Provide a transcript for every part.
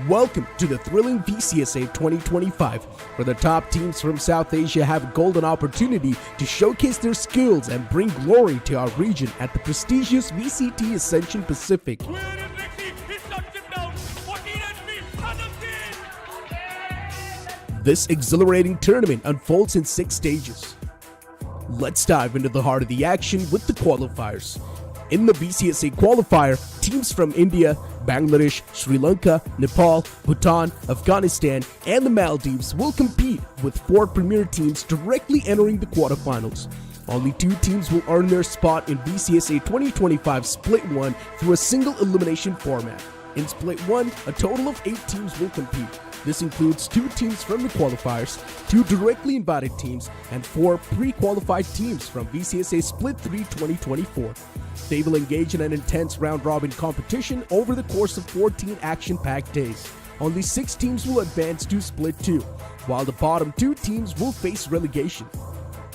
Welcome to the thrilling VCSA 2025, where the top teams from South Asia have a golden opportunity to showcase their skills and bring glory to our region at the prestigious VCT Ascension Pacific. This exhilarating tournament unfolds in 6 stages. Let's dive into the heart of the action with the qualifiers. In the VCSA qualifier, teams from India, Bangladesh, Sri Lanka, Nepal, Bhutan, Afghanistan, and the Maldives will compete, with 4 premier teams directly entering the quarterfinals. Only 2 teams will earn their spot in VCSA 2025 Split 1 through a single elimination format. In Split 1, a total of 8 teams will compete. This includes 2 teams from the qualifiers, 2 directly invited teams, and 4 pre-qualified teams from VCSA Split 3 2024. They will engage in an intense round-robin competition over the course of 14 action-packed days. Only 6 teams will advance to Split 2, while the bottom 2 teams will face relegation.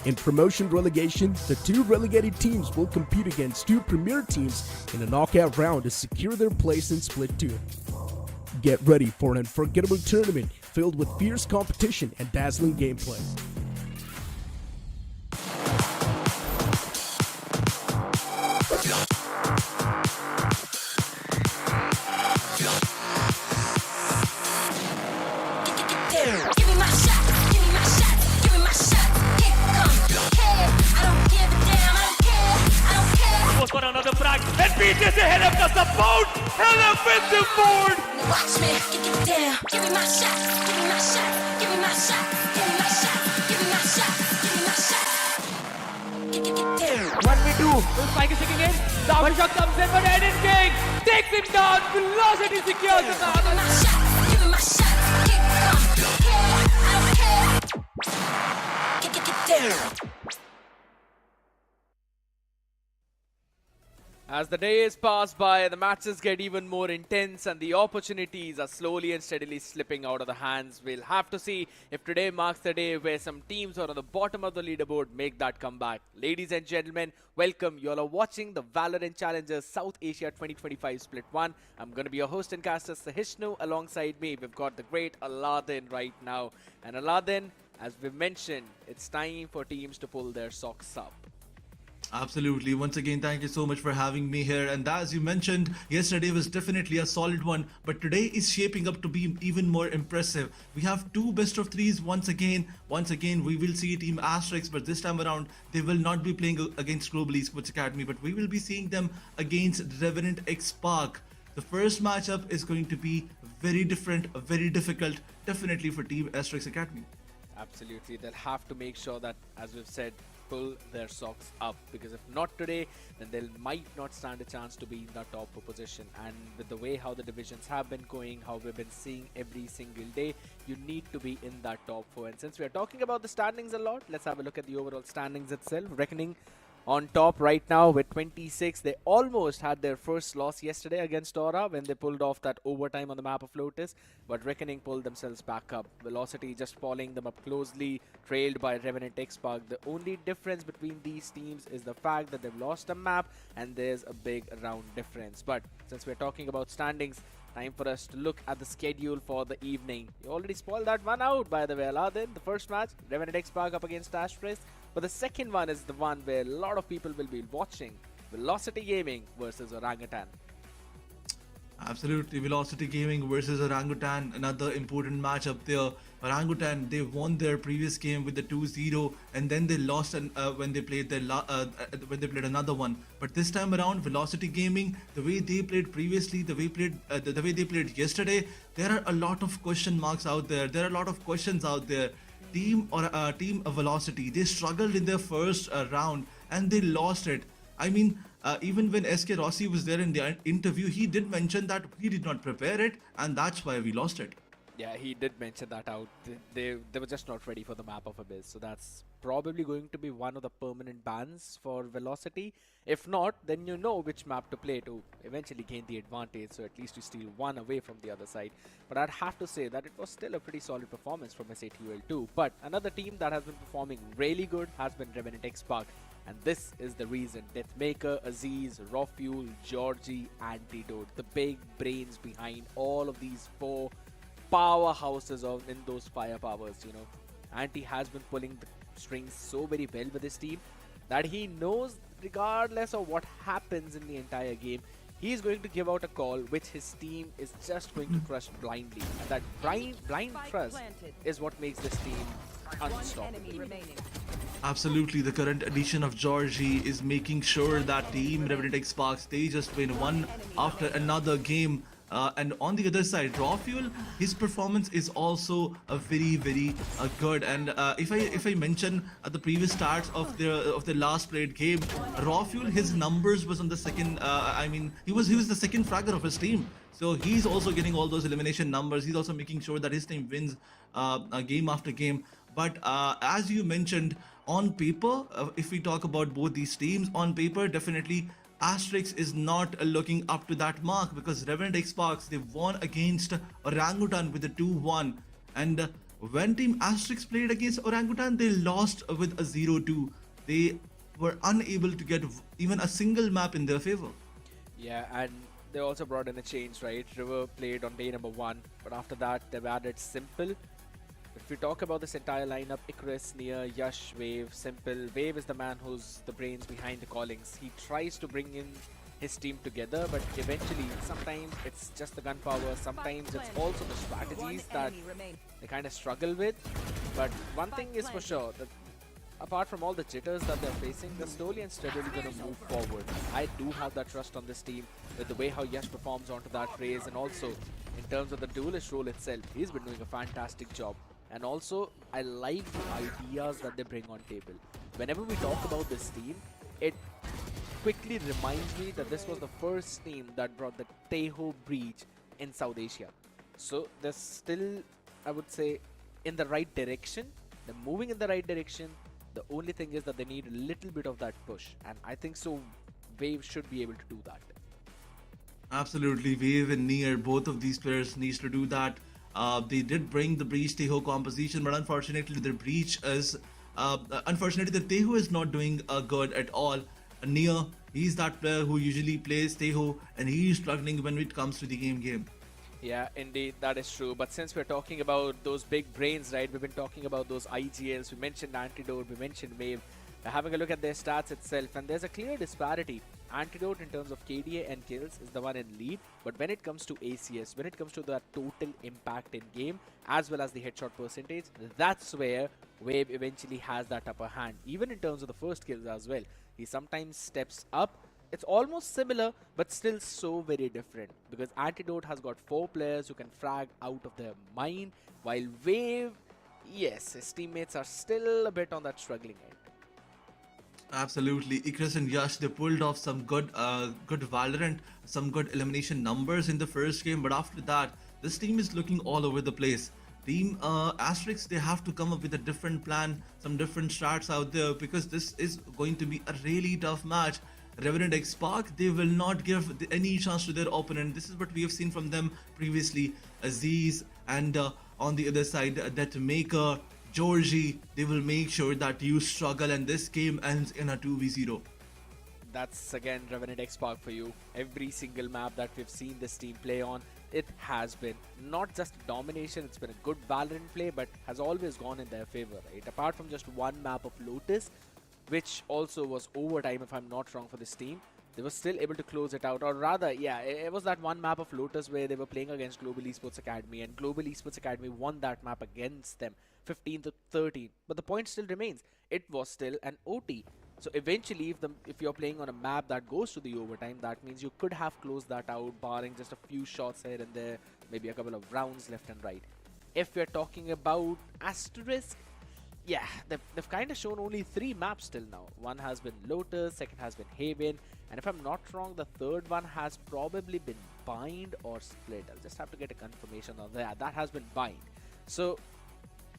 In promotion relegation, the 2 relegated teams will compete against 2 premier teams in a knockout round to secure their place in Split 2. Get ready for an unforgettable tournament filled with fierce competition and dazzling gameplay. For another frag, and BTS ahead of the support, and offensive board. Watch me, get down, give me my shot, give me my shot, give me my shot, give me my shot, give me my shot, give me my shot. Get down. 1v2, Spike is kicking in, the one shot comes in, but Eden King takes him down, velocity secures the Give me my shot, give me my shot, kick, come, care, I don't care. Get down. As the days pass by, the matches get even more intense and the opportunities are slowly and steadily slipping out of the hands. We'll have to see if today marks the day where some teams who are on the bottom of the leaderboard make that comeback. Ladies and gentlemen, welcome. You all are watching the VALORANT Challengers South Asia 2025 Split 1. I'm going to be your host and caster Sahishnu. Alongside me, we've got the great Aladdin right now. And Aladdin, as we mentioned, it's time for teams to pull their socks up. Absolutely. Once again, thank you so much for having me here. And as you mentioned, yesterday was definitely a solid one, but today is shaping up to be even more impressive. We have 2 best of 3s once again. We will see Team Asterisk, but this time around, they will not be playing against Global Esports Academy, but we will be seeing them against Revenant XSpark. The first matchup is going to be very different, very difficult, definitely for Team Asterisk Academy. Absolutely. They'll have to make sure that, as we've said, pull their socks up, because if not today, then they might not stand a chance to be in the top 4 position. And with the way how the divisions have been going, how we've been seeing every single day, you need to be in that top 4. And since we are talking about the standings a lot, let's have a look at the overall standings itself. Reckoning on top right now with 26. They almost had their first loss yesterday against Aura when they pulled off that overtime on the map of Lotus, but Reckoning pulled themselves back up. Velocity just following them up closely, trailed by Revenant Esports. The only difference between these teams is the fact that they've lost a map and there's a big round difference. But since we're talking about standings, time for us to look at the schedule for the evening. You already spoiled that one out, by the way, Aladdin. The first match, Revenant Esports up against Asterisk. But the second one is the one where a lot of people will be watching. Velocity Gaming versus Orangutan. Absolutely. Velocity Gaming versus Orangutan, another important match up there. Orangutan, they won their previous game with the 2-0, and then they lost when they played another one. But this time around, Velocity Gaming, the way they played previously, the way they played yesterday, there are a lot of question marks out there. There are a lot of questions out there. Team Velocity, they struggled in their first round and they lost it. I mean, even when SK Rossi was there in the interview, he did mention that he did not prepare it, and that's why we lost it. Yeah, he did mention that out. They were just not ready for the map of Abyss. So that's probably going to be one of the permanent bans for Velocity. If not, then you know which map to play to eventually gain the advantage. So at least you steal one away from the other side. But I'd have to say that it was still a pretty solid performance from SATUL2. But another team that has been performing really good has been Revenant Esports. And this is the reason. Deathmaker, Aziz, Raw Fuel, Georgie, Antidote. The big brains behind all of these 4 powerhouses in those firepowers, you know. Anti has been pulling the strings so very well with his team that he knows, regardless of what happens in the entire game, he is going to give out a call which his team is just going to trust blindly. And that blind trust is what makes this team unstoppable. Absolutely, the current addition of Georgie is making sure that team Revenant Esports, they just win one after another game. And on the other side, Raw Fuel, his performance is also a very good. And if I mention at the previous starts of the last played game, Raw Fuel, his numbers was on the second. I mean, he was the second fragger of his team. So he's also getting all those elimination numbers. He's also making sure that his team wins game after game. But as you mentioned, on paper, if we talk about both these teams, on paper, definitely Asterisk is not looking up to that mark, because Revenant Esports, they won against Orangutan with a 2-1, and when Team Asterisk played against Orangutan, they lost with a 0-2. They were unable to get even a single map in their favor. Yeah, and they also brought in a change, right? River played on day number 1, but after that they've added Simple. If we talk about this entire lineup, Icarus, Nia, Yash, Wave, Simple. Wave is the man who's the brains behind the callings. He tries to bring in his team together, but eventually, sometimes it's just the gunpowder, sometimes it's also the strategies that they kind of struggle with. But one thing is for sure, that apart from all the jitters that they're facing, they're slowly and steadily going to move forward. I do have that trust on this team with the way how Yash performs onto that phase, and also in terms of the duelist role itself, he's been doing a fantastic job. And also, I like the ideas that they bring on table. Whenever we talk about this team, it quickly reminds me that this was the first team that brought the Tejo breach in South Asia. So they're still, I would say, in the right direction. They're moving in the right direction. The only thing is that they need a little bit of that push. And I think so Wave should be able to do that. Absolutely, Wave and Nier, both of these players needs to do that. They did bring the Breach Tejo composition, but unfortunately the Breach is unfortunately the Tejo is not doing good at all. Nia, he's that player who usually plays Tejo, and he's struggling when it comes to the game. Yeah, indeed, that is true. But since we're talking about those big brains, right, we've been talking about those IGLs, we mentioned Antidote, we mentioned Wave. We're having a look at their stats itself, and there's a clear disparity. Antidote in terms of KDA and kills is the one in lead, but when it comes to ACS, when it comes to the total impact in game, as well as the headshot percentage, that's where Wave eventually has that upper hand. Even in terms of the first kills as well, he sometimes steps up. It's almost similar, but still so very different, because Antidote has got 4 players who can frag out of their mind, while Wave, yes, his teammates are still a bit on that struggling end. Absolutely, Icarus and Yash, they pulled off some good Valorant, some good elimination numbers in the first game, but after that, this team is looking all over the place. Team Asterisk, they have to come up with a different plan, some different strats out there, because this is going to be a really tough match. Revenant XSpark, they will not give any chance to their opponent. This is what we have seen from them previously. Aziz, and on the other side, Deathmaker, Georgie, they will make sure that you struggle and this game ends in a 2v0. That's again Revenant XSpark for you. Every single map that we've seen this team play on, it has been not just domination, it's been a good Valorant play, but has always gone in their favor, right? Apart from just one map of Lotus, which also was overtime if I'm not wrong for this team, they were still able to close it out. Or rather, yeah, it was that one map of Lotus where they were playing against Global Esports Academy, and Global Esports Academy won that map against them 15-13. But the point still remains, it was still an OT. So eventually, if you're playing on a map that goes to the overtime, that means you could have closed that out, barring just a few shots here and there, maybe a couple of rounds left and right. If we're talking about Asterisk, yeah, they've kind of shown only 3 maps till now. One has been Lotus, second has been Haven, and if I'm not wrong, the third one has probably been Bind or Split. I'll just have to get a confirmation on that. That has been Bind. So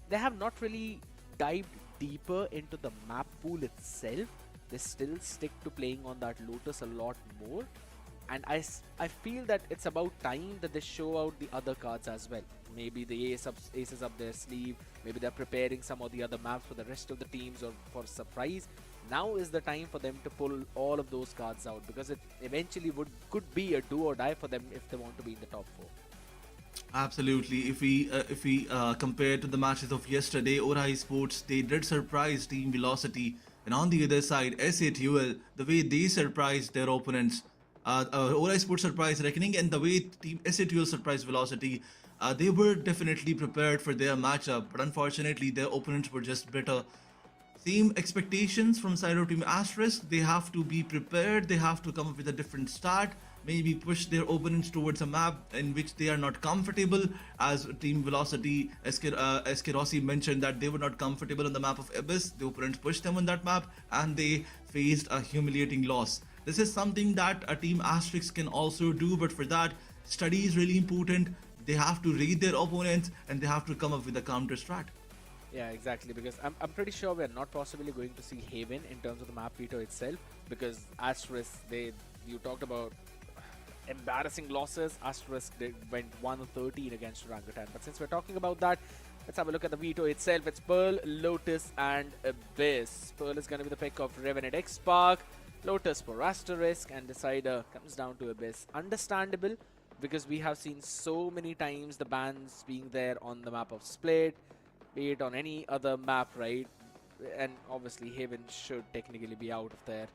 they have not really dived deeper into the map pool itself. They still stick to playing on that Lotus a lot more. And I feel that it's about time that they show out the other cards as well. Maybe the aces up their sleeve, maybe they're preparing some of the other maps for the rest of the teams or for surprise. Now is the time for them to pull all of those cards out, because it eventually could be a do or die for them if they want to be in the top 4. Absolutely. If we compare to the matches of yesterday, Aura Esports, they did surprise Team Velocity, and on the other side, SATUL, the way they surprised their opponents, Aura Esports surprised Reckoning, and the way Team SATUL surprised Velocity, they were definitely prepared for their matchup, but unfortunately, their opponents were just better. Same expectations from side of Team Asterisk. They have to be prepared. They have to come up with a different start. Maybe push their opponents towards a map in which they are not comfortable. As Team Velocity, SK Rossi mentioned that they were not comfortable on the map of Abyss. The opponents pushed them on that map and they faced a humiliating loss. This is something that a Team Asterisk can also do, but for that, study is really important. They have to read their opponents and they have to come up with a counter strat. Yeah, exactly, because I'm pretty sure we're not possibly going to see Haven in terms of the map veto itself, because Asterisk, you talked about embarrassing losses. Asterisk, they went 1-13 against Orangutan, but since we're talking about that, let's have a look at the veto itself. It's Pearl, Lotus and Abyss. Pearl is going to be the pick of Revenant Esports, Lotus for Asterisk, and Decider comes down to Abyss. Understandable, because we have seen so many times the bans being there on the map of Split, be it on any other map, right? And obviously Haven should technically be out of there.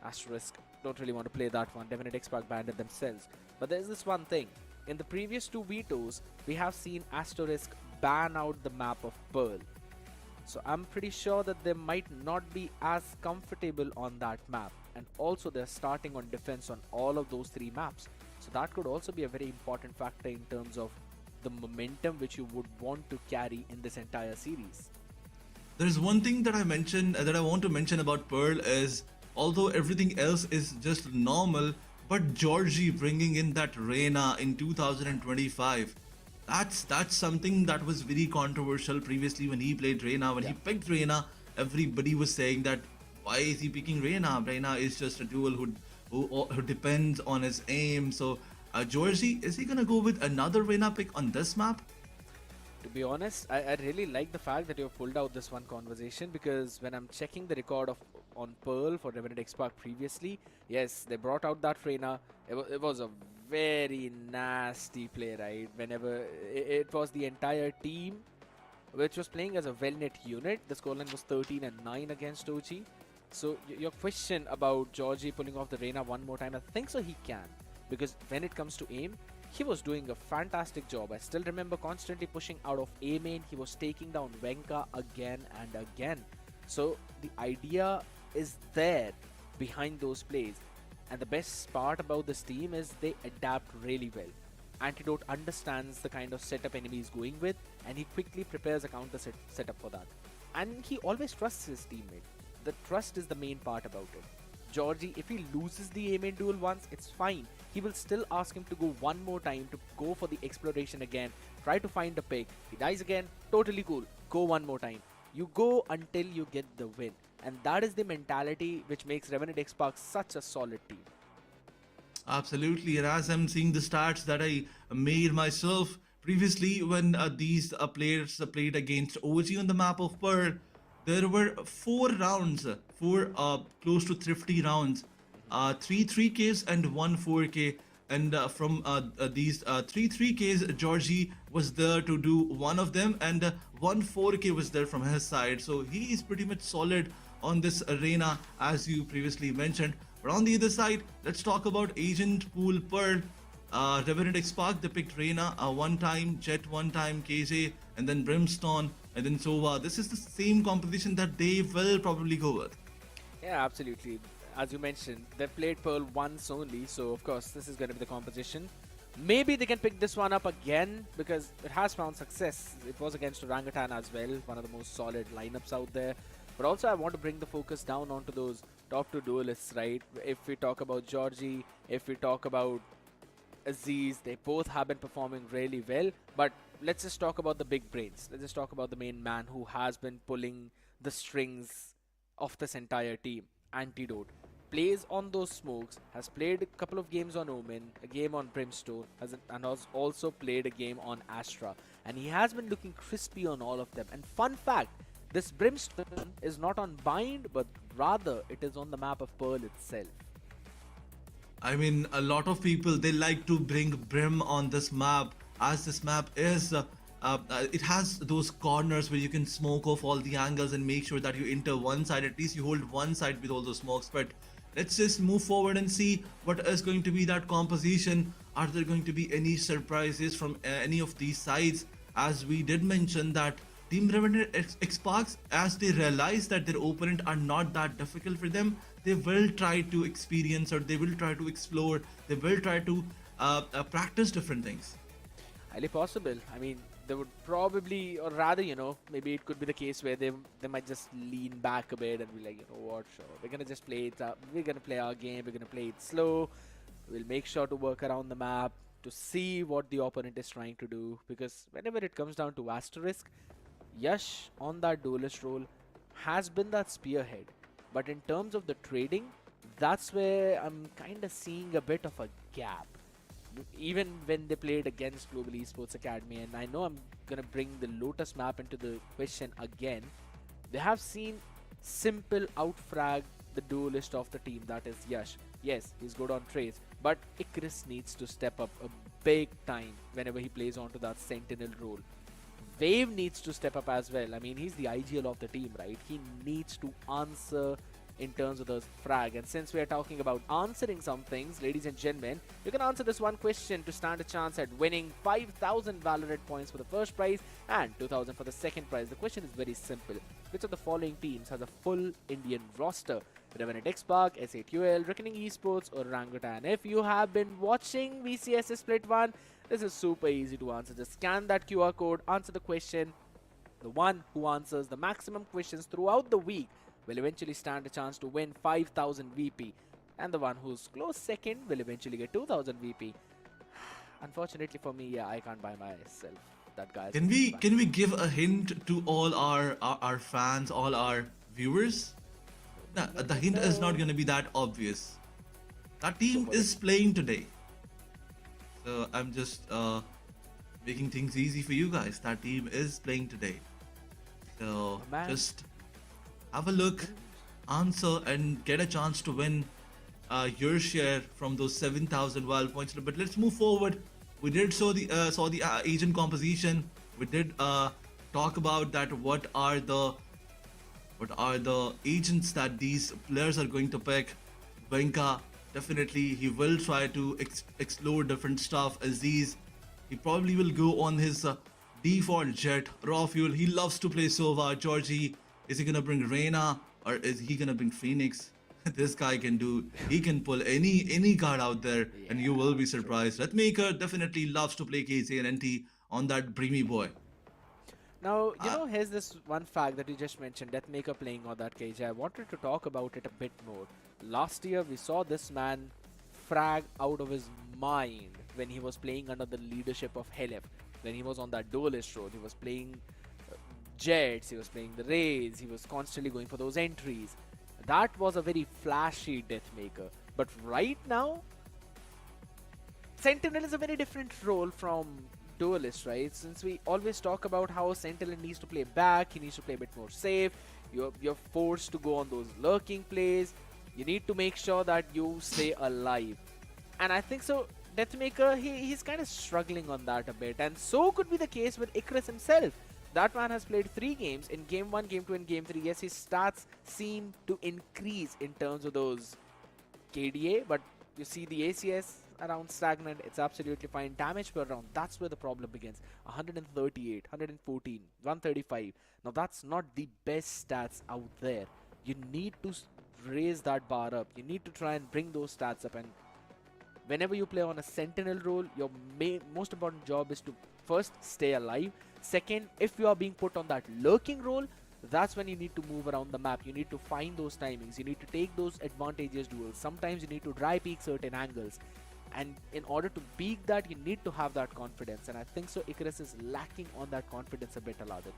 Asterisk don't really want to play that one. Revenant Esports banned it themselves. But there's this one thing. In the previous 2 vetoes, we have seen Asterisk ban out the map of Pearl. So I'm pretty sure that they might not be as comfortable on that map. And also they're starting on defense on all of those 3 maps. So that could also be a very important factor in terms of the momentum which you would want to carry in this entire series. There's one thing that I want to mention about Pearl is, although everything else is just normal, but Georgie bringing in that Reyna in 2025, that's something that was very controversial previously when he played Reyna. When he picked Reyna, everybody was saying that why is he picking Reyna? Reyna is just a duel who depends on his aim. So Georgie, is he gonna go with another Reyna pick on this map? To be honest, I really like the fact that you've pulled out this one conversation, because when I'm checking the record on Pearl for Revenant Esports previously, yes, they brought out that Reyna. It was a very nasty play, right? Whenever it was the entire team which was playing as a well-knit unit. The scoreline was 13-9 against OG. So your question about Georgie pulling off the Reyna one more time, I think so he can. Because when it comes to aim, he was doing a fantastic job. I still remember constantly pushing out of A main. He was taking down Venka again and again. So the idea is there behind those plays. And the best part about this team is they adapt really well. Antidote understands the kind of setup enemy is going with, and he quickly prepares a counter setup for that. And he always trusts his teammate. The trust is the main part about it. Georgie, if he loses the A main duel once, it's fine. He will still ask him to go one more time, to go for the exploration again, try to find a pick. He dies again, totally cool. Go one more time. You go until you get the win. And that is the mentality which makes Revenant Esports such a solid team. Absolutely, and as I'm seeing the stats that I made myself previously when these players played against OG on the map of Pearl, there were 4 rounds, 4 close to thrifty rounds, 3 3Ks and 1 4K. And from these 3 3Ks, Georgie was there to do one of them, and 1 4K was there from his side. So he is pretty much solid on this arena, as you previously mentioned. But on the other side, let's talk about Agent Pool Pearl. Revenant Esports, they picked Reyna one time, Jet one time, KJ, and then Brimstone, and then Sova. This is the same composition that they will probably go with. Yeah, absolutely. As you mentioned, they've played Pearl once only, so of course this is going to be the composition. Maybe they can pick this one up again, because it has found success. It was against Orangutan as well, one of the most solid lineups out there. But also I want to bring the focus down onto those top 2 duelists, right? If we talk about Georgie, if we talk about Aziz, they both have been performing really well. But let's just talk about the big brains. Let's just talk about the main man who has been pulling the strings of this entire team, Antidote. plays on those smokes, has played a couple of games on Omen, a game on Brimstone, and has also played a game on Astra. And he has been looking crispy on all of them. And fun fact, this Brimstone is not on Bind, but rather it is on the map of Pearl itself. I mean, a lot of people, they like to bring Brim on this map, as this map is it has those corners where you can smoke off all the angles and make sure that you enter one side, at least you hold one side with all those smokes. But let's just move forward and see what is going to be that composition. Are there going to be any surprises from any of these sides? As we did mention that Team Revenant Esports, as they realize that their opponent are not that difficult for them, they will try to experience, or they will try to explore, they will try to practice different things. Highly possible. I mean, they would probably, or rather, maybe it could be the case where they might just lean back a bit and be like, you know what, sure, we're gonna just play it up. We're gonna play our game. We're gonna play it slow. We'll make sure to work around the map to see what the opponent is trying to do. Because whenever it comes down to Asterisk, Yash on that duelist role has been that spearhead. But in terms of the trading, that's where I'm kind of seeing a bit of a gap. Even when they played against Global Esports Academy, and I know I'm going to bring the Lotus map into the question again, they have seen simple outfrag the duelist of the team, that is Yash. Yes, he's good on trades, but Icarus needs to step up a big time whenever he plays onto that sentinel role. Wave needs to step up as well. I mean, he's the IGL of the team, right? He needs to answer in terms of the frag. And since we are talking about answering some things, ladies and gentlemen, you can answer this one question to stand a chance at winning 5,000 VALORANT points for the first prize and 2,000 for the second prize. The question is very simple. Which of the following teams has a full Indian roster? Revenant XSpark, S8UL, Revenant Esports, or Orangutan? If you have been watching VCS Split 1, this is super easy to answer. Just scan that QR code, answer the question. The one who answers the maximum questions throughout the week will eventually stand a chance to win 5,000 VP. And the one who's close second will eventually get 2,000 VP. Unfortunately for me, yeah, I can't buy myself. That guy's Can we give a hint to all our fans, all our viewers? Nah, the hint is not going to be that obvious. That team is playing today. So I'm just making things easy for you guys. That team is playing today. So just have a look, answer, and get a chance to win your share from those 7,000 wild points. But let's move forward. We did saw the agent composition. We did talk about that. What are the agents that these players are going to pick? Venka, definitely he will try to explore different stuff. Aziz, he probably will go on his default jet. Raw Fuel, he loves to play Sova. Georgie, is he gonna bring Reina or is he gonna bring Phoenix? This guy he can pull any card out there, and you will be surprised. Ratmaker definitely loves to play KZ and NT on that Breamy boy. Now, here's this one fact that you just mentioned, Deathmaker playing on that KJ. I wanted to talk about it a bit more. Last year, we saw this man frag out of his mind when he was playing under the leadership of Helef. When he was on that duelist role, he was playing Jets, he was playing the Rays, he was constantly going for those entries. That was a very flashy Deathmaker. But right now, Sentinel is a very different role from duelist, right? Since we always talk about how Sentinel needs to play back, he needs to play a bit more safe, you're forced to go on those lurking plays, you need to make sure that you stay alive. And I think so Deathmaker, he's kind of struggling on that a bit, and so could be the case with Icarus himself. That man has played 3 games, in Game 1, Game 2 and Game 3. Yes, his stats seem to increase in terms of those KDA, but you see the ACS around stagnant. It's absolutely fine. Damage per round, that's where the problem begins. 138, 114, 135. Now that's not the best stats out there. You need to raise that bar up. You need to try and bring those stats up, and whenever you play on a sentinel role, your most important job is to first stay alive. Second, if you are being put on that lurking role, that's when you need to move around the map. You need to find those timings. You need to take those advantageous duels. Sometimes you need to dry peek certain angles. And in order to peak that, you need to have that confidence. And I think so Icarus is lacking on that confidence a bit, Aladdin.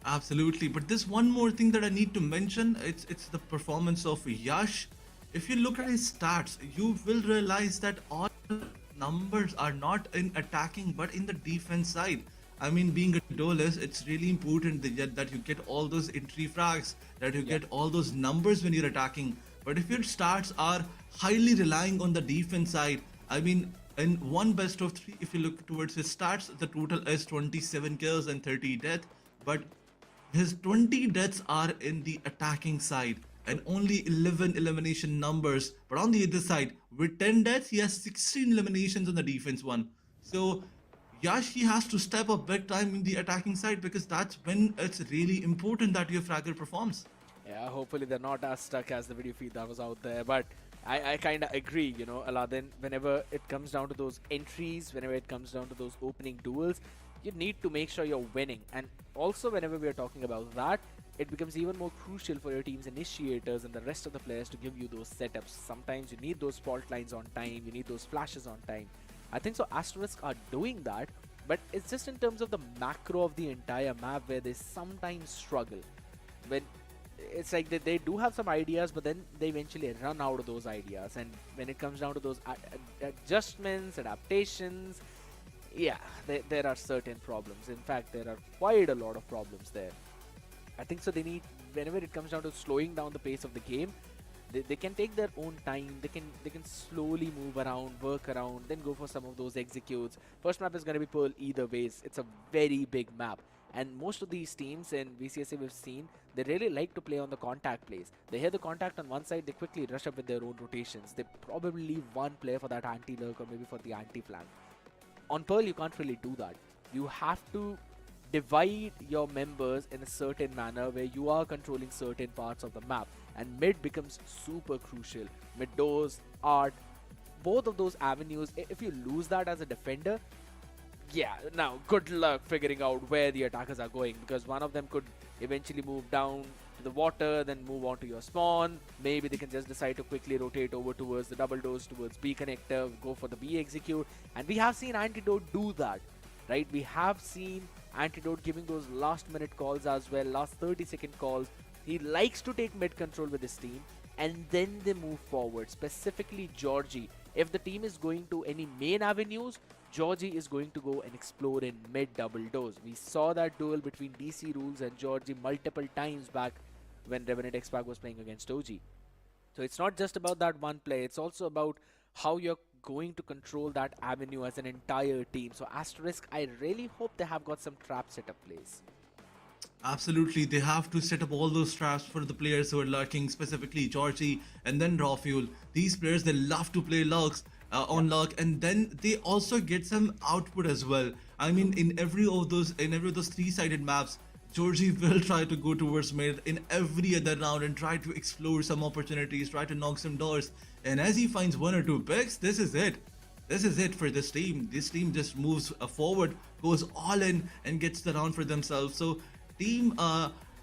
Absolutely, but there's one more thing that I need to mention. It's the performance of Yash. If you look at his stats, you will realize that all numbers are not in attacking but in the defense side. I mean, being a duelist, it's really important that you get all those entry frags, that you get all those numbers when you're attacking. But if your stats are highly relying on the defense side, I mean, in one best of three, if you look towards his stats, the total is 27 kills and 30 death. But his 20 deaths are in the attacking side and only 11 elimination numbers. But on the other side, with 10 deaths, he has 16 eliminations on the defense one. So Yash, he has to step up big time in the attacking side because that's when it's really important that your fragger performs. Yeah, hopefully they're not as stuck as the video feed that was out there. But I kind of agree, you know, Aladdin, whenever it comes down to those entries, whenever it comes down to those opening duels, you need to make sure you're winning. And also whenever we are talking about that, it becomes even more crucial for your team's initiators and the rest of the players to give you those setups. Sometimes you need those fault lines on time, you need those flashes on time. I think so Asterisk are doing that, but it's just in terms of the macro of the entire map where they sometimes struggle. When it's like they do have some ideas, but then they eventually run out of those ideas. And when it comes down to those adjustments, adaptations, yeah, there are certain problems. In fact, there are quite a lot of problems there. I think so they need, whenever it comes down to slowing down the pace of the game, they can take their own time, they can slowly move around, work around, then go for some of those executes. First map is going to be Pearl either ways. It's a very big map. And most of these teams in VCSA we've seen, they really like to play on the contact plays. They hear the contact on one side, they quickly rush up with their own rotations. They probably leave one player for that anti-lurk or maybe for the anti-flank. On Pearl, you can't really do that. You have to divide your members in a certain manner where you are controlling certain parts of the map, and mid becomes super crucial. Mid doors, art, both of those avenues, if you lose that as a defender, yeah, now good luck figuring out where the attackers are going, because one of them could eventually move down to the water, then move on to your spawn. Maybe they can just decide to quickly rotate over towards the double doors, towards B connector, go for the B execute. And we have seen Antidote do that, right? We have seen Antidote giving those last minute calls as well, last 30-second calls. He likes to take mid control with his team and then they move forward. Specifically Georgie, if the team is going to any main avenues, Georgie is going to go and explore in mid double doors. We saw that duel between DC Rules and Georgie multiple times back when Revenant XSpark was playing against OG. So it's not just about that one play, it's also about how you're going to control that avenue as an entire team. So Asterisk, I really hope they have got some trap setup plays. Absolutely, they have to set up all those traps for the players who are lurking, specifically Georgie and then Raw Fuel. These players, they love to play lurks on lurk, and then they also get some output as well. I mean, in every of those three-sided maps, Georgie will try to go towards mid in every other round and try to explore some opportunities, try to knock some doors. And as he finds one or two picks, this is it. This is it for this team. This team just moves forward, goes all in, and gets the round for themselves. So team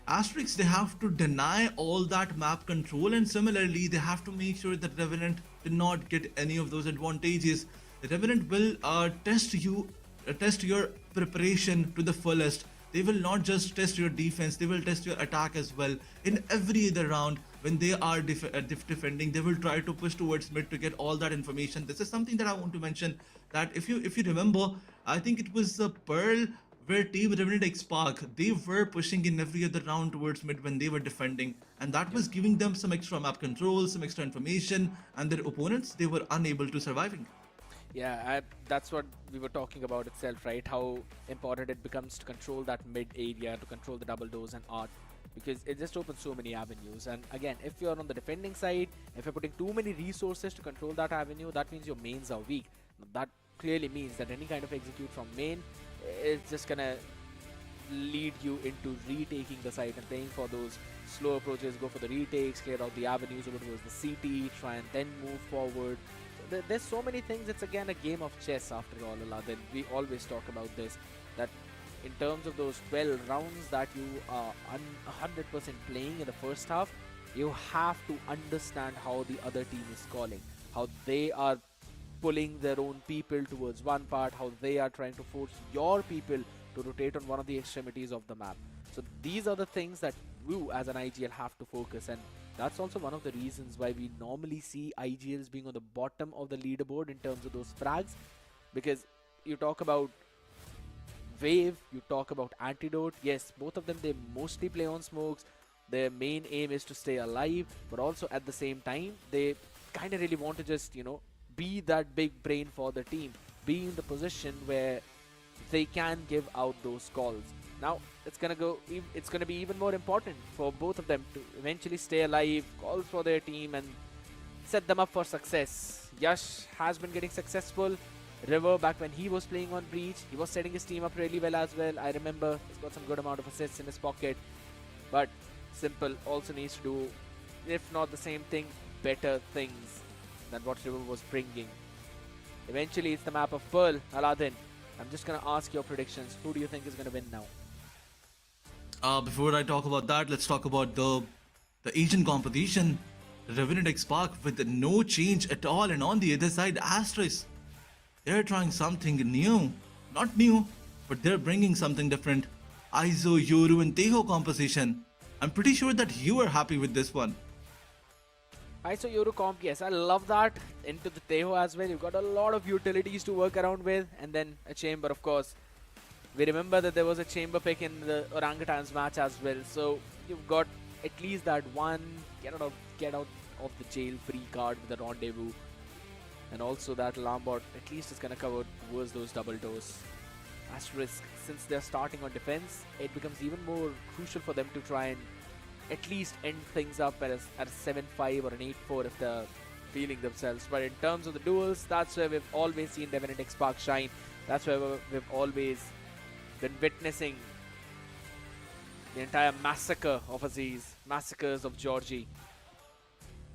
Asterisk, they have to deny all that map control, and similarly they have to make sure that Revenant did not get any of those advantages. Revenant will test your preparation to the fullest. They will not just test your defense, they will test your attack as well. In every other round, when they are defending, they will try to push towards mid to get all that information. This is something that I want to mention, that if you remember, I think it was Pearl where Team Revenant XSpark, they were pushing in every other round towards mid when they were defending, and that was giving them some extra map control, some extra information, and their opponents, they were unable to surviving. Yeah, that's what we were talking about itself, right? How important it becomes to control that mid area, to control the double doors and art, because it just opens so many avenues. And again, if you're on the defending side, if you're putting too many resources to control that avenue, that means your mains are weak. That clearly means that any kind of execute from main is just gonna lead you into retaking the site and playing for those slow approaches, go for the retakes, clear out the avenues over towards the CT, try and then move forward. There's so many things. It's again a game of chess after all, Aladdin. We always talk about this, that in terms of those 12 rounds that you are 100% playing in the first half, you have to understand how the other team is calling, how they are pulling their own people towards one part, how they are trying to force your people to rotate on one of the extremities of the map. So these are the things that you as an IGL have to focus, and that's also one of the reasons why we normally see IGLs being on the bottom of the leaderboard in terms of those frags, because you talk about Wave, you talk about Antidote. Yes, both of them, they mostly play on smokes. Their main aim is to stay alive, but also at the same time, they kind of really want to just, be that big brain for the team, be in the position where they can give out those calls. Now, it's gonna be even more important for both of them to eventually stay alive, call for their team, and set them up for success. Yash has been getting successful. River, back when he was playing on Breach, he was setting his team up really well as well. I remember he's got some good amount of assists in his pocket. But Simple also needs to do, if not the same thing, better things than what River was bringing. Eventually, it's the map of Pearl. Aladdin, I'm just going to ask your predictions. Who do you think is going to win now? Before I talk about that, let's talk about the Asian competition. Revenant XSpark with no change at all, and on the other side, Asterisk. They're trying something new. Not new, but they're bringing something different. ISO, Yoru, and Teho composition. I'm pretty sure that you are happy with this one. ISO Yoru comp, yes, I love that. Into the Teho as well. You've got a lot of utilities to work around with, and then a chamber, of course. We remember that there was a chamber pick in the Orangutans match as well. So you've got at least that one get out of the jail free card with the rendezvous. And also that alarm bot at least is going to cover towards those double doors. Asterisk, since they're starting on defense, it becomes even more crucial for them to try and at least end things up at a 7-5 or an 8-4 if they're feeling themselves. But in terms of the duels, that's where we've always seen Revenant XSpark shine. That's where we've always been witnessing the entire massacre of Aziz, massacres of Georgie.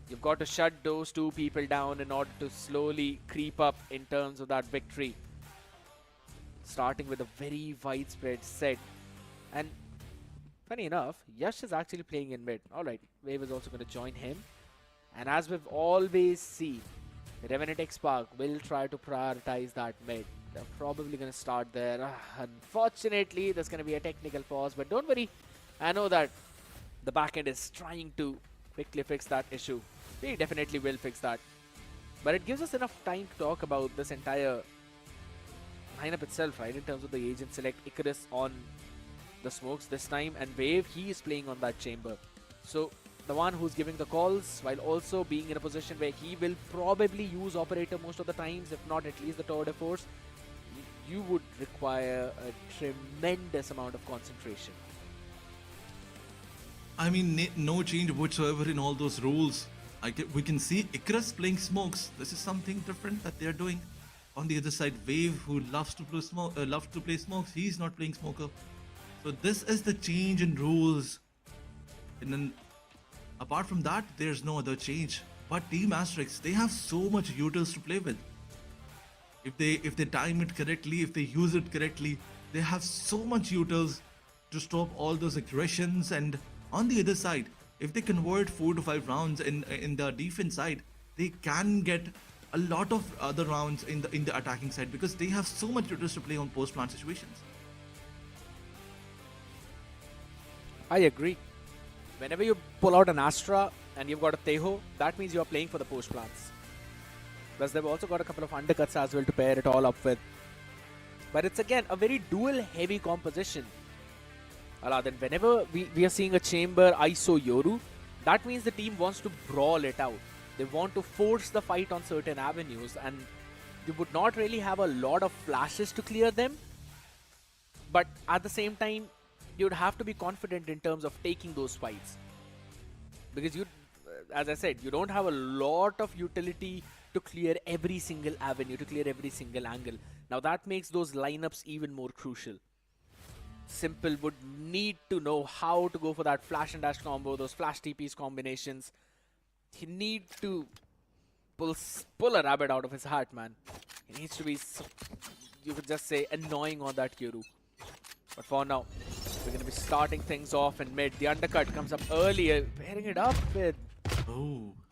You've got to shut those two people down in order to slowly creep up in terms of that victory. Starting with a very widespread set. And funny enough, Yash is actually playing in mid. Alright, Wave is also going to join him. And as we've always seen, Revenant XSpark will try to prioritize that mid. They're probably going to start there. Unfortunately, there's going to be a technical pause, but don't worry. I know that the backend is trying to quickly fix that issue. They definitely will fix that. But it gives us enough time to talk about this entire lineup itself, right? In terms of the agent select, Icarus on the smokes this time, and Wave, he is playing on that chamber. So the one who's giving the calls, while also being in a position where he will probably use operator most of the times, if not at least the tour de force, you would require a tremendous amount of concentration. I mean, no change whatsoever in all those rules. We can see Icarus playing smokes. This is something different that they're doing. On the other side, Wave, who loves to play smokes, he's not playing smoker. So this is the change in rules. And then, apart from that, there's no other change. But Team Asterisk, they have so much utils to play with. If they time it correctly, if they use it correctly, they have so much utils to stop all those aggressions. And on the other side, if they convert 4 to 5 rounds in the defense side, they can get a lot of other rounds in the attacking side, because they have so much utils to play on post-plant situations. I agree. Whenever you pull out an Astra and you've got a Teho, that means you're playing for the post plants. Plus, they've also got a couple of undercuts as well to pair it all up with. But it's again a very dual heavy composition. Aladdin, whenever we are seeing a chamber ISO Yoru, that means the team wants to brawl it out. They want to force the fight on certain avenues, and you would not really have a lot of flashes to clear them. But at the same time, you'd have to be confident in terms of taking those fights. Because as I said, you don't have a lot of utility to clear every single avenue, to clear every single angle. Now that makes those lineups even more crucial. Simple would need to know how to go for that flash and dash combo, those flash TPs combinations. He needs to pull a rabbit out of his hat, man. He needs to be, you could just say, annoying on that Yoru. But for now, we're going to be starting things off in mid. The undercut comes up early, pairing it up with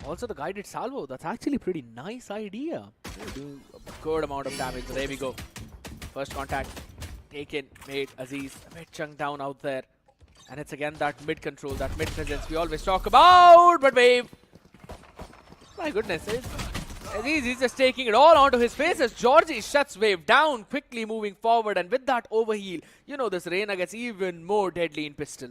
also the guided salvo. That's actually a pretty nice idea. They do a good amount of damage. There we go. First contact taken, made Aziz a bit chunked down out there. And it's again that mid control, that mid presence we always talk about. But Wave, my goodness, he's just taking it all onto his face as Georgie shuts Wave down, quickly moving forward. And with that overheal, you know this Reyna gets even more deadly in pistol.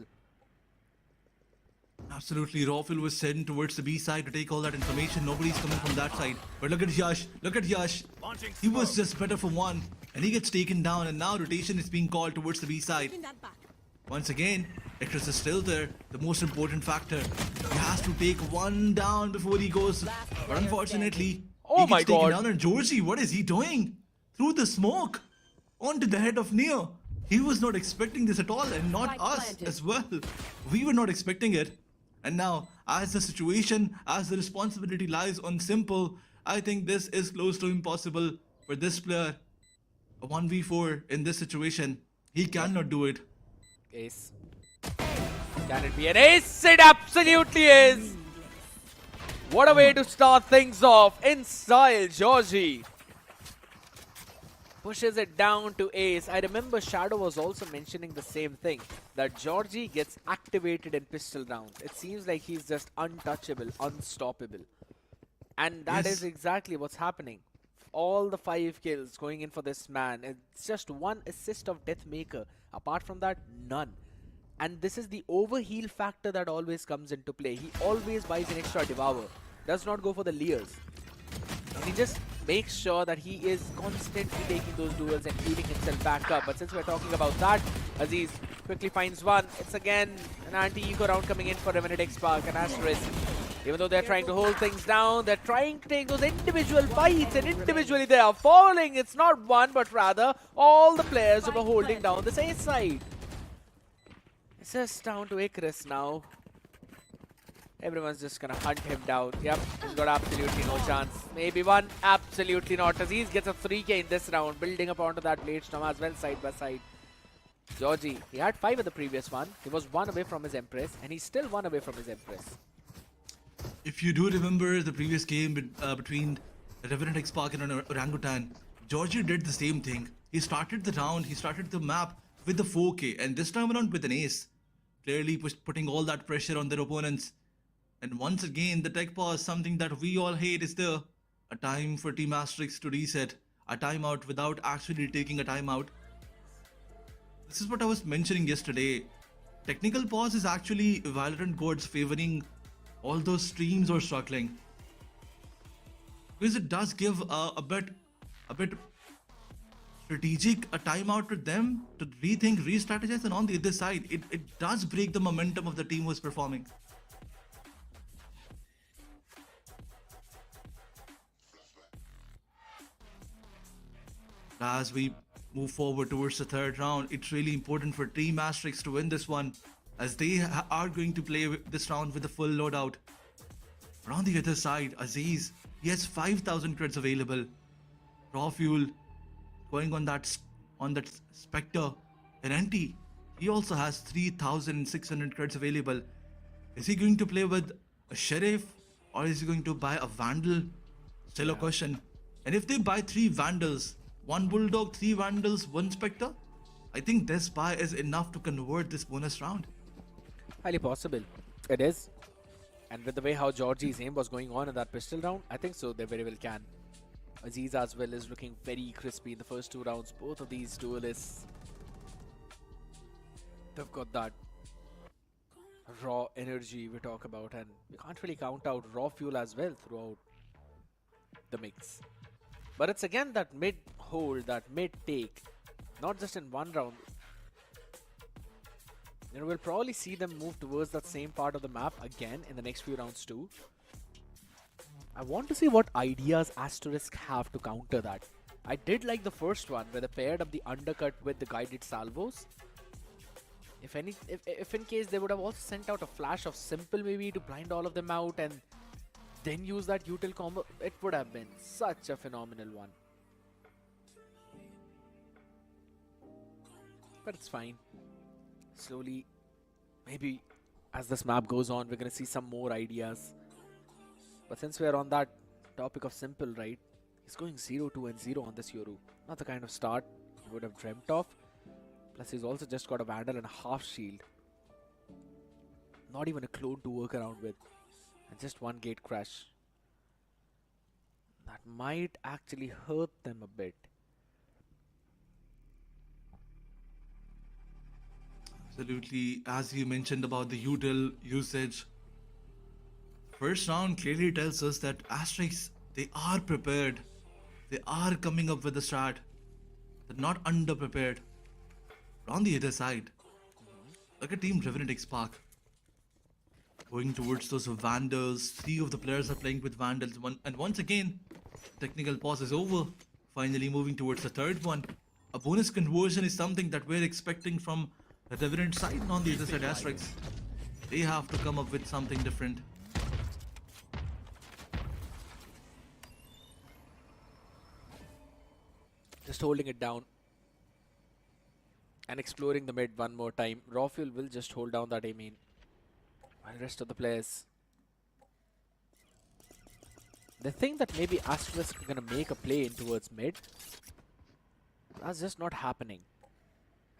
Absolutely, Rawful was sent towards the B side to take all that information. Nobody's coming from that side. But look at Yash. Look at Yash. He was just better for one. And he gets taken down. And now rotation is being called towards the B side. Once again, Ecris is still there. The most important factor. He has to take one down before he goes. But unfortunately, Oh he my gets taken God. down. And Georgie, what is he doing? Through the smoke. Onto the head of Neo. He was not expecting this at all. And not us as well. We were not expecting it. And now, as the situation, as the responsibility lies on Simple, I think this is close to impossible for this player. A 1v4 in this situation, he cannot do it. Ace. Can it be an ace? It absolutely is! What a way to start things off in style, Georgie. Pushes it down to ace. I remember Shadow was also mentioning the same thing, that Georgie gets activated in pistol rounds. It seems like he's just untouchable, unstoppable. And that is exactly what's happening. All the 5 kills going in for this man. It's just 1 assist of Deathmaker. Apart from that, none. And this is the overheal factor that always comes into play. He always buys an extra Devour. Does not go for the Leers. And he just makes sure that he is constantly taking those duels and healing himself back up. But since we're talking about that, Aziz quickly finds one. It's again an anti-eco round coming in for Revenant Esports and Asterisk. Even though they're trying to hold things down, they're trying to take those individual fights, and individually they are falling. It's not one, but rather all the players who are holding down this ace side. It's just down to Icarus now. Everyone's just gonna hunt him down. Yep, he's got absolutely no chance. Maybe one, absolutely not. Aziz gets a 3k in this round, building up onto that Blade Storm as well, side by side. Georgie, he had 5 in the previous one. He was 1 away from his Empress, and he's still 1 away from his Empress. If you do remember the previous game between Revenant Esports and Orangutan, Georgie did the same thing. He started the round, he started the map with the 4k, and this time around with an ace. Clearly putting all that pressure on their opponents. And once again, the tech pause, something that we all hate, is there. A time for Team Asterisk to reset. A timeout without actually taking a timeout. This is what I was mentioning yesterday. Technical pause is actually Valorant gods favoring all those streams who are struggling. Because it does give a bit strategic a timeout to them to rethink, re-strategize, and on the other side, it does break the momentum of the team who's performing. As we move forward towards the 3rd round, it's really important for Team Asterisk to win this one, as they are going to play this round with a full loadout. But on the other side, Aziz, he has 5,000 creds available. Raw Fuel going on that Spectre. And NT, he also has 3,600 creds available. Is he going to play with a Sheriff, or is he going to buy a Vandal? Still a question. And if they buy 3 Vandals, 1 Bulldog, 3 Vandals, 1 Spectre, I think this buy is enough to convert this bonus round. Highly possible. It is. And with the way how Georgie's aim was going on in that pistol round, I think so they very well can. Aziz as well is looking very crispy in the first 2 rounds. Both of these duelists, they've got that raw energy we talk about, and you can't really count out Raw Fuel as well throughout the mix. But it's again that mid hold, that mid take, not just in 1 round. You know, we'll probably see them move towards that same part of the map again in the next few rounds too. I want to see what ideas Asterisk have to counter that. I did like the first one where they paired up the undercut with the guided salvos. If in case they would have also sent out a flash of Simple maybe to blind all of them out and then use that util combo, it would have been such a phenomenal one. But it's fine. Slowly, maybe as this map goes on, we're going to see some more ideas. But since we're on that topic of Simple, right? He's going 0-2 and 0 on this Yoru. Not the kind of start you would have dreamt of. Plus, he's also just got a Vandal and a half shield. Not even a clone to work around with. And just one gate crash. That might actually hurt them a bit. Absolutely, as you mentioned about the util usage, first round clearly tells us that Asterisk, they are prepared. They are coming up with a strat. They're not underprepared. But on the other side, look at Team Revenant XSpark. Going towards those Vandals. 3 of the players are playing with Vandals. And once again, technical pause is over. Finally moving towards the third one. A bonus conversion is something that we're expecting from the Revenant side. And on the other side, Asterisk, they have to come up with something different. Just holding it down. And exploring the mid one more time. Raw Fuel will just hold down that A main. While the rest of the players, they think that maybe Asterisk are going to make a play in towards mid. That's just not happening.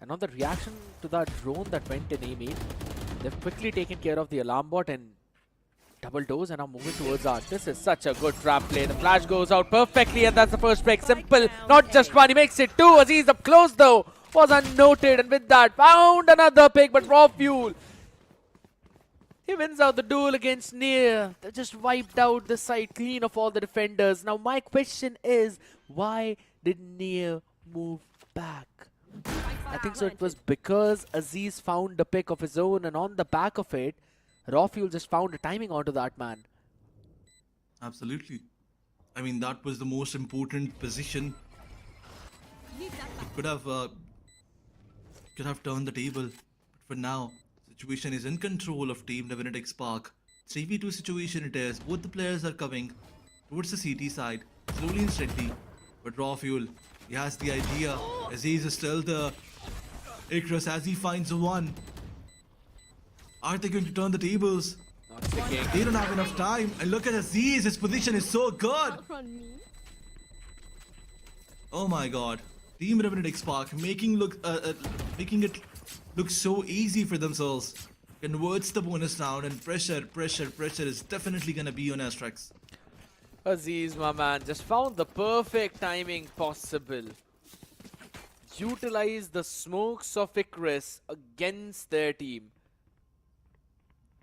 And on the reaction to that drone that went in A main, they've quickly taken care of the alarm bot and double doors and are moving towards art. This is such a good trap play. The flash goes out perfectly and that's the first break. Simple, not just one, he makes it 2. Aziz up close though, was unnoted, and with that found another pick, but Raw Fuel, he wins out the duel against Near. They just wiped out the side clean of all the defenders. Now my question is, why did Near move back? I think so it was because Aziz found the pick of his own, and on the back of it, Raw Fuel just found a timing onto that man. Absolutely. I mean, that was the most important position. It could have turned the table. But for now, situation is in control of Team Revenant XSpark. 3v2 situation it is. Both the players are coming towards the CT side, slowly and steadily. But Raw Fuel, he has the idea. Aziz is still there. Icarus, as he finds one. Are they going to turn the tables? Not sticking. They don't have enough time. And look at Aziz, his position is so good. Oh my god. Team Revenant XSpark making it look so easy for themselves. Converts the bonus round, and pressure is definitely gonna be on Asterisk. Aziz, my man, just found the perfect timing possible. Utilize the smokes of Icarus against their team.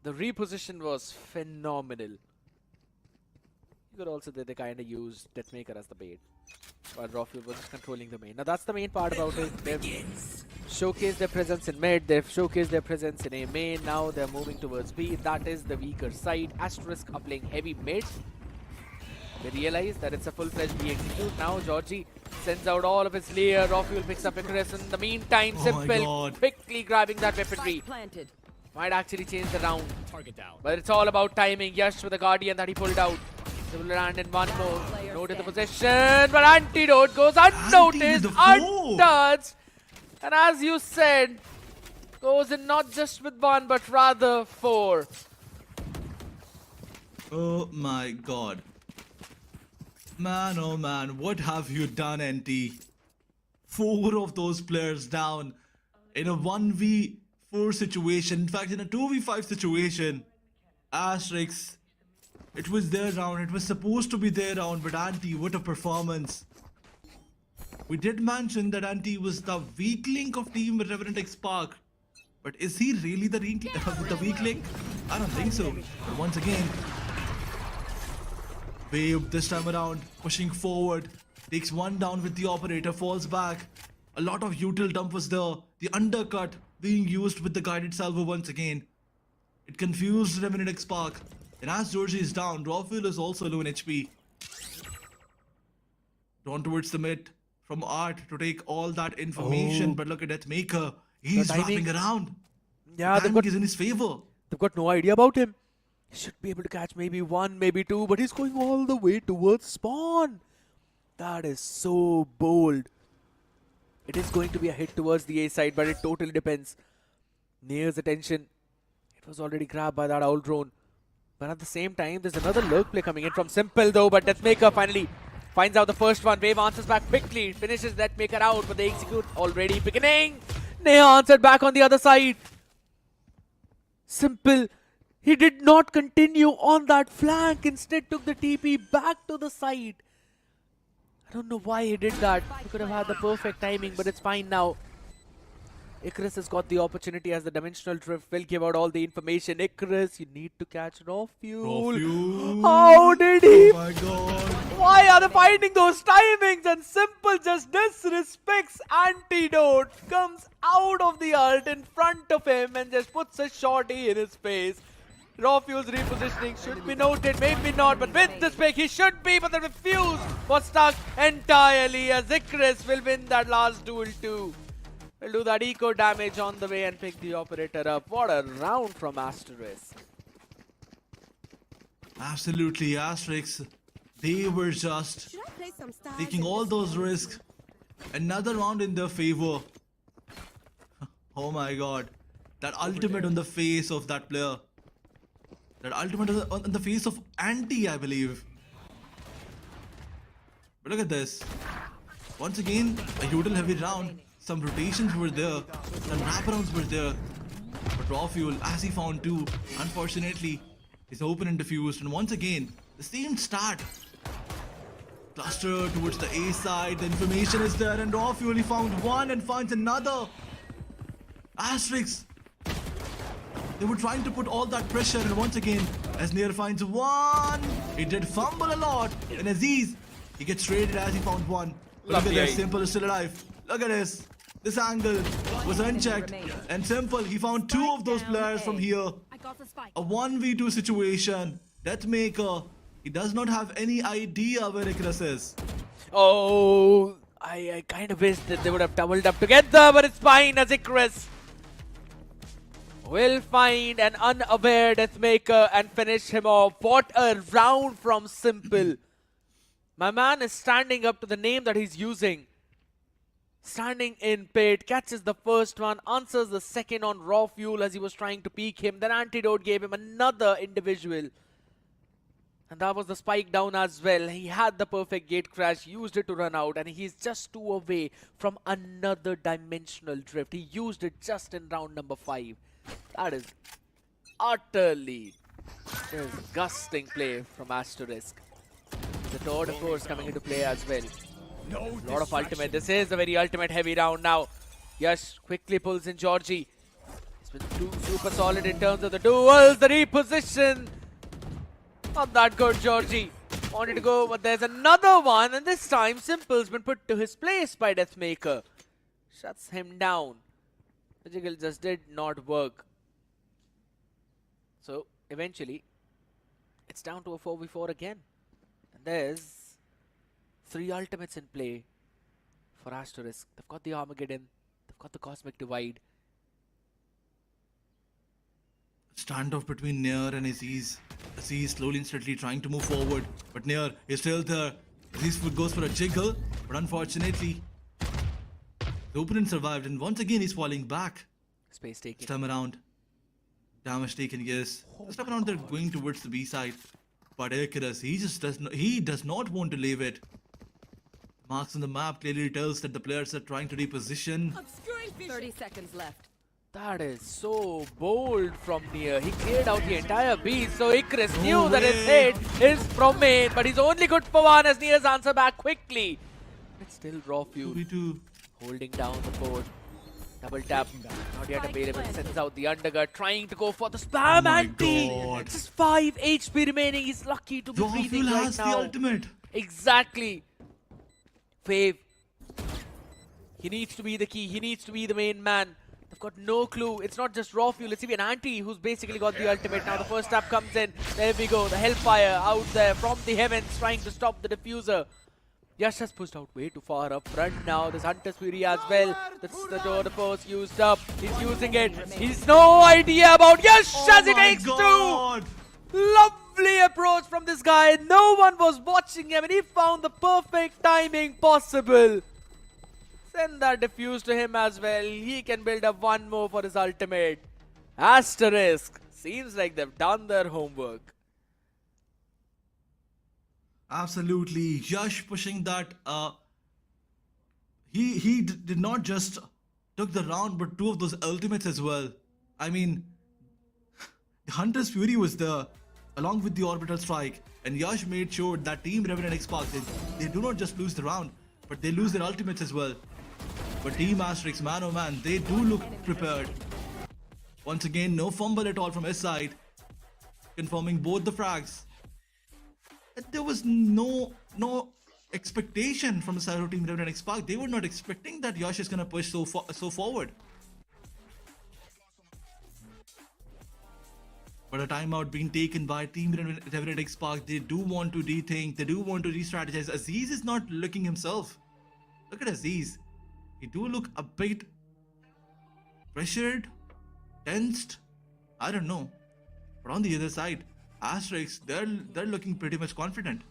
The reposition was phenomenal. You could also they kind of used Deathmaker as the bait, while Raw Fuel was just controlling the main. Now that's the main part about it. They've showcased their presence in mid, they've showcased their presence in A main. Now they're moving towards B. That is the weaker side. Asterisk are playing heavy mid. They realize that it's a full-fledged B execute. Now Georgie sends out all of his layer. Raw Fuel picks up Icarus. In the meantime, Simple quickly grabbing that weaponry. Might actually change the round. Target down. But it's all about timing. Yash with the Guardian that he pulled out. He will land in one more. Noted the possession, but Antidote goes unnoticed, untouched. And as you said, goes in not just with one, but rather 4. Oh my god. Man, oh man, what have you done, NT? 4 of those players down in a 1v4 situation. In fact, in a 2v5 situation. Asterisk, it was their round. It was supposed to be their round, but Anti, what a performance. We did mention that Anti was the weak link of Team Revenant XSpark. But is he really the weak link? I don't think so. But once again, Wave this time around, pushing forward, takes one down with the operator, falls back. A lot of util dump was there. The undercut being used with the guided salvo once again. It confused Revenant XSpark. And as Georgie is down, Raw Fuel is also low in HP. Drawn towards the mid from Art to take all that information. But look at Deathmaker. He's wrapping around. Yeah, the timing is in his favor. They've got no idea about him. He should be able to catch maybe 1, maybe 2, but he's going all the way towards spawn. That is so bold. It is going to be a hit towards the A side, but it totally depends. Near's attention. It was already grabbed by that owl drone. But at the same time, there's another lurk play coming in from Simple though, but Deathmaker finally finds out the first one. Wave answers back quickly, finishes Deathmaker out, but they execute already beginning. Near answered back on the other side. Simple He did not continue on that flank, instead took the TP back to the side. I don't know why he did that. He could have had the perfect timing, but it's fine now. Icarus has got the opportunity as the dimensional drift will give out all the information. Icarus, you need to catch raw fuel. How did he? Oh my god. Why are they finding those timings? And Simple just disrespects Antidote. Comes out of the ult in front of him and just puts a shorty in his face. Raw Fuel's repositioning should be noted, maybe not, but with this pick he should be, but the Fuse was stuck entirely as Icarus will win that last duel too. Will do that eco damage on the way and pick the operator up. What a round from Asterisk. Absolutely, Asterisk. They were just taking all those risks. Another round in their favor. Oh my god. That ultimate on the face of that player. That ultimate on the face of Anti, I believe. But look at this. Once again, a util heavy round. Some rotations were there. Some wraparounds were there. But Raw Fuel, as he found two, unfortunately, is open and diffused. And once again, the same start. Cluster towards the A side. The information is there. And Raw Fuel, he found one and finds another. Asterisk. They were trying to put all that pressure, and once again, as Nair finds one, he did fumble a lot, and Aziz, he gets traded as he found one. But look at this, Simple is still alive. Look at this. This angle was unchecked, and Simple, he found two of those players from here. A 1v2 situation. Deathmaker, he does not have any idea where Icarus is. Oh, I kind of wish that they would have doubled up together, but it's fine as Icarus will find an unaware Deathmaker and finish him off. What a round from Simple. My man is standing up to the name that he's using. Standing in pit, catches the first one, answers the second on Raw Fuel as he was trying to peek him. Then Antidote gave him another individual. And that was the spike down as well. He had the perfect gate crash, used it to run out, and he's just two away from another dimensional drift. He used it just in round number 5. That is utterly disgusting play from Asterisk. The Tour de Force coming into play as well. A lot of ultimate. This is a very ultimate heavy round now. Yash quickly pulls in Georgie. It's been super solid in terms of the duels. The reposition. Not that good, Georgie. Wanted to go, but there's another one. And this time, Simple's been put to his place by Deathmaker. Shuts him down. The jiggle just did not work. So, eventually, it's down to a 4v4 again. And there's 3 ultimates in play for Asterisk. They've got the Armageddon. They've got the Cosmic Divide. Standoff between Nair and Aziz. Aziz slowly and steadily trying to move forward. But Nair is still there. Aziz goes for a jiggle. But unfortunately, the opponent survived, and once again he's falling back. Space taken. This time around, damage taken, yes. This time around they're going towards the B side. But Icarus, he does not want to leave it. Marks on the map clearly tells that the players are trying to reposition. 30 seconds left. That is so bold from Nair. He cleared out the entire B, so Icarus knew that his hit is from main, but he's only good for one as Nair's answer back quickly. It's still Raw Fuel. 2v2. Holding down the board. Double tap. Not yet available. Sends out the undergut. Trying to go for the spam anti. God. Just 5 HP remaining. He's lucky to be Raw breathing Fuel right has now. the ultimate. Exactly. Fave. He needs to be the key. He needs to be the main man. They've got no clue. It's not just Raw Fuel. It's even Anti who's basically got the ultimate. Now the first tap comes in. There we go. The Hellfire out there from the heavens trying to stop the diffuser. Yash has pushed out way too far up front now. There's Hunter's Fury as well. That's the Tour de Force used up. He's using it. He's no idea about Yash as he takes two. Lovely approach from this guy. No one was watching him and he found the perfect timing possible. Send that diffuse to him as well. He can build up one more for his ultimate. Asterisk. Seems like they've done their homework. Absolutely, Yash pushing that. He did not just took the round, but 2 of those ultimates as well. I mean, The Hunter's Fury was there, along with the Orbital Strike, and Yash made sure that Team Revenant Xbox, they do not just lose the round, but they lose their ultimates as well. But Team Asterisk, man oh man, they do look prepared. Once again, no fumble at all from his side, confirming both the frags. There was no expectation from the side of Team Revenant XSpark. They were not expecting that Yash is gonna push so forward. But a timeout being taken by Team Revenant XSpark. They do want to rethink. They do want to re-strategize. Aziz is not looking himself. Look at Aziz. He do look a bit pressured, tensed. I don't know. But on the other side, Asterisk, they're looking pretty much confident.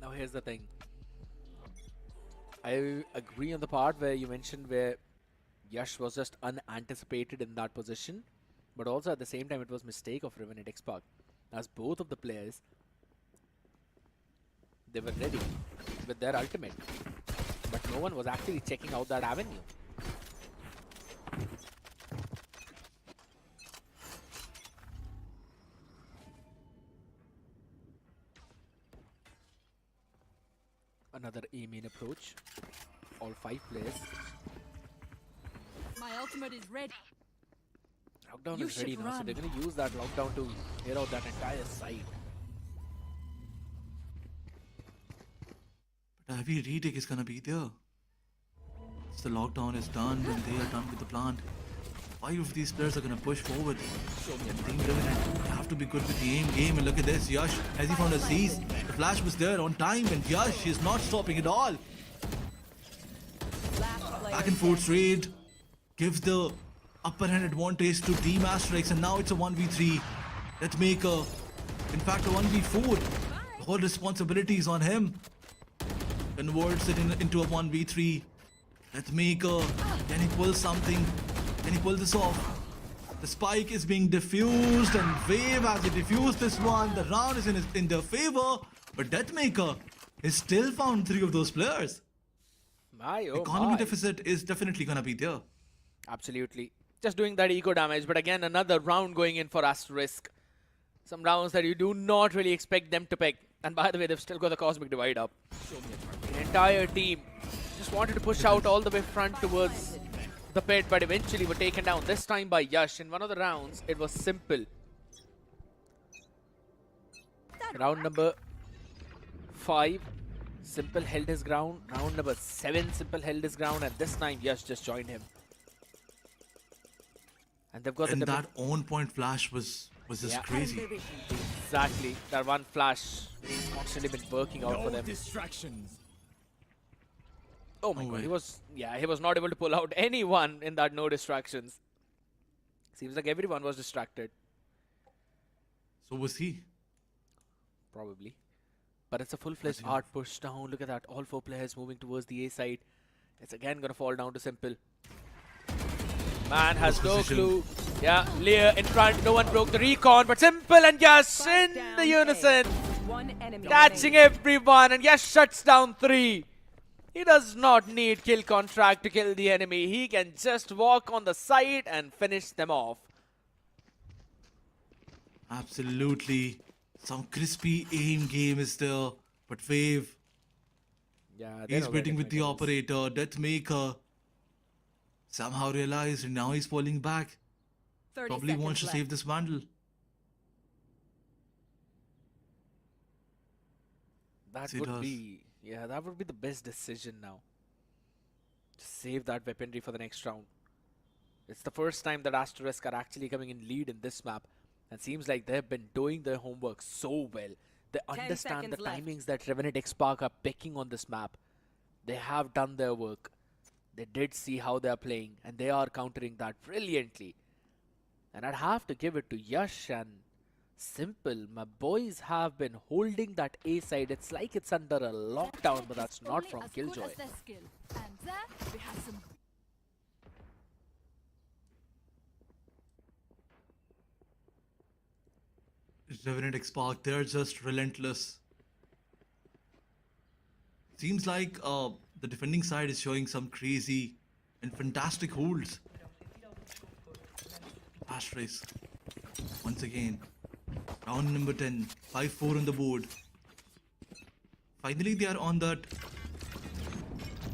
Now here's the thing. I agree on the part where you mentioned where Yash was just unanticipated in that position, but also at the same time it was mistake of Revenant XSpark, as both of the players, they were ready with their ultimate, but no one was actually checking out that avenue. Another A main approach. All 5 players. My ultimate is ready. Lockdown You is ready should now, so run. they're going to use that lockdown to clear out that entire side. But a heavy retake is gonna be there. Once the lockdown is done and they are done with the plant, 5 of these players are gonna push forward. And Team Revenant have to be good with the aim game. And look at this, Yash, has he found Aziz? The flash was there on time, and Yash is not stopping at all. Last player Back and forth trade gives the upper hand advantage to Team Asterisk, and now it's a 1v3. Let's make a, in fact, a 1v4. The whole responsibility is on him. Converts it into a 1v3. Let's make a, can he pull something? Can he pull this off? The spike is being diffused, and Wave has he diffused this one. The round is in their favor, but Deathmaker has still found 3 of those players. My oh Economy my. deficit is definitely gonna be there. Absolutely. Just doing that eco damage, but again another round going in for Asterisk. Some rounds that you do not really expect them to pick. And by the way, they've still got the Cosmic Divide up. The entire team just wanted to push out all the way front towards the pit, but eventually were taken down. This time by Yash. In one of the rounds, it was Simple. Round number 5, Simple held his ground. Round number 7, Simple held his ground. And this time, Yash just joined him. And they've got And the that on-point flash was just Yeah. crazy. Exactly. That one flash has constantly been working out for them. Distractions. Oh my No god, way. he was not able to pull out anyone in that no distractions. Seems like everyone was distracted, So was he. probably. But it's a full-fledged art push down. Look at that. All 4 players moving towards the A side. It's again gonna fall down to Simple. Man has no Position. clue. Yeah, Lear in front. No one broke the recon, but Simple and Yash Spike in down the A. unison. One enemy Catching remaining. everyone, and Yash shuts down 3. He does not need kill contract to kill the enemy. He can just walk on the side and finish them off. Absolutely. Some crispy aim game is there. But Wave, Yeah, he's waiting with the operator. Deathmaker somehow realized now he's pulling back. 30 Probably wants to seconds save this Vandal. That He would does. be, yeah, that would be the best decision now. Just save that weaponry for the next round. It's the first time that Asterisk are actually coming in lead in this map. And seems like they've been doing their homework so well. They 10 understand the seconds left. timings that Revenant XSpark are picking on this map. They have done their work. They did see how they are playing, and they are countering that brilliantly. And I'd have to give it to Yash and Simple. My boys have been holding that A side. It's like it's under a lockdown, but that's not from Killjoy. And there we have some. Revenant XSpark, they're just relentless. Seems like the defending side is showing some crazy and fantastic holds. Asterisk. Once again. Round number 10. 5-4 on the board. Finally, they are on that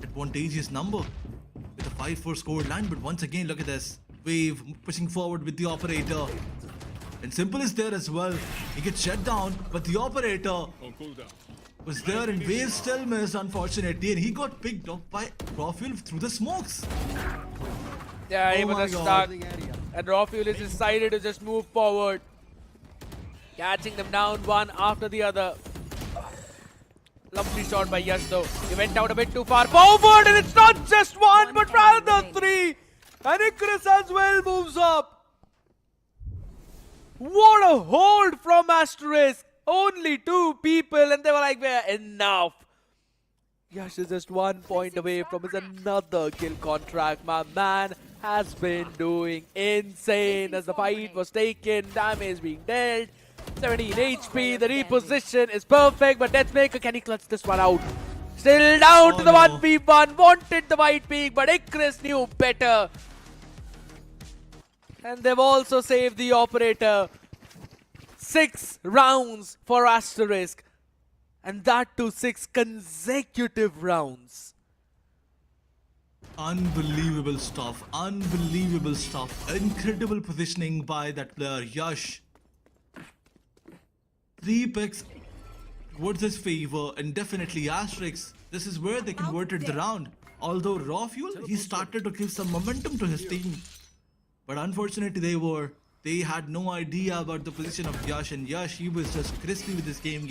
advantageous number with a 5-4 score line. But once again, look at this. Wave pushing forward with the operator. And Simple is there as well. He gets shut down, but the operator was there and Wave still missed, unfortunately. And he got picked up by Rafuel through the smokes. Yeah, he Oh my was God. stuck. And Rafuel is decided to just move forward. Catching them down one after the other. Lovely shot by Yash though. He went out a bit too far forward, and it's not just one, but rather three. And Icarus as well moves up. What a hold from Asterisk. Only 2 people, and they were like, "We're enough." Yash is just 1 point away from his another kill contract. My man has been doing insane as the fight was taken, damage being dealt. 17 HP, the reposition is perfect, but Deathmaker, can he clutch this one out? Still down to the no. 1v1, wanted the white peak, but Icarus knew better. And they've also saved the operator. 6 rounds for Asterisk. And that too 6 consecutive rounds. Unbelievable stuff. Unbelievable stuff. Incredible positioning by that player, Yash. 3 picks towards his favor, and definitely Asterisk. This is where they converted the round. Although Rafuel, he started to give some momentum to his team. But unfortunately, they had no idea about the position of Yash, and Yash, he was just crispy with his game.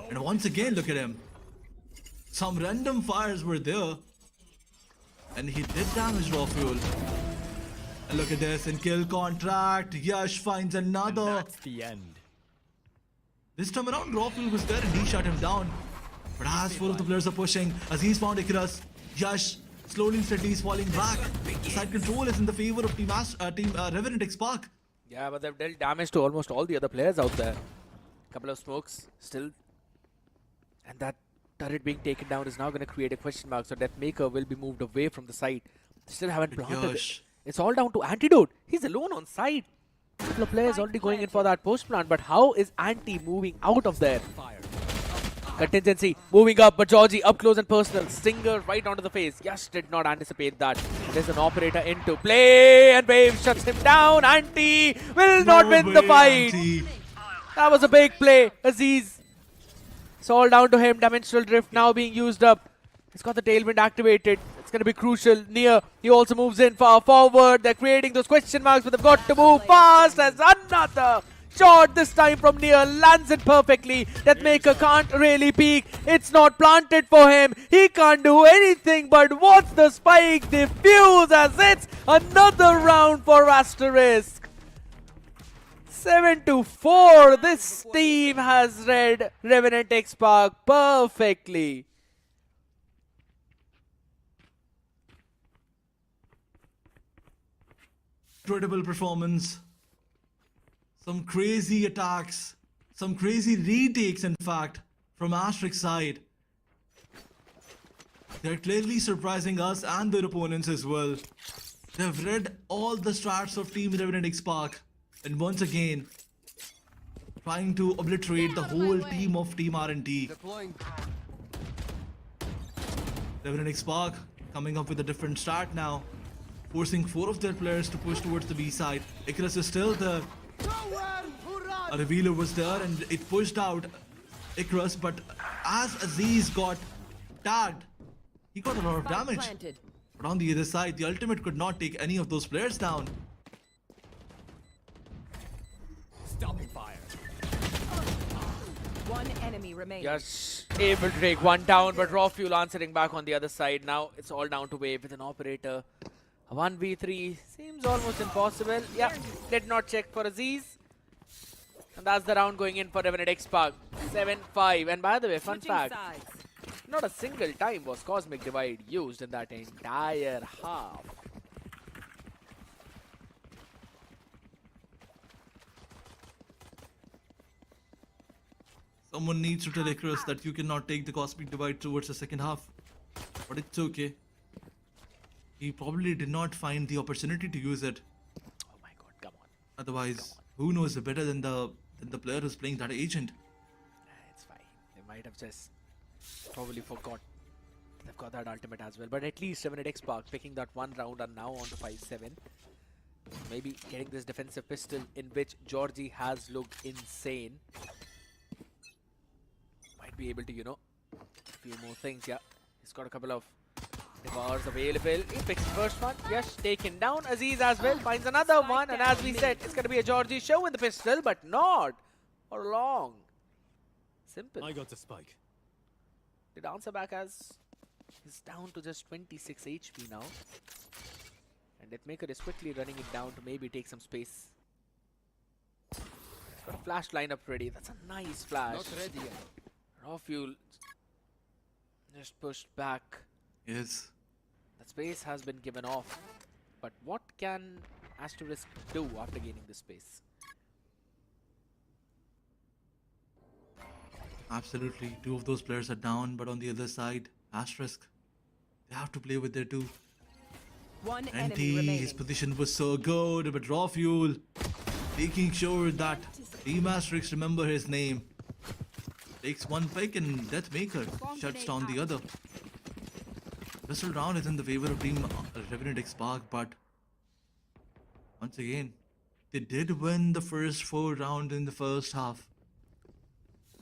And once again, look at him. Some random fires were there. And he did damage Rafuel. And look at this, in kill contract, Yash finds another. That's the end. This time around, Rafuel was there and he shut him down. But as 4 of the players are pushing, Aziz found Icarus. Yash slowly and steadily is falling back. Side control is in the favor of Team Revenant XSpark. Yeah, but they've dealt damage to almost all the other players out there. Couple of smokes still. And that turret being taken down is now going to create a question mark. So Deathmaker will be moved away from the site. They still haven't planted it. Yash. It's all down to Antidote. He's alone on site. Couple of players already going in for that post plant. But how is Anti moving out of there? Contingency moving up, but Georgie up close and personal. Stinger right onto the face. Yash did not anticipate that. There's an operator into play, and Wave shuts him down. Anti will not win the fight. That was a big play. Aziz. It's all down to him. Dimensional Drift now being used up. He's got the tailwind activated. It's going to be crucial. Near, he also moves in far forward. They're creating those question marks, but they've got to move fast. As another shot, this time from Near, lands it perfectly. Deathmaker can't really peek. It's not planted for him. He can't do anything but watch the spike diffuse as it's another round for Asterisk. 7-4. This team has read Revenant XSpark perfectly. Incredible performance. Some crazy attacks. Some crazy retakes, in fact, from Asterisk's side. They're clearly surprising us and their opponents as well. They've read all the strats of Team Revenant XSpark. And once again, trying to obliterate the whole team of Team R&D. Revenant XSpark coming up with a different start now. Forcing 4 of their players to push towards the B side. Icarus is still there. A revealer was there and it pushed out Icarus, but as Aziz got tagged, he got a lot of damage. But on the other side, the ultimate could not take any of those players down. Stopping fire. One enemy remaining. Yash able to take one down, but Rafuel answering back on the other side. Now it's all down to Wave with an operator. A 1v3 seems almost impossible. Yeah, did not check for Aziz. And that's the round going in for Revenant XSpark. 7-5. And by the way, fun Switching fact, sides. not a single time was Cosmic Divide used in that entire half. Someone needs to tell Icarus that you cannot take the Cosmic Divide towards the second half. But it's okay. He probably did not find the opportunity to use it. Oh my god, come on. Otherwise, who knows better than the player who's playing that agent? It's fine. They might have just probably forgot. They've got that ultimate as well. But at least Revenant XSpark picking that one round and now on to 5-7. Maybe getting this defensive pistol in which Georgie has looked insane. Might be able to, a few more things. Yeah, he's got a couple of bars available. He picks the first one. Yes, taken down. Aziz as well finds another one. And as we said, it's going to be a Georgie show with the pistol, but not for long. Simple. I got the spike. The answer back as he's down to just 26 HP now. And Deathmaker is quickly running it down to maybe take some space. He's got a flash lineup ready. That's a nice flash. Not ready yet. Raw fuel just pushed back. Yes. That space has been given off. But what can Asterisk do after gaining this space? Absolutely. Two of those players are down, but on the other side, Asterisk, they have to play with their two. One NT, enemy remaining. his position was so good, but Raw Fuel making sure that Team Asterisk remember his name. Takes one pick and Deathmaker shuts down the other. Pistol round is in the favor of Team Revenant XSpark, but once again, they did win the first 4 rounds in the first half.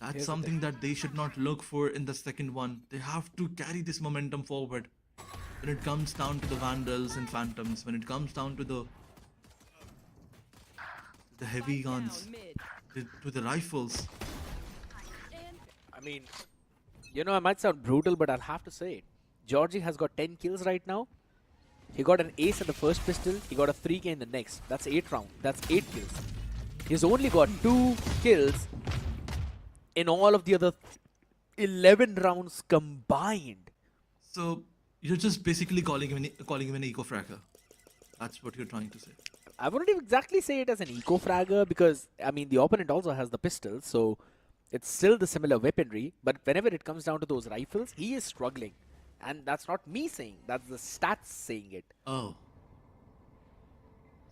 That's Here's the something that they should not look for in the second one. They have to carry this momentum forward. When it comes down to the Vandals and Phantoms, when it comes down to the heavy guns, to the rifles. I mean, I might sound brutal, but I'll have to say it. Georgie has got 10 kills right now. He got an ace in the first pistol. He got a 3K in the next. That's 8 rounds. That's 8 kills. He's only got 2 kills in all of the other 11 rounds combined. So you're just basically calling him an eco-fragger. That's what you're trying to say. I wouldn't exactly say it as an eco-fragger because, I mean, the opponent also has the pistol, so it's still the similar weaponry. But whenever it comes down to those rifles, he is struggling. And that's not me saying, that's the stats saying it. Oh.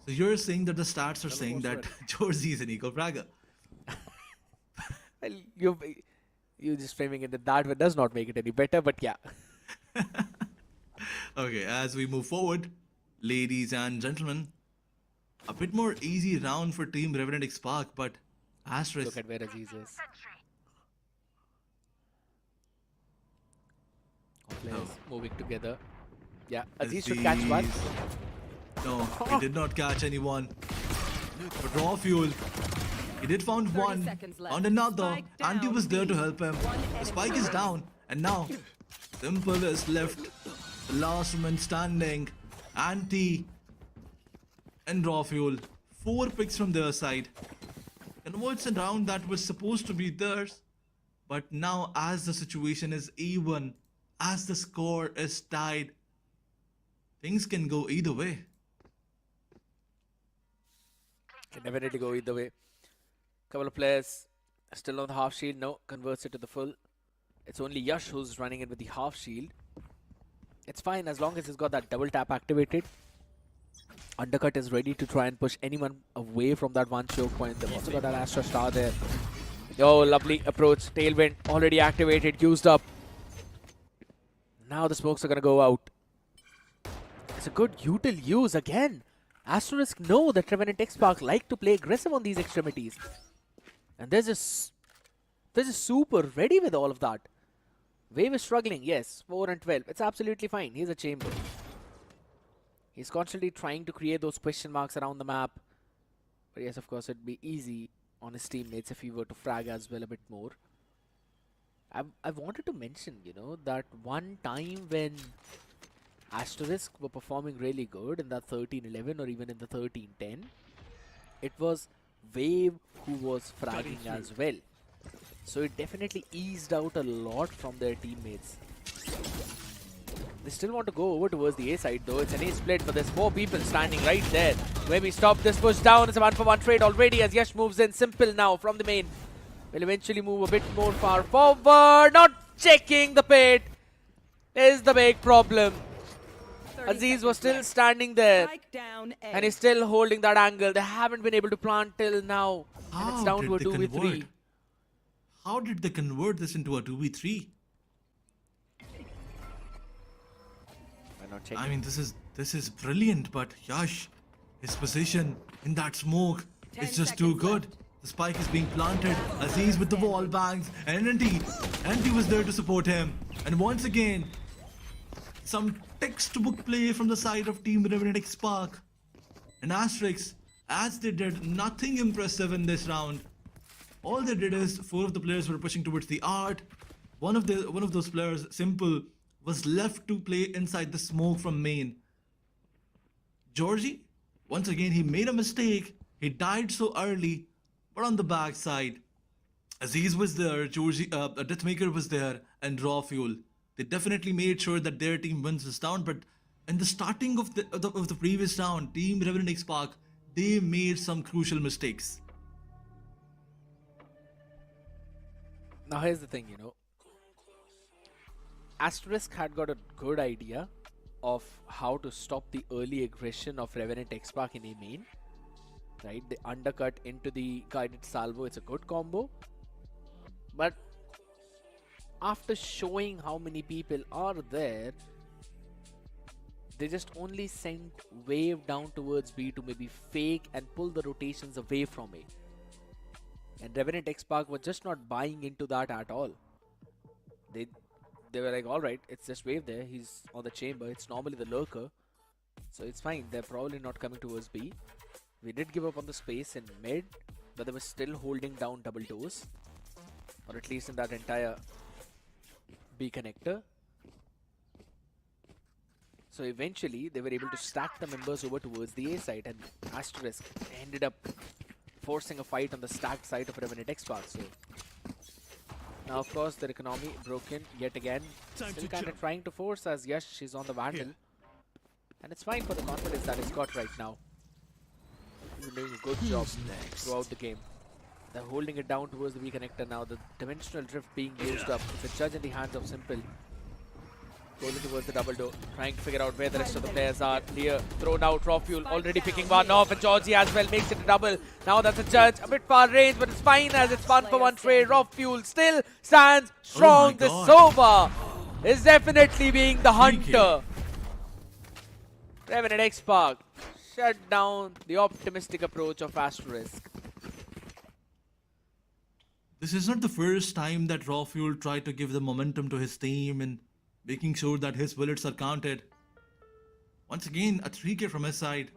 So you're saying that the stats are saying that Georgie is an eco-fragger. Well, you're just framing it that way does not make it any better, but yeah. Okay, as we move forward, ladies and gentlemen, a bit more easy round for Team Revenant XSpark, but Asterisk. Look at where Aziz is. All players moving together. Yeah, Aziz should catch one. No, he did not catch anyone. But Raw Fuel, he did found 30 one, seconds left. found another. Spike Anti down, was there to B. help him. One The enemy spike is down, and now Simple is left. The last man standing. Anti and Raw Fuel. 4 picks from their side. Converts a round that was supposed to be theirs. But now as the situation is even, as the score is tied, things can go either way. Can definitely go either way. Couple of players still on the half shield. No, converts it to the full. It's only Yash who's running it with the half shield. It's fine as long as he's got that double tap activated. Undercut is ready to try and push anyone away from that one choke point. They've also got that Astra Star there. Oh, lovely approach. Tailwind already activated, used up. Now the smokes are going to go out. It's a good util use again. Asterisk know that Revenant XSpark like to play aggressive on these extremities. And they're just super ready with all of that. Wave is struggling, yes, 4 and 12. It's absolutely fine. He's a chamber. He's constantly trying to create those question marks around the map. But yes, of course, it'd be easy on his teammates if he were to frag as well a bit more. I wanted to mention, that one time when Asterisk were performing really good in that 13-11 or even in the 13-10, it was Wave who was fragging as well. So it definitely eased out a lot from their teammates. They still want to go over towards the A side though. It's an A split, but there's 4 people standing right there. Maybe stop this push down. It's a 1-for-1 trade already as Yash moves in. Simple now from the main. Will eventually move a bit more far forward. Not checking the pit is the big problem. Aziz was still standing there. Strike down A. And he's still holding that angle. They haven't been able to plant till now. And it's How down to a did they 2v3. convert? How did they convert this into a 2v3? Why not check I mean, this is brilliant, but Yash, his position in that smoke is just too good. The spike is being planted. Aziz with the wall bangs, and NT was there to support him. And once again, some textbook play from the side of Team Revenant XSpark. And Asterisk, as they did nothing impressive in this round. All they did is 4 of the players were pushing towards the art. One of those players, Simple, was left to play inside the smoke from main. Georgie, once again, he made a mistake. He died so early, but on the backside, Aziz was there, Georgie, Deathmaker was there, and Raw Fuel. They definitely made sure that their team wins this round, but in the starting of the previous round, Team Revenant XSpark, they made some crucial mistakes. Now here's the thing, Asterisk had got a good idea of how to stop the early aggression of Revenant XSpark in A main. Right, the undercut into the guided salvo, it's a good combo. But after showing how many people are there, they just only sent wave down towards B to maybe fake and pull the rotations away from A. And Revenant XSpark was just not buying into that at all. They were like, alright, it's just wave there, he's on the chamber, it's normally the lurker. So it's fine, they're probably not coming towards B. We did give up on the space in mid, but they were still holding down double doors. Or at least in that entire B connector. So eventually, they were able to stack the members over towards the A side, and Asterisk ended up forcing a fight on the stacked side of Revenant XSpark. So now, of course, their economy broken yet again. Still kind of trying to force as Yash, she's on the Vandal. And it's fine for the confidence that he's got right now. He's been doing a good job throughout the game. They're holding it down towards the V connector now. The dimensional drift being used up. It's a judge in the hands of Simple. Going towards the double door, trying to figure out where the rest of the players are. Clear, thrown out, Raw Fuel already picking one off, and Georgie as well makes it a double. Now that's a judge, a bit far range, but it's fine as it's 1-for-1 trade. Raw Fuel still stands strong. This Sova is definitely being the hunter. Revenant XSpark shut down the optimistic approach of Asterisk. This is not the first time that Raw Fuel tried to give the momentum to his team and making sure that his bullets are counted. Once again, a 3K from his side,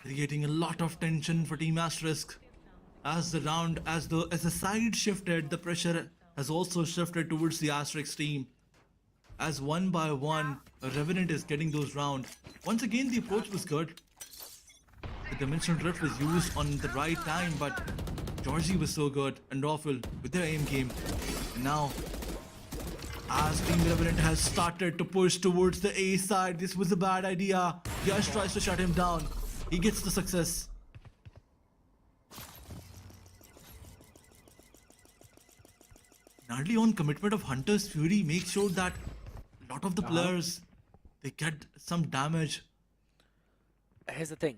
creating a lot of tension for Team Asterisk. As the side shifted, the pressure has also shifted towards the Asterisk team. As one by one, Revenant is getting those rounds. Once again, the approach was good. The dimensional drift was used on the right time, but Georgie was so good, and Raw Fuel with their aim game. And now, as Team Revenant has started to push towards the A side, this was a bad idea. Yash tries to shut him down. He gets the success. Gnarly on commitment of Hunter's Fury makes sure that a lot of the players, they get some damage. Here's the thing.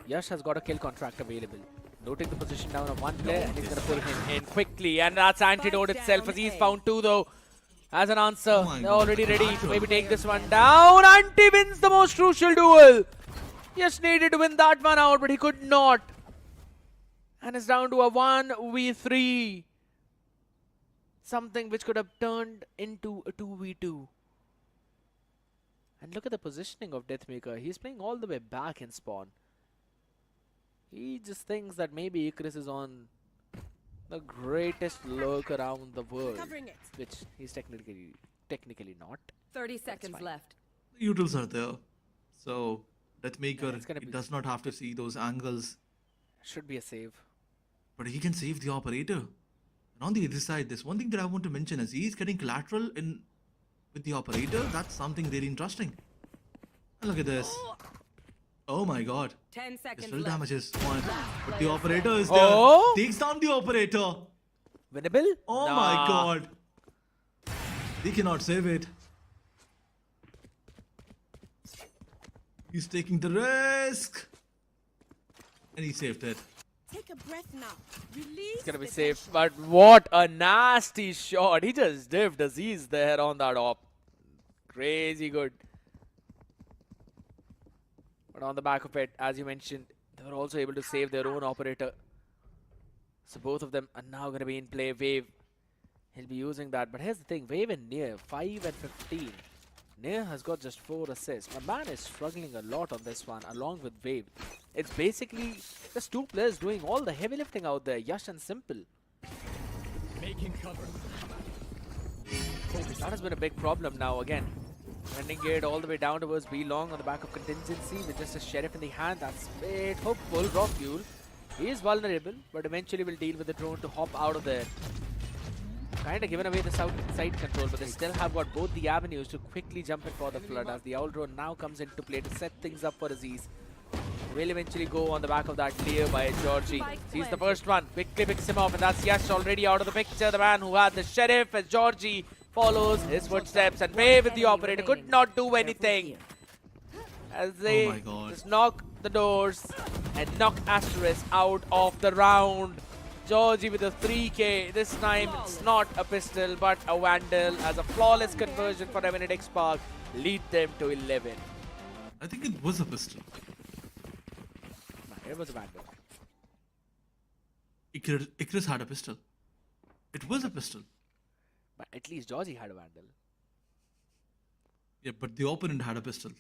Yash has got a kill contract available. Noting the position down of one player, and he's going to pull him in quickly. And that's Antidote itself, as he's found two though. As an answer, they're already ready to maybe take this one down. Anti wins the most crucial duel. Yash needed to win that one out, but he could not. And it's down to a 1v3. Something which could have turned into a 2v2. And look at the positioning of Deathmaker. He's playing all the way back in spawn. He just thinks that maybe Icarus is on the greatest lurk around the world, which he's technically not. 30 seconds left. The utils are there. So, Deathmaker, he does not have to see those angles. Should be a save. But he can save the operator. And on the other side, there's one thing that I want to mention is he's getting collateral in with the operator. That's something really interesting. And look at this. Oh my god. 10 seconds Still left. damages one. But the operator is there. Takes down the operator. Winnable? Oh my god. He cannot save it. He's taking the risk. And he saved it. Take a breath now. Release. It's gonna be the safe, tension. but what a nasty shot. He just dived Aziz there on that op. Crazy good. But on the back of it, as you mentioned, they were also able to save their own operator. So both of them are now going to be in play. Wave, he'll be using that. But here's the thing, Wave and Near, 5 and 15. Near has got just 4 assists. My man is struggling a lot on this one, along with Wave. It's basically just 2 players doing all the heavy lifting out there, Yash and Simple. Making cover. That has been a big problem now again. Sending it all the way down towards B long on the back of contingency with just a sheriff in the hand. That's a bit hopeful. Raw fuel. He is vulnerable, but eventually will deal with the drone to hop out of there. Kind of given away the side control, but they still have got both the avenues to quickly jump in for the flood as the owl drone now comes into play to set things up for Aziz. Will eventually go on the back of that clear by Georgie. He's the first one. Quickly picks him off, and that's Yash already out of the picture. The man who had the sheriff as Georgie follows his footsteps, and Wave with the operator could not do anything. As they Oh my God. just knock the doors and knock Asterisk out of the round. Georgie with a 3K. This time it's not a pistol but a Vandal as a flawless conversion for Revenant XSpark lead them to 11. I think it was a pistol. It was a Vandal. Icarus had a pistol. It was a pistol. But at least Georgie had a Vandal. Yeah, but the opponent had a pistol.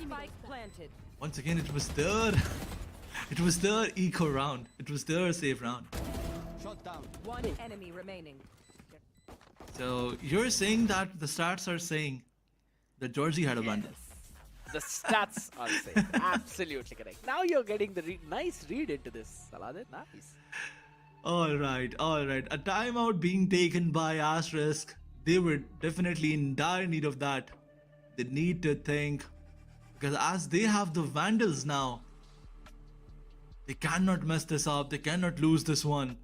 Spike planted. Once again, it was their... It was their eco round. It was their safe round. Shot down. One enemy remaining. So you're saying that the stats are saying that Georgie had a Vandal. The stats are saying absolutely correct. Now you're getting the nice read into this, Saladin. Nice. All right. A timeout being taken by Asterisk. They were definitely in dire need of that. They need to think, because as they have the Vandals now, they cannot mess this up. They cannot lose this one.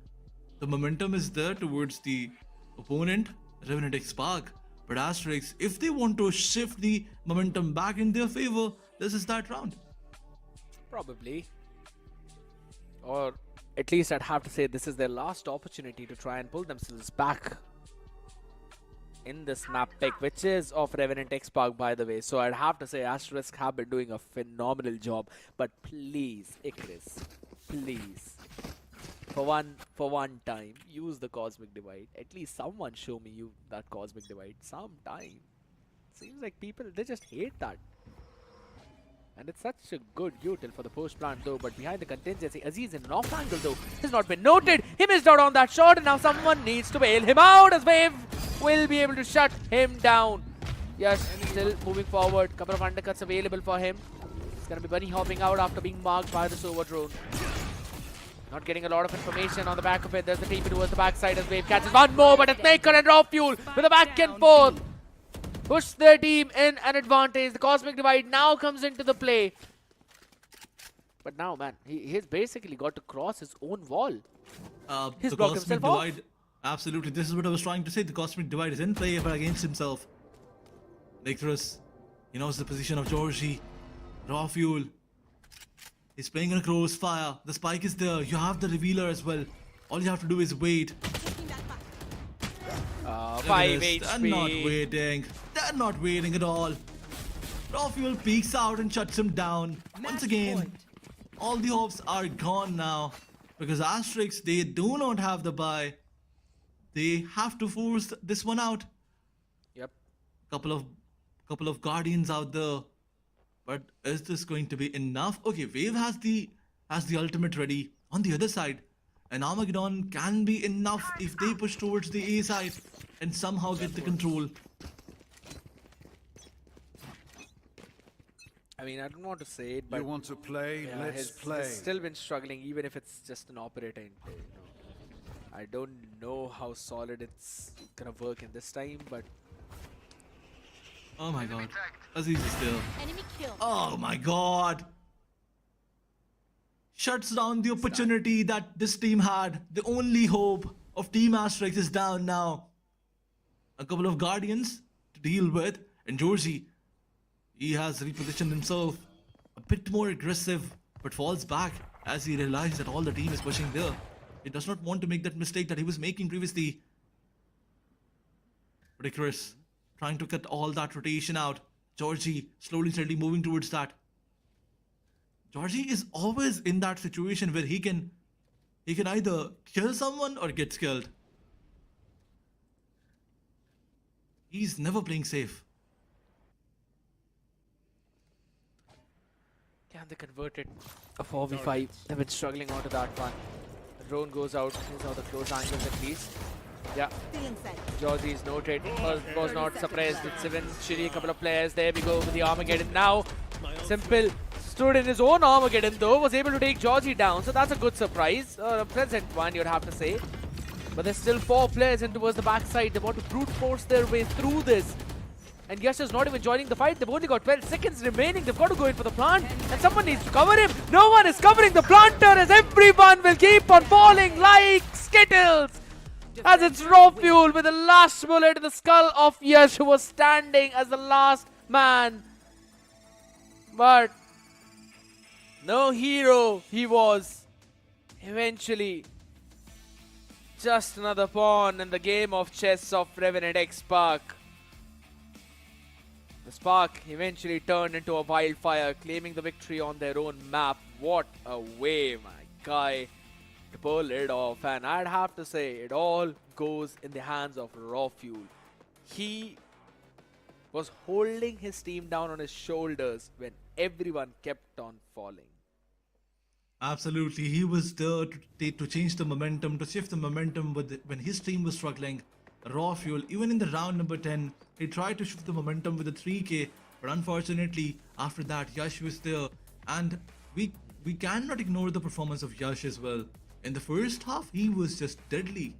The momentum is there towards the opponent, Revenant XSpark. But Asterisk, if they want to shift the momentum back in their favor, this is that round. Probably. Or at least I'd have to say this is their last opportunity to try and pull themselves back in this map pick, which is of Revenant XSpark, by the way. So I'd have to say Asterisk have been doing a phenomenal job. But please, Icarus, please, for one time, use the Cosmic Divide. At least someone show me you that Cosmic Divide sometime. Seems like people, they just hate that. And it's such a good util for the post plant though, but behind the contingency, Aziz in an off angle though has not been noted. He missed out on that shot, and now someone needs to bail him out as Wave will be able to shut him down. Yes, still moving forward. Couple of undercuts available for him. He's gonna be bunny hopping out after being marked by the Sova drone. Not getting a lot of information on the back of it. There's the team towards the backside as Wave catches one more, but it's Maker and Raw Fuel with a back and forth. Push their team in an advantage. The Cosmic Divide now comes into the play. But now, man, he's basically got to cross his own wall. He's The blocked Cosmic himself off. Divide, absolutely. This is what I was trying to say. The Cosmic Divide is in play, but against himself. Lectrus, he knows the position of Georgie. Raw Fuel. He's playing on a crossfire. The spike is there. You have the revealer as well. All you have to do is wait. Taking that back. 5 They're HP. not waiting. They're not waiting at all. Raw Fuel peeks out and shuts him down. Once again, all the hopes are gone now. Because Asterisk, they do not have the buy. They have to force this one out. Yep. Couple of Guardians out there. But is this going to be enough? Okay, Wave has the ultimate ready. On the other side, an Armageddon can be enough if they push towards the A side and somehow get the control. I mean, I don't want to say it, but You want to play? yeah, Let's he's play. still been struggling, even if it's just an operator in play. You know. I don't know how solid it's gonna work in this time, but Oh my god. Aziz is there. Enemy kill. Oh my god. Shuts down the opportunity that this team had. The only hope of Team Asterisk is down now. A couple of Guardians to deal with. And Georgie, He has repositioned himself a bit more aggressive, but falls back as he realizes that all the team is pushing there. He does not want to make that mistake that he was making previously. Ridiculous. Trying to cut all that rotation out. Georgie slowly, steadily moving towards that. Georgie is always in that situation where he can either kill someone or gets killed. He's never playing safe. Yeah, they converted a 4v5. They've been struggling onto that one. Drone goes out. These are the close angles at least. Yeah, Feeling set. Georgie is noted. Was not surprised with 7 Shiri, a couple of players. There we go with the Armageddon now. Simple stood in his own Armageddon though, was able to take Georgie down. So that's a good surprise. A pleasant one, you'd have to say. But there's still 4 players in towards the backside. They want to brute force their way through this. And Yash is not even joining the fight. They've only got 12 seconds remaining. They've got to go in for the plant. And someone needs to cover him. No one is covering the planter as everyone will keep on falling like Skittles. As it's raw fuel with the last bullet in the skull of Yash, who was standing as the last man. But no hero he was. Eventually, just another pawn in the game of chess of Revenant XSpark. The Spark eventually turned into a wildfire, claiming the victory on their own map. What a way, my guy, to pull it off. And I'd have to say, it all goes in the hands of Raw Fuel. He was holding his team down on his shoulders when everyone kept on falling. Absolutely, he was there to change the momentum, to shift the momentum when his team was struggling. Raw Fuel, even in the round number 10, he tried to shift the momentum with a 3k, but unfortunately, after that, Yash was there. And we cannot ignore the performance of Yash as well. In the first half, he was just deadly.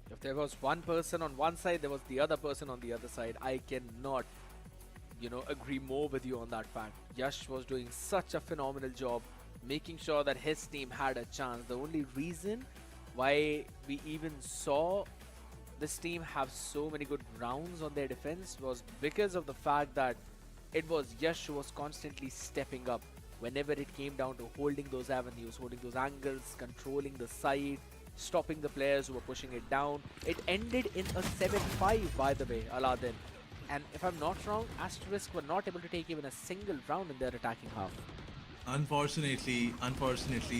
If there was one person on one side, there was the other person on the other side. I cannot, agree more with you on that fact. Yash was doing such a phenomenal job, making sure that his team had a chance. The only reason why we even saw this team have so many good rounds on their defense was because of the fact that it was Yash who was constantly stepping up whenever it came down to holding those avenues, holding those angles, controlling the side, stopping the players who were pushing it down. It ended in a 7-5, by the way, Aladdin. And if I'm not wrong, Asterisk were not able to take even a single round in their attacking half. Unfortunately,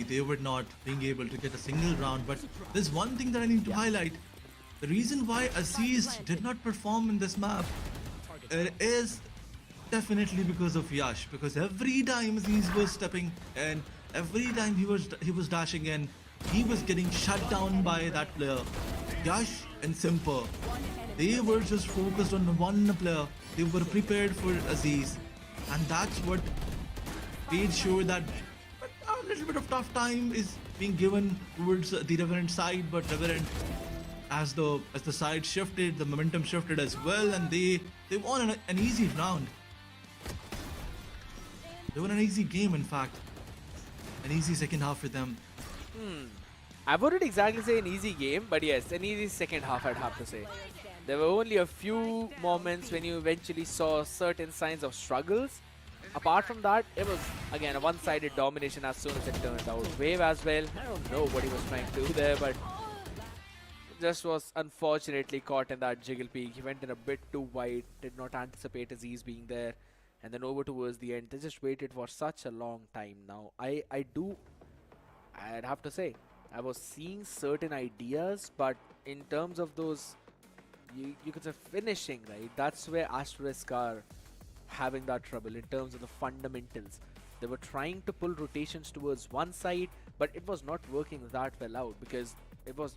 they were not being able to get a single round. But there's one thing that I need to highlight. The reason why Aziz did not perform in this map is definitely because of Yash. Because every time Aziz was stepping in, every time he was dashing in, he was getting shut down by that player. Yash and Simper, they were just focused on one player. They were prepared for Aziz, and that's what made sure that a little bit of tough time is being given towards the Revenant side. But Revenant, as the side shifted, the momentum shifted as well, and they won an easy round. They won an easy game, in fact. An easy second half for them. I wouldn't exactly say an easy game, but yes, an easy second half, I'd have to say. There were only a few moments when you eventually saw certain signs of struggles. Apart from that, it was, again, a one-sided domination as soon as it turned out. Wave as well, I don't know what he was trying to do there, but just was unfortunately caught in that jiggle peak. He went in a bit too wide, did not anticipate Aziz being there, and then over towards the end, they just waited for such a long time. Now, I'd have to say, I was seeing certain ideas, but in terms of those, you could say finishing, right? That's where Asterisk are having that trouble in terms of the fundamentals. They were trying to pull rotations towards one side, but it was not working that well out because it was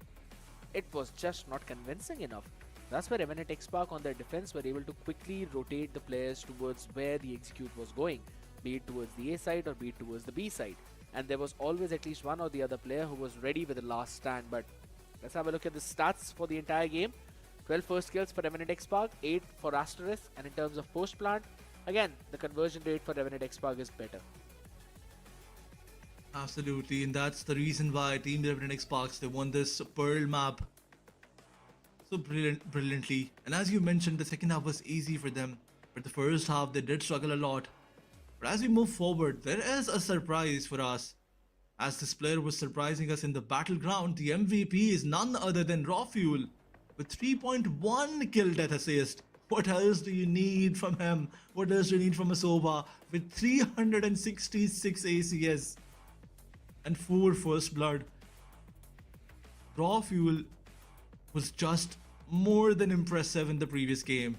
just not convincing enough. That's where Revenant XSpark on their defense were able to quickly rotate the players towards where the execute was going, be it towards the A side or be it towards the B side. And there was always at least one or the other player who was ready with the last stand. But let's have a look at the stats for the entire game. 12 first kills for Revenant XSpark, 8 for Asterisk, and in terms of post plant, again, the conversion rate for Revenant XSpark is better. Absolutely, and that's the reason why Team Revenant XSparks, they won this Pearl map so brilliantly. And as you mentioned, the second half was easy for them. But the first half, they did struggle a lot. But as we move forward, there is a surprise for us. As this player was surprising us in the battleground, the MVP is none other than Raw Fuel with 3.1 kill death assist. What else do you need from him? What else do you need from a Sova with 366 ACS and 4 first blood? Raw Fuel was just more than impressive in the previous game.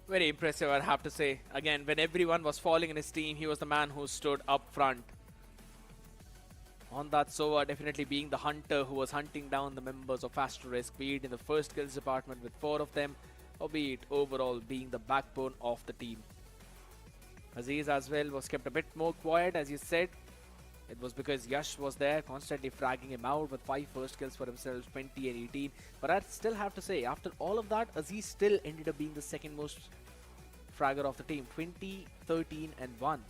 Very impressive, I'd have to say. Again, when everyone was falling in his team, he was the man who stood up front. On that Sova, definitely being the hunter who was hunting down the members of Asterisk, be it in the first kills department with 4 of them, or be it overall being the backbone of the team. Aziz as well was kept a bit more quiet, as you said. It was because Yash was there, constantly fragging him out with 5 first kills for himself, 20 and 18. But I'd still have to say, after all of that, Aziz still ended up being the second most fragger of the team. 20, 13 and 1.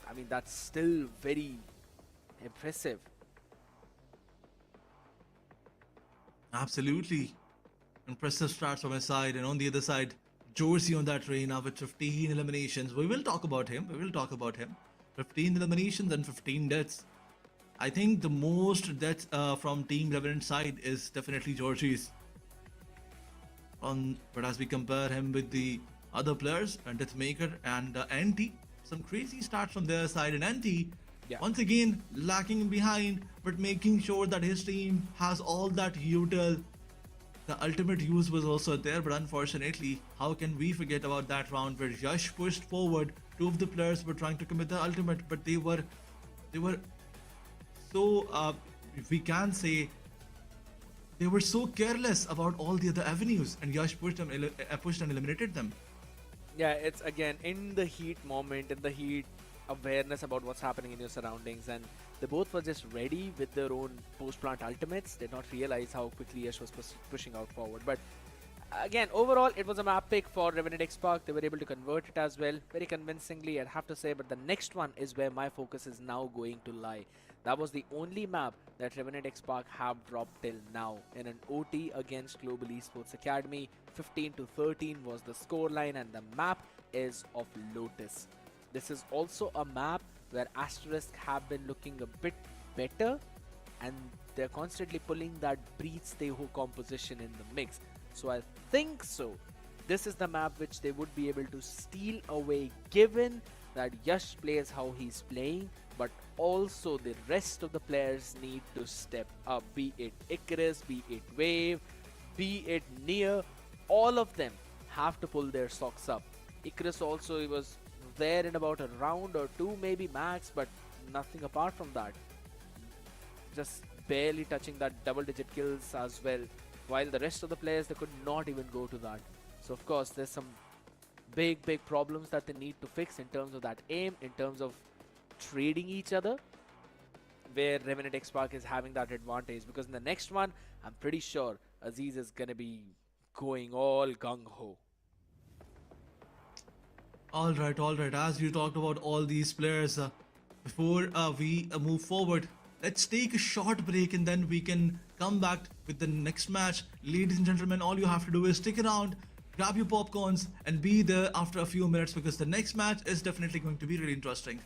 I mean, that's still very impressive. Absolutely. Impressive stats from his side. And on the other side, Jorsey on that train now with 15 eliminations. We will talk about him. 15 eliminations and 15 deaths. I think the most deaths from Team Revenant side is definitely Georgie's. But as we compare him with the other players, Deathmaker and NT, some crazy stats from their side. And NT, once again, lacking behind, but making sure that his team has all that util. The ultimate use was also there, but unfortunately, how can we forget about that round where Yash pushed forward? 2 of the players were trying to commit the ultimate, but they were so we can say they were so careless about all the other avenues, and Yash pushed and eliminated them. Yeah, it's again in the heat moment, in the heat awareness about what's happening in your surroundings, and they both were just ready with their own post-plant ultimates. Did not realize how quickly Yash was pushing out forward. But again, overall, it was a map pick for Revenant XSpark. They were able to convert it as well, very convincingly, I'd have to say. But the next one is where my focus is now going to lie. That was the only map that Revenant XSpark have dropped till now in an OT against Global Esports Academy. 15 to 13 was the scoreline, and the map is of Lotus. This is also a map where Asterisk have been looking a bit better, and they're constantly pulling that Breathe Stay Ho composition in the mix. So I think so. This is the map which they would be able to steal away, given that Yash plays how he's playing, but also the rest of the players need to step up. Be it Icarus, be it Wave, be it Near, all of them have to pull their socks up. Icarus also, he was there in about a round or 2 maybe max, but nothing apart from that. Just barely touching that double-digit kills as well, while the rest of the players, they could not even go to that. So of course there's some big problems that they need to fix in terms of that aim, in terms of trading each other, where Revenant XSpark is having that advantage, because in the next one I'm pretty sure Aziz is gonna be going all gung-ho. Alright, as you talked about all these players, before we move forward, let's take a short break and then we can come back with the next match. Ladies and gentlemen, all you have to do is stick around, grab your popcorns and be there after a few minutes, because the next match is definitely going to be really interesting.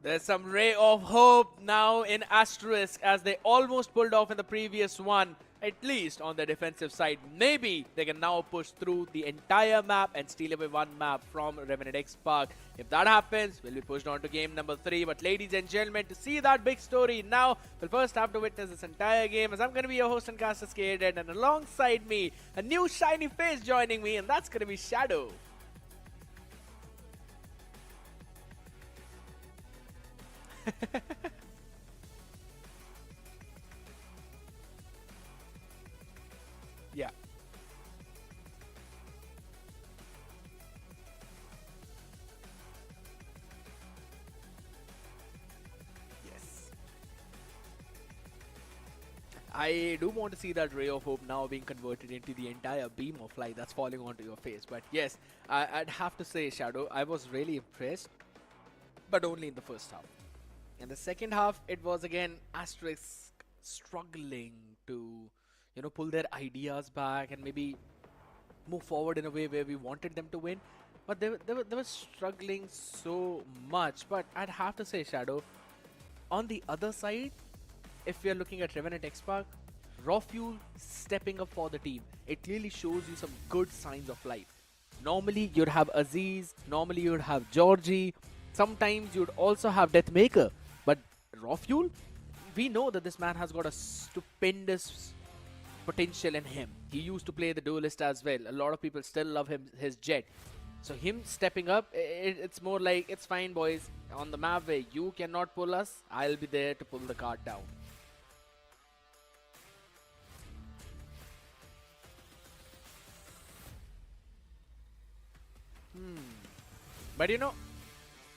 There's some ray of hope now in Asterisk as they almost pulled off in the previous one, at least on the defensive side. Maybe they can now push through the entire map and steal away one map from Revenant Esports. If that happens, we'll be pushed on to game number 3. But ladies and gentlemen, to see that big story now, we'll first have to witness this entire game as I'm going to be your host and caster Skated, and alongside me, a new shiny face joining me, and that's going to be Shadow. Yeah. Yes. I do want to see that ray of hope now being converted into the entire beam of light that's falling onto your face. But yes, I'd have to say, Shadow, I was really impressed, but only in the first half. In the second half, it was again Asterisk struggling to, pull their ideas back and maybe move forward in a way where we wanted them to win. But they were struggling so much. But I'd have to say, Shadow, on the other side, if we are looking at Revenant Esports, Raw Fuel stepping up for the team, it clearly shows you some good signs of life. Normally, you'd have Aziz. Normally, you'd have Georgie. Sometimes you'd also have Deathmaker. But Raw Fuel, we know that this man has got a stupendous potential in him. He used to play the duelist as well. A lot of people still love him, his jet. So him stepping up, it's more like, it's fine boys. On the map where you cannot pull us, I'll be there to pull the card down. But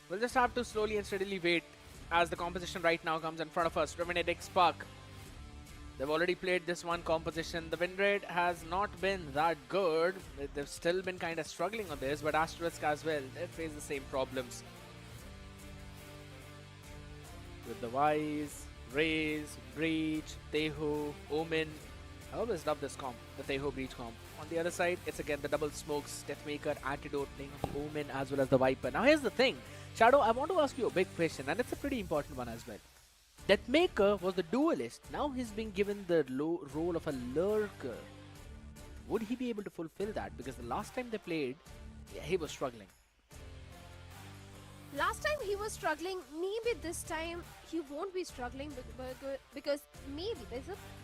we'll just have to slowly and steadily wait as the composition right now comes in front of us. Revenant XSpark. They've already played this one composition. The win rate has not been that good. They've still been kind of struggling on this, but Asterisk as well, they face the same problems. With the Wise, Raze, Breach, Teho, Omen. I always love this comp, the Teho Breach comp. On the other side, it's again the double smokes, Deathmaker, Antidote, playing the Omen as well as the Viper. Now here's the thing, Shadow, I want to ask you a big question, and it's a pretty important one as well. Deathmaker was the duelist. Now he's being given the role of a lurker. Would he be able to fulfill that? Because the last time they played, he was struggling. Last time he was struggling, maybe this time he won't be struggling because maybe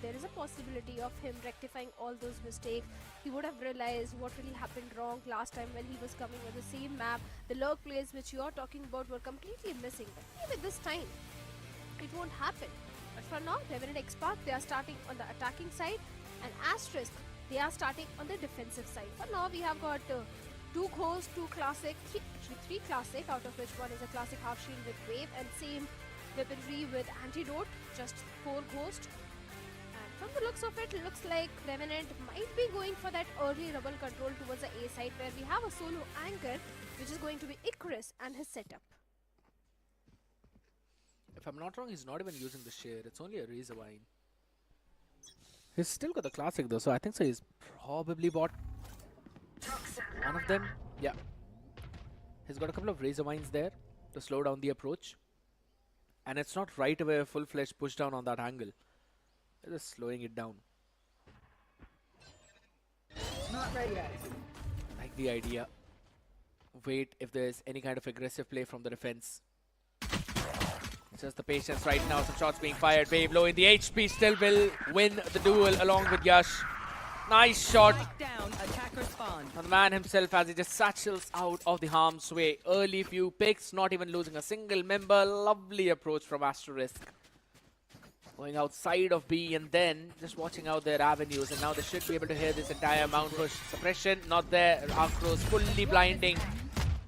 there is a possibility of him rectifying all those mistakes. He would have realized what really happened wrong last time when he was coming on the same map. The lurk plays which you are talking about were completely missing. But maybe this time it won't happen. But for now, Revenant Esports, they are starting on the attacking side, and Asterisk, they are starting on the defensive side. For now, we have got 2 Ghost, 2 Classic, 3 Classic, out of which one is a Classic Half Shield with Wave, and same weaponry with Antidote, just 4 Ghost. And from the looks of it, looks like Revenant might be going for that early rebel control towards the A side, where we have a solo anchor, which is going to be Icarus and his setup. If I'm not wrong, he's not even using the share. It's only a Razorwine. He's still got the Classic though, so I think so he's probably bought one of them. Yeah. He's got a couple of Razorwines there to slow down the approach. And it's not right away a full-fledged push down on that angle. They're just slowing it down. Not ready yet. I like the idea. Wait if there's any kind of aggressive play from the defense. It's just the patience right now. Some shots being fired. Wave low in the HP. Still will win the duel along with Yash. Nice shot. Down, attacker spawn. And the man himself as he just satchels out of the harm's way. Early few picks, not even losing a single member. Lovely approach from Asterisk. Going outside of B and then just watching out their avenues. And now they should be able to hear this entire mount push. Suppression, not there. Arcros fully blinding.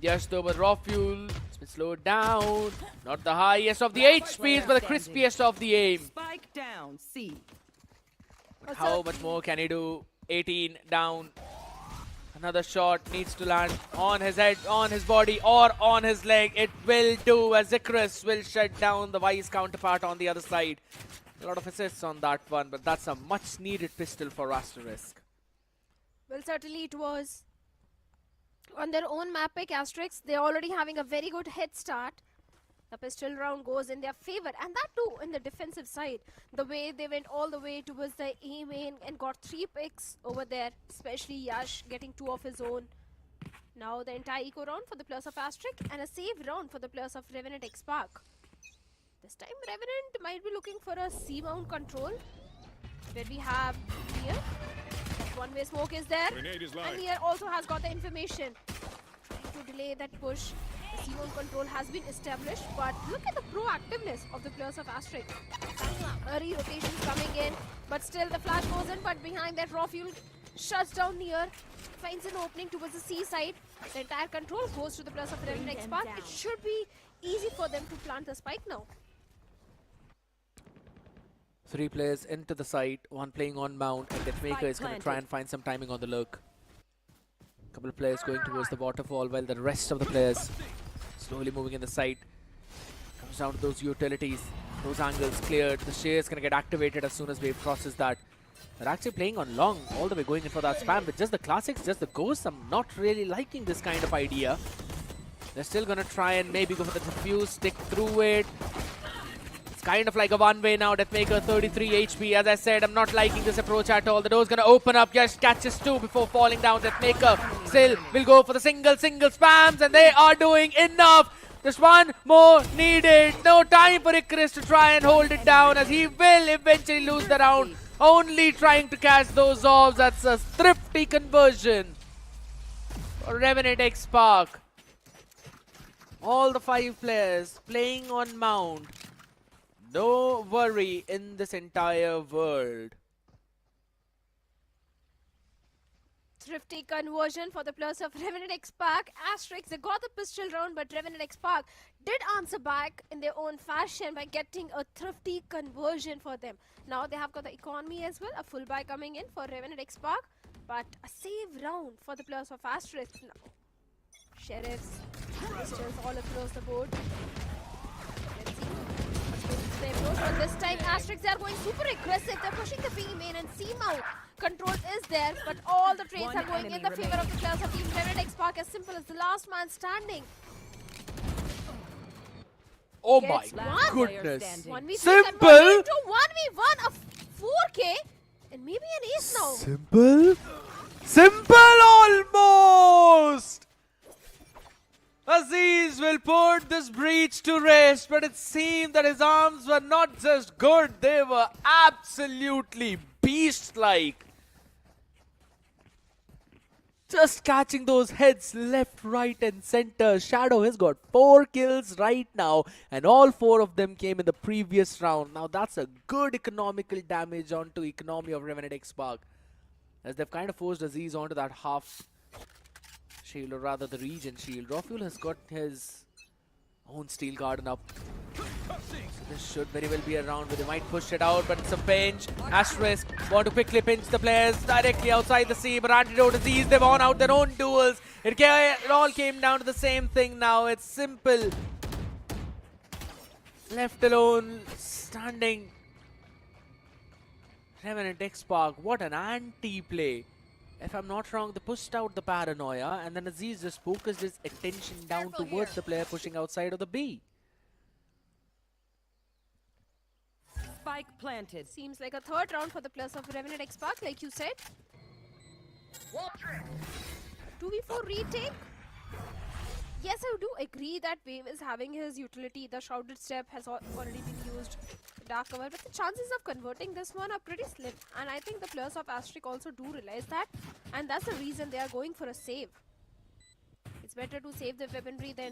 Just over Raw Fuel. It's been slowed down. Not the highest of the HPs, but the crispiest of the aim. Spike down, C. How much more can he do? 18 down. Another shot needs to land on his head, on his body, or on his leg. It will do as Icarus will shut down the Wise counterpart on the other side. A lot of assists on that one, but that's a much needed pistol for Asterisk. Well, certainly it was. On their own map pick, Asterisk, they're already having a very good head start. The pistol round goes in their favor, and that too in the defensive side. The way they went all the way towards the A main and got 3 picks over there, especially Yash getting 2 of his own. Now the entire eco round for the players of Asterisk and a save round for the players of Revenant XSpark. This time Revenant might be looking for a C-mount control, where we have Nier. One-way smoke is there, and Nier also has got the information. Trying to delay that push. The C-mount control has been established, but look at the proactiveness of the players of Asterisk. Early rotations coming in, but still the flash goes in, but behind that raw fuel shuts down Nier. Finds an opening towards the C side. The entire control goes to the players of Revenant XSpark. It should be easy for them to plant the spike now. 3 players into the site, 1 playing on mount, and Deathmaker is going to try and find some timing on the lurk. Couple of players going towards the waterfall while the rest of the players slowly moving in the site. Comes down to those utilities, those angles cleared. The shear is going to get activated as soon as Wave crosses that. They're actually playing on long, all the way going in for that spam with just the classics, just the ghosts. I'm not really liking this kind of idea. They're still going to try and maybe go for the defuse, stick through it. It's kind of like a one-way now. Deathmaker 33 HP. As I said, I'm not liking this approach at all. The door's going to open up. Just catches 2 before falling down. Deathmaker still will go for the single spams, and they are doing enough. Just 1 more needed. No time for Icarus to try and hold it down, as he will eventually lose the round. Only trying to catch those orbs. That's a thrifty conversion for Revenant XSpark. All the 5 players playing on mount. No worry in this entire world. Thrifty conversion for the players of Revenant XSpark. Asterisk, they got the pistol round, but Revenant XSpark did answer back in their own fashion by getting a thrifty conversion for them. Now they have got the economy as well, a full buy coming in for Revenant XSpark, but a save round for the players of Asterisk now. Sheriffs, pistols all across the board. Let's see what's going to the approach, but this time Asterisk, they are going super aggressive. They're pushing the B main, and C mount control is there, but all the trades are going in the favor of the players of Team Revenant XSpark. As simple as the last man standing. Oh Gets my one. goodness. 1v3 Simple. converted into 1v1 of 4K and maybe an ace now. Simple? Simple almost! Aziz will put this breach to rest, but it seemed that his arms were not just good, they were absolutely beast-like. Just catching those heads left, right and center. Shadow has got 4 kills right now, and all 4 of them came in the previous round. Now that's a good economical damage onto economy of Revenant XSpark, as they've kind of forced Aziz onto that half shield, or rather the regen shield. Rafuel has got his own steel garden up. So this should very well be a round where they might push it out, but it's a pinch. Asterisk want to quickly pinch the players directly outside the sea, but Antidote Aziz, they've won out their own duels. It all came down to the same thing now. It's Simple left alone, standing. Revenant XSpark, what an anti-play. If I'm not wrong, they pushed out the paranoia, and then Aziz just focused his attention down towards the player pushing outside of the B. Spike planted. Seems like a third round for the players of Revenant XSpark, like you said. 2v4 retake. Yes, I do agree that Wave is having his utility. The Shrouded Step has already been used. Dark cover, but the chances of converting this one are pretty slim. And I think the players of Asterisk also do realize that. And that's the reason they are going for a save. It's better to save the weaponry than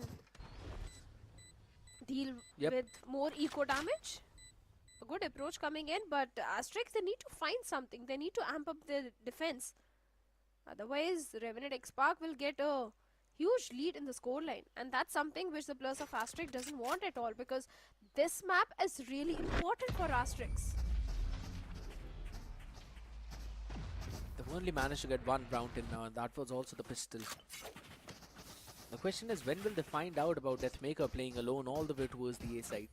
deal with more eco damage. A good approach coming in, but Asterisk, they need to find something. They need to amp up their defense. Otherwise, Revenant XSpark will get a huge lead in the scoreline, and that's something which the players of Asterisk doesn't want at all, because this map is really important for Asterisk. They've only managed to get 1 round in now, and that was also the pistol. The question is, when will they find out about Deathmaker playing alone all the way towards the A side?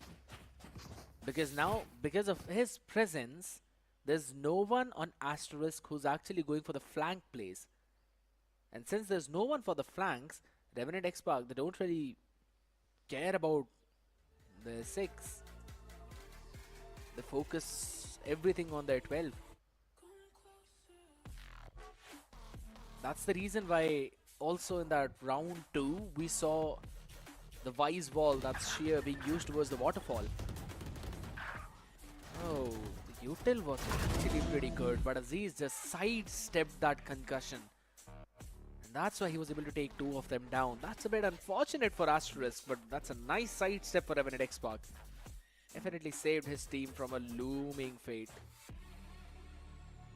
Because now, because of his presence, there's no one on Asterisk who's actually going for the flank plays. And since there's no one for the flanks, Revenant XSpark, they don't really care about There's 6. They focus everything on their 12. That's the reason why also in that round 2 we saw the Wise Wall, that's sheer, being used towards the waterfall. Oh, the util was actually pretty good, but Aziz just sidestepped that concussion. And that's why he was able to take 2 of them down. That's a bit unfortunate for Asterisk, but that's a nice sidestep for Revenant Esports. Definitely saved his team from a looming fate.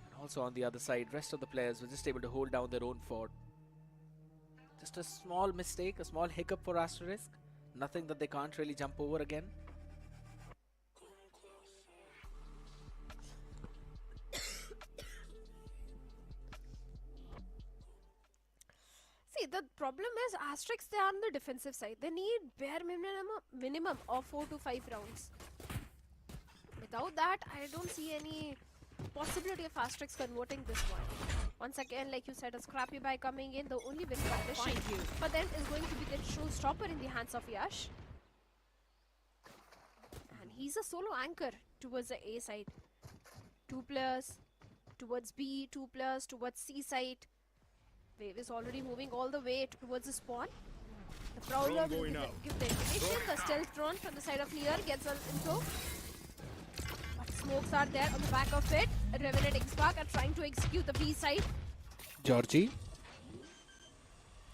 And also on the other side, rest of the players were just able to hold down their own fort. Just a small mistake, a small hiccup for Asterisk. Nothing that they can't really jump over again. See, the problem is Asterisk, they are on the defensive side. They need bare minimum of 4 to 5 rounds. Without that, I don't see any possibility of Asterisk converting this one. Once again, like you said, a scrappy by coming in, the only win condition for them is going to be the showstopper in the hands of Yash. And he's a solo anchor towards the A side. 2 players towards B, 2 players towards C side. Wave is already moving all the way towards the spawn. The Prowler will give the information. The stealth drone from the side of Near gets an info. But smokes are there on the back of it. Revenant XSpark are trying to execute the B side. Georgie?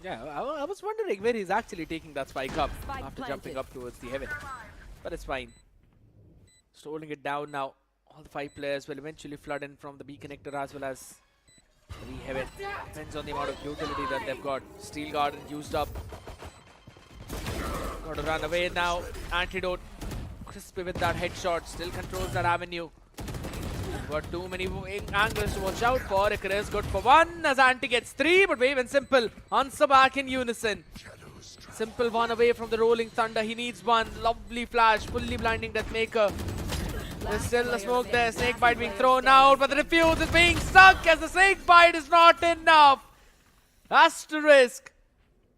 Yeah, I was wondering where he's actually taking that spike up after jumping up towards the heaven. But it's fine. Just holding it down now. All the 5 players will eventually flood in from the B connector as well as the heaven. Depends on the amount of utility that they've got. Steel Garden used up. Got to run away now. Antidote. Crispy with that headshot. Still controls that avenue. Got too many angles to watch out for. Icarus good for 1 as Anti gets 3, but Wave and Simple answer back in unison. Simple 1 away from the Rolling Thunder. He needs 1. Lovely flash. Fully blinding Deathmaker. There's still a smoke there. Snakebite being thrown out, but the refuse is being stuck as the Snakebite is not enough. Asterisk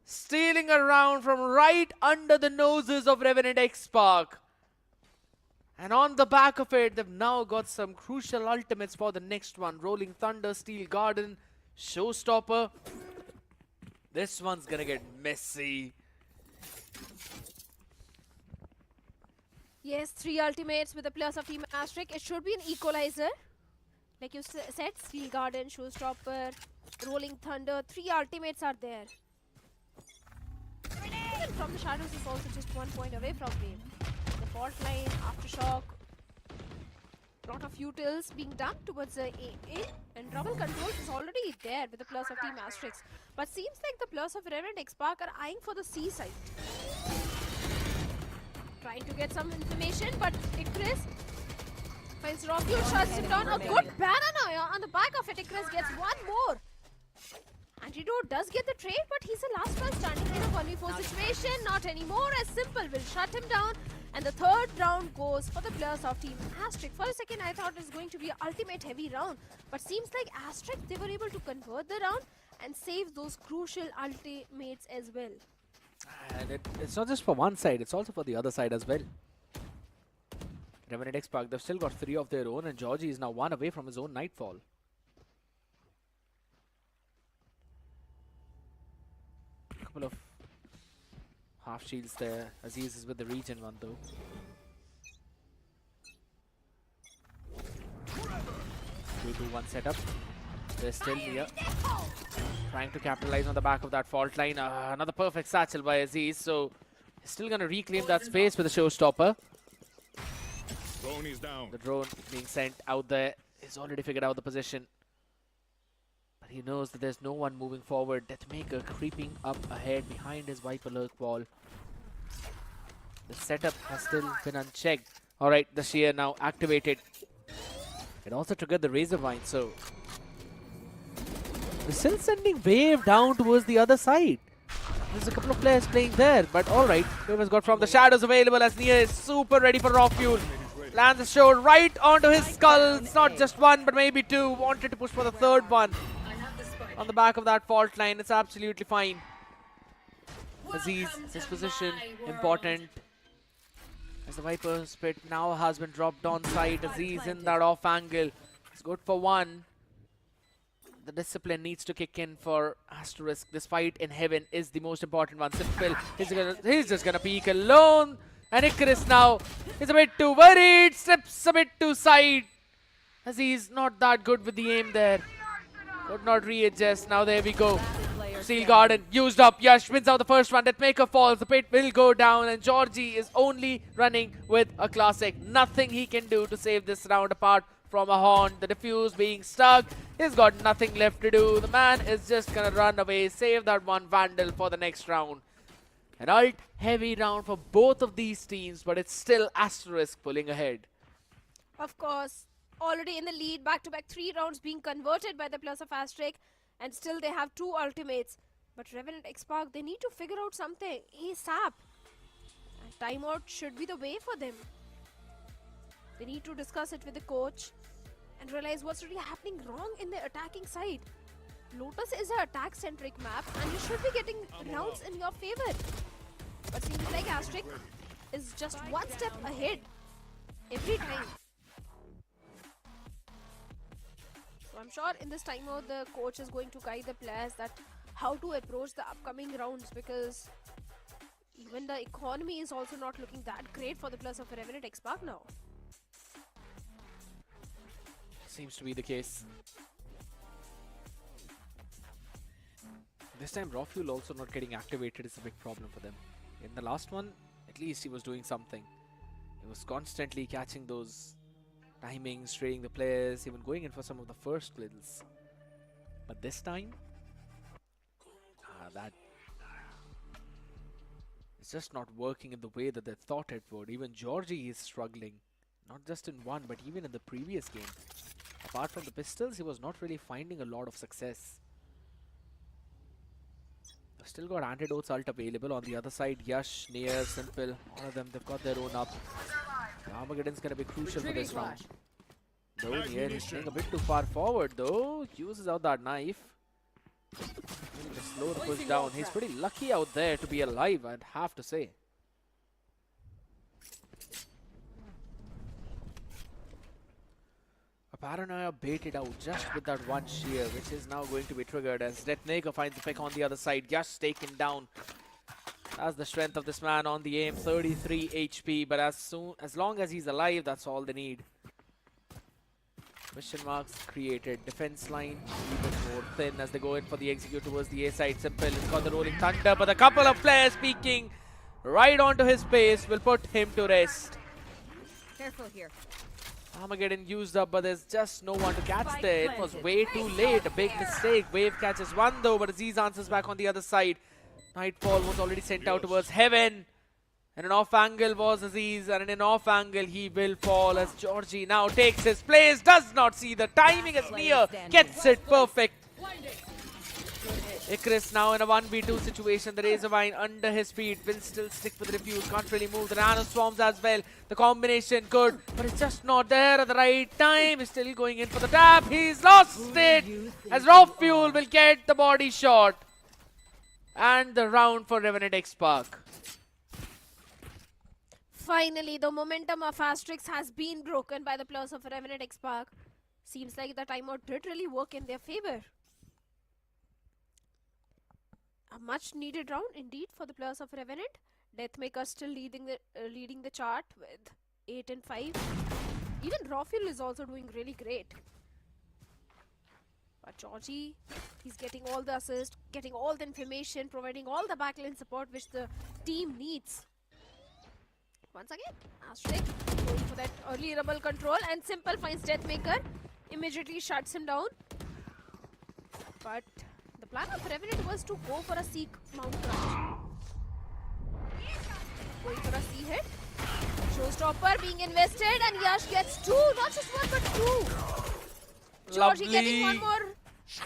stealing a round from right under the noses of Revenant XSpark. And on the back of it, they've now got some crucial ultimates for the next one. Rolling Thunder, Steel Garden, Showstopper. This one's gonna get messy. Yes, 3 ultimates with the players of Team Asterisk. It should be an equalizer. Like you said, Steel Garden, Showstopper, Rolling Thunder. 3 ultimates are there. And from the shadows is also just 1 point away from Wave. The fault line, Aftershock. Lot of utils being done towards the A. And Trouble Controls is already there with the players of Team Asterisk. But seems like the players of Revenant XSpark are eyeing for the C side. Trying to get some information, but Icarus finds Rocky, shuts him down. A good banana on the back of it. Icarus gets 1 more. Antidote does get the trade, but he's the last one standing in a 1v4 situation. Not anymore, as Simple will shut him down. And the 3rd round goes for the players of Team Asterisk. For a second, I thought it was going to be an ultimate heavy round. But seems like Asterisk, they were able to convert the round and save those crucial ultimates as well. And it's not just for one side, it's also for the other side as well. Revenant XSpark, they've still got 3 of their own, and Georgie is now 1 away from his own Nightfall. Couple of half shields there. Aziz is with the region one though. 2-2-1 setup. They're still near. Trying to capitalize on the back of that fault line. Another perfect satchel by Aziz. So he's still going to reclaim that space with the Showstopper. Drone is down. The drone being sent out there. He's already figured out the position. But he knows that there's no one moving forward. Deathmaker creeping up ahead behind his Viper Lurk wall. The setup has still been unchecked. Alright, the Shear now activated. It also triggered the Razor Vine, so they're still sending Wave down towards the other side. There's a couple of players playing there, but alright. Wave has got from the shadows available as Nia is super ready for raw fuel. Lands a shot right onto his skull. It's not just 1, but maybe 2. Wanted to push for the 3rd one. On the back of that fault line, it's absolutely fine. Aziz, his position, important. As the Viper's pit now has been dropped on side. Aziz in that off angle. It's good for one. The discipline needs to kick in for Asterisk. This fight in heaven is the most important one. Simple. He's just gonna peek alone. And Icarus now is a bit too worried. Steps a bit too side. As he's not that good with the aim there. Could not readjust. Now there we go. Steel Garden used up. Yash wins out the first one. Deathmaker falls. The pit will go down. And Georgie is only running with a classic. Nothing he can do to save this round apart from a horn. The diffuse being stuck. He's got nothing left to do. The man is just gonna run away. Save that one Vandal for the next round. An ult heavy round for both of these teams. But it's still Asterisk pulling ahead. Of course, already in the lead, back-to-back 3 rounds being converted by the players of Asterisk, and still they have 2 ultimates. But Revenant XSpark, they need to figure out something ASAP. And timeout should be the way for them. They need to discuss it with the coach and realize what's really happening wrong in the attacking side. Lotus is an attack-centric map, and you should be getting rounds in your favor. But seems like Asterisk is just one step ahead every time. So I'm sure in this timeout the coach is going to guide the players that how to approach the upcoming rounds, because even the economy is also not looking that great for the players of Revenant XSpark now. Seems to be the case. This time raw fuel also not getting activated is a big problem for them. In the last one, at least he was doing something. He was constantly catching those timings, trading the players, even going in for some of the first kills. But this time, that it's just not working in the way that they thought it would. Even Georgie is struggling, not just in one, but even in the previous game. Apart from the pistols, he was not really finding a lot of success. They've still got Antidote's ult available. On the other side, Yash, Nair, Simple, all of them, they've got their own up. Armageddon's going to be crucial for this round. Though Nair is staying a bit too far forward though. Uses out that knife. Just slow the push down. He's pretty lucky out there to be alive, I'd have to say. A Paranoia baited out just with that one shear, which is now going to be triggered as Deathmaker finds the pick on the other side. Just taken down. That's the strength of this man on the aim. 33 HP, but as long as he's alive, that's all they need. Question marks created. Defense line even more thin as they go in for the execute towards the A side. Simple has got the rolling thunder, but a couple of players peeking right onto his face will put him to rest. Careful here. Armageddon used up, but there's just no one to catch there. It was way too late. A big mistake. Wave catches one though, but Aziz answers back on the other side. Nightfall was already sent out towards heaven. And an off angle was Aziz, and in an off angle he will fall as Georgie now takes his place. Does not see the timing as Nia gets it perfect. Icarus now in a 1v2 situation. The Razorvine under his feet will still stick with the Refuse. Can't really move. The Nano Swarms as well. The combination good, but it's just not there at the right time. He's still going in for the tap. He's lost it as Raw Fuel will get the body shot. And the round for Revenant XSpark. Finally, the momentum of Asterisk has been broken by the players of Revenant XSpark. Seems like the timeout did really work in their favor. A much needed round indeed for the players of Revenant. Deathmaker still leading the chart with 8 and 5. Even Rawfuel is also doing really great. But Georgie, he's getting all the assists, getting all the information, providing all the backline support which the team needs. Once again, Asterisk going for that early rebel control, and Simple finds Deathmaker, immediately shuts him down. But the plan of Revenant was to go for a Seek Mount Crush. Going for a C hit. Showstopper being invested, and Yash gets 2, not just 1 but 2. Georgie getting one more.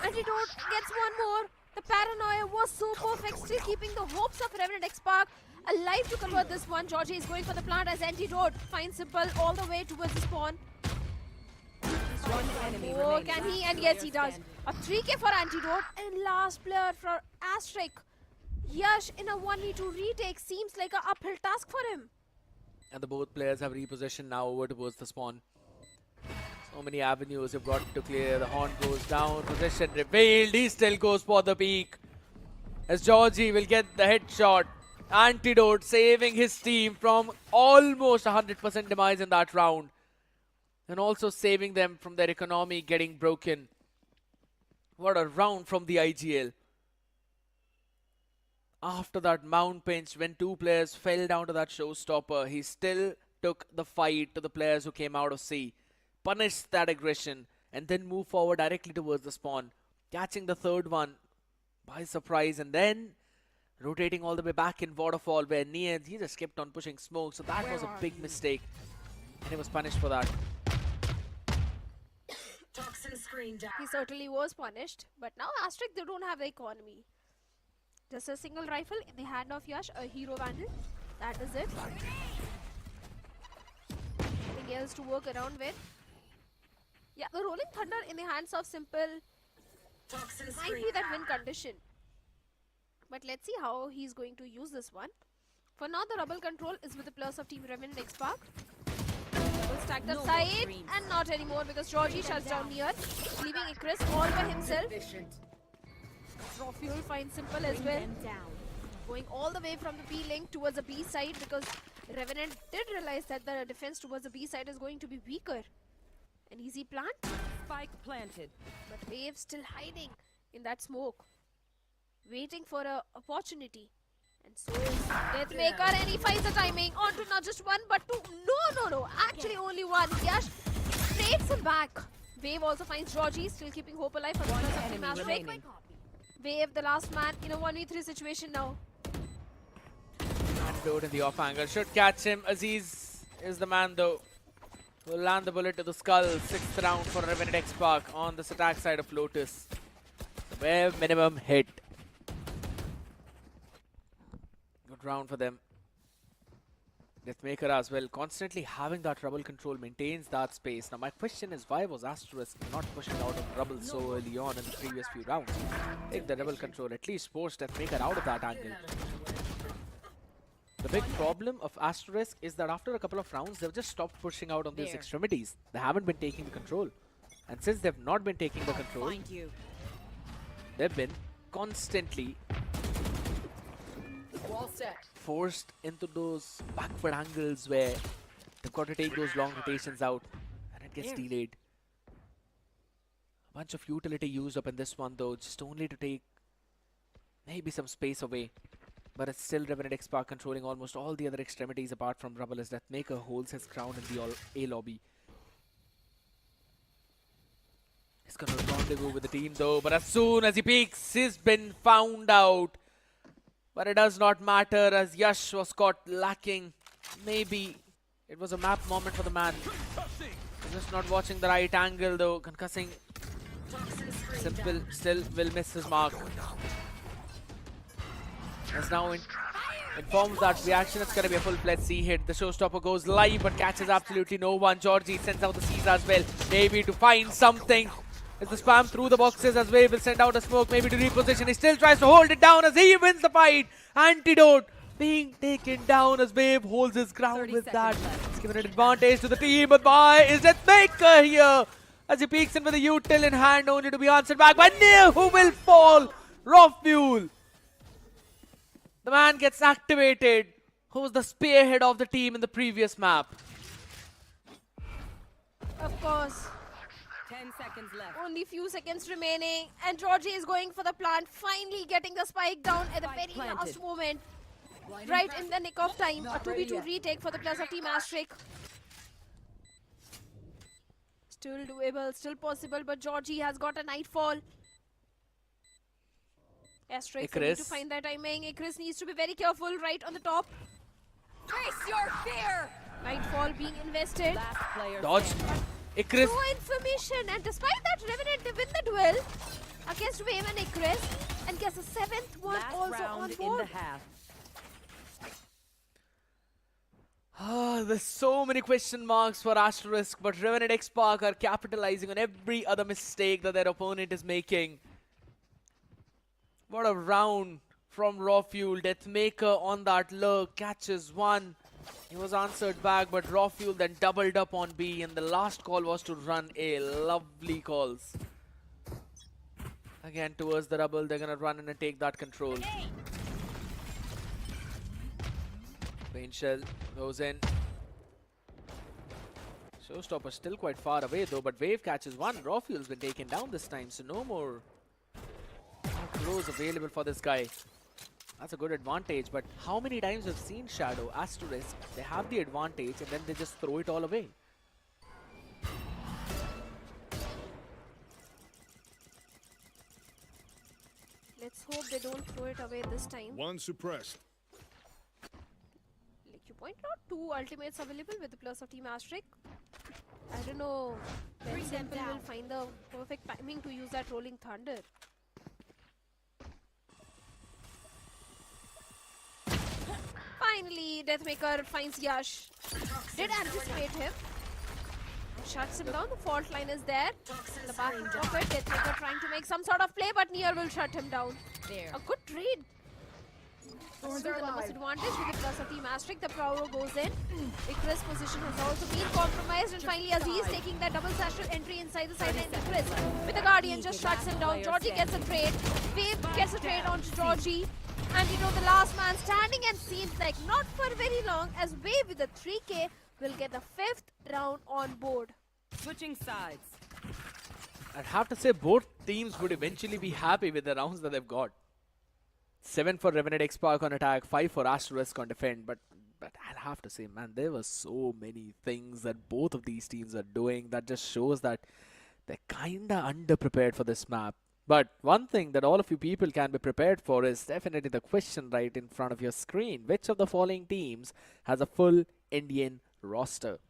Antidote gets one more. The Paranoia was so perfect, still keeping the hopes of Revenant XSpark alive to convert this one. Georgie is going for the plant as Antidote finds Simple all the way towards the spawn. Oh, can he? And yes, he does. A 3k for Antidote, and last player for Asterisk. Yash in a 1v2 retake seems like an uphill task for him. And the both players have repositioned now over towards the spawn. So many avenues you've got to clear. The horn goes down, position revealed. He still goes for the peak. As Georgie will get the headshot. Antidote saving his team from almost 100% demise in that round. And also saving them from their economy getting broken. What a round from the IGL. After that mount pinch, when two players fell down to that showstopper, he still took the fight to the players who came out of C, punished that aggression, and then moved forward directly towards the spawn, catching the third one by surprise, and then rotating all the way back in Waterfall, where Nian, he just kept on pushing smoke, so that was a big mistake, and he was punished for that. He certainly was punished, but now Asterisk, they don't have the economy. Just a single rifle in the hand of Yash, a hero vandal. That is it. Nothing else to work around with. Yeah, the Rolling Thunder in the hands of Simple might be that win condition. But let's see how he's going to use this one. For now, the rubble control is with the plus of Team Revenant XSpark. Double stacked up side, and not anymore because Georgie shuts down near, leaving Chris all by himself. Raw Fuel finds Simple as well. Going all the way from the B link towards the B side because Revenant did realize that the defense towards the B side is going to be weaker. An easy plant. Spike planted. But Wave still hiding in that smoke. Waiting for an opportunity. And so is Deathmaker, and he finds the timing onto not just one but two. No. Actually only one. Yash breaks him back. Wave also finds Georgie, still keeping hope alive for the plus of Team Asterisk. Wave, the last man in a 1v3 situation now. Antidote in the off angle should catch him. Aziz is the man though. Will land the bullet to the skull. 6th round for Revenant XSpark on this attack side of Lotus. Bare minimum hit. Good round for them. Deathmaker as well, constantly having that rubble control, maintains that space. Now my question is, why was Asterisk not pushing out of rubble so early on in the previous few rounds? Take the rubble control, at least force Deathmaker out of that angle. The big problem of Asterisk is that after a couple of rounds, they've just stopped pushing out on these extremities. They haven't been taking the control. And since they've not been taking the control, they've been constantly forced into those backward angles where they've got to take those long rotations out and it gets delayed. A bunch of utility used up in this one though, just only to take maybe some space away. But it's still Revenant XSpark controlling almost all the other extremities apart from rubble as Deathmaker holds his ground in the A lobby. He's gonna rendezvous with the team though, but as soon as he peeks, he's been found out. But it does not matter as Yash was caught lacking. Maybe it was a map moment for the man. He's just not watching the right angle though. Concussing. Simple still will miss his mark. As now informs that reaction, it's going to be a full-fledged C hit. The showstopper goes live but catches absolutely no one. Georgie sends out the C's as well. Maybe to find something. Is the spam through the boxes as Wave will send out a smoke, maybe to reposition. He still tries to hold it down as he wins the fight. Antidote being taken down as Wave holds his ground with that. It's given an advantage to the team, but why is Deathmaker here? As he peeks in with a util in hand, only to be answered back by Near, who will fall. Raw Fuel. The man gets activated, who was the spearhead of the team in the previous map. Of course. 10 seconds left. Only few seconds remaining, and Georgie is going for the plant, finally getting the spike down at the very last moment. Right in the nick of time. A 2v2 retake for the plus of Team Asterisk. Still doable, still possible, but Georgie has got a Nightfall. Asterisk need to find that timing. Chris needs to be very careful right on the top. Face your fear! Nightfall being invested. Last player Dodge. Icarus. No information, and despite that, Revenant they win the duel against Wave and Icarus and gets a 7th one Last also round on in board. the half. There's so many question marks for Asterisk, but Revenant XSpark are capitalizing on every other mistake that their opponent is making. What a round from Raw Fuel. Deathmaker on that lurk catches one. He was answered back, but Raw Fuel then doubled up on B, and the last call was to run A. Lovely calls. Again, towards the rubble, they're gonna run in and take that control. Pain Shell goes in. Showstopper still quite far away though, but Wave catches one. Raw Fuel's been taken down this time, so no more throws available for this guy. That's a good advantage, but how many times we've seen Shadow, Asterisk, they have the advantage and then they just throw it all away. Let's hope they don't throw it away this time. One suppressed. Like you point out, 2 ultimates available with the plus of Team Asterisk. I don't know when Simple will find the perfect timing to use that Rolling Thunder. Finally, Deathmaker finds Yash. Did anticipate him. Shuts him down. The fault line is there. In the back of it, Deathmaker trying to make some sort of play, but Nier will shut him down. There. A good trade. Still the numbers advantage with the plus of Team Asterisk. The Prouro goes in. Icarus' position has also been compromised, and finally Aziz taking that double satchel entry inside the sideline. Icarus with the Guardian just shuts him down. Georgie gets a trade. Wave gets a trade onto Georgie. And you know, the last man standing, and seems like not for very long as Wave with the 3K will get the 5th round on board. Switching sides. I'd have to say both teams would eventually be happy with the rounds that they've got. 7 for Revenant XSpark on attack, 5 for Asterisk on defend, but I'll have to say, man, there were so many things that both of these teams are doing that just shows that they're kinda underprepared for this map. But one thing that all of you people can be prepared for is definitely the question right in front of your screen. Which of the following teams has a full Indian roster?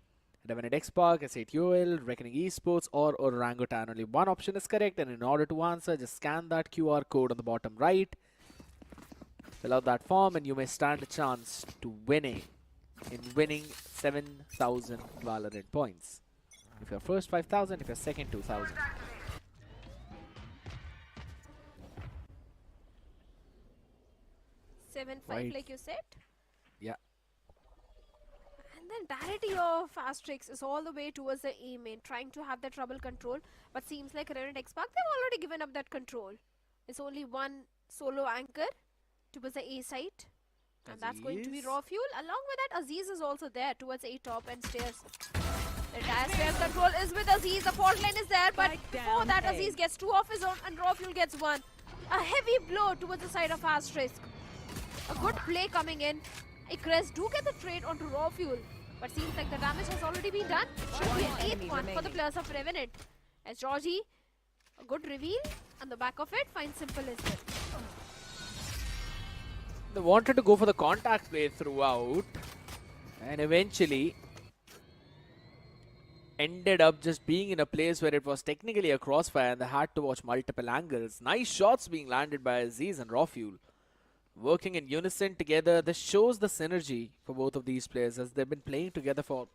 Revenant XSpark, S8UL, Revenant Esports, or Orangutan. Only one option is correct, and in order to answer, just scan that QR code on the bottom right. Fill out that form and you may stand a chance to winning 7,000 Valorant points. If you're first 5,000, if you're second 2,000. 7-5 Right. like you said. Yeah. And then parity of Asterisk is all the way towards the A main, trying to have the trouble control. But seems like Revenant XSpark, they've already given up that control. It's only one solo anchor towards the A site. And that's going to be Aziz. Raw Fuel. Along with that, Aziz is also there towards A top and stairs. The entire stairs control is with Aziz. The fault line is there, but Spike before down that, A. Aziz gets 2 of his own and Raw Fuel gets 1. A heavy blow towards the side of Asterisk. A good play coming in. Icarus do get the trade onto Raw Fuel, but seems like the damage has already been done. Should be an 8th one for the players of Revenant. As Georgie, a good reveal, and the back of it finds Simple as well. They wanted to go for the contact play throughout and eventually ended up just being in a place where it was technically a crossfire and they had to watch multiple angles. Nice shots being landed by Aziz and Raw Fuel. Working in unison together, this shows the synergy for both of these players as they've been playing together for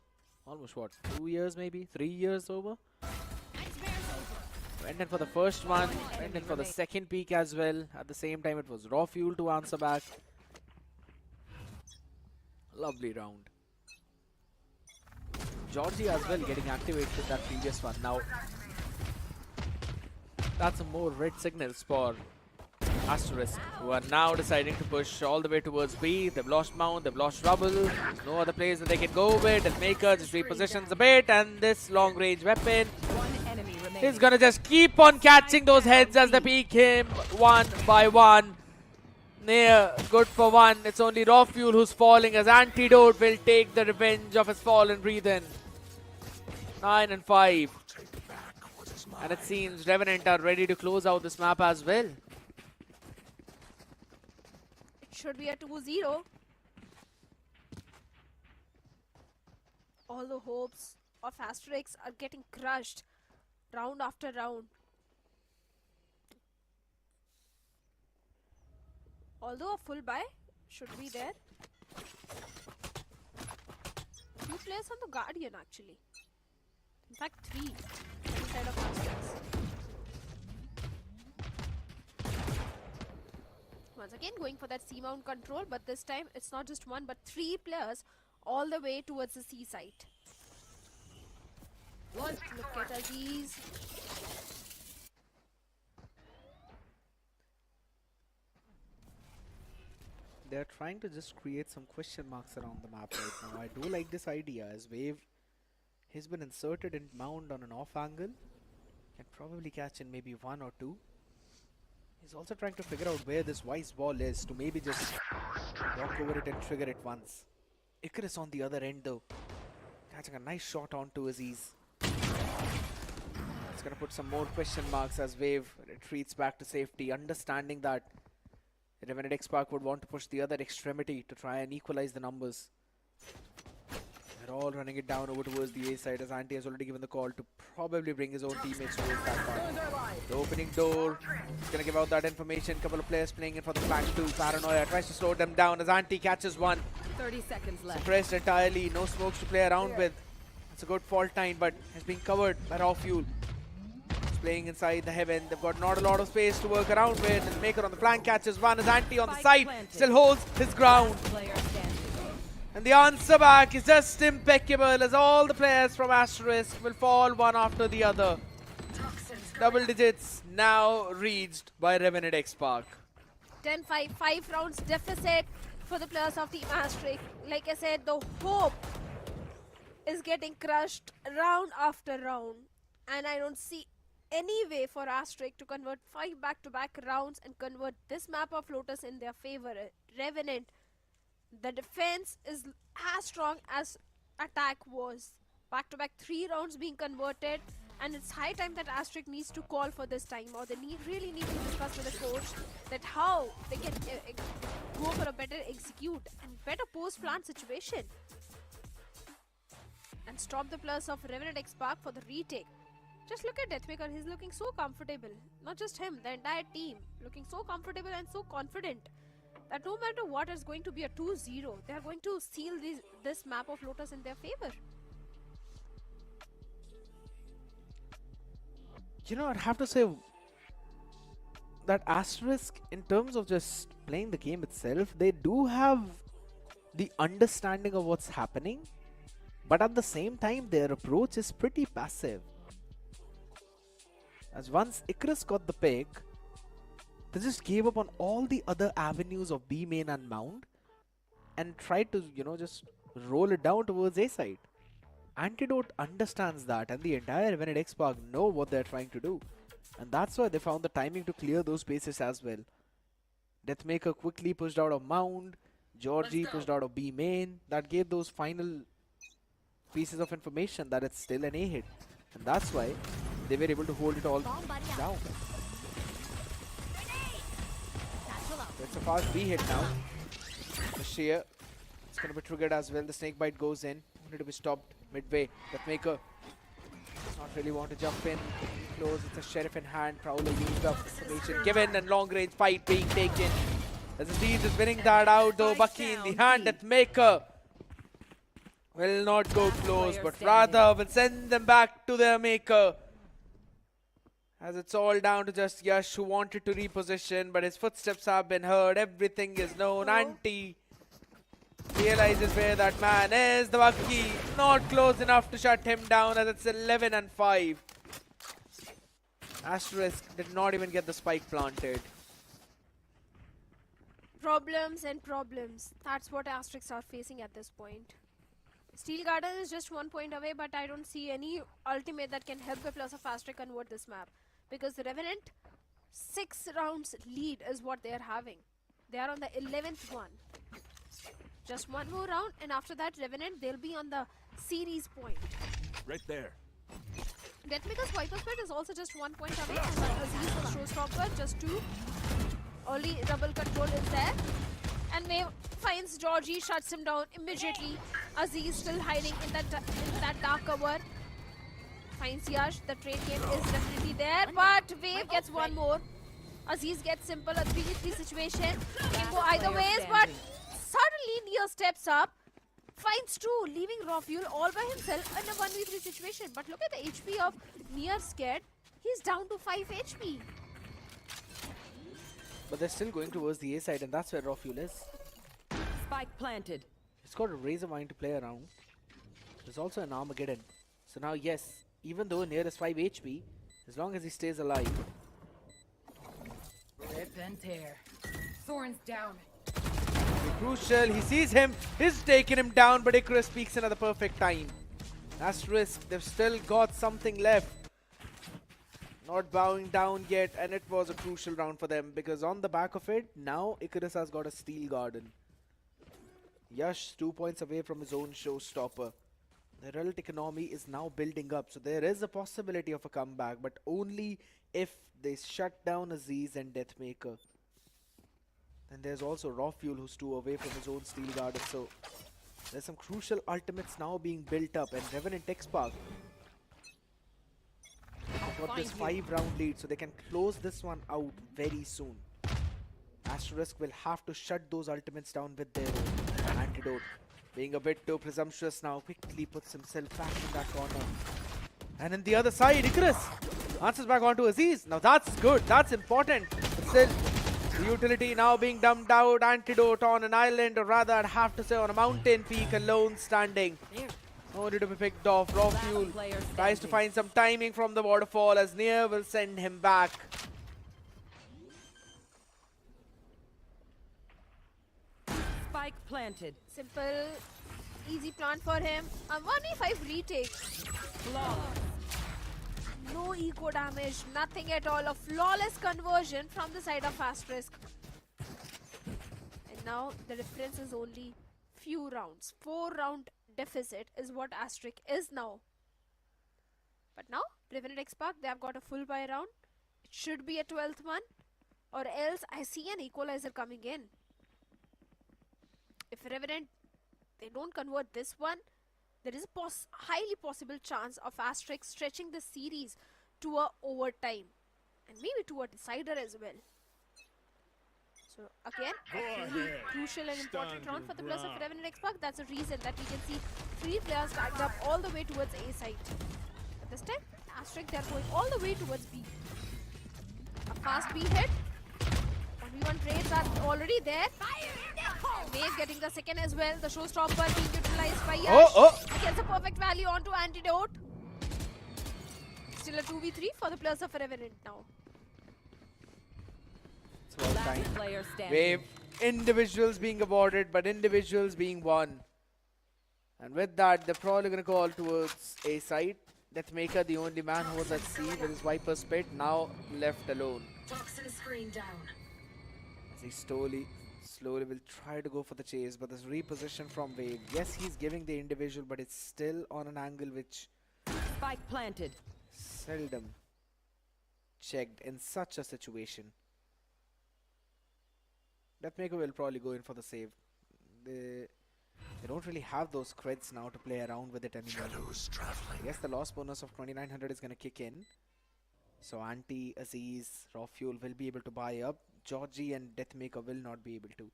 almost what, 2 years maybe? 3 years over? Went in for the first one, went in for the second peak as well. At the same time, it was Raw Fuel to answer back. Lovely round. Georgie as well getting activated with that previous one. Now, that's a more red signals for Asterisk, who are now deciding to push all the way towards B. They've lost Mount, they've lost Rubble. There's no other place that they can go with. And Maker just repositions a bit, and this long range weapon One enemy remaining. is gonna just keep on catching those heads as they peek him one by one. Near good for one. It's only Raw Fuel who's falling as Antidote will take the revenge of his fallen breathe-in. 9 and 5. And it seems Revenant are ready to close out this map as well. It should be a 2-0. All the hopes of Asterisk are getting crushed round after round. Although a full buy should be there. 2 players on the Guardian actually. In fact 3 on the side of Asterisk. Once again going for that C-mount control, but this time it's not just 1 but 3 players all the way towards the seaside. Look at Aziz. They're trying to just create some question marks around the map right now. I do like this idea as Wave has been inserted in Mound on an off angle. Can probably catch in maybe 1 or 2. He's also trying to figure out where this wise ball is to maybe just walk over it and trigger it once. Icarus on the other end though, catching a nice shot onto Aziz. It's gonna put some more question marks as Wave retreats back to safety, understanding that Revenant XSpark would want to push the other extremity to try and equalize the numbers. They're all running it down over towards the A side as Anti has already given the call to probably bring his own teammates towards that part. The opening door is going to give out that information. Couple of players playing in for the flank too. Paranoia tries to slow them down as Anti catches one. 30 seconds left. Suppressed entirely. No smokes to play around with. It's a good fault time, but has been covered by raw fuel. He's playing inside the heaven. They've got not a lot of space to work around with. And Maker on the flank catches one as Anti on the side still holds his ground. Player standing. And the answer back is just impeccable as all the players from Asterisk will fall one after the other. Double digits now reached by Revenant XSpark. 10-5, 5 rounds deficit for the players of Team Asterisk. Like I said, the hope is getting crushed round after round. And I don't see any way for Asterisk to convert 5 back-to-back rounds and convert this map of Lotus in their favor. Revenant, the defense is as strong as attack was. Back-to-back 3 rounds being converted, and it's high time that Asterisk needs to call for this time, or they really need to discuss with the coach that how they can go for a better execute and better post-plant situation and stop the players of Revenant XSpark for the retake. Just look at Deathmaker, he's looking so comfortable. Not just him, the entire team looking so comfortable and so confident that no matter what is going to be a 2-0, they are going to seal this map of Lotus in their favor. You know, I'd have to say that Asterisk, in terms of just playing the game itself, they do have the understanding of what's happening, but at the same time, their approach is pretty passive. As once Icarus got the pick, they just gave up on all the other avenues of B main and Mound and tried to, you know, just roll it down towards A side. Antidote understands that, and the entire Revenant XSpark know what they're trying to do. And that's why they found the timing to clear those spaces as well. Deathmaker quickly pushed out of Mound, Georgie pushed out of B main. That gave those final pieces of information that it's still an A hit. And that's why they were able to hold it all down. It's a fast B hit now. The shear, it's going to be triggered as well. The snake bite goes in. Only to be stopped midway. Deathmaker does not really want to jump in. Close. It's a sheriff in hand. Prowler used up. Information given and long range fight being taken. As Aziz is winning that out though. Bucky in the hand. Deathmaker will not go close, but rather will send them back to their maker. As it's all down to just Yash, who wanted to reposition, but his footsteps have been heard. Everything is known. Anti realizes where that man is. The Bucky not close enough to shut him down as it's 11-5. Asterisk did not even get the spike planted. Problems and problems. That's what Asterisks are facing at this point. Steel Garden is just 1 point away, but I don't see any ultimate that can help the players of Asterisk convert this map. Because the Revenant 6 rounds lead is what they are having. They are on the 11th one. Just one more round, and after that Revenant, they'll be on the series point. Right there. Deathmaker's Viper Spread is also just 1 point away, and Aziz the Showstopper just 2. Only double control is there. And Wave finds Georgie, shuts him down immediately. Aziz still hiding in that dark cover. Finds Yash, the trade game is definitely there, but Wave gets one more. Aziz gets simple, a 3v3 situation. Can go either ways, but suddenly Nia steps up, finds 2, leaving raw fuel all by himself in a 1v3 situation. But look at the HP of Nia scared. He's down to 5 HP. But they're still going towards the A side, and that's where raw fuel is. Spike planted. He's got a Razor Vine to play around. There's also an Armageddon. So now, yes, even though Nair is 5 HP, as long as he stays alive. Rip and tear. Thorns down. Crucial, he sees him, he's taken him down, but Icarus peaks in at the perfect time. Asterisk, they've still got something left. Not bowing down yet, and it was a crucial round for them because on the back of it, now Icarus has got a Steel Garden. Yash 2 points away from his own showstopper. The relative economy is now building up, so there is a possibility of a comeback, but only if they shut down Aziz and Deathmaker. And there's also Raw Fuel who's 2 away from his own Steel Garden, so there's some crucial ultimates now being built up, and Revenant Esports got this 5-round lead, so they can close this one out very soon. Asterisk will have to shut those ultimates down with their own antidote. Being a bit too presumptuous now, quickly puts himself back in that corner. And in the other side, Icarus answers back onto Aziz. Now that's good, that's important. But still, the utility now being dumped out. Antidote on an island, or rather I'd have to say on a mountain peak, alone standing. Only to be picked off. Raw Fuel tries to find some timing from the waterfall as Nair will send him back. Spike planted. Simple, easy plan for him. A 1v5 retake. Flawless. No eco damage, nothing at all. A flawless conversion from the side of Asterisk. And now the difference is only few rounds. 4-round deficit is what Asterisk is now. But now, Revenant Esports, they have got a full buy round. It should be a 12th one. Or else I see an equalizer coming in. If Revenant, they don't convert this one, there is a highly possible chance of Asterisk stretching the series to a overtime. And maybe to a decider as well. So again, a really crucial and important round for the plus of Revenant Esports. That's a reason that we can see 3 players stacked up all the way towards A side. But this time, Asterisk, they're going all the way towards B. A fast B hit. 1v1 trades are already there. Wave getting the second as well. The showstopper being utilized by Yash. Gets a perfect value onto Antidote. Still a 2v3 for the plus of Revenant now. It's well Last timed. player standing. Wave, individuals being awarded, but individuals being won. And with that, they're probably going to call towards A side. Deathmaker, the only man who was at sea with his Viper Spit, now left alone. Toxin screen down. As he slowly will try to go for the chase, but this reposition from Wave. Yes, he's giving the individual, but it's still on an angle which Spike planted. seldom checked in such a situation. Deathmaker will probably go in for the save. They don't really have those creds now to play around with it anymore. I guess the loss bonus of 2900 is going to kick in. So Anti, Aziz, Raw Fuel will be able to buy up. Georgie and Deathmaker will not be able to.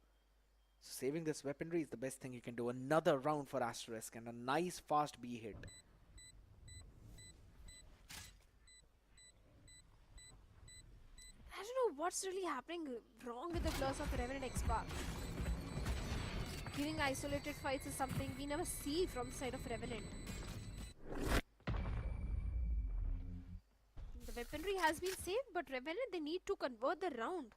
So saving this weaponry is the best thing you can do. Another round for Asterisk and a nice fast B hit. I don't know what's really happening wrong with the plus of Revenant Esports. Killing isolated fights is something we never see from the side of Revenant. The weaponry has been saved, but Revenant, they need to convert the round.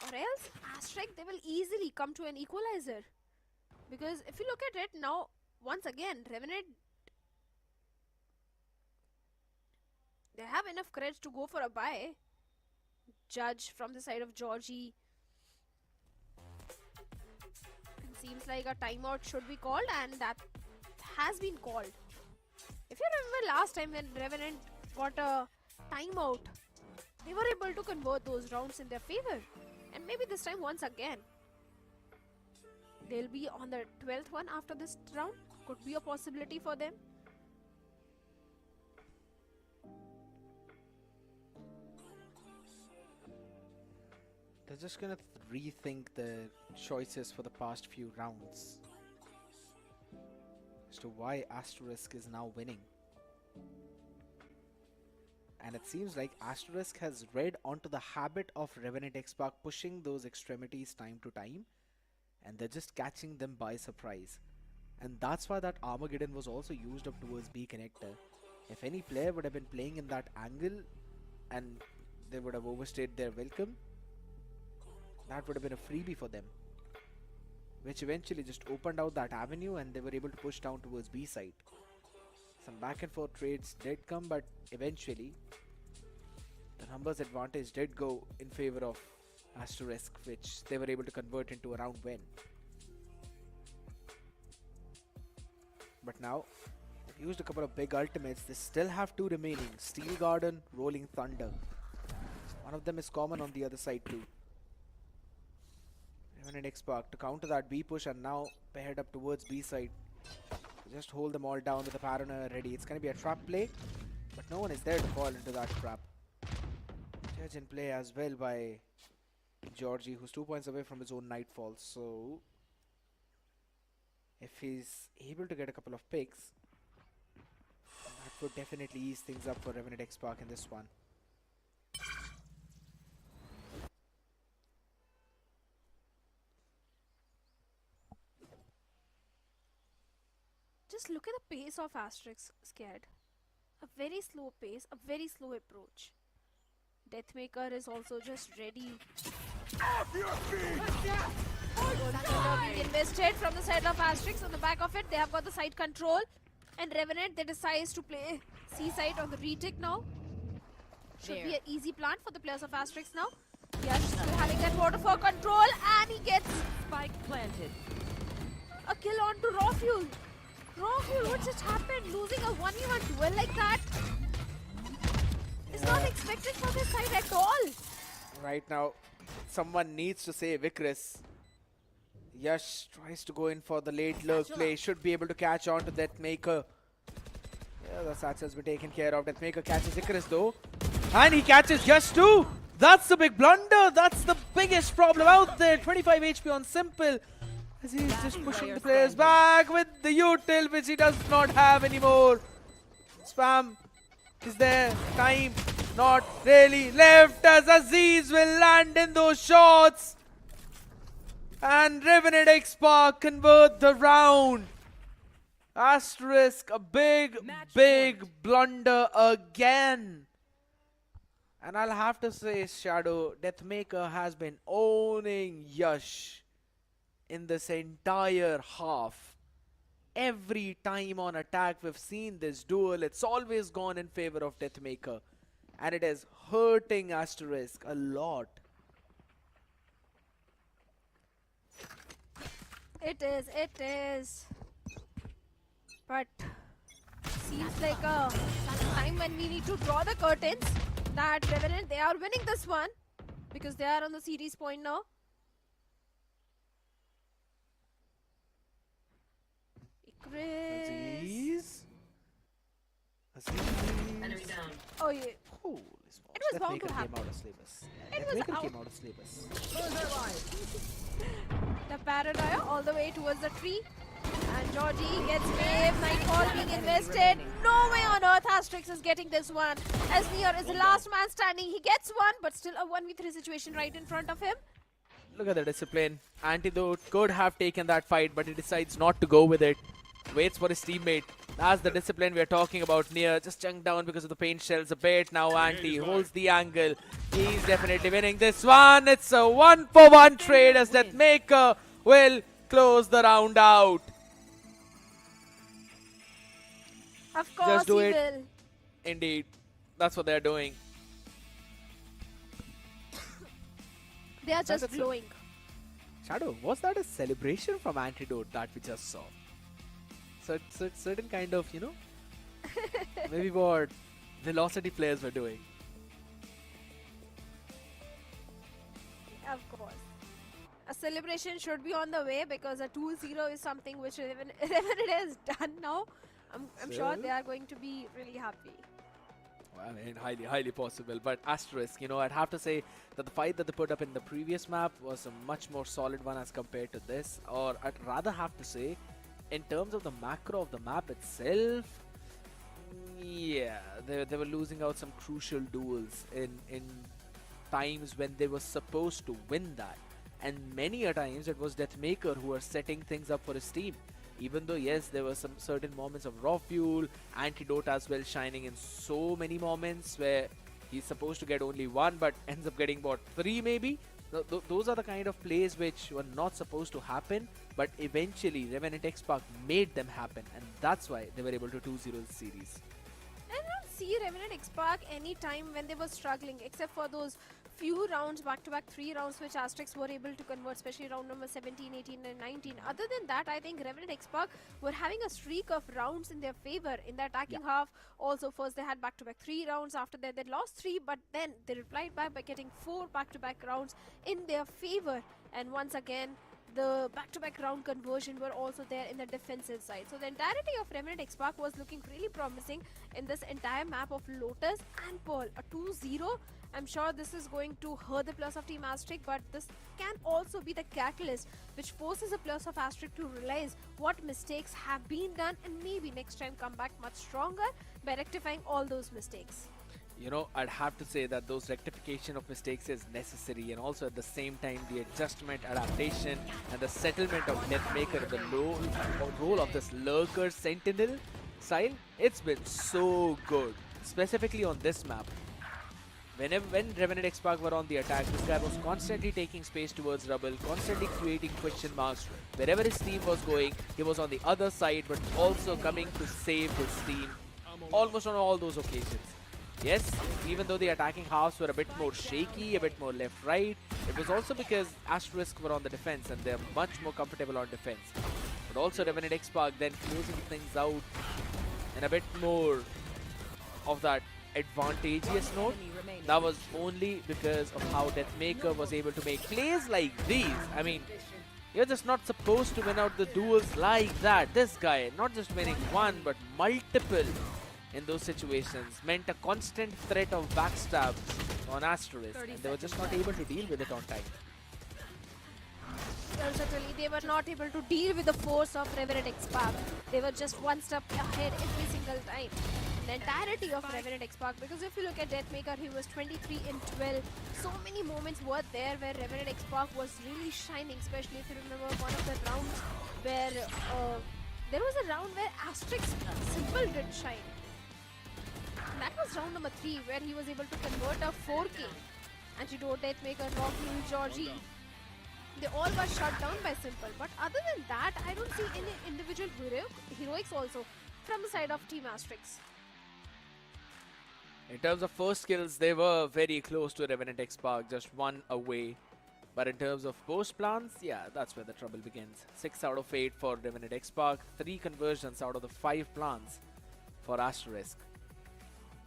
Or else, Asterisk, they will easily come to an equalizer. Because if you look at it now, once again, Revenant, they have enough credits to go for a buy. Judge from the side of Georgie. It seems like a timeout should be called, and that has been called. If you remember last time when Revenant got a timeout, they were able to convert those rounds in their favor. And maybe this time once again. They'll be on the 12th one after this round. Could be a possibility for them. They're just gonna rethink the choices for the past few rounds as to why Asterisk is now winning. And it seems like Asterisk has read onto the habit of Revenant Esports pushing those extremities time to time. and they're just catching them by surprise. And that's why that Armageddon was also used up towards B connector. If any player would have been playing in that angle and they would have overstayed their welcome, that would have been a freebie for them, which eventually just opened out that avenue and they were able to push down towards B side. Some back and forth trades did come, but eventually the numbers advantage did go in favor of Asterisk, which they were able to convert into a round win. But now they've used a couple of big ultimates. They still have two remaining: Steel Garden, Rolling Thunder. One of them is common on the other side too. Revenant XSpark to counter that B push, and now paired up towards B side. Just hold them all down with the paranoia ready. It's going to be a trap play, but no one is there to fall into that trap. Judge in play as well by Georgie, who's 2 points away from his own nightfall. So if he's able to get a couple of picks, that would definitely ease things up for Revenant XSpark in this one. Just look at the pace of Asterisk, scared. A very slow pace, a very slow approach. Deathmaker is also just ready. Being invested from the side of Asterisk. On the back of it, they have got the side control. And Revenant, they decides to play C side on the retake now. Should be an easy plan for the players of Asterisk now. Yash still having that waterfall control, and he gets Spike planted. a kill onto Raw Fuel. Raw Fuel, what just happened? Losing a 1v1 duel like that? It's not expected from his side at all. Right now, someone needs to save Icarus. Yash tries to go in for the late lurk play. Should be able to catch on to Deathmaker. Yeah, the Sats has been taken care of. Deathmaker catches Icarus though. And he catches Yash too. That's the big blunder. That's the biggest problem out there. 25 HP on Simple. As he's just pushing the players back with the util, which he does not have anymore. Spam is there. Time not really left as Aziz will land in those shots. And Revenant XSpark convert the round. Asterisk, a big blunder again. And I'll have to say, Shadow, Deathmaker has been owning Yash in this entire half. Every time on attack we've seen this duel, it's always gone in favor of Deathmaker. And it is hurting Asterisk a lot. It is. But seems like a time when we need to draw the curtains. That Revenant, they are winning this one because they are on the series point now. Icarus. Aziz. Oh yeah. Holy smokes. It was bound to Deathmaker happen. came out of syllabus. It was Deathmaker out. came out of syllabus. The paranoia all the way towards the tree. And Georgie gets wave, Nightfall being invested. No way on earth Asterisk is getting this one. As Near is the last man standing. He gets one, but still a 1v3 situation right in front of him. Look at the discipline. Antidote could have taken that fight, but he decides not to go with it. Waits for his teammate. That's the discipline we are talking about. Near just chunked down because of the paint shells a bit. Now Anti holds the angle. He's definitely winning this one. It's a 1-for-1 trade as Deathmaker will close the round out. Of course Just do he it. will. Indeed. That's what they're doing. They are just That's it. flowing. Shadow, was that a celebration from Antidote that we just saw? So certain kind of, you know, maybe what Velocity players were doing. Of course. A celebration should be on the way because a 2-0 is something which Revenant is done now. I'm sure they are going to be really happy. Well, I mean, highly possible. But Asterisk, you know, I'd have to say that the fight that they put up in the previous map was a much more solid one as compared to this. Or I'd rather have to say, in terms of the macro of the map itself, yeah, they were losing out some crucial duels in times when they were supposed to win that. And many a times it was Deathmaker who was setting things up for his team. Even though, yes, there were some certain moments of raw fuel, Antidote as well shining in so many moments where he's supposed to get only one but ends up getting what, three maybe? Those are the kind of plays which were not supposed to happen, but eventually Revenant XSpark made them happen, and that's why they were able to 2-0 the series. I don't see Revenant XSpark any time when they were struggling, except for those few rounds, back-to-back 3 rounds, which Asterisk were able to convert, especially round number 17, 18 and 19. Other than that, I think Revenant XSpark were having a streak of rounds in their favor in the attacking half. Also, first they had back-to-back 3 rounds. After that, they lost 3, but then they replied back by getting 4 back-to-back rounds in their favor. And once again, the back-to-back round conversion were also there in the defensive side. So the entirety of Revenant XSpark was looking really promising in this entire map of Lotus and Pearl. A 2-0. I'm sure this is going to hurt the plus of Team Asterisk, but this can also be the catalyst which forces a plus of Asterisk to realize what mistakes have been done and maybe next time come back much stronger by rectifying all those mistakes. You know, I'd have to say that those rectification of mistakes is necessary, and also at the same time the adjustment, adaptation and the settlement of Deathmaker, the role of this lurker sentinel style, it's been so good, specifically on this map. When Revenant XSpark were on the attack, this guy was constantly taking space towards rubble, constantly creating question marks. Wherever his team was going, he was on the other side, but also coming to save his team almost on all those occasions. Yes, even though the attacking halves were a bit more shaky, a bit more left-right, it was also because Asterisk were on the defense and they're much more comfortable on defense. But also Revenant XSpark then closing things out in a bit more of that advantageous note. That was only because of how Deathmaker was able to make plays like these. I mean, you're just not supposed to win out the duels like that. This guy, not just winning one, but multiple in those situations, meant a constant threat of backstab on Asterisk, and they were just not able to deal with it on time. Well, certainly they were not able to deal with the force of Revenant XSpark. They were just one step ahead every single time. The entirety of Revenant XSpark, because if you look at Deathmaker, he was 23 in 12. So many moments were there where Revenant XSpark was really shining, especially if you remember one of the rounds where there was a round where Asterisk Simple did shine. And that was round number 3 where he was able to convert a 4K. Antidote, Deathmaker, Rocky, Georgie. They all were shut down by Simple. But other than that, I don't see any individual heroics also from the side of Team Asterisk. In terms of first kills, they were very close to Revenant XSpark, just one away. But in terms of post plans, yeah, that's where the trouble begins. 6 out of 8 for Revenant XSpark, 3 conversions out of the 5 plans for Asterisk.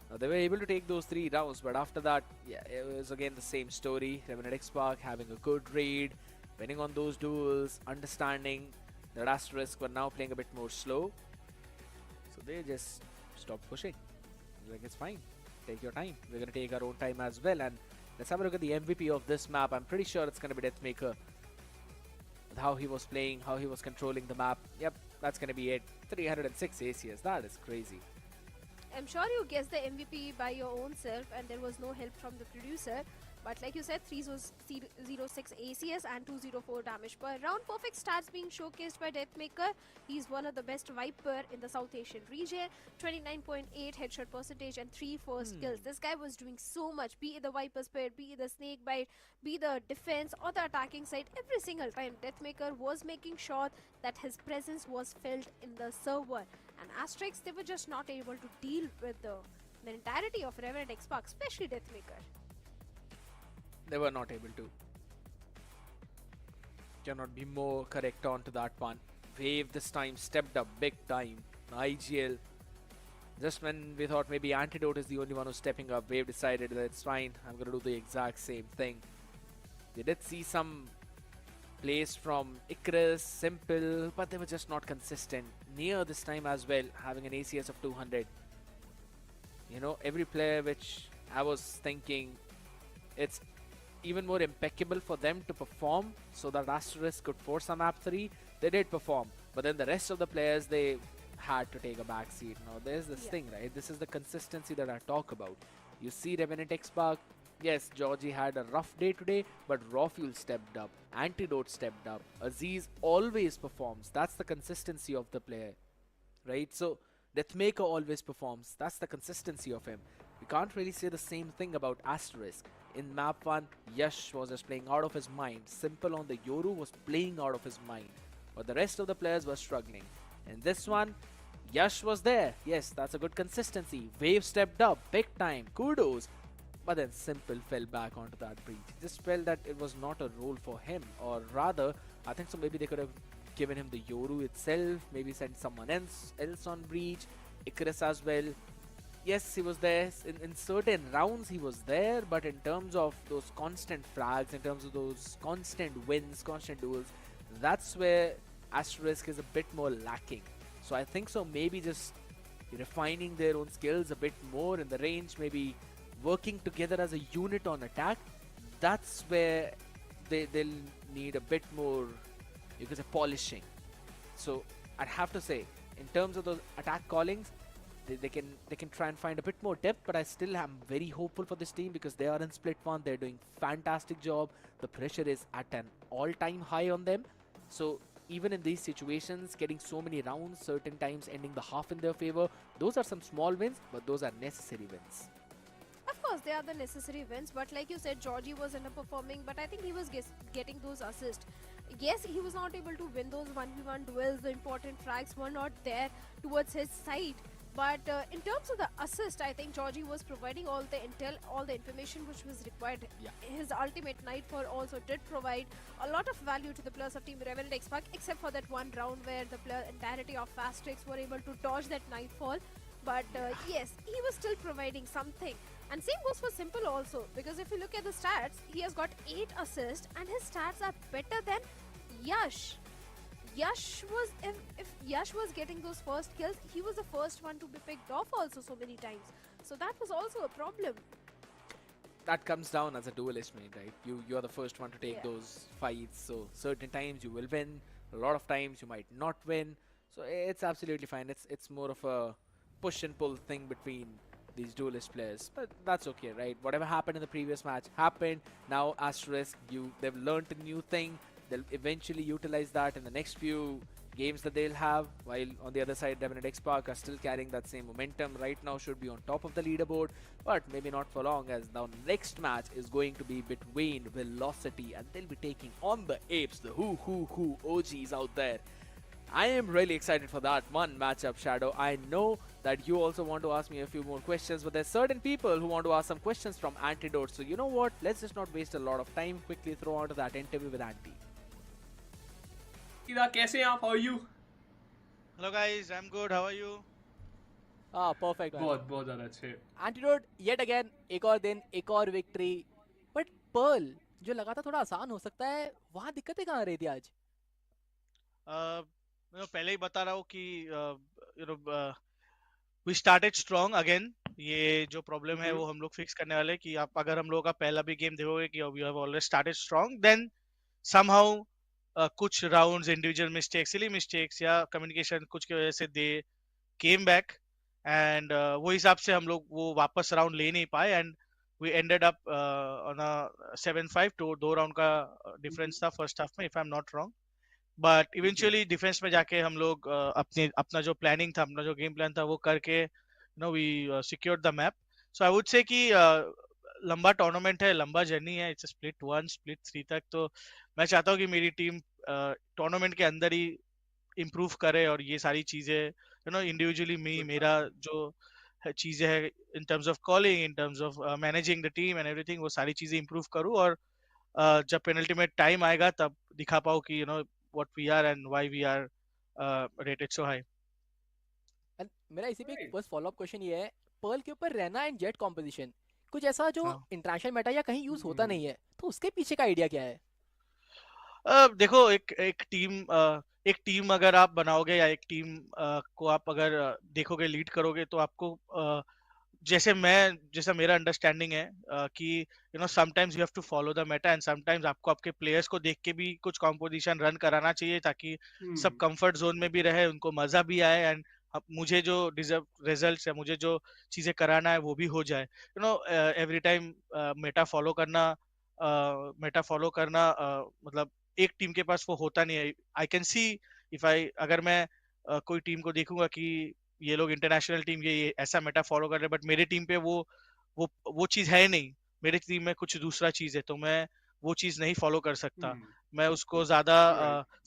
Now, they were able to take those 3 rounds, but after that, yeah, it was again the same story. Revenant XSpark having a good raid, winning on those duels, understanding that Asterisk were now playing a bit more slow. So they just stopped pushing. Like, it's fine. Take your time. We're going to take our own time as well. And let's have a look at the MVP of this map. I'm pretty sure it's going to be Deathmaker. With how he was playing, how he was controlling the map. Yep, that's going to be it. 306 ACS. That is crazy. I'm sure you guessed the MVP by your own self and there was no help from the producer. But like you said, 306 ACS and 204 damage per round. Perfect stats being showcased by Deathmaker. He's one of the best Viper in the South Asian region. 29.8 headshot percentage and 3 first kills. This guy was doing so much. Be it the Viper Spirit, be it the Snake Bite, be the defense or the attacking side. Every single time Deathmaker was making sure that his presence was felt in the server. And Asterisk, they were just not able to deal with the entirety of Revenant XSpark, especially Deathmaker. They were not able to. Cannot be more correct on to that one. Wave this time stepped up big time. IGL. Just when we thought maybe Antidote is the only one who's stepping up, Wave decided that it's fine. I'm going to do the exact same thing. They did see some plays from Icarus, Simple, but they were just not consistent. Near this time as well, having an ACS of 200. You know, every player which I was thinking it's even more impeccable for them to perform so that Asterisk could force a map 3. They did perform, but then the rest of the players, they had to take a back seat. Now there's this thing, right? This is the consistency that I talk about. You see Revenant XSpark Yes, Georgie had a rough day today, but Rawfuel stepped up, Antidote stepped up, Aziz always performs. That's the consistency of the player, right? So Deathmaker always performs. That's the consistency of him. We can't really say the same thing about Asterisk. In map 1, Yash was just playing out of his mind. Simple on the Yoru was playing out of his mind. But the rest of the players were struggling. In this one, Yash was there. Yes, that's a good consistency. Wave stepped up, big time. Kudos. But then Simple fell back onto that breach. Just felt that it was not a role for him. Or rather, I think so maybe they could have given him the Yoru itself. Maybe sent someone else on breach. Icarus as well. Yes, he was there. In certain rounds, he was there. But in terms of those constant frags, in terms of those constant wins, constant duels, that's where Asterisk is a bit more lacking. So I think so maybe just refining their own skills a bit more in the range, maybe working together as a unit on attack, that's where they'll need a bit more, you could say, polishing. So I'd have to say, in terms of those attack callings, they can try and find a bit more depth, but I still am very hopeful for this team because they are in split one. They're doing fantastic job. The pressure is at an all-time high on them. So even in these situations, getting so many rounds, certain times ending the half in their favor, those are some small wins, but those are necessary wins. Of course, they are the necessary wins, but like you said, Georgie was underperforming, but I think he was getting those assists. Yes, he was not able to win those 1v1 duels, the important frags were not there towards his side. But in terms of the assist, I think Georgie was providing all the intel, all the information which was required. Yeah. His ultimate Nightfall also did provide a lot of value to the players of Team Revenant Esports, except for that one round where the entirety of Asterisk were able to dodge that Nightfall. But yes, he was still providing something. And same goes for Simple also, because if you look at the stats, he has got 8 assists and his stats are better than Yash. Yash was, if Yash was getting those first kills, he was the first one to be picked off also so many times. So that was also a problem. That comes down as a duelist, mate, right? You are the first one to take Yeah. those fights. So certain times you will win, a lot of times you might not win. So it's absolutely fine. It's more of a push and pull thing between these duelist players, but that's okay, right? Whatever happened in the previous match happened. Now Asterisk, they've learned a new thing. They'll eventually utilize that in the next few games that they'll have, while on the other side Revenant XSpark are still carrying that same momentum. Right now should be on top of the leaderboard, but maybe not for long, as now next match is going to be between Velocity and they'll be taking on the Apes, the who OGs out there. I am really excited for that one matchup, Shadow. I know that you also want to ask me a few more questions, but there's certain people who want to ask some questions from Antidote. So you know what? Let's just not waste a lot of time. Quickly throw onto that interview with Anti. कैसे हैं आप? How are you? Hello guys, I'm good. How are you? हाँ perfect बहुत ज़्यादा अच्छे. Antidote yet again एक और दिन एक और विक्ट्री बट पर्ल जो लगा था थोड़ा आसान हो सकता है वहाँ दिक्कतें कहाँ रही थी आज मैं पहले ही बता रहा हूँ कि you know we started strong again. ये जो प्रॉब्लम है वो हम लोग फिक्स करने वाले हैं कि आप अगर हम लोगों का पहला भी गेम देखोगे कि we have already started strong, then somehow कुछ rounds individual mistakes, silly mistakes या कम्युनिकेशन कुछ की वजह से दे केम बैक एंड वो हिसाब से हम लोग वो वापस राउंड ले नहीं पाए and we ended up on a 7-5 तो 2 राउंड का डिफरेंस था फर्स्ट हाफ में, if I am not wrong. But eventually defence में जाके हम लोग अपना जो प्लानिंग था, अपना जो गेम प्लान था वो करके we secured the map. So I would say कि लंबा टूर्नामेंट है, लंबा जर्नी है. इट्स स्प्लिट 1 स्प्लिट 3 तक. तो मैं चाहता हूँ कि मेरी टीम टूर्नामेंट के अंदर ही इम्प्रूव करे और ये सारी चीजें इंडिविजुअली मेरा जो चीजें है in terms of calling, in terms of managing the team and everything, वो सारी चीजें इम्प्रूव करूँ और जब पेनल्टी में टाइम आएगा तब दिखा पाऊँ कि what we are and why we are rated so high. मेरा इसी पे एक बस फॉलो अप क्वेश्चन ये है, पर्ल के ऊपर रहना एंड जेट कॉम्पोजिशन कुछ ऐसा जो इंटरनेशनल मेटा या कहीं यूज होता नहीं है, तो उसके पीछे का आइडिया क्या है? देखो एक टीम अगर आप बनाओगे या एक टीम को आप अगर देखोगे, लीड करोगे, तो आपको जैसा मेरा अंडरस्टैंडिंग है कि sometimes you have to follow the meta and sometimes आपको आपके प्लेयर्स को देख के भी कुछ कॉम्पोजिशन रन कराना चाहिए ताकि सब कंफर्ट जोन में भी रहे, उनको मजा भी आए एंड मुझे जो डिजर्व रिजल्ट्स है, मुझे जो चीजें कराना है वो भी हो जाए. एवरी टाइम मेटा फॉलो करना मतलब एक टीम के पास वो होता नहीं है. I can see if I अगर मैं कोई टीम को देखूंगा कि ये लोग इंटरनेशनल टीम ये ऐसा मेटा फॉलो कर रहे हैं, बट मेरे टीम पे वो चीज है नहीं. मेरे टीम में कुछ दूसरा चीज है, तो मैं वो चीज नहीं फॉलो कर सकता. मैं उसको ज्यादा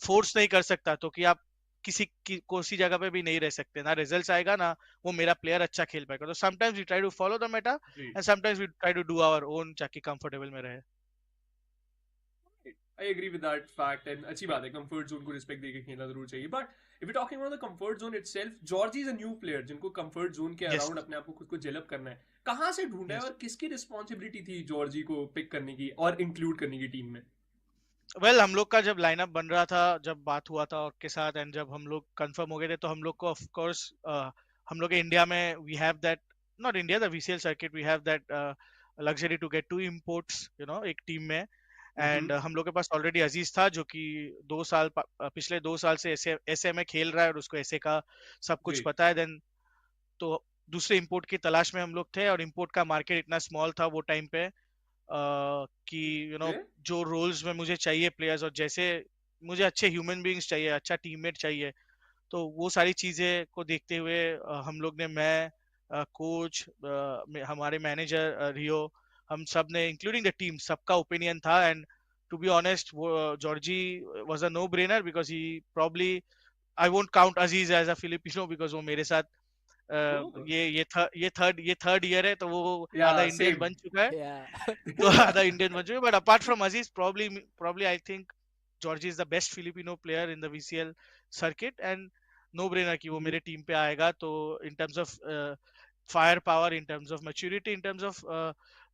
फोर्स नहीं कर सकता. तो कि आप किसी जगह पे भी नहीं रह सकते, ना रिजल्ट्स आएगा ना वो मेरा प्लेयर अच्छा खेल पाएगा. तो sometimes we try to follow the meta and sometimes we try to do our own, ताकि कंफर्टेबल में रहे. I agree with that fact and अच्छी बात है, कंफर्ट जोन को रिस्पेक्ट देके खेलना जरूर चाहिए. But if you talking about the comfort zone itself, Georgie is a new player जिनको कंफर्ट जोन के अराउंड अपने आप को खुद को डेवलप करना है. कहाँ से ढूंढा है और किसकी रिस्पॉन्सिबिलिटी थी जॉर्जी को पिक करने की और इंक्लूड करने की टीम में? वेल हम लोग का जब लाइनअप बन रहा था, जब बात हुआ था के साथ एंड जब हम लोग कंफर्म हो गए थे, तो हम लोग को ऑफ कोर्स हम लोग इंडिया में we have that, not India, the VCL circuit, we have that luxury to get 2 imports एक टीम में. एंड हम लोग के पास ऑलरेडी अजीज था जो कि पिछले 2 साल से एसए में खेल रहा है और उसको एसए का सब कुछ पता है. देन तो दूसरे इंपोर्ट की तलाश में हम लोग थे, और इंपोर्ट का मार्केट इतना स्मॉल था वो टाइम पे कि जो रोल्स में मुझे चाहिए प्लेयर्स, और जैसे मुझे अच्छे ह्यूमन बीइंग्स चाहिए, अच्छा टीममेट चाहिए, तो वो सारी चीजें को देखते हुए हम लोग ने, मैं, कोच, हमारे मैनेजर रियो, हम सब ने इंक्लूडिंग द टीम, सबका ओपिनियन था. एंड टू बी ऑनेस्ट वो Georgie was a no brainer because he probably, I won't count Aziz as a Filipino because वो मेरे साथ ये थर्ड ईयर है, तो वो आधा इंडियन बन चुका है. तो आधा इंडियन बन चुका है. But apart from Aziz, probably I think Georgie is the best Filipino player in the VCL circuit, and no brainer कि वो मेरे टीम पे आएगा. तो in terms of fire power, in terms of maturity, in terms of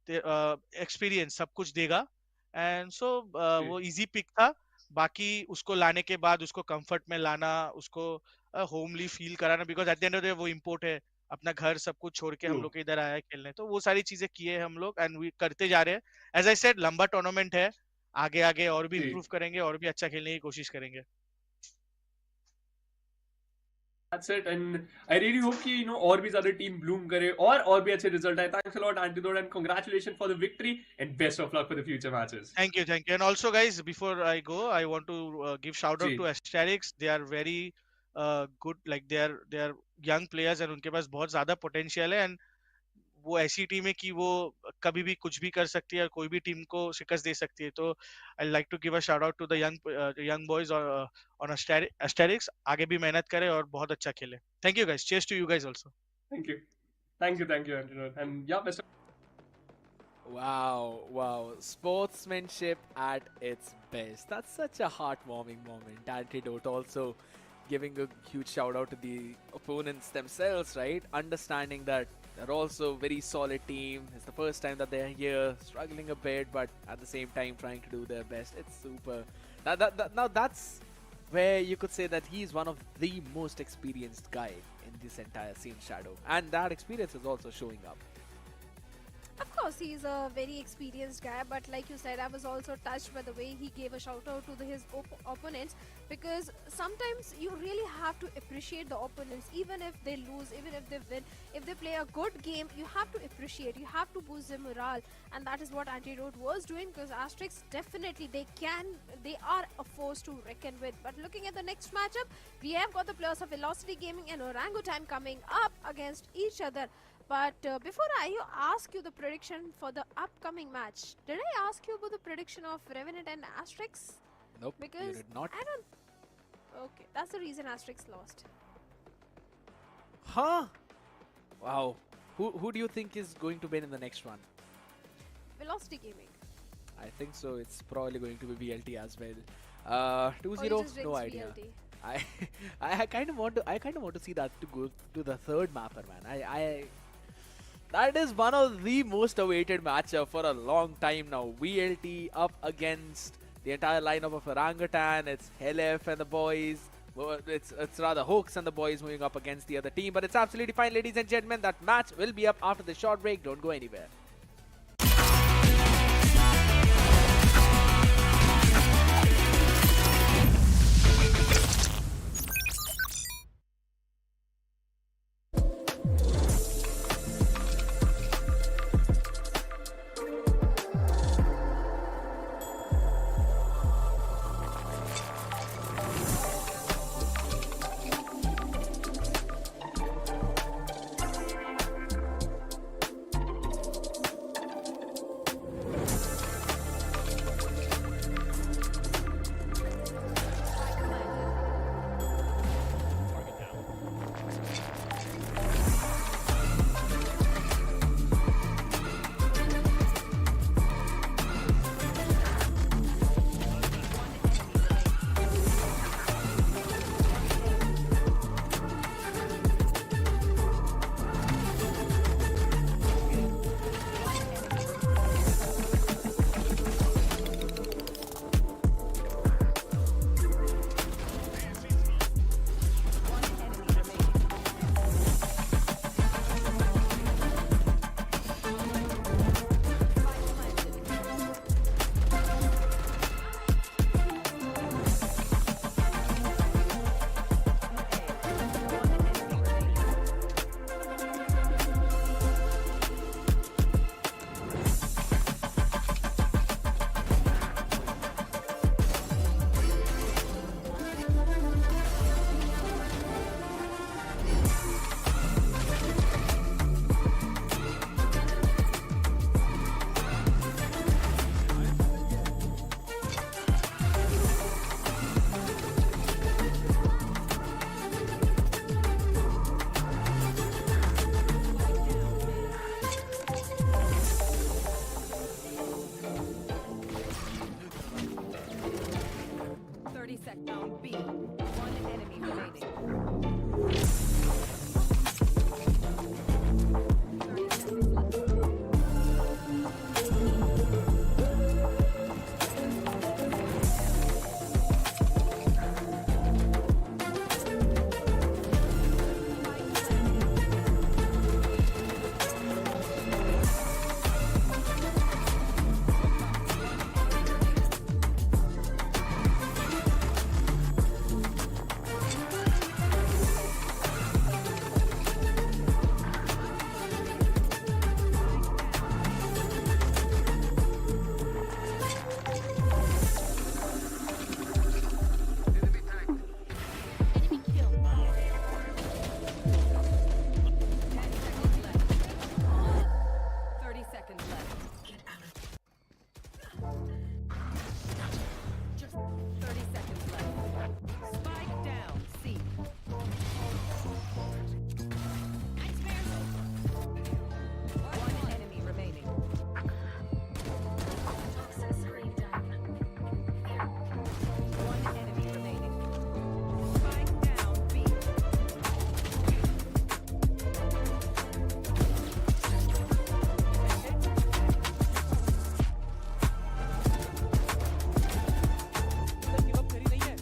experience, सब कुछ देगा. And so वो इजी पिक था. बाकी उसको लाने के बाद उसको कंफर्ट में लाना, उसको होमली फील कराना, because at the end of the day वो इंपोर्ट है, अपना घर सब कुछ छोड़ के हम लोग के इधर आया है खेलने. तो वो सारी चीजें किए हम लोग एंड वी करते जा रहे हैं. एज आई सेड, लंबा टूर्नामेंट है, आगे आगे और भी इंप्रूव करेंगे और भी अच्छा खेलने की कोशिश करेंगे. That's it, and I really hope कि और भी ज्यादा टीम ब्लूम करे और भी अच्छे रिजल्ट आए. Thanks a lot, Antidote, and congratulations for the victory and best of luck for the future matches. Thank you. And also guys, before I go, I want to give shout out to Asterisk. They are very good, like they are young players and उनके पास बहुत ज्यादा potential है. And वो ऐसी team है कि वो कभी भी कुछ भी कर सकती है और कोई भी टीम को शिकस्त दे सकती है. तो I like to give a shout out to the young boys on Asterix. आगे भी मेहनत करे और बहुत अच्छा खेले. Thank you guys. Cheers to you guys also. Thank you, Antidote, and yeah, best of. Wow. Sportsmanship at its best. That's such a heartwarming moment. Antidote also giving a huge shout out to the opponents themselves, right? Understanding that they're also a very solid team. It's the first time that they're here, struggling a bit, but at the same time trying to do their best. It's super. Now that's where you could say that he's one of the most experienced guy in this entire scene, Shadow. And that experience is also showing up. Of course, he's a very experienced guy, but like you said, I was also touched by the way he gave a shout out to his opponents, because sometimes you really have to appreciate the opponents, even if they lose, even if they win. If they play a good game, you have to appreciate, you have to boost their morale, and that is what Antidote was doing, because Asterisk definitely they are a force to reckon with. But looking at the next matchup, we have got the players of Velocity Gaming and Orangutan coming up against each other. But before I ask you the prediction for the upcoming match, did I ask you about the prediction of Revenant and Asterisk? Nope, because you did not. I don't. Okay, that's the reason Asterisk lost. Huh? Wow. Who do you think is going to win in the next one? Velocity Gaming. I think so. It's probably going to be VLT as well. 2-0. No idea. VLT. I kind of want to see that to go to the third mapper, man. That is one of the most awaited matchup for a long time now. VLT up against the entire lineup of Orangutan. It's Helef and the boys. Well, it's rather Hooks and the boys moving up against the other team. But it's absolutely fine, ladies and gentlemen. That match will be up after the short break. Don't go anywhere. 30 seconds down B. One enemy remaining. Enemy kill. 30 seconds left. Just 30 seconds left. Spike down. C. One enemy remaining. One enemy remaining. Spike down. B. Give up करी नहीं है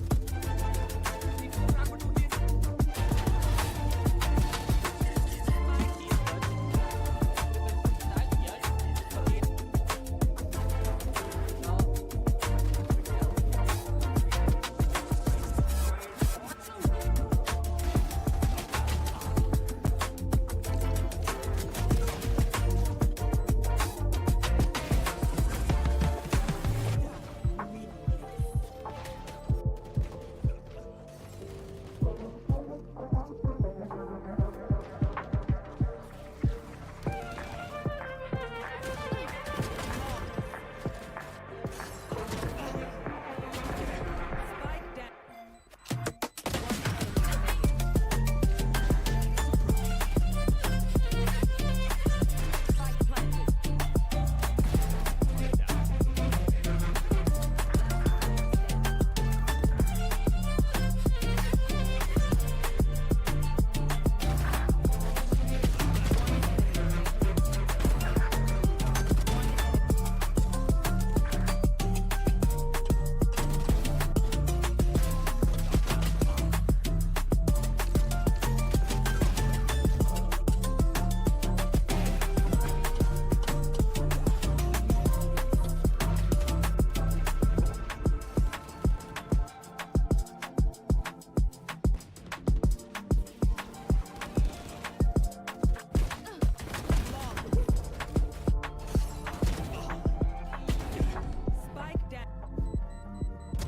Spike down. Spike planted. Spike down.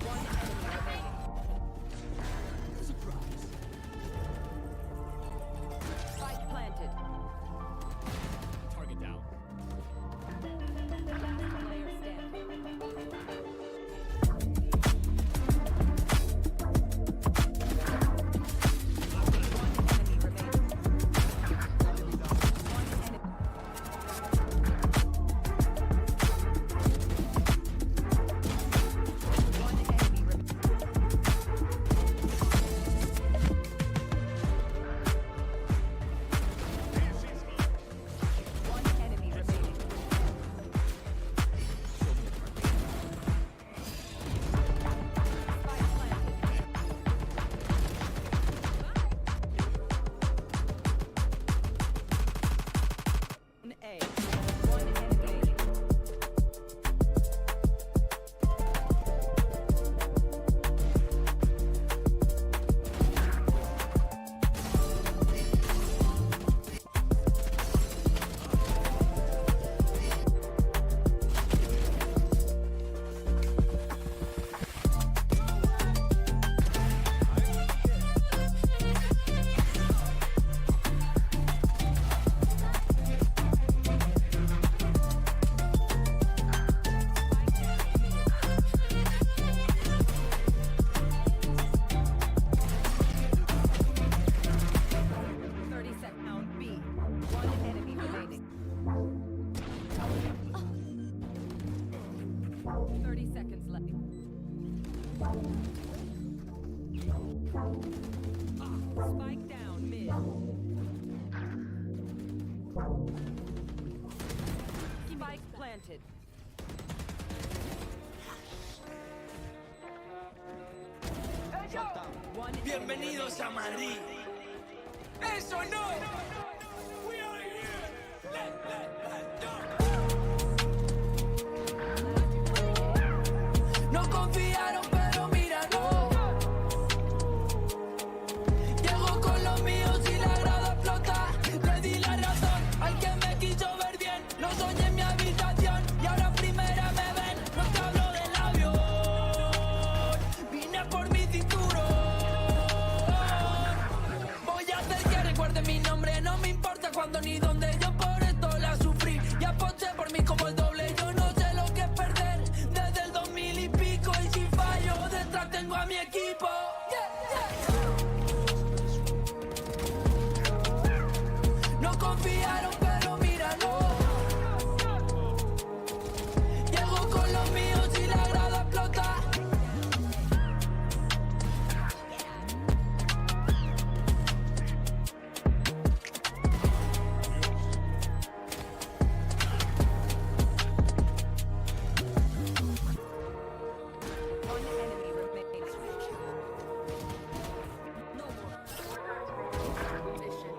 One enemy remaining. Spike planted. Target down. Last player standing. One enemy remaining. One enemy. One enemy remaining. One enemy remaining. Spike planted. A. One enemy remaining. seconds left. Spike down mid. Spike planted. One Bienvenidos a Madrid. Eso no. We are here. No confiaron, pero mira, no. Llego con los míos y la grada explota. Le di la razón al que me quiso ver bien. Lo soñé en mi habitación y ahora primera me ven. No te hablo del avión. Vine por mi cinturón. Voy a hacer que recuerde mi nombre. No me importa cuándo ni dónde. Yo por esto la sufrí y aposté por mí como el doble. Yo no sé lo que es perder desde el 2000 y pico. Y si fallo, detrás tengo a mi equipo. No confiaron, pero mira, no. Llego con los míos y la grada explota. One enemy remains. No more. Mission.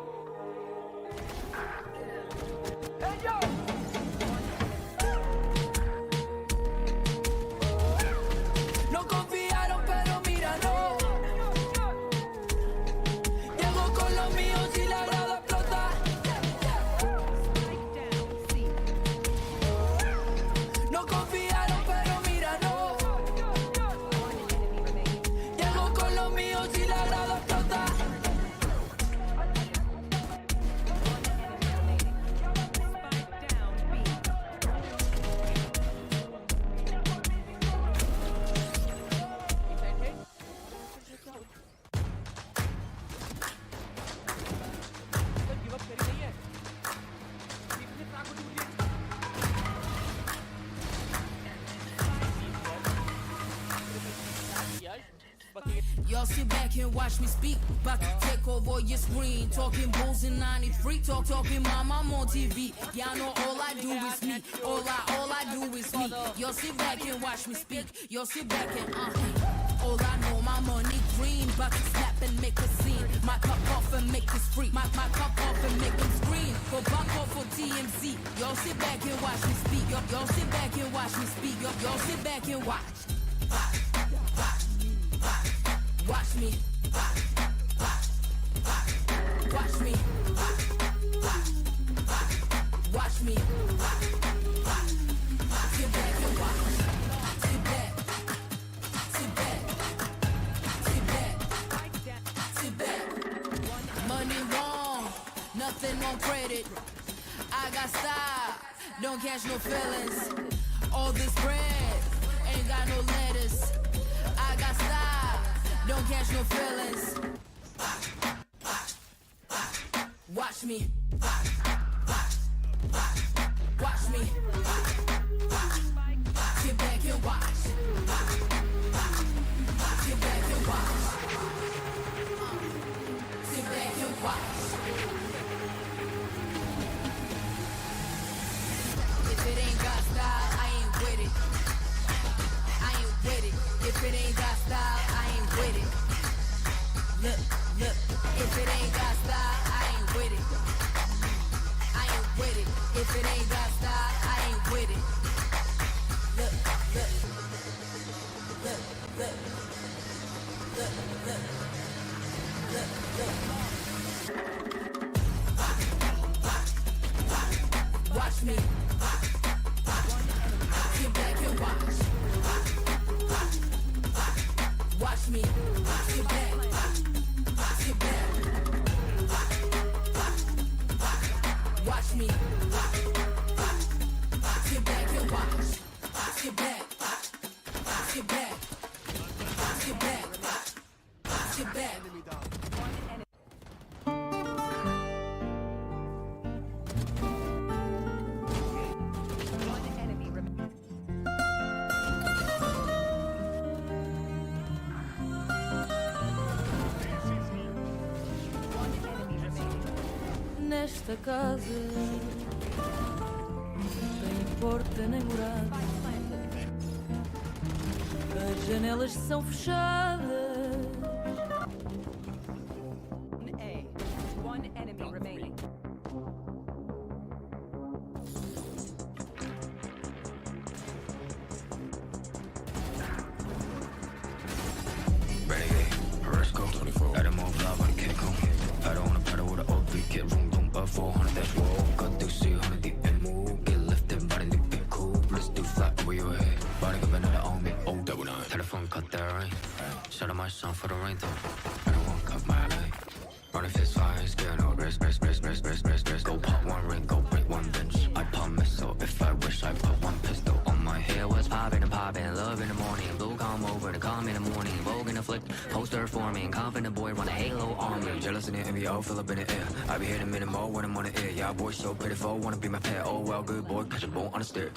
No confiaron, pero mira, no. Llego con los míos y la grada explota. Spike down C. No confiaron, pero mira, no. One enemy remaining. Llego con los míos y la grada explota. Spike down B. Give up करी नहीं है Y'all sit back and watch me speak. About to take over your screen. Talking bulls in 93. Talking mama, I'm on TV. Y'all know all I do is me. All I do is me. Y'all sit back and watch me speak. Y'all sit back and all I know, my money green. About to snap and make a scene. My cup off and make this free. My cup off and make them scream. Go back off for TMZ. Y'all sit back and watch me speak. Y'all sit back and watch me speak. Y'all sit back and watch. Watch me. Watch me. Watch me. Sit back and watch. Sit back. Sit back. Sit back. Spike down. Sit back. Money wrong, nothing on credit. I got style, don't catch no feelings. All this bread ain't got no lettuce. I got style, don't catch no feelings. Watch me. Watch me. Sit back and watch. Sit back and watch. Sit back and watch. If it ain't got style, I ain't with it. I ain't with it. If it ain't got style, I ain't with it. Look, look. If it ain't got style, I ain't with it. I ain't with it. If it ain't got style, I ain't with it. Look, look. Look, look. Look, look. Look, look. Watch me. Sit back and watch. Watch me. Sit back. Sit back. Watch me. Sit back and watch. Sit back. Sit back. Sit back. Sit back. One enemy remaining. Esta casa tem porta nem morada. As janelas são fechadas. One enemy remaining. Renegade, Asterisk, 24. Let him move love on the kick home. I don't wanna pedal with an old 3 kid, room, up 400, that's roll. Cut through 600 deep and move. Get lifted by the new big cool. Let's do fly over your head. Body of another on me, oh, double nine. Telephone cut that rain. Shout out my son for the rain though. I don't want cut my line. Running fist fire, scare no rest. Go pop one ring, go break one bench. I pop missile if I wish I put one pistol on my head. Was popping and popping, love in the morning. Blue come over to come in the morning. Vogue in the flick, poster forming. Confident boy run a halo on me. Jealous in the NBO, fill up in the air. I be hitting minute more when I'm on the air. Yeah, boy so pitiful, wanna be my pet. Oh well, good boy, catch a bone on the stair.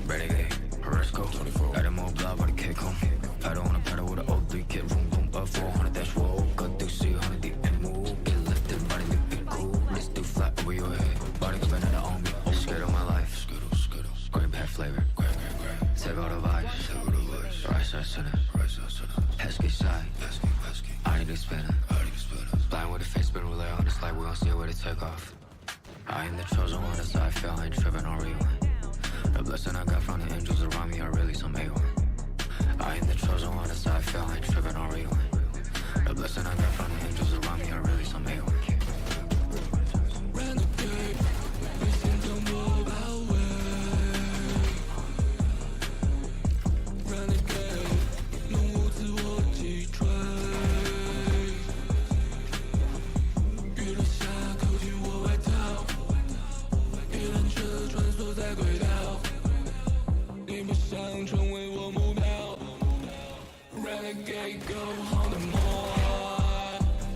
Renegade, Asterisk, 24. Let him move love on the kick home. I don't wanna pedal with an old 3 kid, room, up 400, that's roll. Cut through 600 deep and move. Get lifted by the new big cool. Let's do fly over your head. Body of another on me. Oh, scared of my life. Green pack flavor. Take all the vibes. Rice center. Pesky side. I need to spin it. Blind with a face, spin roulette on the slide. We gon' see where to take off. I am the chosen one, that's how I feel. I ain't tripping on rewind. The blessing I got from the angels around me are really some A1. I am the chosen one, that's how I feel. I ain't tripping on rewind. The blessing I got from the angels around me are really some A1. Renegade, we seem to move our way. Renegade, 弄我自我击坠。雨落下，扣紧我外套，一辆车穿梭在轨道。你不想成为我目标。Renegade, go on the more.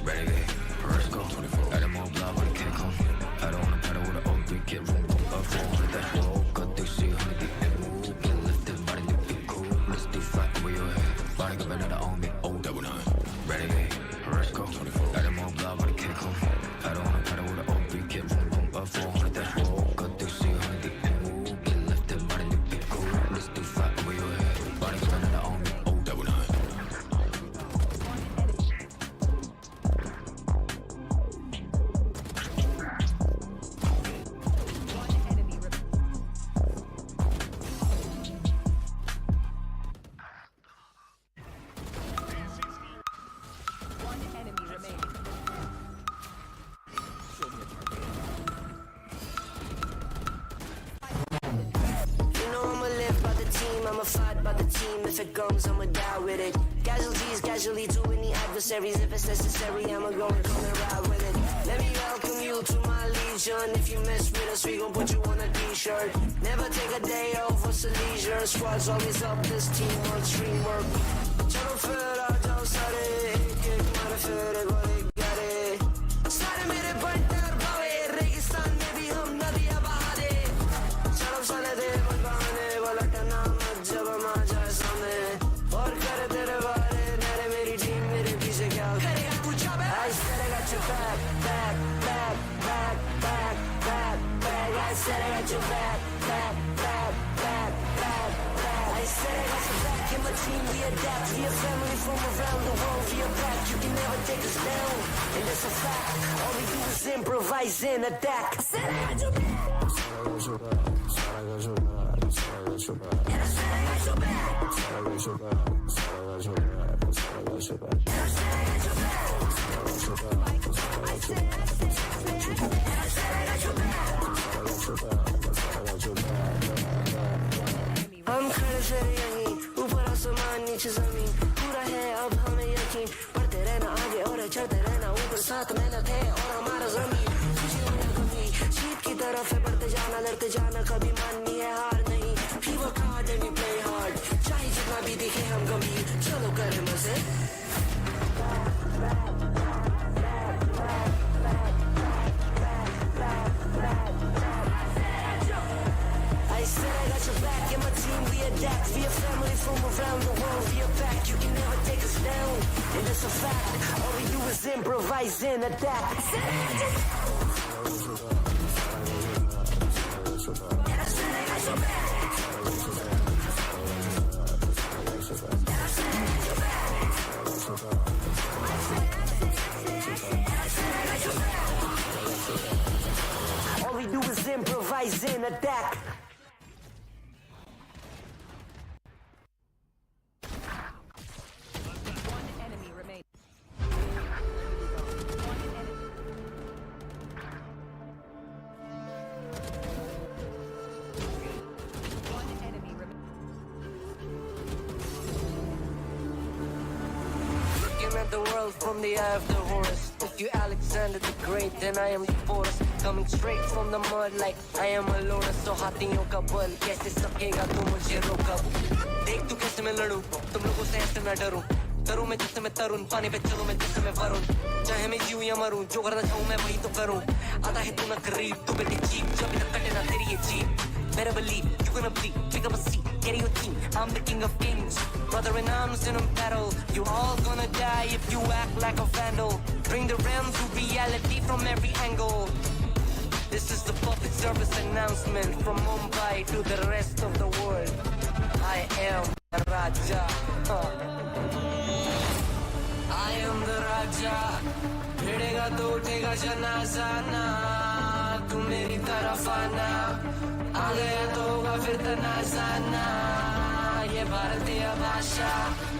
Renegade, Asterisk, 24. Let him move love on the kick home. I don't wanna pedal with an old 3 kid, room, up 400, that's roll. Cut through 600 deep and move. Get lifted by the new big cool. Let's do fly over your head. Body of another on me, oh, double nine. Renegade, Asterisk, 24. Let him move love on the kick home. I don't wanna pedal with an old 3 kid, room, up 400, that's roll. Cut through 600 deep and move. Get lifted by the new big cool. Let's do fly over your head. Body of another on me, oh, double nine. I'ma fight by the team. If it comes, I'ma die with it. Casualties, casually to any adversaries. If it's necessary, I'ma go and come and ride with it. Let me welcome you to my legion. If you mess with us, we gon' put you on a t-shirt. Never take a day off for some leisure. Squad's always up, this teamwork, stream work. Chalo fir aa jao sare, ek mara fir gole gare. Sare mere partner bhave, registan mein bhi hum nadiyan baha de. Chalo chale de bagane balatna mat jab ma jaye samne. Aur kar tere baare, mere meri team mere piche kya karega pucha be. I said I got your back, back, back, back, back, back, back. I said I got your back, back, back, back, back, back. I said I got your back. In my team we adapt, we a family from around the world. We are back, you can never take us down, and that's a fact. All we do is improvise and adapt. I said I got your back. And I said I got your back. And I said I got your back. And I said I got your back. हम खड़े से यहीं ऊपर आसमान नीचे जमीन पूरा है अब हमें यकीन बढ़ते रहना आगे और चढ़ते रहना ऊपर साथ मेहनत है और हमारा जमीन खुशी हो या कमी जीत की तरफ है बढ़ते जाना लड़ते जाना कभी माननी है हार नहीं we work hard and we play hard चाहे जितना भी दिखे हम गंभीर चलो करें मजे I said I got your back and my team we adapt. We a family from around the world. We are back. You can never take us down, and that's a fact. All we do is is improvise and attack. All we do is improvise and attack. One enemy remaining. One enemy remaining. Looking at the world from the eye of the horse. If you Alexander the Great, then I am the force. Coming straight from the mud like I am a loner. So हाथियों का बल कैसे सकेगा तू मुझे रोका? देख तू कैसे मैं लड़ूं, तुम लोगों से ऐसे मैं डरूं. करूं मैं जिससे मैं तरुण, पानी पे चलूं मैं जिससे मैं वरुण. चाहे मैं जीऊं या मरूं, जो करना चाहूं मैं वही तो करूं. आता है तू ना करीब, तू बेटी चीप, जब तक कटे ना तेरी ये jeep. Better believe you're gonna bleed, pick up a seat, get your team. I'm the king of kings, brother in arms in a battle. You all gonna die if you act like a vandal. Bring the realm to reality from every angle. This is the public service announcement from Mumbai to the rest of the world. I am the Raja. I am the Raja. भिड़ेगा तो उठेगा जनाजा ना. तू मेरी तरफ आना. आ गया तो होगा फिर तनाजा ना. ये भारतीय भाषा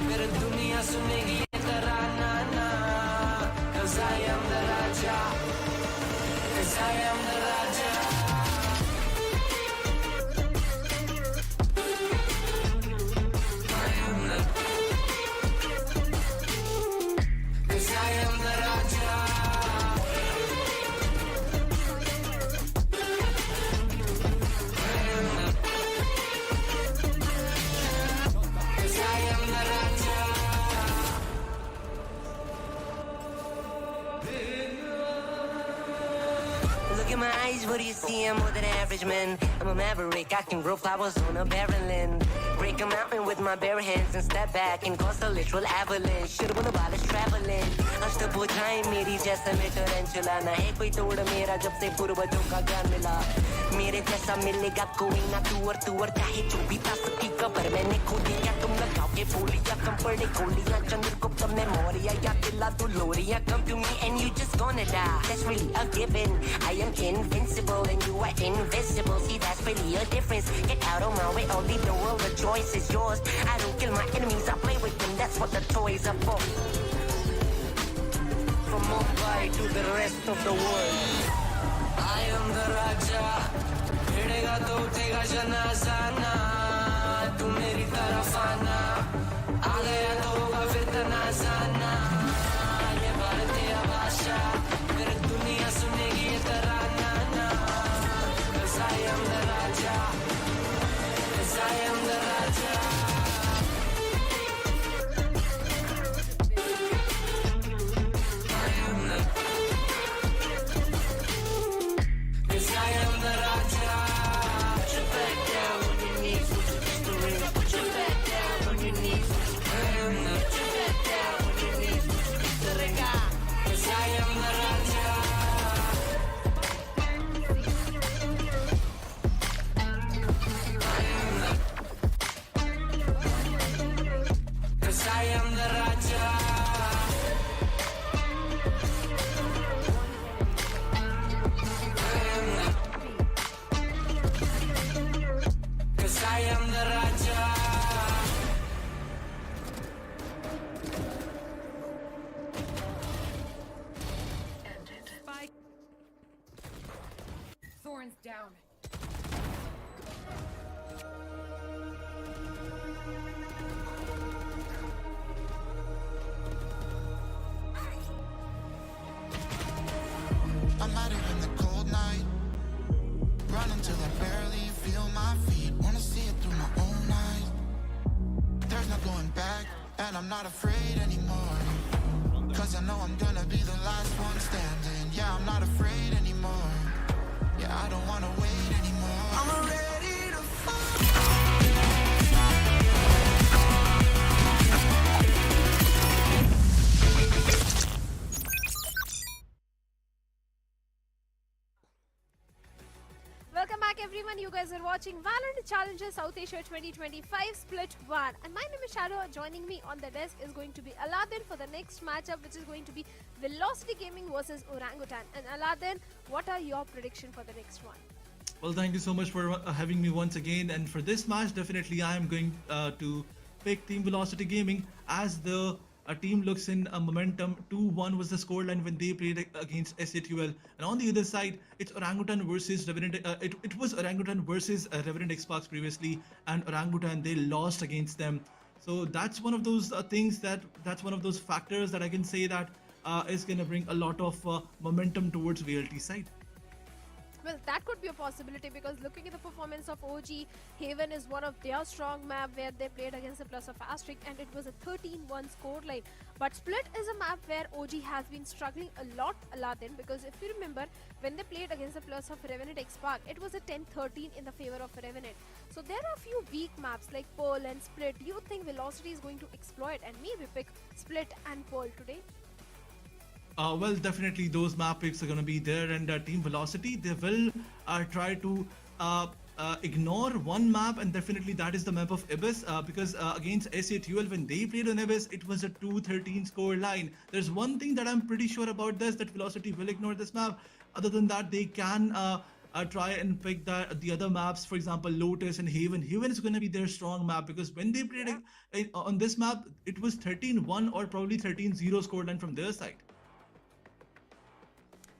फिर दुनिया सुनेगी ये तराना ना. 'Cause I am the Raja. 'Cause I am the Raja. I am the. 'Cause I am the Raja. Look at my eyes, what do you see? I'm more than average, man. I'm a maverick, I can grow flowers on a barren land. Break a mountain with my bare hands and step back and cause a literal avalanche. Should've won about traveling. अष्टभुजाएं मेरी जैसा मैं tarantula ना है कोई तोड़ मेरा जब से पूर्वजों का ज्ञान मिला. मेरे जैसा मिलेगा कोई ना तू और चाहे जो भी था सबकी कबर मैंने खोदी. क्या तुम लगाओगे बोलियां तुम पढ़े गोलियां चंद्रगुप्त में मौर्य या दिला तू लोरिया. Come to me and you just gonna die. That's really a given. I am invincible and you are invisible. See, that's really a difference. Get out of my way, I'll leave the world. The choice is yours. I don't kill my enemies, I play with them. That's what the toys are for. From Mumbai to the rest of the world, I am the Raja. भिड़ेगा तो उठेगा जनाजा ना. तू मेरी तरफ आना. आ गया तो होगा फिर तनाजा ना. ये भारतीय भाषा फिर दुनिया सुनेगी ये तराना ना. 'Cause I am the Raja. 'Cause I am the Raja. I am the. 'Cause I am the Raja. Put your back down on your knees with your history. Put your back down on your knees. I am the. Put your back down on your knees with your history. 'Cause I am the Raja. I am the. 'Cause I am the Raja. I am the. 'Cause I am the Raja. Spike. Thorns down. I'm out here in the cold night, running till I barely feel my feet. Wanna see it through my own eyes. There's no going back, and I'm not afraid anymore. 'Cause I know I'm gonna be the last one standing. Yeah, I'm not afraid anymore. Yeah, I don't wanna wait anymore. I'm ready to fight. everyone, you guys are watching VALORANT Challengers South Asia 2025 Split 1. And my name is Shadow. Joining me on the desk is going to be Aladdin for the next matchup, which is going to be Velocity Gaming versus Orangutan. And Aladdin, what are your predictions for the next one? Well, thank you so much for having me once again. And for this match, definitely I am going to pick Team Velocity Gaming as the team looks in momentum. 2-1 was the scoreline when they played against SATUL. And on the other side, it's Orangutan versus Revenant. It was Orangutan versus Revenant Esports previously, and Orangutan, they lost against them. So that's one of those that's one of those factors that I can say that is going to bring a lot of momentum towards VLT side. Well, that could be a possibility because looking at the performance of OG, Haven is one of their strong map where they played against the plus of Asterisk and it was a 13-1 scoreline. But Split is a map where OG has been struggling a lot, Aladdin, because if you remember, when they played against the plus of Revenant XSpark, it was a 10-13 in the favor of Revenant. So there are a few weak maps like Pearl and Split. Do you think Velocity is going to exploit and maybe pick Split and Pearl today? Well, definitely those map picks are going to be there, and Team Velocity, they will try to ignore one map, and definitely that is the map of Ibis, because against SATUL, when they played on Ibis, it was a 2-13 score line. There's one thing that I'm pretty sure about this, that Velocity will ignore this map. Other than that, they can try and pick the other maps, for example, Lotus and Haven. Haven is going to be their strong map because when they played on this map, it was 13-1 or probably 13-0 scoreline from their side.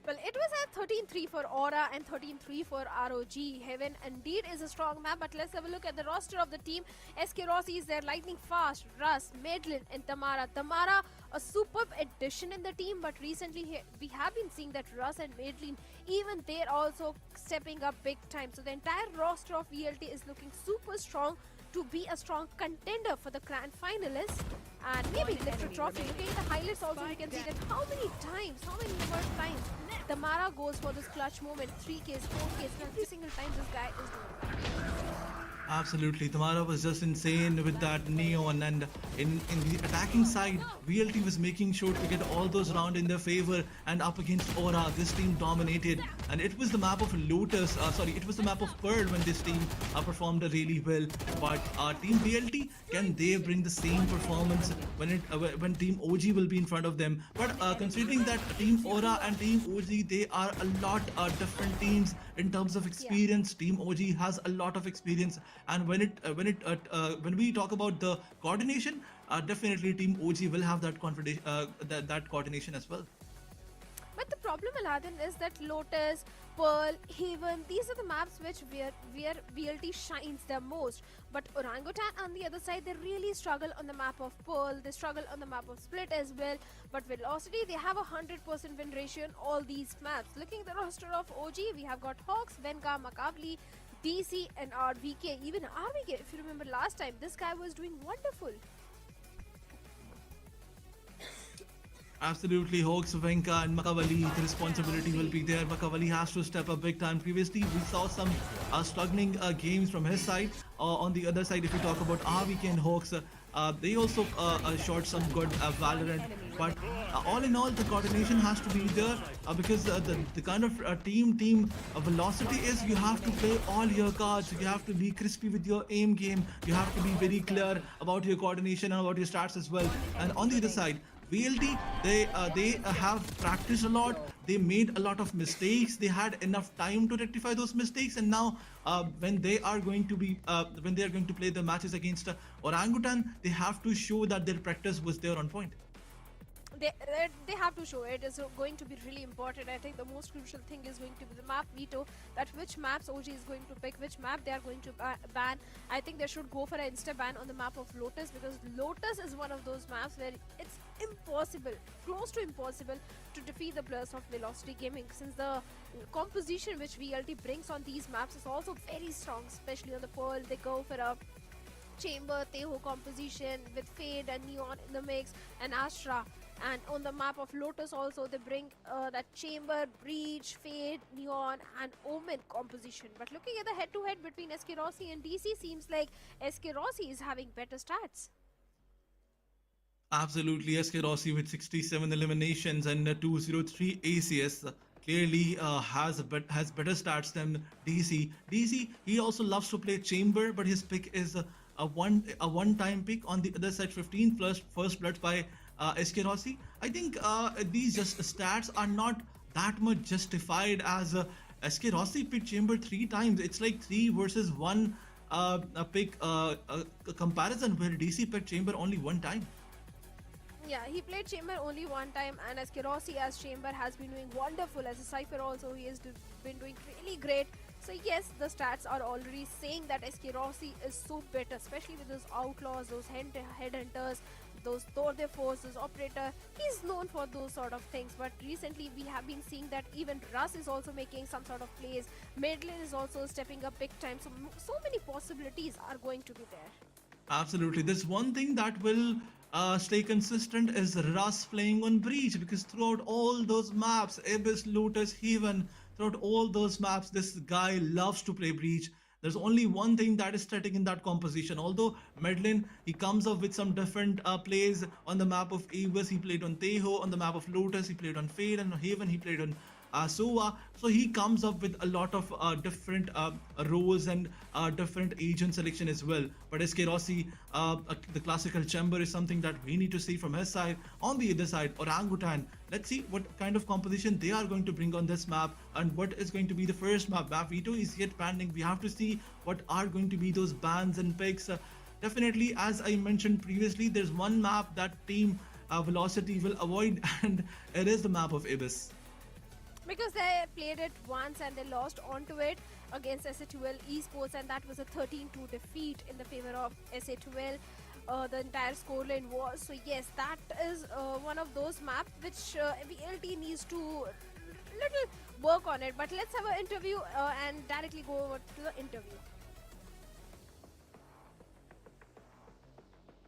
Well, it was at 13-3 for Aura and 13-3 for ROG. Heaven indeed is a strong map, but let's have a look at the roster of the team. SK Rossi is there, Lightning Fast, Russ, Madeline and Tamara. Tamara, a superb addition in the team, but recently we have been seeing that Russ and Madeline, even they're also stepping up big time. So the entire roster of VLT is looking super strong to be a strong contender for the grand finalists and maybe lift a trophy. Looking at the highlights also, we can see that how many number of times Tamara goes for this clutch moment, 3Ks, 4Ks, and every single time this guy is doing that. Absolutely, Tamara was just insane with that Neon, and in the attacking side, VLT was making sure to get all those round in their favor, and up against Aura, this team dominated, and it was the map of Lotus, it was the map of Pearl when this team performed really well. But Team VLT, can they bring the same performance when Team OG will be in front of them? But considering that Team Aura and Team OG, they are a lot different teams in terms of experience. Team OG has a lot of experience. And when we talk about the coordination, definitely Team OG will have that coordination as well. But the problem, Aladdin, is that Lotus, Pearl, Haven, these are the maps where VLT shines the most. But Orangutan on the other side, they really struggle on the map of Pearl, they struggle on the map of Split as well. But Velocity, they have a 100% win ratio in all these maps. Looking at the roster of OG, we have got Hawks, Venka, Makavli, DC and RVK. Even RVK, if you remember last time, this guy was doing wonderful. Absolutely, Hawks, Venka and Makavali, the responsibility will be there. Makavali has to step up big time. Previously, we saw some struggling games from his side. On the other side, if we talk about RVK and Hawks, they also shot some good Valorant. But all in all, the coordination has to be there because the kind of team Velocity is, you have to play all your cards. You have to be crispy with your aim game. You have to be very clear about your coordination and about your stats as well. And on the other side, VLT, they have practiced a lot. They made a lot of mistakes. They had enough time to rectify those mistakes, and now when they are going to play the matches against Orangutan, they have to show that their practice was there on point. They have to show it. It's going to be really important. I think the most crucial thing is going to be the map veto, that which maps OG is going to pick, which map they are going to ban. I think they should go for an insta ban on the map of Lotus, because Lotus is one of those maps where it's impossible, close to impossible, to defeat the players of Velocity Gaming, since the composition which VLT brings on these maps is also very strong, especially on the Pearl. They go for a Chamber, Teho composition with Fade and Neon in the mix and Astra. And on the map of Lotus also, they bring that Chamber, Breach, Fade, Neon and Omen composition. But looking at the head-to-head between SK Rossi and DC, seems like SK Rossi is having better stats. Absolutely, SK Rossi with 67 eliminations and 203 ACS. clearly has better stats than DC. DC, he also loves to play chamber, but his pick is a one-time pick. On the other side, 15 plus first blood by SK Rossi. I think these just stats are not that much justified, as SK Rossi picked chamber 3 times. It's like 3 versus 1 a pick a comparison, where DC picked chamber only 1 time. Yeah, he played Chamber only 1 time, and as Kirossi as Chamber has been doing wonderful. As a Cypher also, he has been doing really great. So yes, the stats are already saying that Rossi is so better, especially with those outlaws, those headhunters, those Thor de Force, those operator. He's known for those sort of things, but recently we have been seeing that even Russ is also making some sort of plays. Madeline is also stepping up big time. So many possibilities are going to be there. Absolutely. There's one thing that will stay consistent is Russ playing on Breach, because throughout all those maps, Abyss, Lotus, Heaven, throughout all those maps, this guy loves to play Breach. There's only one thing that is static in that composition. Although Medlin, he comes up with some different plays on the map of Abyss. He played on Teho. On the map of Lotus, he played on Fade, and on Haven, he played on Sova. So he comes up with a lot of different roles and different agent selection as well. But SK Rossi, the classical chamber is something that we need to see from his side. On the other side, Orangutan, let's see what kind of composition they are going to bring on this map, and what is going to be the first map. Map Veto is yet pending. We have to see what are going to be those bans and picks. Definitely, as I mentioned previously, there's one map that team Velocity will avoid, and it is the map of Abyss. Because they played it once and they lost onto it against SA12 Esports, and that was a 13-2 defeat in the favor of SA12. The entire scoreline was. So yes, that is one of those maps which VLT needs to little work on it. But let's have an interview and directly go over to the interview.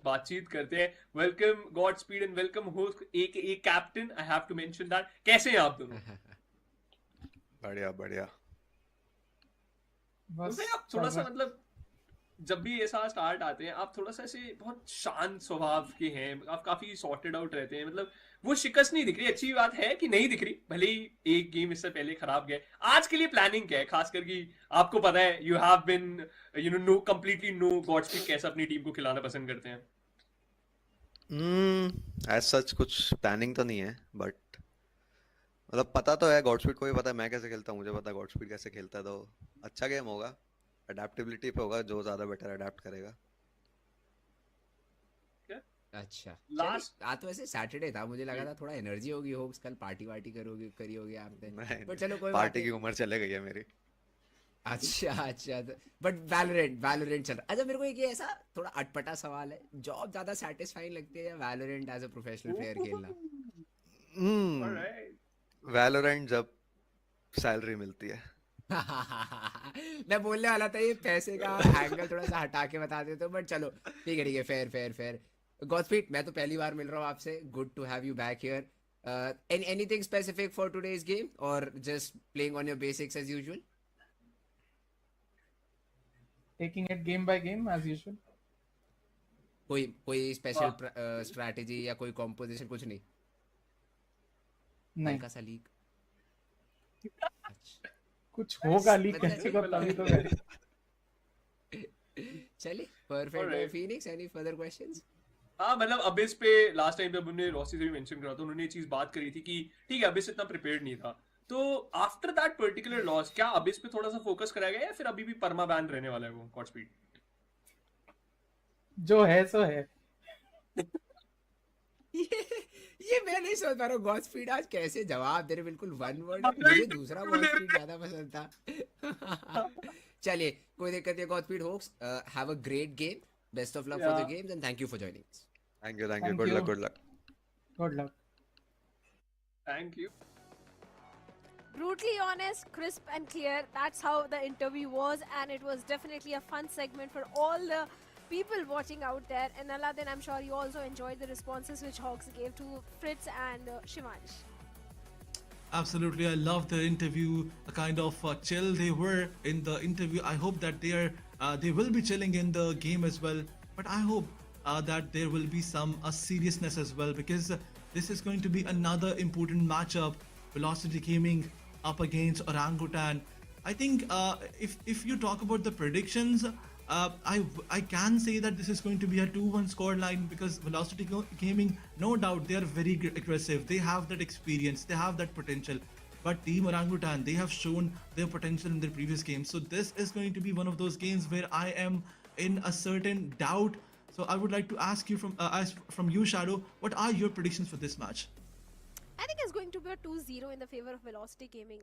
बातचीत करते हैं. Welcome god speed and welcome host एक captain. I have to mention that. कैसे हैं आप दोनों? बढ़िया बढ़िया. बस आप थोड़ा सा मतलब जब भी ऐसा स्टार्ट आते हैं आप थोड़ा सा ऐसे बहुत शांत स्वभाव के हैं. आप काफी सॉर्टेड आउट रहते हैं. मतलब वो शिकस्त नहीं दिख रही. अच्छी बात है कि नहीं दिख रही, भले ही एक गेम इससे पहले खराब गए. आज के लिए प्लानिंग क्या है, खासकर कि आपको पता है you have been no completely no Godspeed कैसे अपनी टीम को खिलाना पसंद करते हैं. एज सच कुछ प्लानिंग तो नहीं है, बट मतलब पता तो है गॉड स्पीड को भी पता है मैं कैसे खेलता हूँ. मुझे पता है गॉड स्पीड कैसे खेलता है. तो अच्छा गेम होगा, अडेप्टेबिलिटी पे होगा, जो ज्यादा बेटर अडेप्ट करेगा. अच्छा लास्ट आज तो वैसे सैटरडे था, मुझे लगा था थोड़ा एनर्जी होगी, होप्स कल पार्टी वार्टी करी होगी आपने. बट चलो कोई पार्टी की उम्र चले गई है मेरी. अच्छा बट वैलोरेंट चल रहा. अच्छा मेरे को एक ऐसा थोड़ा अटपटा सवाल है, जॉब ज्यादा सैटिस्फाइंग लगती है या Valorant as a professional player खेलना? वैलोरेंट जब सैलरी मिलती है. मैं बोलने वाला था ये पैसे का एंगल थोड़ा सा हटा के बता देते हो, बट चलो ठीक है फेयर. गॉडस्पीड, मैं तो पहली बार मिल रहा हूँ आपसे. Good to have you back here. Anything specific for today's game और just playing on your basics as usual? Taking it game by game as usual. कोई स्पेशल स्ट्रैटेजी या कोई कॉम्पोजिशन कुछ नहीं? नहीं. हल्का सा लीक कुछ होगा लीक कैसे को तभी तो चलिए perfect. Phoenix, any further questions? हाँ मतलब अबिस पे लास्ट टाइम जब उन्होंने रॉसी से भी मेंशन करा था, उन्होंने ये चीज बात करी थी कि ठीक है अबिस इतना प्रिपेयर्ड नहीं था. तो आफ्टर दैट पर्टिकुलर लॉस क्या अबिस पे थोड़ा सा फोकस कराया गया या फिर अभी भी परमा बैन रहने वाला है वो गॉड स्पीड? जो है सो है. ये मैं नहीं सोच पा रहा हूँ गॉड स्पीड आज कैसे जवाब दे रहे. बिल्कुल वन वर्ड. मुझे दूसरा गॉड स्पीड ज्यादा पसंद था. चलिए कोई दिक्कत नहीं. God speed hopes have a great game. Best of luck for the games and thank you for joining us. Thank you. Good luck. Thank you. Brutally honest, crisp and clear. That's how the interview was, and it was definitely a fun segment for all the people watching out there. And Aladdin, I'm sure you also enjoyed the responses which Hawks gave to Fritz and Shivansh. Absolutely, I love the interview. A kind of chill they were in the interview. I hope that they will be chilling in the game as well. But I hope that there will be some seriousness as well, because this is going to be another important matchup. Velocity Gaming up against Orangutan. I think if you talk about the predictions, I can say that this is going to be a 2-1 scoreline because Velocity Gaming, no doubt, they are very aggressive. They have that experience, they have that potential. But Team Orangutan, they have shown their potential in their previous games. So this is going to be one of those games where I am in a certain doubt. So I would like to ask you from you, Shadow, what are your predictions for this match? I think it's going to be a 2-0 in the favor of Velocity Gaming.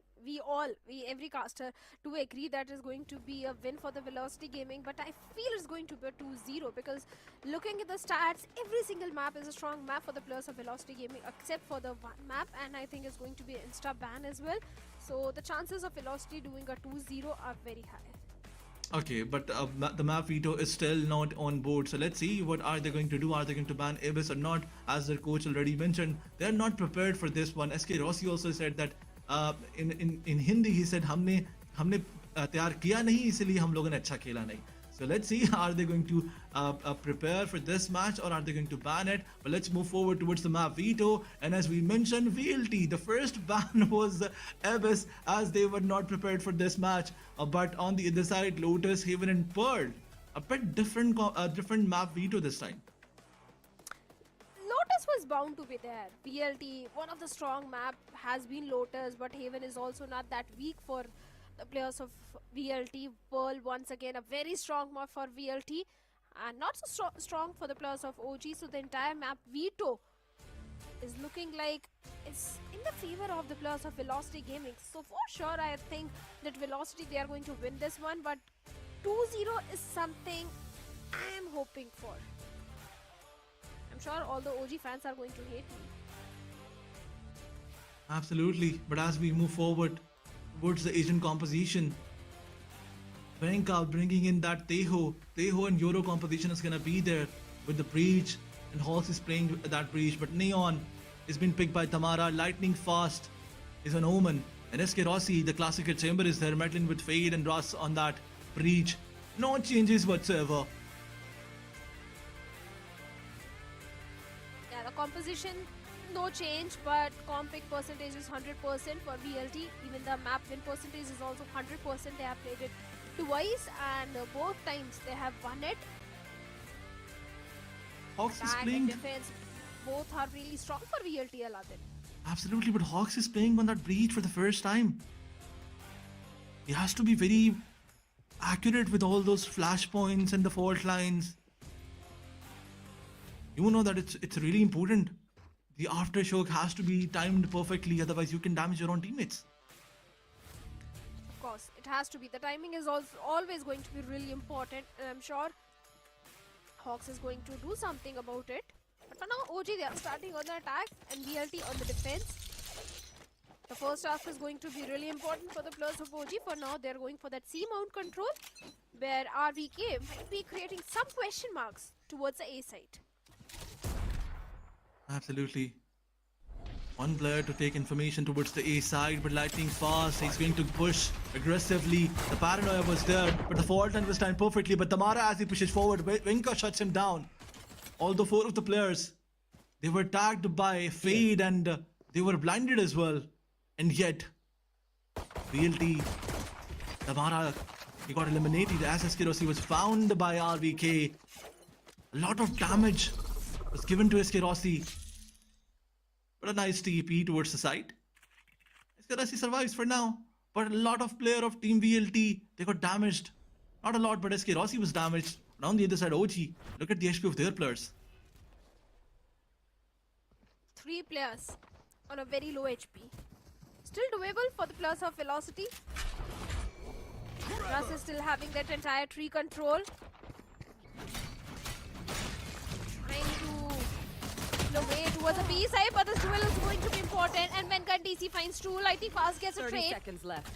Every caster do agree that is going to be a win for the Velocity Gaming, but I feel it's going to be a 2-0 because looking at the stats, every single map is a strong map for the players of Velocity Gaming except for the one map, and I think it's going to be an insta ban as well. So the chances of Velocity doing a 2-0 are very high. Okay, but the map Veto is still not on board. So let's see what are they going to do. Are they going to ban Ibis or not? As their coach already mentioned, they're not prepared for this one. SK Rossi also said that in Hindi he said हमने तैयार किया नहीं इसलिए हम लोगों ने अच्छा खेला नहीं. So let's see, are they going to prepare for this match or are they going to ban it? But let's move forward towards the map Veto. And as we mentioned, VLT, the first ban was Abyss as they were not prepared for this match. But on the other side, Lotus, Haven and Pearl, a bit different map Veto this time. Lotus was bound to be there. VLT, one of the strong map has been Lotus, but Haven is also not that weak for the players of VLT. Pearl, once again, a very strong map for VLT and not so strong for the players of OG. So the entire map Veto is looking like it's in the favor of the players of Velocity Gaming. So for sure, I think that Velocity, they are going to win this one, but 2-0 is something I am hoping for. I'm sure all the OG fans are going to hate me. Absolutely, but as we move forward towards the Asian composition, Venka bringing in that Teho and Euro composition is gonna be there with the Breach, and Hawks is playing that Breach, but Neon is being picked by Tamara. Lightning Fast is an Omen, and SK Rossi, the Classical Chamber, is there, meddling with Fade and Russ on that Breach. No changes whatsoever. Yeah, the composition, no change, but comp pick percentage is 100% for VLT. Even the map win percentage is also 100%. They have played it twice and both times they have won it. Hawks is Attack playing. and defense, both are really strong for VLT, Aladdin. Absolutely, but Hawks is playing on that Breach for the first time. He has to be very accurate with all those flashpoints and the fault lines. You know that it's really important. The aftershock has to be timed perfectly, otherwise you can damage your own teammates. Of course, it has to be. The timing is also always going to be really important, and I'm sure Hawks is going to do something about it. But for now, OG, they are starting on the attack and VLT on the defense. The first task is going to be really important for the players of OG. For now, they're going for that C mount control, where RVK might be creating some question marks towards the A side. Absolutely. One player to take information towards the A side, but Lightning Fast, he's going to push aggressively. The paranoia was there, but the fault line was timed perfectly. But Tamara, as he pushes forward, Venka shuts him down. All the four of the players, they were tagged by Fade and they were blinded as well. And yet, VLT, Tamara, he got eliminated as SK Rossi was found by RVK. A lot of damage was given to SK Rossi. But a nice TP towards the side. SK Rossi survives for now. But a lot of player of Team VLT, they got damaged. Not a lot, but SK Rossi was damaged. But on the other side, OG, look at the HP of their players. 3 players on a very low HP. Still doable for the players of Velocity. Russ is still having that entire tree control. Trying to the way towards the B side, but this duel is going to be important. And Venka and DC finds 2. Lightning Fast gets a 30 trade. seconds left.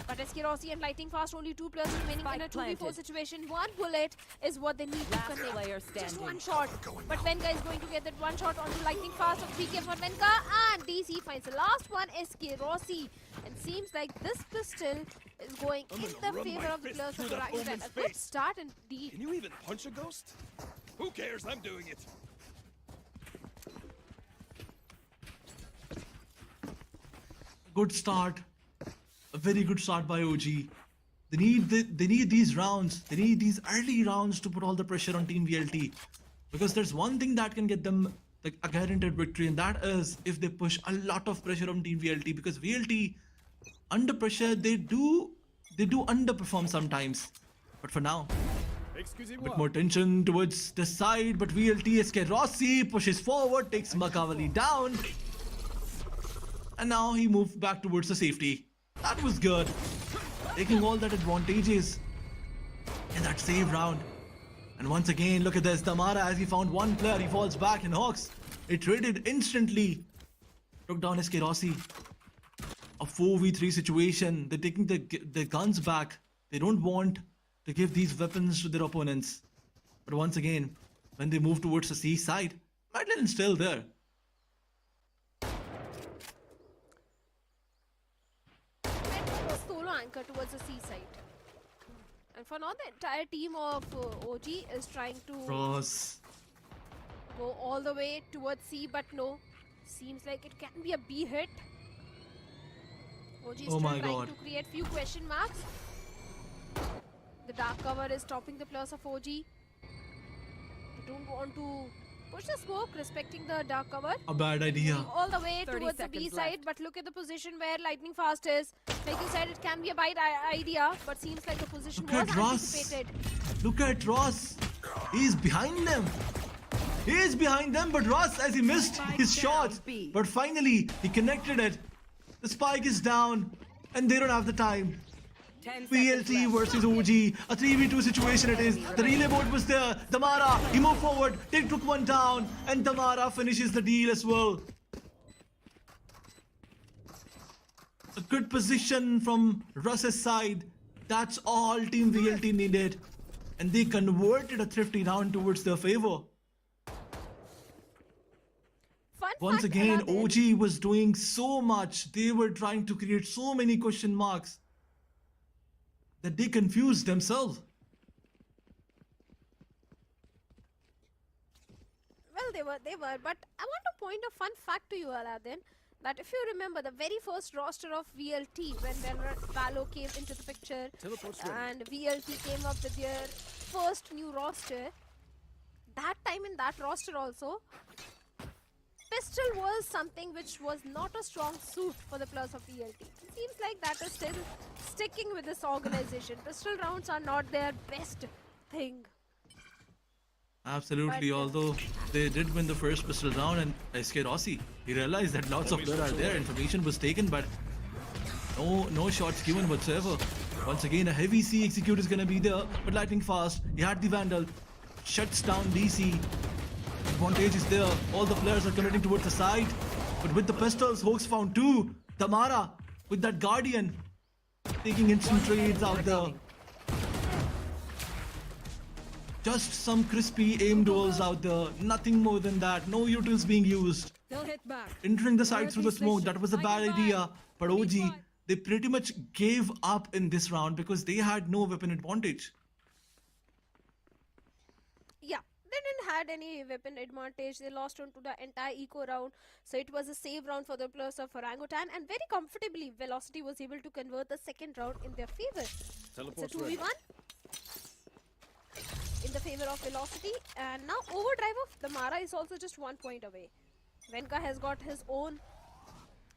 But SK Rossi and Lightning Fast, only 2 players remaining in a 2v4 situation. 1 bullet is what they need to connect. Just 1 shot. But Venka is going to get that 1 shot onto Lightning Fast. 3k for Venka. And DC finds the last one, SK Rossi. And seems like this pistol is going in the favor of the players of Orangutan. A good start indeed. Can you even punch a ghost? Who cares? I'm doing it. Good start. very good start by OG. They need these rounds. They need these early rounds to put all the pressure on Team VLT. Because there's one thing that can get them like a guaranteed victory, and that is if they push a lot of pressure on Team VLT. Because VLT, under pressure, they do underperform sometimes. But for now, a bit more tension towards the side. But VLT SK Rossi pushes forward, takes Makavali down. And now he moved back towards the safety. That was good. Taking all that advantages in that save round. And once again, look at this. Tamara, as he found one player, he falls back, and Hawks, it traded instantly. Took down SK Rossi. A 4v3 situation. They're taking the guns back. They don't want to give these weapons to their opponents. But once again, when they move towards the C side, Madeline is still there. Solo anchor towards the C side. And for now, the entire team of OG is trying to go all the way towards C, but no. Seems like it can be a B hit. OG is still trying to create few question marks. The dark cover is stopping the plus of OG. They don't want to push the smoke, respecting the dark cover. A bad idea. All the way towards the B side, but look at the position where Lightning Fast is. Like you said, it can be a bad idea, but seems like the position was anticipated. Look at Ross. He's behind them. He is behind them, but Ross, as he missed his shots, but finally he connected it. The spike is down, and they don't have the time. VLT versus OG, a 3v2 situation it is. The relay board was there. Damara, he moved forward, they took one down, and Damara finishes the deal as well. A good position from Russ's side. That's all Team VLT needed. And they converted a thrifty round towards their favor. Once again, OG was doing so much. They were trying to create so many question marks that they confused themselves. Well, they were, but I want to point a fun fact to you, Aladdin, that if you remember the very first roster of VLT, when Valo came into the picture and VLT came up with their first new roster, that time in that roster also, pistol was something which was not a strong suit for the plus of VLT. It seems like that is still sticking with this organization. Pistol rounds are not their best thing. Absolutely, although they did win the first pistol round, and SK Rossi, he realized that lots of players are there. Information was taken, but no shots given whatsoever. Once again, a heavy C execute is gonna be there, but Lightning Fast, he had the Vandal, shuts down DC. Advantage is there. All the players are committing towards the side. But with the pistols, Hawks found two. Tamara with that Guardian taking instant trades out there. Just some crispy aim duels out there. Nothing more than that. No utils being used. Entering the side through the smoke, that was a bad idea. But OG, they pretty much gave up in this round because they had no weapon advantage. They didn't had any weapon advantage. They lost onto the entire eco round, so it was a save round for the players of Orangutan, and very comfortably Velocity was able to convert the second round in their favor. It's a 2v1 in the favor of Velocity, and now overdrive of the Mara is also just 1 point away. Venka has got his own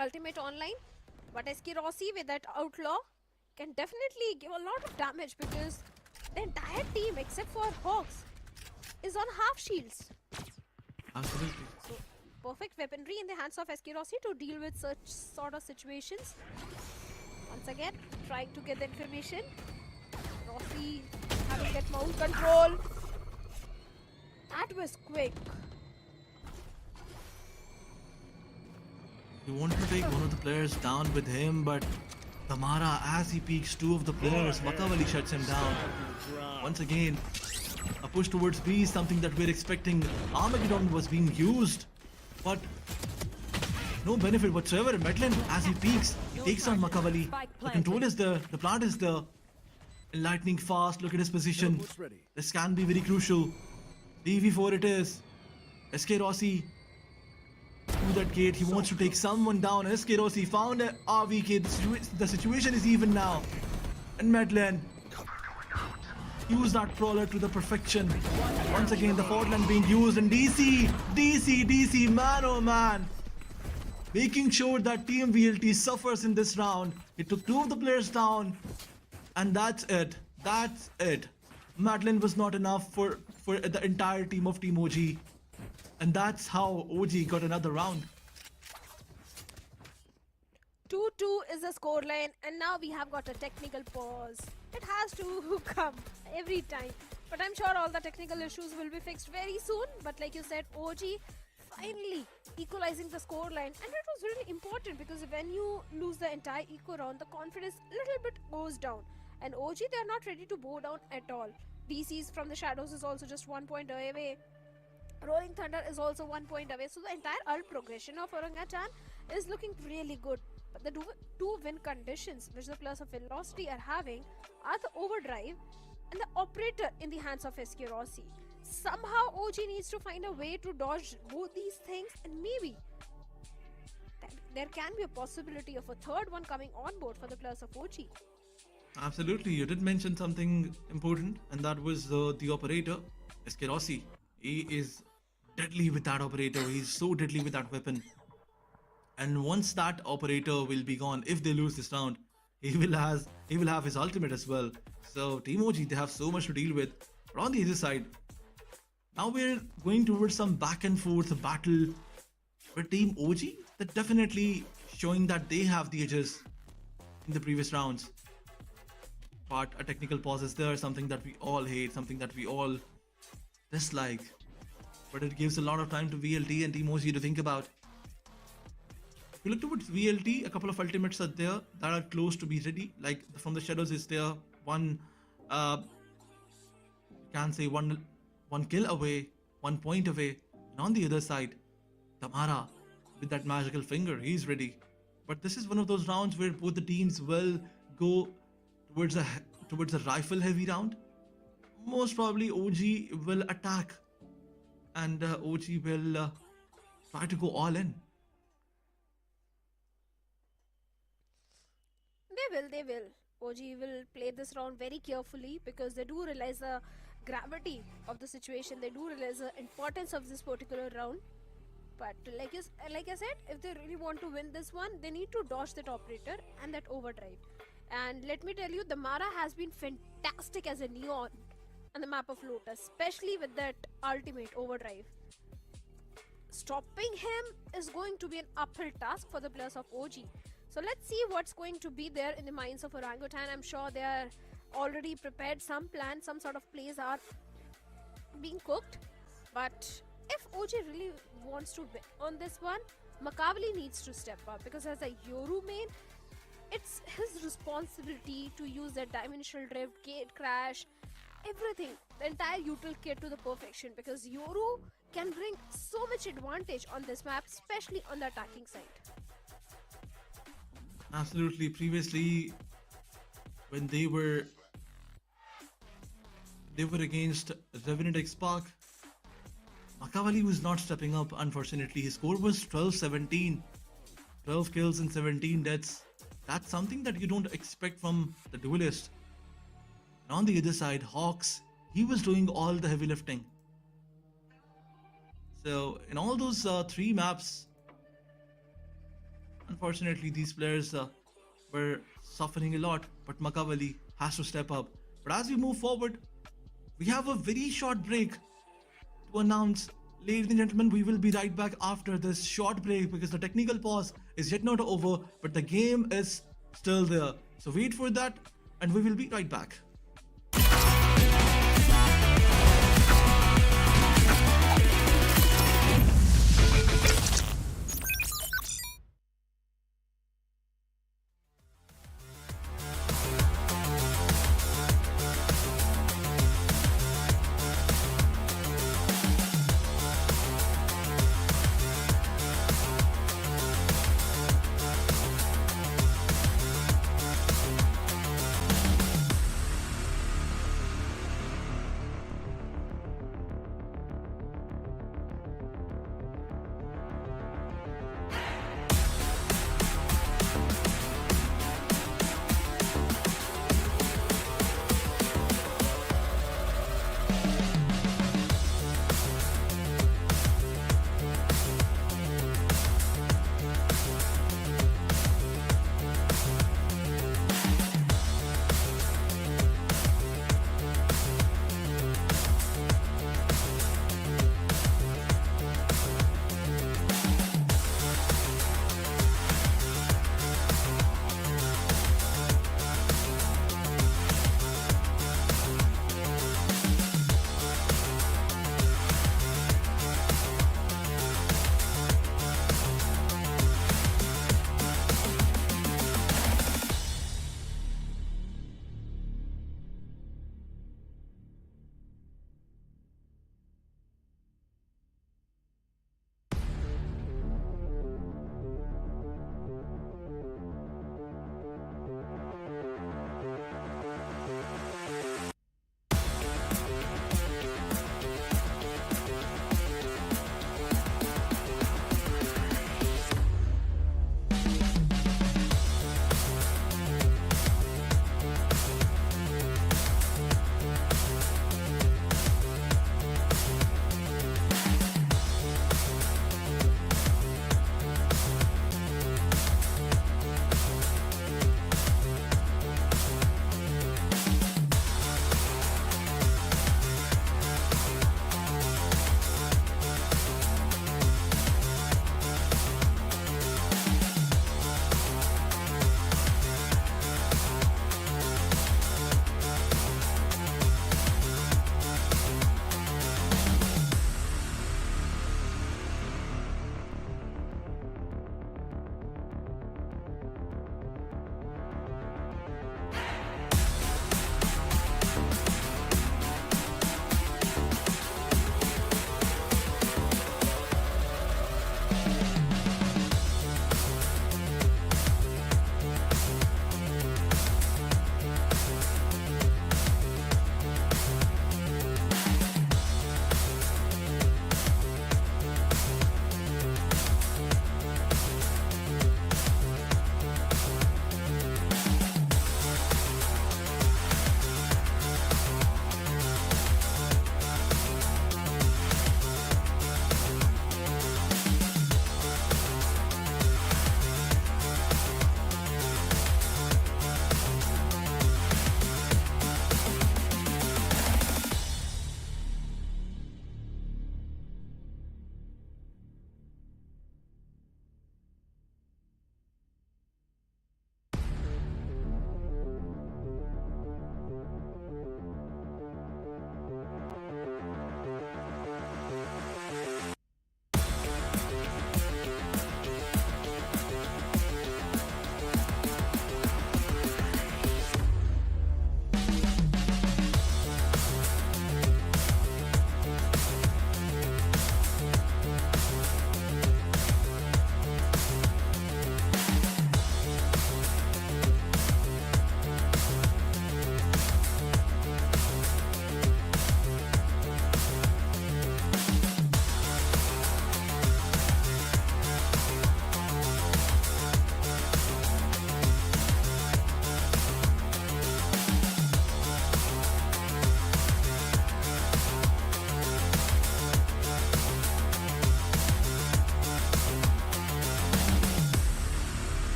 ultimate online, but SK Rossi with that outlaw can definitely give a lot of damage because the entire team except for Hawks is on half shields. Absolutely. So, perfect weaponry in the hands of SK Rossi to deal with such sort of situations. Once again, trying to get the information. Rossi having that mount control. That was quick. He wanted to take one of the players down with him, but Tamara, as he peeks two of the players, Makavali shuts him down. Once again, a push towards B is something that we're expecting. Armageddon was being used, but no benefit whatsoever. Medlin, as he peeks, he takes on Makavali. The control is there, the plant is there. Lightning Fast, look at his position. This can be very crucial. DV4 it is. SK Rossi through that gate. He wants to take someone down. Asterisk found a RVK. The situation is even now. And Madeleine use that prowler to the perfection. Once again, the fault line being used. And DC, man oh man. Making sure that Team VLT suffers in this round. It took 2 of the players down. And that's it. That's it. Madeleine was not enough for the entire team of Team OG. And that's how OG got another round. 2-2 is the scoreline, and now we have got a technical pause. It has to come every time. But I'm sure all the technical issues will be fixed very soon. But like you said, OG finally equalizing the scoreline. And it was really important because when you lose the entire eco round, the confidence little bit goes down. And OG, they are not ready to bow down at all. DC's from the shadows is also just 1 point away. Rolling Thunder is also 1 point away. So the entire ult progression of Orangutan is looking really good. But the two win conditions which the players of Velocity are having are the overdrive and the operator in the hands of Asterisk. Somehow OG needs to find a way to dodge both these things, and maybe there can be a possibility of a third one coming on board for the players of OG. Absolutely, you did mention something important, and that was the operator, Asterisk. He is deadly with that operator. He's so deadly with that weapon. And once that operator will be gone, if they lose this round, he will have his ultimate as well. So Team OG, they have so much to deal with. But on the other side, now we're going towards some back and forth battle. But Team OG, they're definitely showing that they have the edges in the previous rounds. But a technical pause is there, something that we all hate, something that we all dislike. But it gives a lot of time to VLT and Team OG to think about. If you look towards VLT, a couple of ultimates are there that are close to be ready. Like from the shadows is there, one kill away, 1 point away. And on the other side, Tamara with that magical finger, he's ready. But this is one of those rounds where both the teams will go towards a rifle heavy round. Most probably OG will attack and OG will try to go all in. They will. OG will play this round very carefully because they do realize the gravity of the situation. They do realize the importance of this particular round. But like I said, if they really want to win this one, they need to dodge that operator and that overdrive. And let me tell you, the Mara has been fantastic as a neon on the map of Lotus, especially with that ultimate overdrive. Stopping him is going to be an uphill task for the players of OG. So let's see what's going to be there in the minds of Orangutan. I'm sure they are already prepared some plans, some sort of plays are being cooked. But if OG really wants to win on this one, Makavali needs to step up because as a Yoru main, it's his responsibility to use that dimensional drift, gate crash, everything, the entire util kit to the perfection, because Yoru can bring so much advantage on this map, especially on the attacking side. Absolutely. Previously, when they were against Revenant Esports, Makavali was not stepping up, unfortunately. His score was 12-17. 12 kills and 17 deaths. That's something that you don't expect from the duelist. And on the other side, Hawks, he was doing all the heavy lifting. So in all those 3 maps, unfortunately these players were suffering a lot, but Makavali has to step up. But as we move forward, we have a very short break to announce. Ladies and gentlemen, we will be right back after this short break because the technical pause is yet not over, but the game is still there. So wait for that and we will be right back.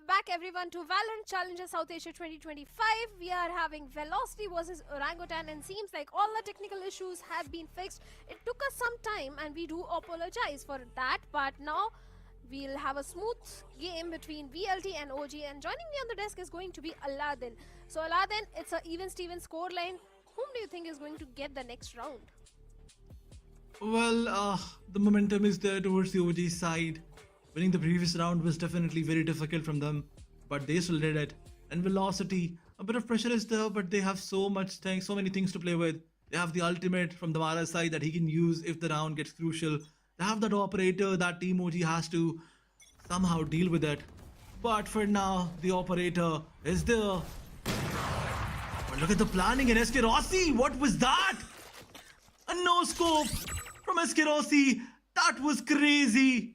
back everyone to VALORANT Challengers South Asia 2025. We are having Velocity versus Orangutan, and seems like all the technical issues have been fixed. It took us some time and we do apologize for that, but now we'll have a smooth game between VLT and OG, and joining me on the desk is going to be Aladdin. So Aladdin, it's an even-steven scoreline. Whom do you think is going to get the next round? Well, the momentum is there towards the OG side. Winning the previous round was definitely very difficult from them, but they still did it. And Velocity, a bit of pressure is there, but they have so many things to play with. They have the ultimate from the Mara side that he can use if the round gets crucial. They have that operator that Team OG has to somehow deal with it. But for now, the operator is there. But look at the planning in SK Rossi. What was that? A no scope from SK Rossi. That was crazy.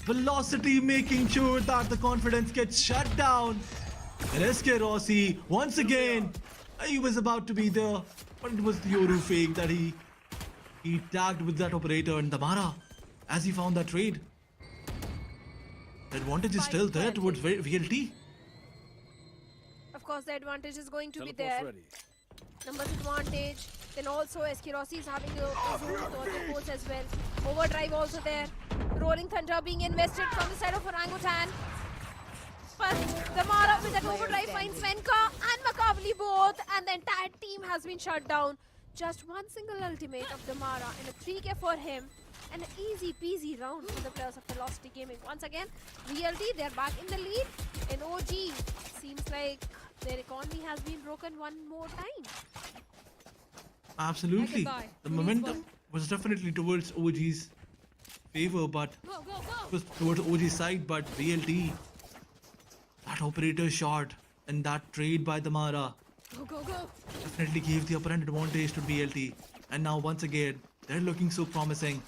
Velocity making sure that the confidence gets shut down. And SK Rossi, once again, he was about to be there, but it was the Yoru fake that he tagged with that operator and Damara as he found that trade. The advantage is still there towards VLT. Of course, the advantage is going to be there. Numbers advantage. Then also SK Rossi is having a zone to force as well. Overdrive also there. Rolling Thunder being invested from the side of Orangutan. But Damara with that overdrive finds Venka and Makavli both, and the entire team has been shut down. Just one single ultimate of Damara and a 3k for him. And an easy peasy round for the players of Velocity Gaming. Once again, VLT, they're back in the lead. And OG, seems like their economy has been broken one more time. Absolutely. The momentum was definitely towards OG's favor, but it was towards OG's side, but VLT, that operator shot and that trade by Damara definitely gave the upper hand advantage to VLT. And now once again, they're looking so promising.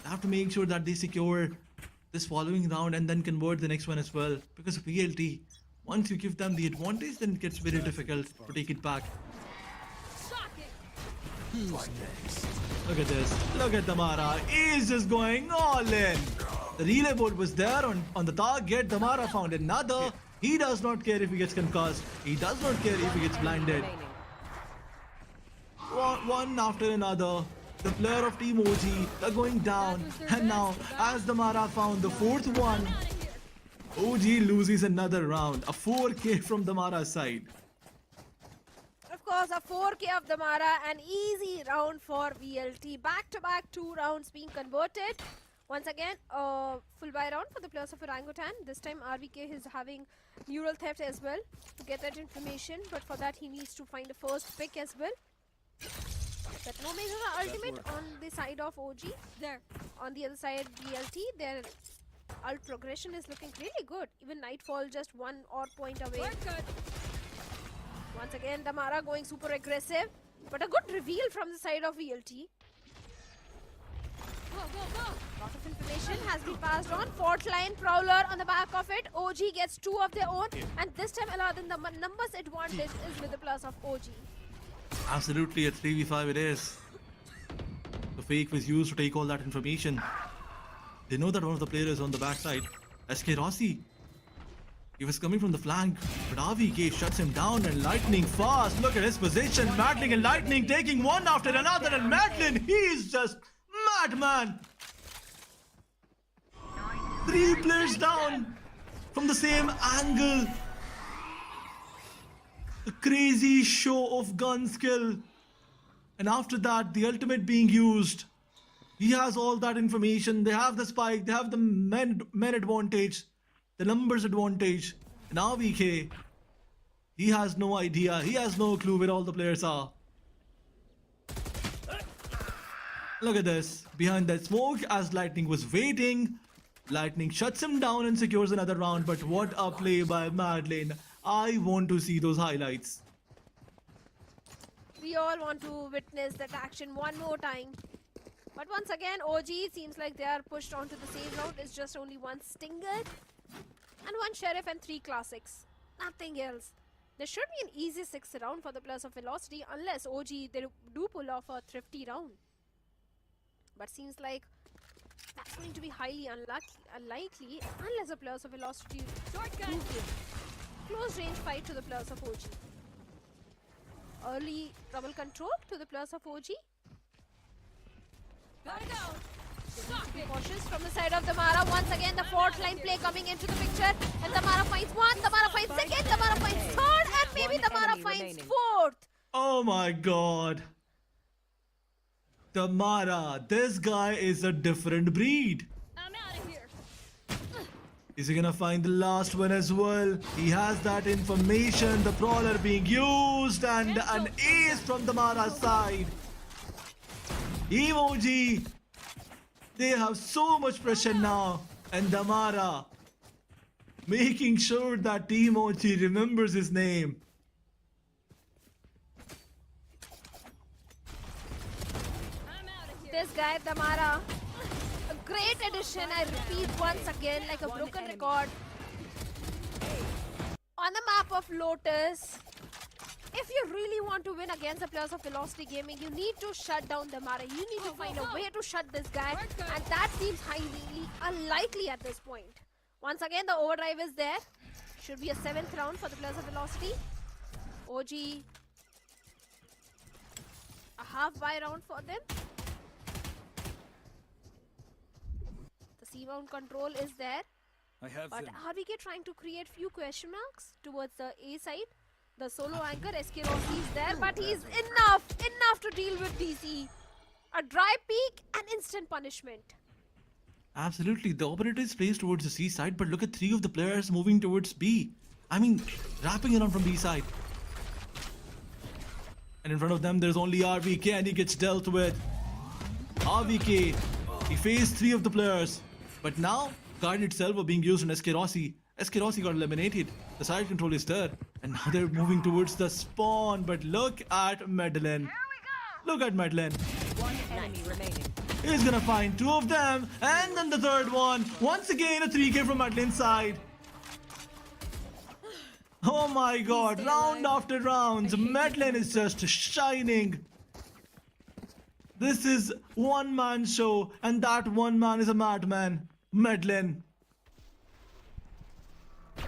They have to make sure that they secure this following round and then convert the next one as well. Because VLT, once you give them the advantage, then it gets very difficult to take it back. Look at this. Look at Damara. He's just going all in. The relay board was there on the target. Damara found another. He does not care if he gets concussed. He does not care if he gets blinded. One after another. The player of Team OG are going down. And now, as Damara found the fourth one, OG loses another round. A 4k from Damara's side. Of course, a 4k of Damara, an easy round for VLT. Back-to-back 2 rounds being converted. Once again, full buy round for the players of Orangutan. This time RVK is having neural theft as well to get that information. But for that, he needs to find the first pick as well. But no major ultimate on the side of OG. There, on the other side, VLT, their ult progression is looking really good. Even Nightfall just 1 odd point away. Once again, Damara going super aggressive, but a good reveal from the side of VLT. Lot of information has been passed on. Fort line Prowler on the back of it. OG gets 2 of their own, and this time Aladdin, the numbers advantage is with the plus of OG. Absolutely, a 3v5 it is. The fake was used to take all that information. They know that one of the players on the backside, SK Rossi, he was coming from the flank, but RVK shuts him down, and Lightning fast. Look at his position. Madeline and Lightning taking one after another, and Madeline, he's just madman. 3 players down from the same angle. The crazy show of gun skill. And after that, the ultimate being used. He has all that information. They have the spike. They have the men advantage. The numbers advantage. And RVK, he has no idea. He has no clue where all the players are. Look at this. Behind that smoke, as Lightning was waiting, Lightning shuts him down and secures another round. But what a play by Madeline. I want to see those highlights. We all want to witness that action one more time. But once again, OG seems like they are pushed onto the same route. It's just only 1 Stinger and 1 Sheriff and 3 Classics. Nothing else. There should be an easy 6th round for the players of Velocity, unless OG they do pull off a thrifty round. But seems like That's going to be highly unlikely unless the players of Velocity do give close range fight to the players of OG. Early trouble control to the players of OG. Gotta go. Be cautious from the side of Damara. Once again, the fourth line play coming into the picture. And Damara finds one, Damara finds second, Damara finds third, and maybe Damara finds fourth. Oh my god. Damara, this guy is a different breed. I'm out of here. Is he gonna find the last one as well? He has that information, the brawler being used, and an ace from Damara's side. Emoji, they have so much pressure now, and Damara making sure that Emoji remembers his name. This guy, Damara, a great addition. I repeat once again, like a broken record. On the map of Lotus, if you really want to win against the players of Velocity Gaming, you need to shut down Damara. You need to find a way to shut this guy, and that seems highly unlikely at this point. Once again, the overdrive is there. Should be a 7th round for the players of Velocity. OG, a half-buy round for them. The C-mount control is there. But RVK trying to create few question marks towards the A side. The solo anchor, SK Rossi is there, but he's enough to deal with DC. A dry peak and instant punishment. Absolutely, the operator is placed towards the C side, but look at 3 of the players moving towards B. I mean, wrapping around from B side. And in front of them, there's only RVK, and he gets dealt with. RVK, he faced 3 of the players, but now guard itself are being used on SK Rossi. SK Rossi got eliminated. The side control is there, and now they're moving towards the spawn. But look at Madeline. Look at Madeline. One enemy remaining. He's gonna find 2 of them, and then the third one. Once again, a 3K from Madeline's side. Oh my god, round after round, Madeline is just shining. This is one-man show, and that one man is a madman. Madeline.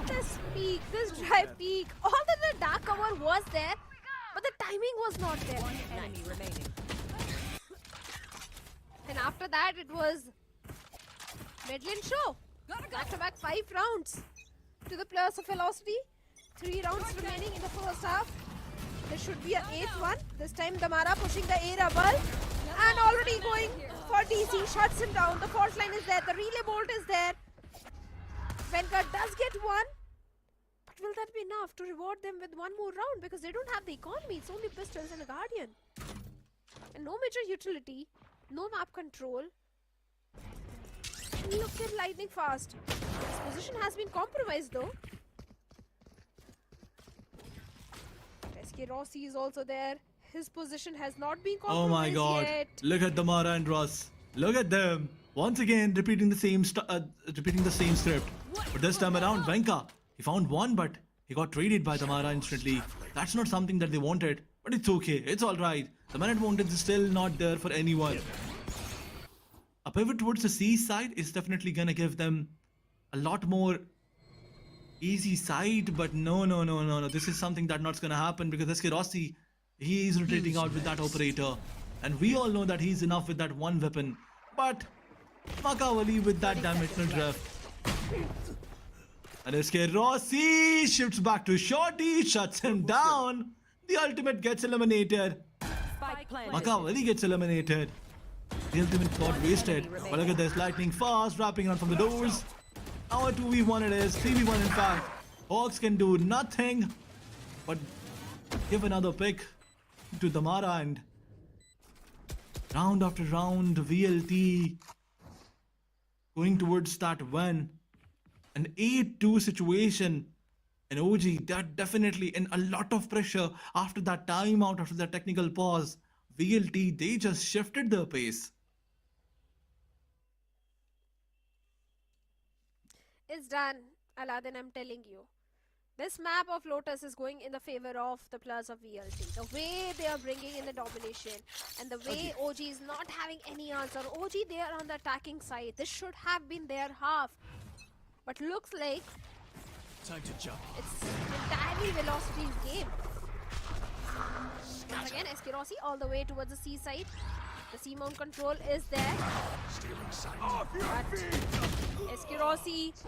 This peak, this dry peak, although the dark cover was there, but the timing was not there. One enemy remaining. And after that, it was Madeline show. Back-to-back 5 rounds to the players of Velocity. 3 rounds remaining in the first half. There should be an 8th one. This time Damara pushing the A rubble. And already going for DC. Shuts him down. The fourth line is there. The relay bolt is there. Venka does get one. But will that be enough to reward them with one more round? Because they don't have the economy. It's only pistols and a guardian. And no major utility. No map control. Look at lightning fast. His position has been compromised though. SK Rossi is also there. His position has not been compromised. Oh my god. Yet. Look at Damara and Ross. Look at them. Once again, repeating the same script. But this time around, Venka, he found one, but he got traded by Damara instantly. That's not something that they wanted, but it's okay. It's alright. The man advantage is still not there for anyone. A pivot towards the C side is definitely gonna give them a lot more easy side, but no. This is something that's not gonna happen because SK Rossi, he is retreating out with that operator. And we all know that he's enough with that one weapon. But Makawali with that dimensional drift. And SK Rossi shifts back to Shorty, shuts him down. The ultimate gets eliminated. Makawali gets eliminated. The ultimate got wasted. But look at this, lightning fast, wrapping around from the doors. Now a 2v1 it is, 3v1 in fact. Hawks can do nothing but give another pick to Damara, and round after round, VLT going towards that win. An 8-2 situation. And OG, that definitely in a lot of pressure after that timeout, after that technical pause. VLT, they just shifted their pace. It's done, Aladdin, I'm telling you. This map of Lotus is going in the favor of the players of VLT. The way they are bringing in the domination and the way OG is not having any answer. OG, they are on the attacking side. This should have been their half. But looks like Time to jump. it's entirely Velocity's game. Once again, Asterisk all the way towards the C side. The C mount control is there. But Asterisk,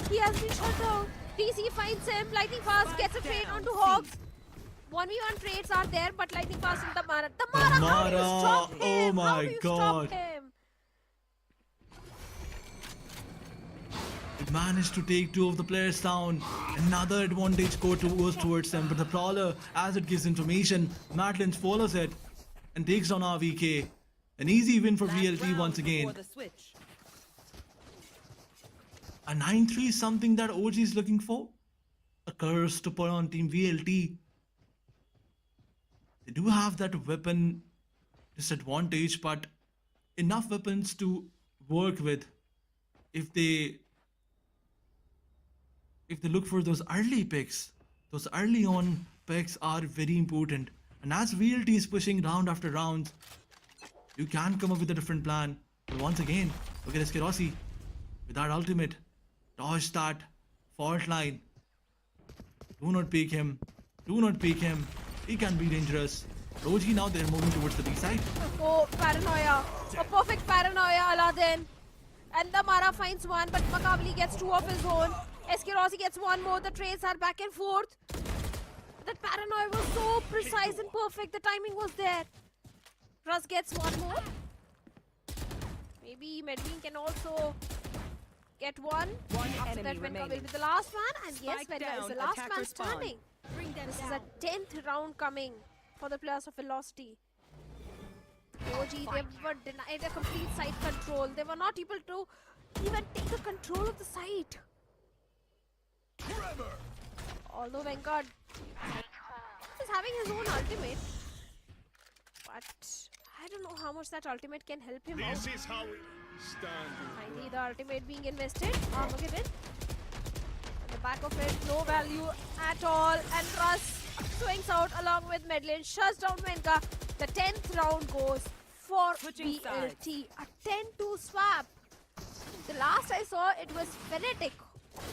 he has been shut down. DC finds him. Lightning Fast gets a trade onto Hogs. 1v1 trades are there, but Lightning Fast and Tamara. Tamara, how do you stop him? Oh my how do you God. stop him? It managed to take 2 of the players down. Another advantage goes towards them, but the Prowler, as it gives information, Matlins follows it and takes down RVK. An easy win for VLT once again. A 9-3 is something that OG is looking for. A curse to put on Team VLT. They do have that weapon disadvantage, but enough weapons to work with if they look for those early picks. Those early on picks are very important. And as VLT is pushing round after round, you can come up with a different plan. But once again, look at Asterisk with that ultimate. Dodge that fault line. Do not peek him. Do not peek him. He can be dangerous. OG now they're moving towards the B side. Oh, paranoia. A perfect paranoia, Aladdin. And the Mara finds one, but Makavli gets 2 of his own. Asterisk gets 1 more. The trades are back and forth. That paranoia was so precise and perfect. The timing was there. Russ gets 1 more. Maybe NODWIN can also get 1. After that, Venka will be the last one. And yes, Venka is the last man standing. This is a 10th round coming for the players of Velocity. OG, they were denied a complete site control. They were not able to even take the control of the site. Although Venka is having his own ultimate, but I don't know how much that ultimate can help him out. This is how we stand. Finally, the ultimate being invested. Armageddon. At the back of it, no value at all. And Russ swings out along with Medlin. Shuts down Venka. The 10th round goes for VLT. A 10-2 swap. The last I saw, it was Fnatic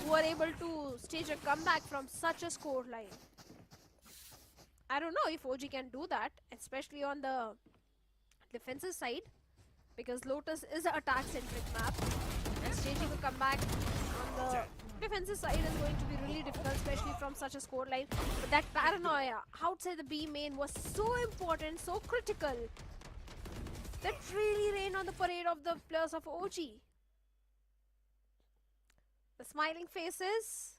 who were able to stage a comeback from such a score line. I don't know if OG can do that, especially on the defensive side, because Lotus is an attack-centric map, and staging a comeback on the defensive side is going to be really difficult, especially from such a score line. But that paranoia outside the B main was so important, so critical, that really rained on the parade of the players of OG. The smiling faces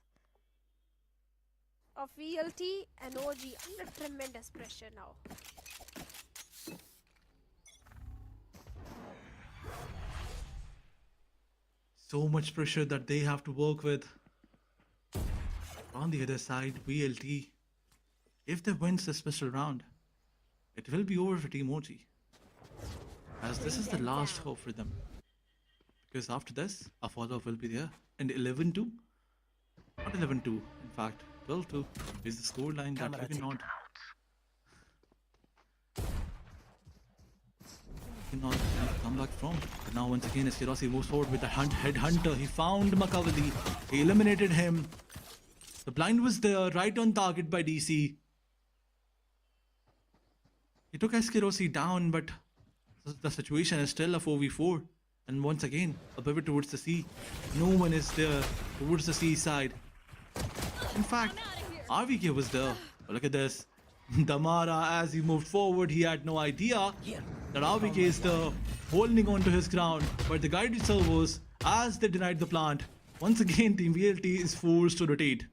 of VLT and OG under tremendous pressure now. So much pressure that they have to work with. On the other side, VLT, if they win the special round, it will be over for Team OG. As this is the last hope for them. Because after this, a follow-up will be there. And 11-2, not 11-2, in fact, 12-2 is the scoreline that you cannot come back from. But now once again, Asterisk moves forward with the headhunter. He found Makavali. He eliminated him. The blind was there, right on target by DC. He took Asterisk down, but the situation is still a 4v4. And once again, a pivot towards the sea. No one is there towards the sea side. In fact, RVK was there. But look at this. Damara, as he moved forward, he had no idea that RVK is there, holding on to his ground. But the guided servos, as they denied the plant, once again, Team VLT is forced to rotate.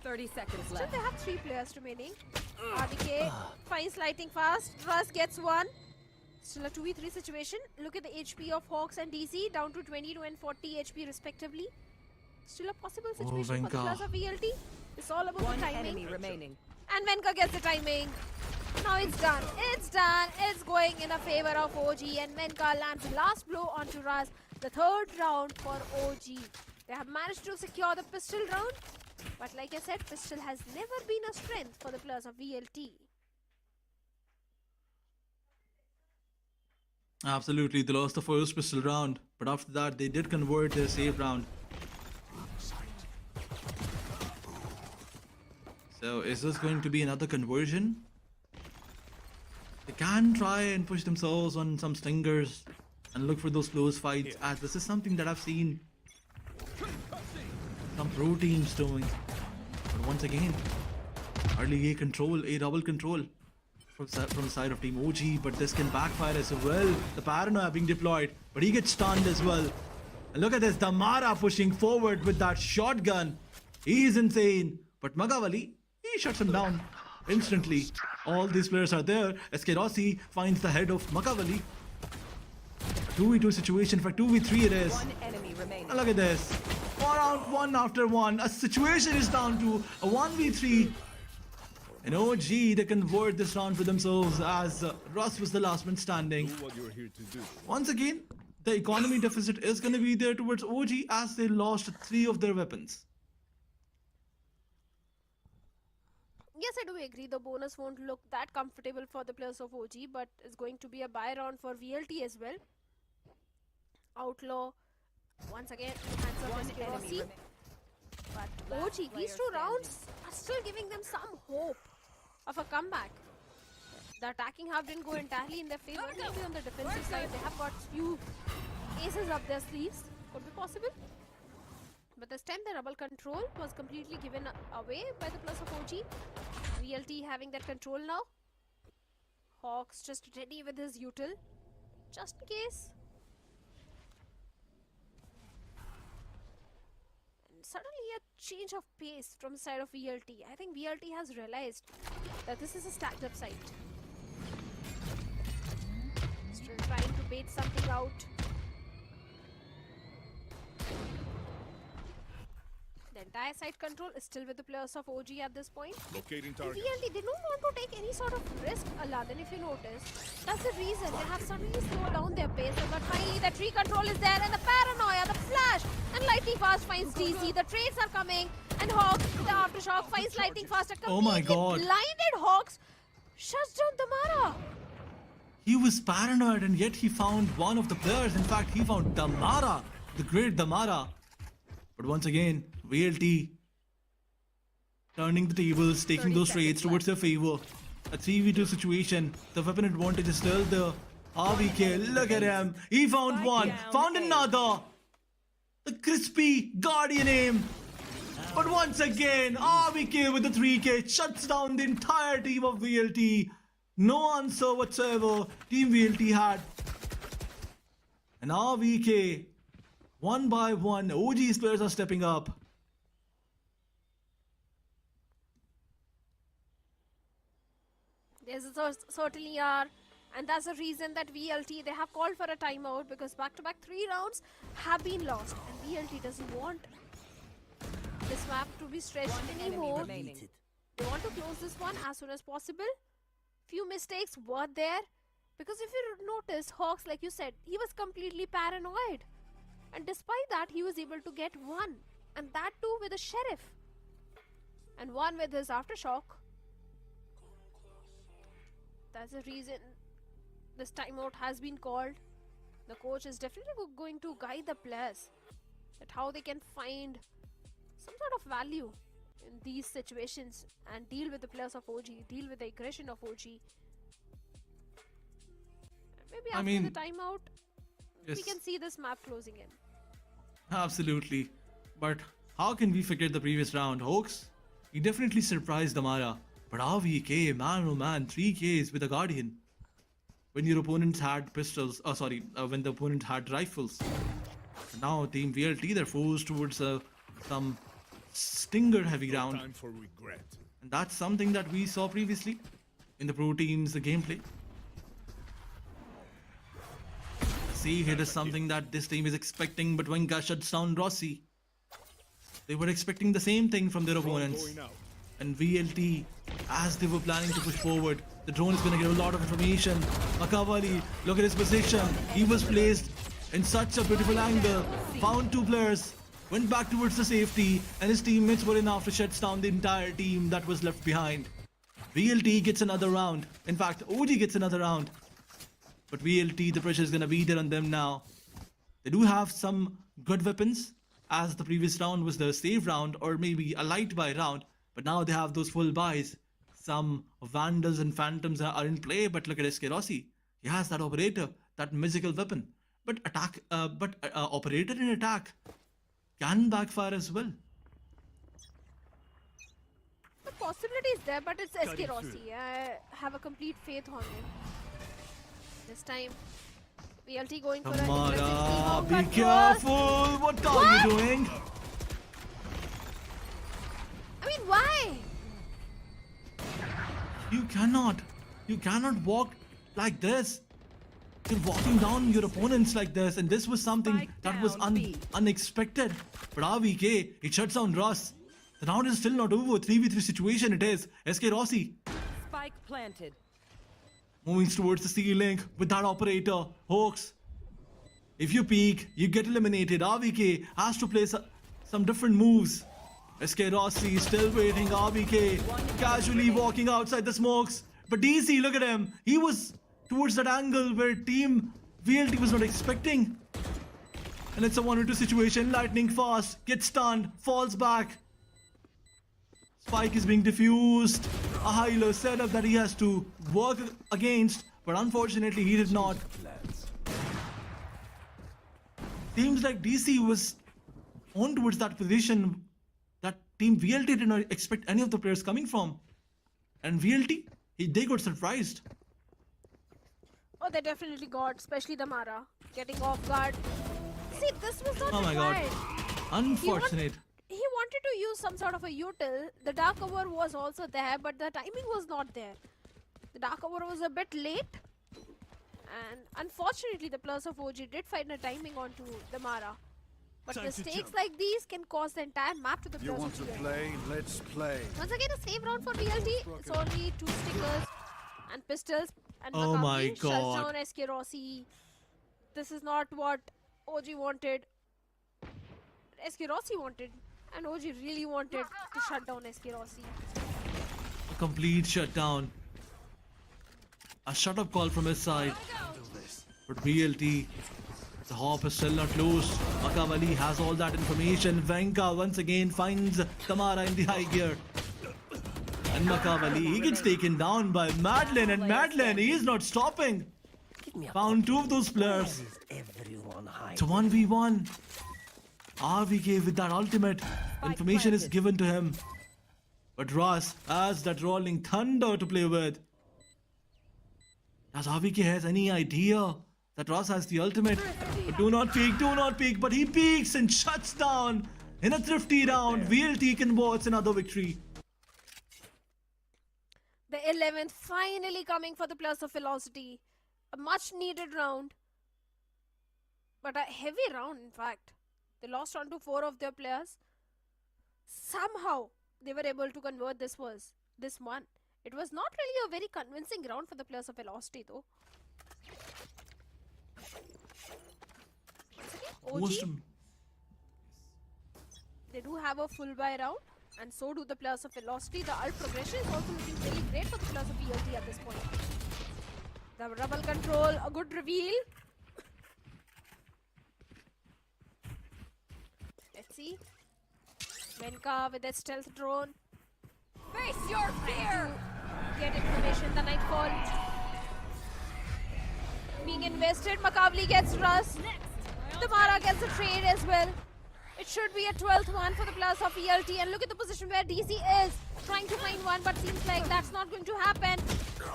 30 seconds Still left. they have 3 players remaining. RVK finds Lightning Fast. Russ gets 1. Still a 2v3 situation. Look at the HP of Hawks and DC, down to 22 and 40 HP respectively. Still a possible situation for the players of VLT. It's all about the timing. Enemy remaining. And Venka gets the timing. Now it's done. It's done. It's going in the favor of OG, and Venka lands the last blow onto Russ. The 3rd round for OG. They have managed to secure the pistol round, but like I said, pistol has never been a strength for the players of VLT. Absolutely, they lost the first pistol round, but after that they did convert their save round. So is this going to be another conversion? They can try and push themselves on some stingers and look for those close fights, as this is something that I've seen some pro teams doing. But once again, early A double control from the side of Team OG, but this can backfire as well. The paranoia being deployed, but he gets stunned as well. And look at this, Damara pushing forward with that shotgun. He's insane, but Magavali, he shuts him down instantly. All these players are there as Rossi finds the head of Magavali. 2v2 situation, for 2v3 it is. One enemy remaining. And look at this. Round one after one. A situation is down to a 1v3. And OG, they convert this round for themselves as Russ was the last man standing. Once again, the economy deficit is going to be there towards OG as they lost 3 of their weapons. Yes, I do agree. The bonus won't look that comfortable for the players of OG, but it's going to be a buy round for VLT as well. Outlaw, once again, hands up on Rossi. But OG, these 2 rounds are still giving them some hope of a comeback. The attacking half didn't go entirely in their favor. Maybe on the defensive side, they have got few aces up their sleeves. Could be possible. But this time the rebel control was completely given away by the players of OG. VLT having that control now. Hawks just ready with his util, just in case. And suddenly a change of pace from the side of VLT. I think VLT has realized that this is a stacked up site. Still trying to bait something out. The entire side control is still with the players of OG at this point. Locating target. VLT, they don't want to take any sort of risk, Aladdin, if you notice. That's the reason they have suddenly slowed down their pace. But finally, the tree control is there, and the paranoia, the flash, and lightning fast finds DZ. The trades are coming, and Hawks, the aftershock, finds lightning fast. Oh my god. Blinded Hawks shuts down Damara. He was paranoid, and yet he found one of the players. In fact, he found Damara, the great Damara. But once again, VLT turning the tables, taking those trades towards their favor. A 3v2 situation. The weapon advantage is still there. RVK, look at him. He found one, found another. The crispy Guardian aim. But once again, RVK with the 3k shuts down the entire team of VLT. No answer whatsoever Team VLT had. And RVK, one by one, OG's players are stepping up. There's certainly are, and that's the reason that VLT, they have called for a timeout, because back-to-back 3 rounds have been lost, and VLT doesn't want this map to be stretched anymore. They want to close this one as soon as possible. Few mistakes were there, because if you notice, Hawks, like you said, he was completely paranoid, and despite that he was able to get one, and that too with a sheriff, and one with his aftershock. That's the reason this timeout has been called. The coach is definitely going to guide the players at how they can find some sort of value in these situations and deal with the players of OG, deal with the aggression of OG. Maybe after the timeout, we can see this map closing in. Absolutely. But how can we forget the previous round? Hawks, he definitely surprised Damara. But RVK, man oh man, 3Ks with a Guardian. When your opponents had pistols, when the opponent had rifles. Now Team VLT, they're forced towards some stinger heavy round. Time for regret. And that's something that we saw previously in the pro teams, the gameplay. See, here is something that this team is expecting, but when Gus shuts down Rossi, they were expecting the same thing from their opponents. And VLT, as they were planning to push forward, the drone is going to give a lot of information. Makavali, look at his position. He was placed in such a beautiful angle. Found 2 players. went back towards the safety, and his teammates were enough to shut down the entire team that was left behind. VLT gets another round. In fact, OG gets another round. But VLT, the pressure is going to be there on them now. They do have some good weapons, as the previous round was the save round or maybe a light buy round. But now they have those full buys. Some Vandals and Phantoms are in play, but look at SK Rossi. He has that Operator, that magical weapon. But Operator in attack can backfire as well. The possibility is there, but it's SK Rossi. I have a complete faith on him. This time, VLT going for Tamara, be careful! What are you doing? I mean, why? You cannot walk like this. You're walking down your opponents like this, and this was something that was unexpected. But RVK, it shuts down Russ. The round is still not over. 3v3 situation it is. SK Rossi. Spike planted. Moving towards the C-Link with that Operator. Hawks. If you peek, you get eliminated. RVK has to play some different moves. SK Rossi still waiting. RVK casually walking outside the smokes. But DC, look at him. He was towards that angle where team VLT was not expecting. And it's a 1-2 situation. Lightning fast. Gets stunned. Falls back. Spike is being diffused. A high-low setup that he has to work against. But unfortunately, he did not. Seems like DC was on towards that position that team VLT did not expect any of the players coming from. And VLT, they got surprised. Oh, they definitely got, especially the Mara. Getting off guard. See, this was not Oh my god. Unfortunate. He wanted to use some sort of a util. The Dark Hour was also there, but the timing was not there. The Dark Hour was a bit late. And unfortunately, the players of OG did find a timing onto the Mara. But mistakes like these can cause the entire map to the players of VLT. Play, let's play. Once again, a save round for VLT. It's only 2 stickers and pistols. And Oh my Maccabi god. shuts down SK Rossi. This is not what OG wanted. SK Rossi wanted. And OG really wanted to shut down SK Rossi. A complete shutdown. A shut-up call from his side. But VLT, the hop is still not loose. Makavali has all that information. Venka once again finds Tamara in the high gear. And Makavali, he gets taken down by Madeline. And Madeline, he is not stopping. Found 2 of those players. It's a 1v1. RVK with that ultimate. Information is given to him. But Ross has that rolling thunder to play with. Does RVK has any idea that Ross has the ultimate? But do not peek, but he peeks and shuts down in a thrifty round. VLT can boast another victory. The 11th finally coming for the players of Velocity. A much needed round. But a heavy round, in fact. They lost on to 4 of their players. Somehow they were able to convert this one. It was not really a very convincing round for the players of Velocity though. OG, they do have a full buy round, and so do the players of Velocity. The ult progression is also looking very great for the players of VLT at this point. The rubble control, a good reveal. Let's see. Venka with a stealth drone. Face your fear! Get information, the Nightfall. Being invested, Makavli gets Russ. Tamara gets a trade as well. It should be a 12th one for the players of ELT. And look at the position where DC is trying to find one, but seems like that's not going to happen.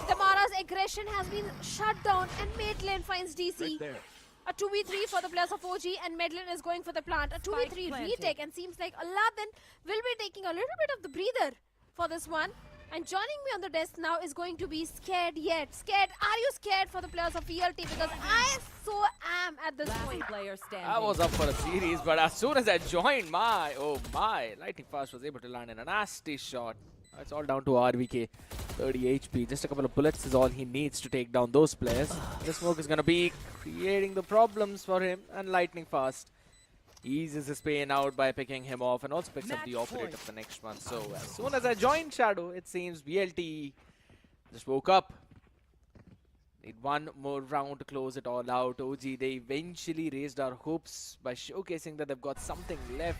Tamara's aggression has been shut down, and Maitland finds DC. Right, a 2v3 for the players of OG, and Madeline is going for the plant. A 2v3 retake, and seems like Aladdin will be taking a little bit of the breather for this one. And joining me on the desk now is going to be Scared Yet. Scared, are you scared for the players of ELT? Because I so am at this point. I was up for a series, but as soon as I joined, oh my, Lightning Fast was able to land in a nasty shot. It's all down to RVK. 30 HP, just a couple of bullets is all he needs to take down those players. The smoke is going to be creating the problems for him, and Lightning Fast eases his pain out by picking him off and also picks up the operator for the next one. So as soon as I joined Shadow, it seems VLT just woke up. Need one more round to close it all out. OG, they eventually raised our hopes by showcasing that they've got something left.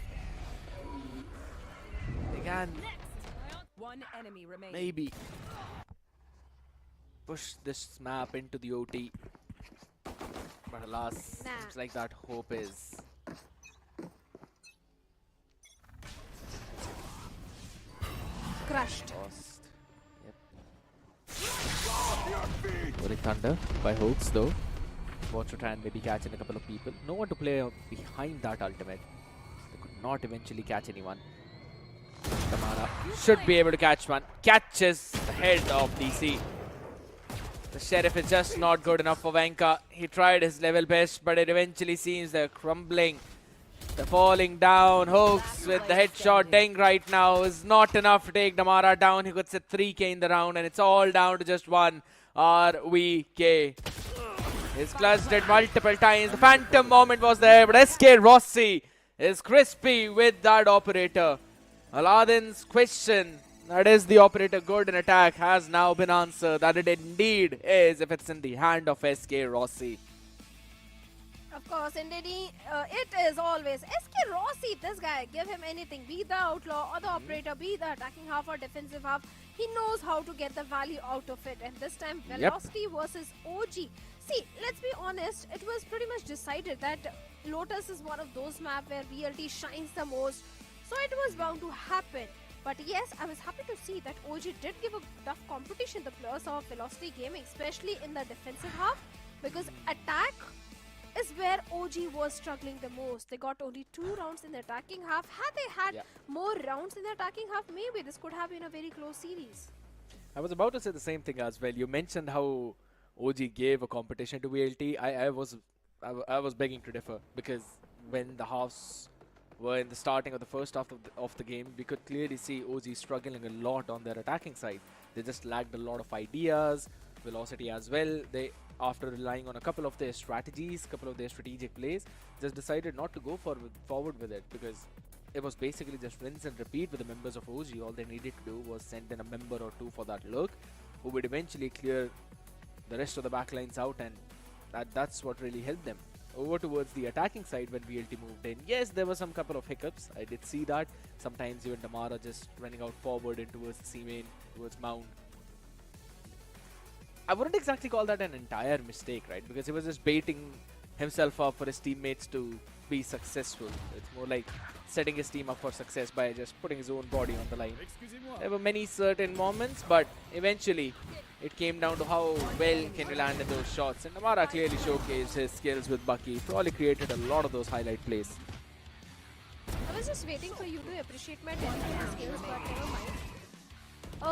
They can One enemy remaining. maybe push this map into the OT. But alas, seems like that hope is crushed. lost. Rolling Thunder by Hawks though. Want to try and maybe catch in a couple of people. No one to play behind that ultimate. They could not eventually catch anyone. Tamara should be able to catch one. Catches the head of DC. The Sheriff is just not good enough for Venka. He tried his level best, but it eventually seems they're crumbling. They're falling down. Hawks with the headshot. Deng right now is not enough to take Damara down. He could set 3k in the round, and it's all down to just one. RVK. He's clutched it multiple times. The phantom moment was there, but SK Rossi is crispy with that operator. Aladdin's question, that is the operator good in attack, has now been answered. That it indeed is if it's in the hand of SK Rossi. Of course, indeed, it is always SK Rossi. This guy, give him anything, be the outlaw or the operator, be the attacking half or defensive half. He knows how to get the value out of it. And this time, Velocity versus OG. See, let's be honest, it was pretty much decided that Lotus is one of those maps where VLT shines the most. So it was bound to happen. But yes, I was happy to see that OG did give a tough competition, the players of Velocity Gaming, especially in the defensive half, because attack is where OG was struggling the most. They got only 2 rounds in the attacking half. Had they had more rounds in the attacking half, maybe this could have been a very close series. I was about to say the same thing as well. You mentioned how OG gave a competition to VLT. I was begging to differ, because when the halves were in the starting of the first half of the game, we could clearly see OG struggling a lot on their attacking side. They just lacked a lot of ideas, velocity as well. They, after relying on a couple of their strategies, couple of their strategic plays, just decided not to go forward with it, because it was basically just rinse and repeat with the members of OG. All they needed to do was send in a member or two for that look, who would eventually clear the rest of the backlines out, and that's what really helped them. Over towards the attacking side when VLT moved in, yes, there were some couple of hiccups. I did see that. Sometimes even Damara just running out forward and towards the C main, towards Mount. I wouldn't exactly call that an entire mistake, right? Because he was just baiting himself up for his teammates to be successful. It's more like setting his team up for success by just putting his own body on the line. There were many certain moments, but eventually it came down to how well can you land in those shots. And Damara clearly showcased his skills with Bucky. Probably created a lot of those highlight plays. I was just waiting for you to appreciate my technical skills, but never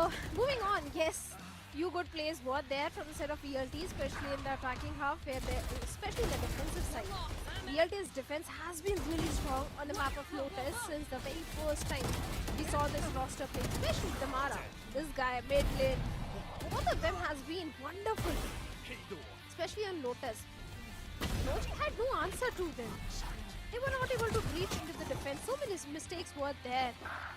mind. Moving on, yes. Few good plays were there from the side of VLT, especially in the attacking half, where they, especially in the defensive side. VLT's defense has been really strong on the map of Lotus since the very first time we saw this roster play, especially Damara. This guy, mid lane, both of them has been wonderful, especially on Lotus. OG had no answer to them. They were not able to reach into the defense. So many mistakes were there.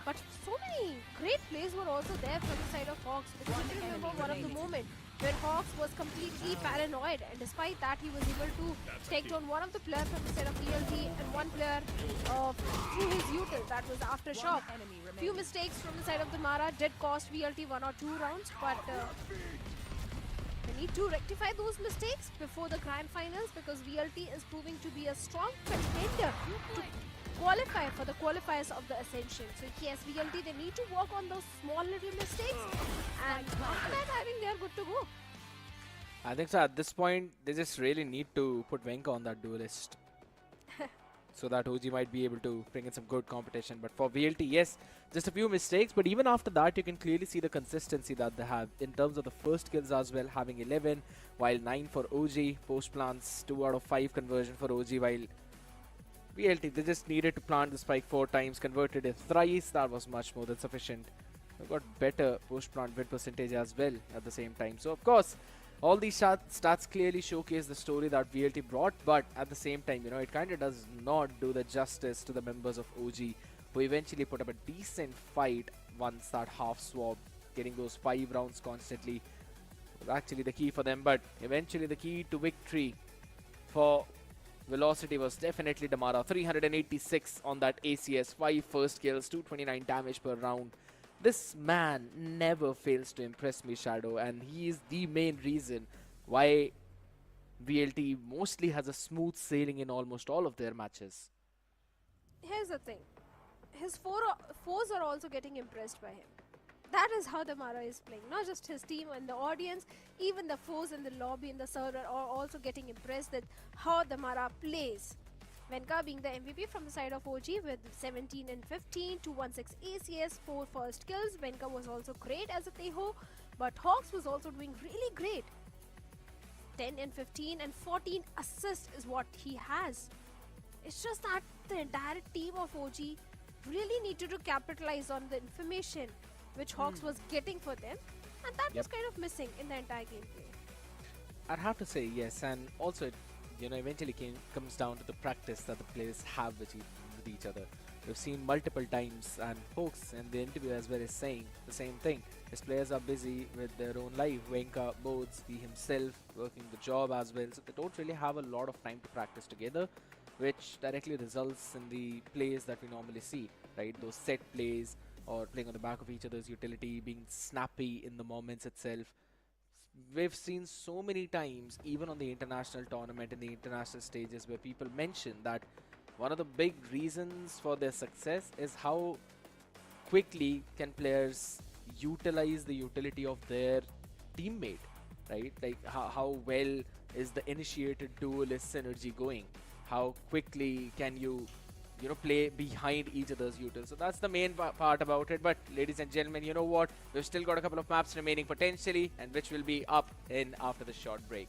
But so many great plays were also there from the side of Hawks. Because I remember one of the moments where Hawks was completely paranoid. And despite that, he was able to take down one of the players from the side of VLT and one player through his util. That was Aftershock. Few mistakes from the side of the Mara did cost VLT 1 or 2 rounds. But they need to rectify those mistakes before the grand finals, because VLT is proving to be a strong contender to qualify for the qualifiers of the Ascension. So yes, VLT, they need to work on those small little mistakes, and after that I think they are good to go. I think so. At this point, they just really need to put Venka on that duelist. So that OG might be able to bring in some good competition. But for VLT, yes, just a few mistakes. But even after that, you can clearly see the consistency that they have in terms of the first kills as well, having 11, while 9 for OG. Post plants, 2 out of 5 conversion for OG, while VLT, they just needed to plant the spike 4 times, converted it thrice. That was much more than sufficient. They got better post plant win percentage as well at the same time. So, of course, all these stats clearly showcase the story that VLT brought, but at the same time, it kind of does not do the justice to the members of OG, who eventually put up a decent fight once that half swap, getting those 5 rounds constantly was actually the key for them. But eventually the key to victory for Velocity was definitely Damara. 386 on that ACS, 5 first kills, 229 damage per round. This man never fails to impress me, Shadow, and he is the main reason why VLT mostly has a smooth sailing in almost all of their matches. Here's the thing. His foes are also getting impressed by him. That is how Damara is playing. Not just his team and the audience, even the foes in the lobby and the server are also getting impressed with how Damara plays. Venka being the MVP from the side of OG with 17 and 15, 216 ACS, 4 first kills. Venka was also great as a Teho, but Hawks was also doing really great. 10 and 15 and 14 assists is what he has. It's just that the entire team of OG really needed to capitalize on the information which Hawks was getting for them, and that was kind of missing in the entire gameplay. I'd have to say yes, and also it eventually comes down to the practice that the players have with each other. We've seen multiple times, and Hawks in the interview as well is saying the same thing. His players are busy with their own life. Venka, Bodes, he himself working the job as well, so they don't really have a lot of time to practice together, which directly results in the plays that we normally see, right? Those set plays or playing on the back of each other's utility, being snappy in the moments itself. We've seen so many times, even on the international tournament, in the international stages, where people mention that one of the big reasons for their success is how quickly can players utilize the utility of their teammate, right? Like how well is the initiated duelist synergy going? How quickly can you play behind each other's utils? So that's the main part about it. But ladies and gentlemen, you know what? We've still got a couple of maps remaining potentially, and which will be up in after the short break.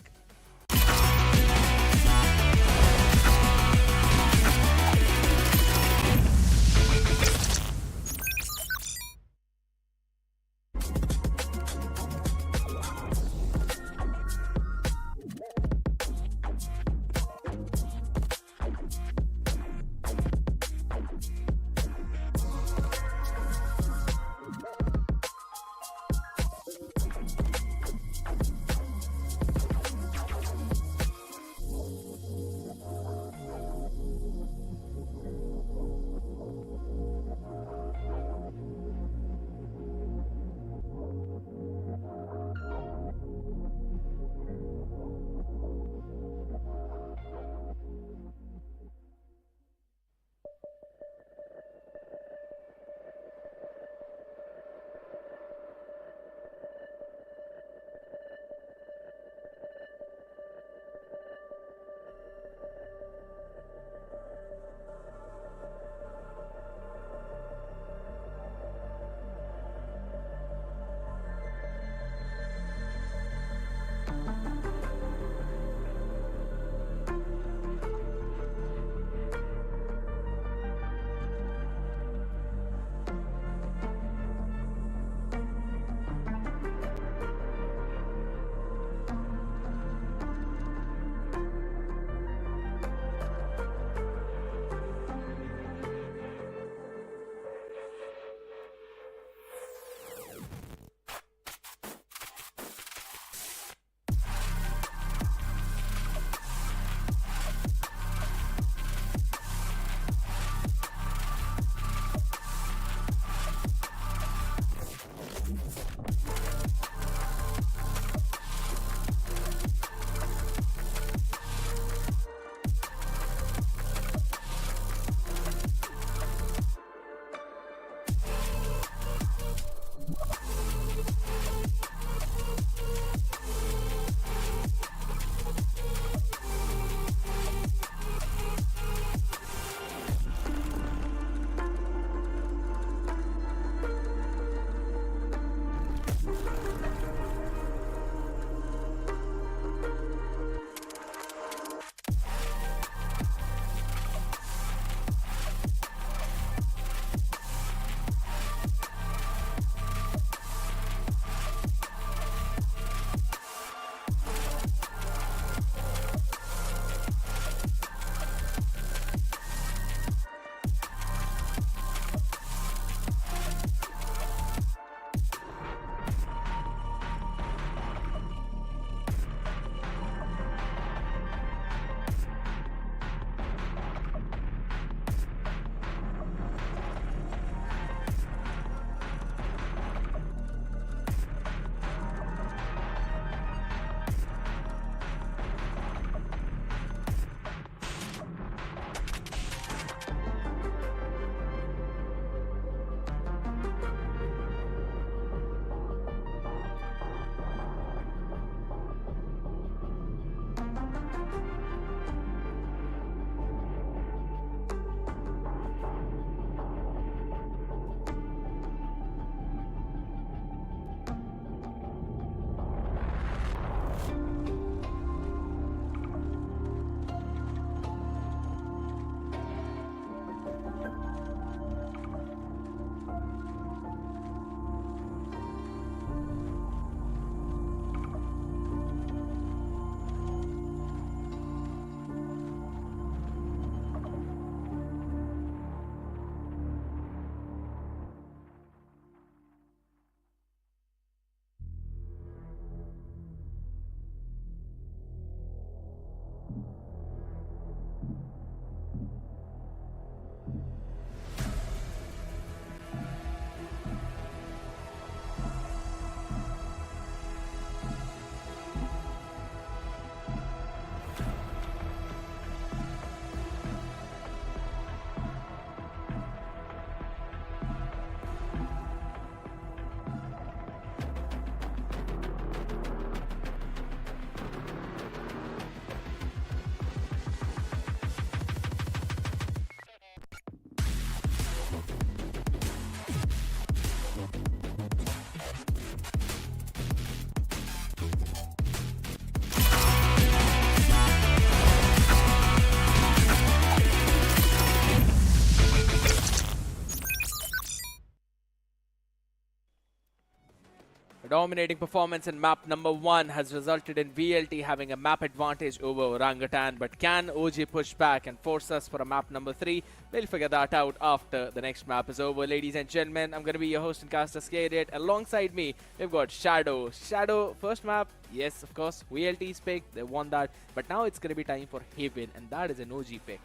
dominating performance in map number 1 has resulted in VLT having a map advantage over Orangutan, but can OG push back and force us for a map number 3? We'll figure that out after the next map is over, ladies and gentlemen. I'm going to be your host and caster Asterisk. Alongside me, we've got Shadow. Shadow, first map, yes, of course, VLT's pick, they won that, but now it's going to be time for Haven, and that is an OG pick.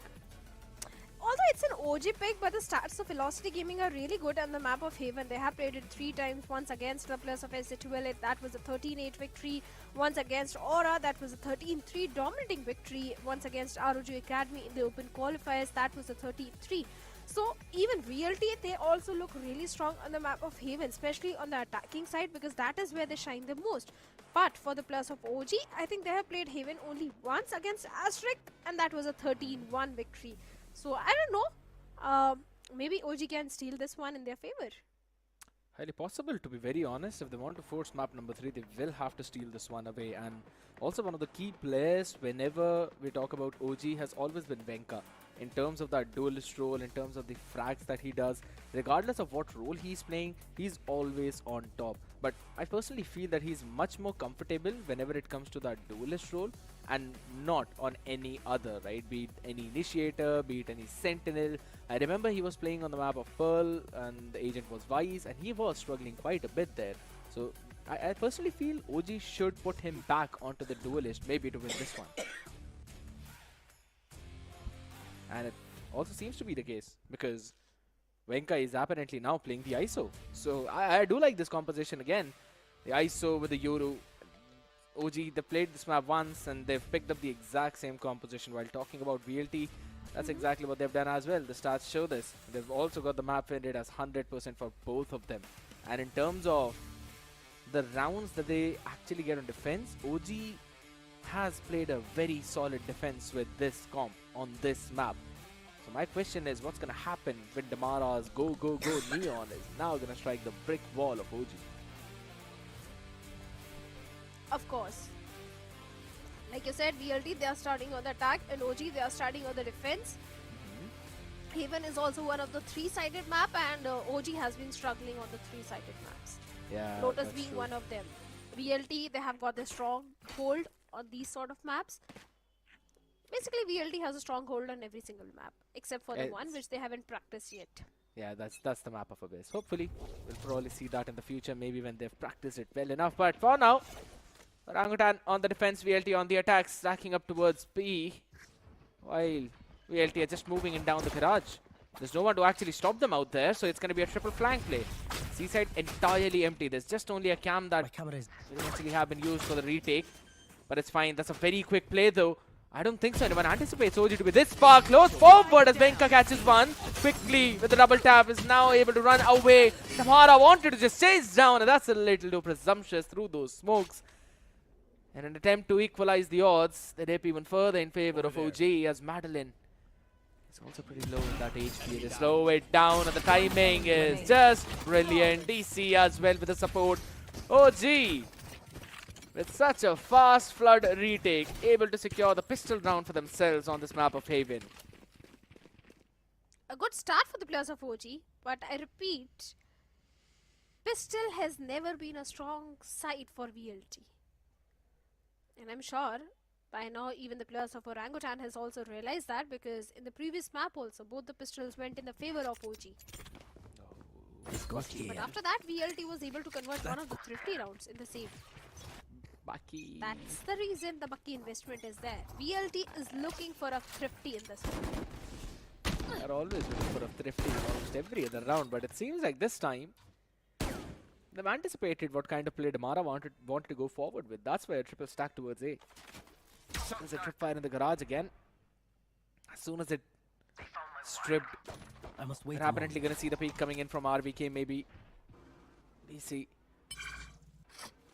Although it's an OG pick, but the stats of Velocity Gaming are really good on the map of Haven. They have played it 3 times, once against the players of SA12, that was a 13-8 victory. Once against Aura, that was a 13-3 dominating victory. Once against ROG Academy in the open qualifiers, that was a 13-3. So even VLT, they also look really strong on the map of Haven, especially on the attacking side, because that is where they shine the most. But for the players of OG, I think they have played Haven only once against Asterisk, and that was a 13-1 victory. So I don't know, maybe OG can steal this one in their favor. Highly possible, to be very honest. If they want to force map number 3, they will have to steal this one away. And also one of the key players whenever we talk about OG has always been Venka. In terms of that duelist role, in terms of the frags that he does, regardless of what role he's playing, he's always on top. But I personally feel that he's much more comfortable whenever it comes to that duelist role and not on any other, right? Be it any initiator, be it any sentinel. I remember he was playing on the map of Pearl and the agent was Vice, and he was struggling quite a bit there. So I personally feel OG should put him back onto the duelist, maybe to win this one. And it also seems to be the case because Venka is apparently now playing the ISO. So I do like this composition again. The ISO with the Yoru. OG, they played this map once and they've picked up the exact same composition. While talking about VLT, that's exactly what they've done as well. The stats show this. They've also got the map ended as 100% for both of them. And in terms of the rounds that they actually get on defense, OG has played a very solid defense with this comp on this map. So my question is, what's going to happen when Damara's go Neon is now going to strike the brick wall of OG? Of course. Like you said, VLT, they are starting on the attack, and OG, they are starting on the defense. Haven is also one of the 3-sided map, and OG has been struggling on the 3-sided maps. Yeah, Lotus being one of them. VLT, they have got a strong hold on these sort of maps. Basically, VLT has a strong hold on every single map, except for the one which they haven't practiced yet. Yeah, that's the map of Abyss. Hopefully, we'll probably see that in the future, maybe when they've practiced it well enough. But for now, Orangutan on the defense, VLT on the attack, stacking up towards B, while VLT are just moving in down the garage. There's no one to actually stop them out there, so it's going to be a triple flank play. C-side entirely empty. There's just only a cam that will eventually have been used for the retake. But it's fine. That's a very quick play, though. I don't think so anyone anticipates OG to be this far close forward as Venka catches one. Quickly with the double tap is now able to run away. Tamara wanted to just chase down, and that's a little too presumptuous through those smokes. In an attempt to equalize the odds, they dip even further in favor of OG as Madeline is also pretty low in that HP. They slow it down and the timing is just brilliant. DC as well with the support. OG with such a fast flood retake, able to secure the pistol round for themselves on this map of Haven. A good start for the players of OG, but I repeat, pistol has never been a strong side for VLT. And I'm sure by now even the players of Orangutan has also realized that, because in the previous map also both the pistols went in the favor of OG. But after that VLT was able to convert one of the thrifty rounds in the same. Bucky. That's the reason the Bucky investment is there. VLT is looking for a thrifty in this one. They're always looking for a thrifty almost every other round, but it seems like this time they've anticipated what kind of play Damara wanted to go forward with. That's why a triple stack towards A. There's a tripwire in the garage again. As soon as it stripped, we're apparently going to see the peak coming in from RBK, maybe. DC.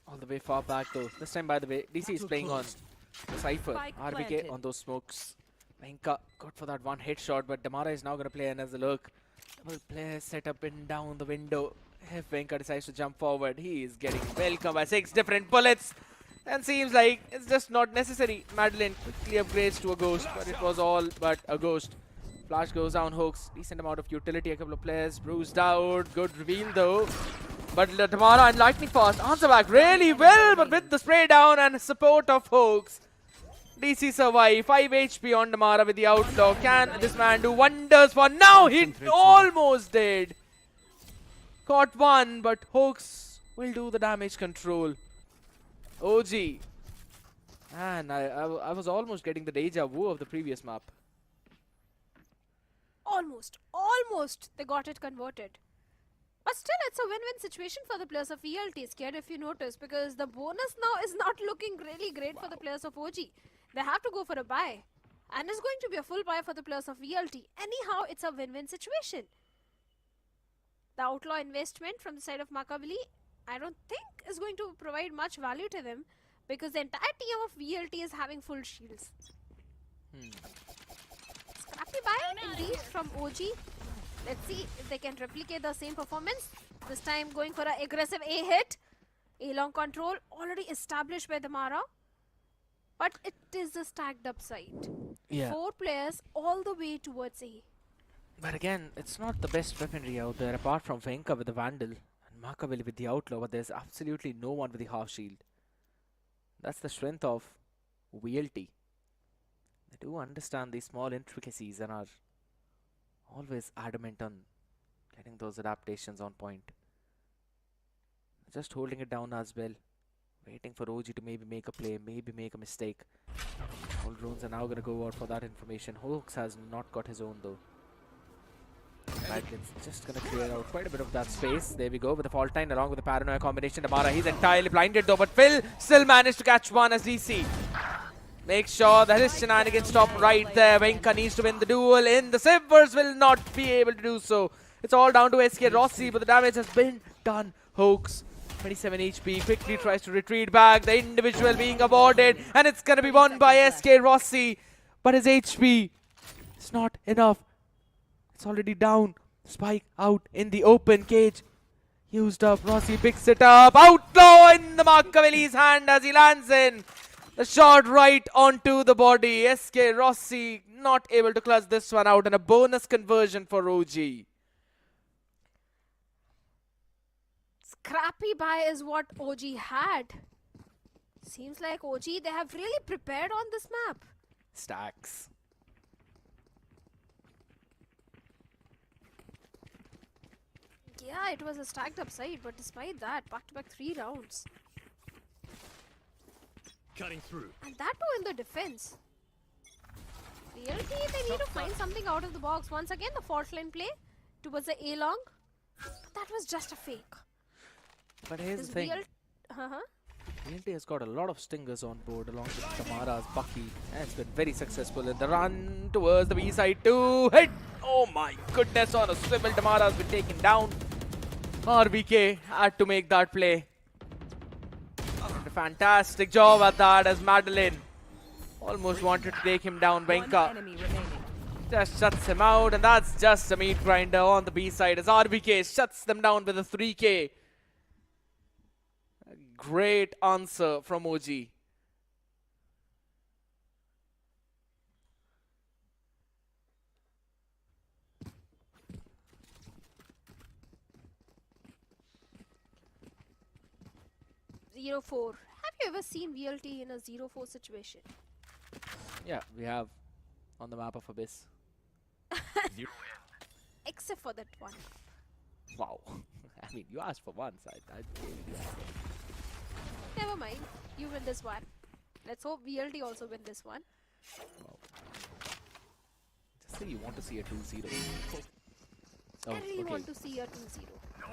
All the way far back though. This time, by the way, DC is playing on Cypher. RBK on those smokes. Venka got for that one headshot, but Damara is now going to play another look. Double player set up in down the window. If Venka decides to jump forward, he is getting welcomed by 6 different bullets. And seems like it's just not necessary. Madeline quickly upgrades to a ghost, but it was all but a ghost. Flash goes down, hooks. Decent amount of utility, a couple of players bruised out. Good reveal though. But Tamara and Lightning Fast answer back really well, but with the spray down and support of Hoax, DC survive. 5 HP on Tamara with the Outlaw. Can this man do wonders for now? He almost did. Caught one, but Hoax will do the damage control. OG. And I was almost getting the deja vu of the previous map. Almost they got it converted. But still, it's a win-win situation for the players of VLT, Scared, if you notice, because the bonus now is not looking really great for the players of OG. They have to go for a buy. And it's going to be a full buy for the players of VLT. Anyhow, it's a win-win situation. The Outlaw investment from the side of Makaveli, I don't think is going to provide much value to them, because the entire team of VLT is having full shields. Scrappy buy indeed from OG. Let's see if they can replicate the same performance. This time going for an aggressive A hit. A long control already established by the Mara. But it is a stacked up side. Yeah. 4 players all the way towards A. But again, it's not the best weaponry out there apart from Venka with the Vandal and Makaveli with the Outlaw, but there's absolutely no one with the half shield. That's the strength of VLT. They do understand these small intricacies and are always adamant on getting those adaptations on point. Just holding it down as well. Waiting for OG to maybe make a play, maybe make a mistake. All drones are now going to go out for that information. Hoax has not got his own though. It's just going to clear out quite a bit of that space. There we go with the fault line along with the paranoia combination. Tamara, he's entirely blinded though, but Phil still managed to catch one as DC. Make sure that his shenanigans stop right there. Venka needs to win the duel in. The Sivers will not be able to do so. It's all down to SK Rossi, but the damage has been done. Hoax, 27 HP, quickly tries to retreat back. The individual being awarded, and it's going to be won by SK Rossi. But his HP is not enough. It's already down. Spike out in the open cage. Used up. Rossi picks it up. Outlaw in the Makaveli's hand as he lands in. The shot right onto the body. SK Rossi not able to clutch this one out, and a bonus conversion for OG. Scrappy buy is what OG had. Seems like OG, they have really prepared on this map. Stacks. Yeah, it was a stacked up side, but despite that, back-to-back 3 rounds. Cutting through. And that too in the defense. VLT, they need to find something out of the box. Once again, the fault line play towards the A-long. But that was just a fake. But here's the thing. VLT has got a lot of stingers on board along with Tamara's Bucky. And it's been very successful in the run towards the B side to hit. Oh my goodness, on a swivel, Tamara has been taken down. RBK had to make that play. A fantastic job at that as Madeline almost wanted to take him down. Venka just shuts him out, and that's just a meat grinder on the B side as RBK shuts them down with a 3K. A great answer from OG. Zero 4. Have you ever seen VLT in a 0-4 situation? Yeah, we have on the map of Abyss. Except for that one. Wow. I mean, you asked for one side. Never mind. You win this one. Let's hope VLT also win this one. Wow. Just say you want to see a 2-0. I really want to see a 2-0.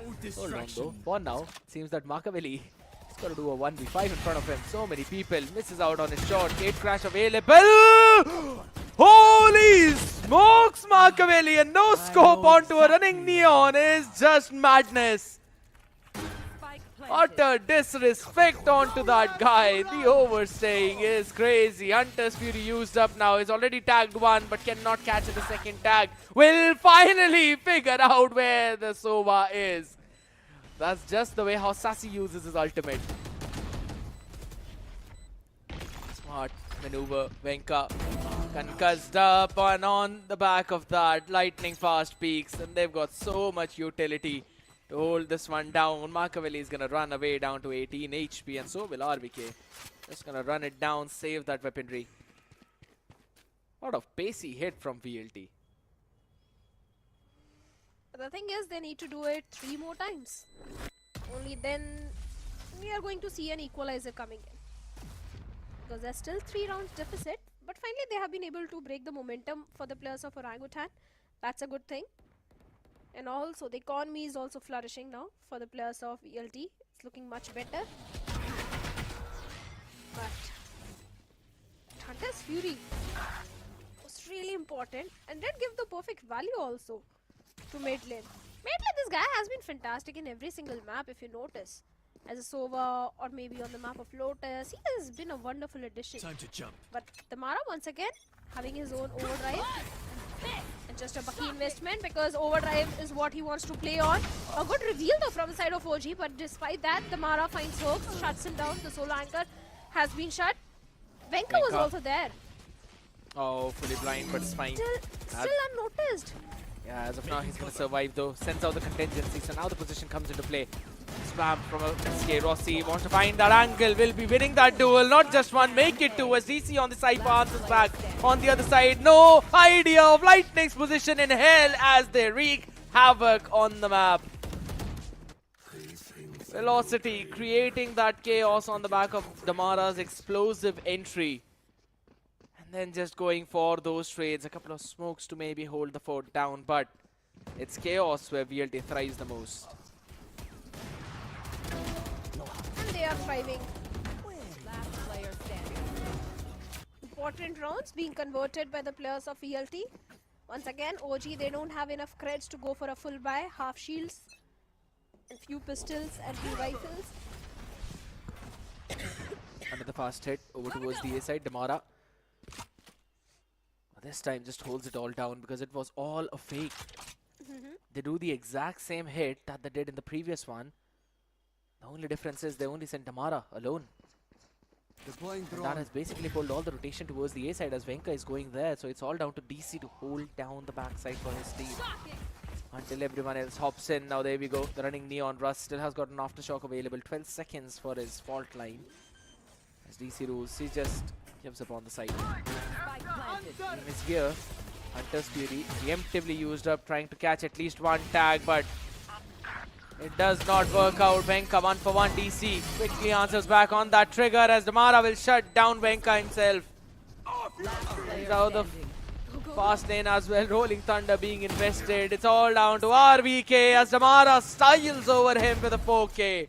No distraction. Hold on though. For now, it seems that Makaveli is going to do a 1v5 in front of him. So many people. Misses out on his shot. Gate crash available. Holy smokes, Makaveli. And no scope onto a running Neon is just madness. Utter disrespect onto that guy. The overstaying is crazy. Hunter's Fury used up now. He's already tagged one but cannot catch the second tag. Will finally figure out where the Sova is. That's just the way how Sassy uses his ultimate. Smart maneuver. Venka concussed up and on the back of that. Lightning fast peaks, and they've got so much utility to hold this one down. Makaveli is going to run away down to 18 HP, and so will RVK. Just going to run it down, save that weaponry. Lot of pacey hit from VLT. The thing is, they need to do it 3 more times. Only then we are going to see an equalizer coming in. Because there's still 3 rounds deficit. But finally, they have been able to break the momentum for the players of Orangutan. That's a good thing. And also, the economy is also flourishing now for the players of ELT. It's looking much better. But Hunter's Fury was really important and did give the perfect value also to mid lane. Mid lane, this guy has been fantastic in every single map if you notice. As a Sova or maybe on the map of Lotus, he has been a wonderful addition. Time to jump. But Damara once again having his own overdrive. And just a bucky investment because overdrive is what he wants to play on. A good reveal though from the side of OG, but despite that, Damara finds hooks, shuts him down. The solo anchor has been shut. Venka was also there. Oh, fully blind, but it's fine. Still unnoticed. Yeah, as of now, he's going to survive though. Sends out the contingency, so now the position comes into play. Spam from SK. Rossi wants to find that angle, will be winning that duel. Not just one, make it two as DC on the side answers back. On the other side, no idea of Lightning's position in hell as they wreak havoc on the map. Velocity creating that chaos on the back of Damara's explosive entry. And then just going for those trades, a couple of smokes to maybe hold the fort down, but it's chaos where VLT thrives the most. And they are thriving. Last player standing. Important rounds being converted by the players of VLT. Once again, OG, they don't have enough creds to go for a full buy, half shields, and few pistols and few rifles. Another fast hit over towards the A side. Damara this time just holds it all down because it was all a fake. They do the exact same hit that they did in the previous one. The only difference is they only sent Damara alone. And that has basically pulled all the rotation towards the A side as Venka is going there. So it's all down to DC to hold down the backside for his team. Until everyone else hops in. Now there we go. The running Neon Rust still has got an aftershock available. 12 seconds for his fault line. As DC rules, he just gives up on the side. In his gear, Hunter's Fury preemptively used up, trying to catch at least one tag, but it does not work out. Venka 1-for-1 DC quickly answers back on that trigger as Damara will shut down Venka himself. He's out of fast lane as well. Rolling Thunder being invested. It's all down to RVK as Damara styles over him with a 4K.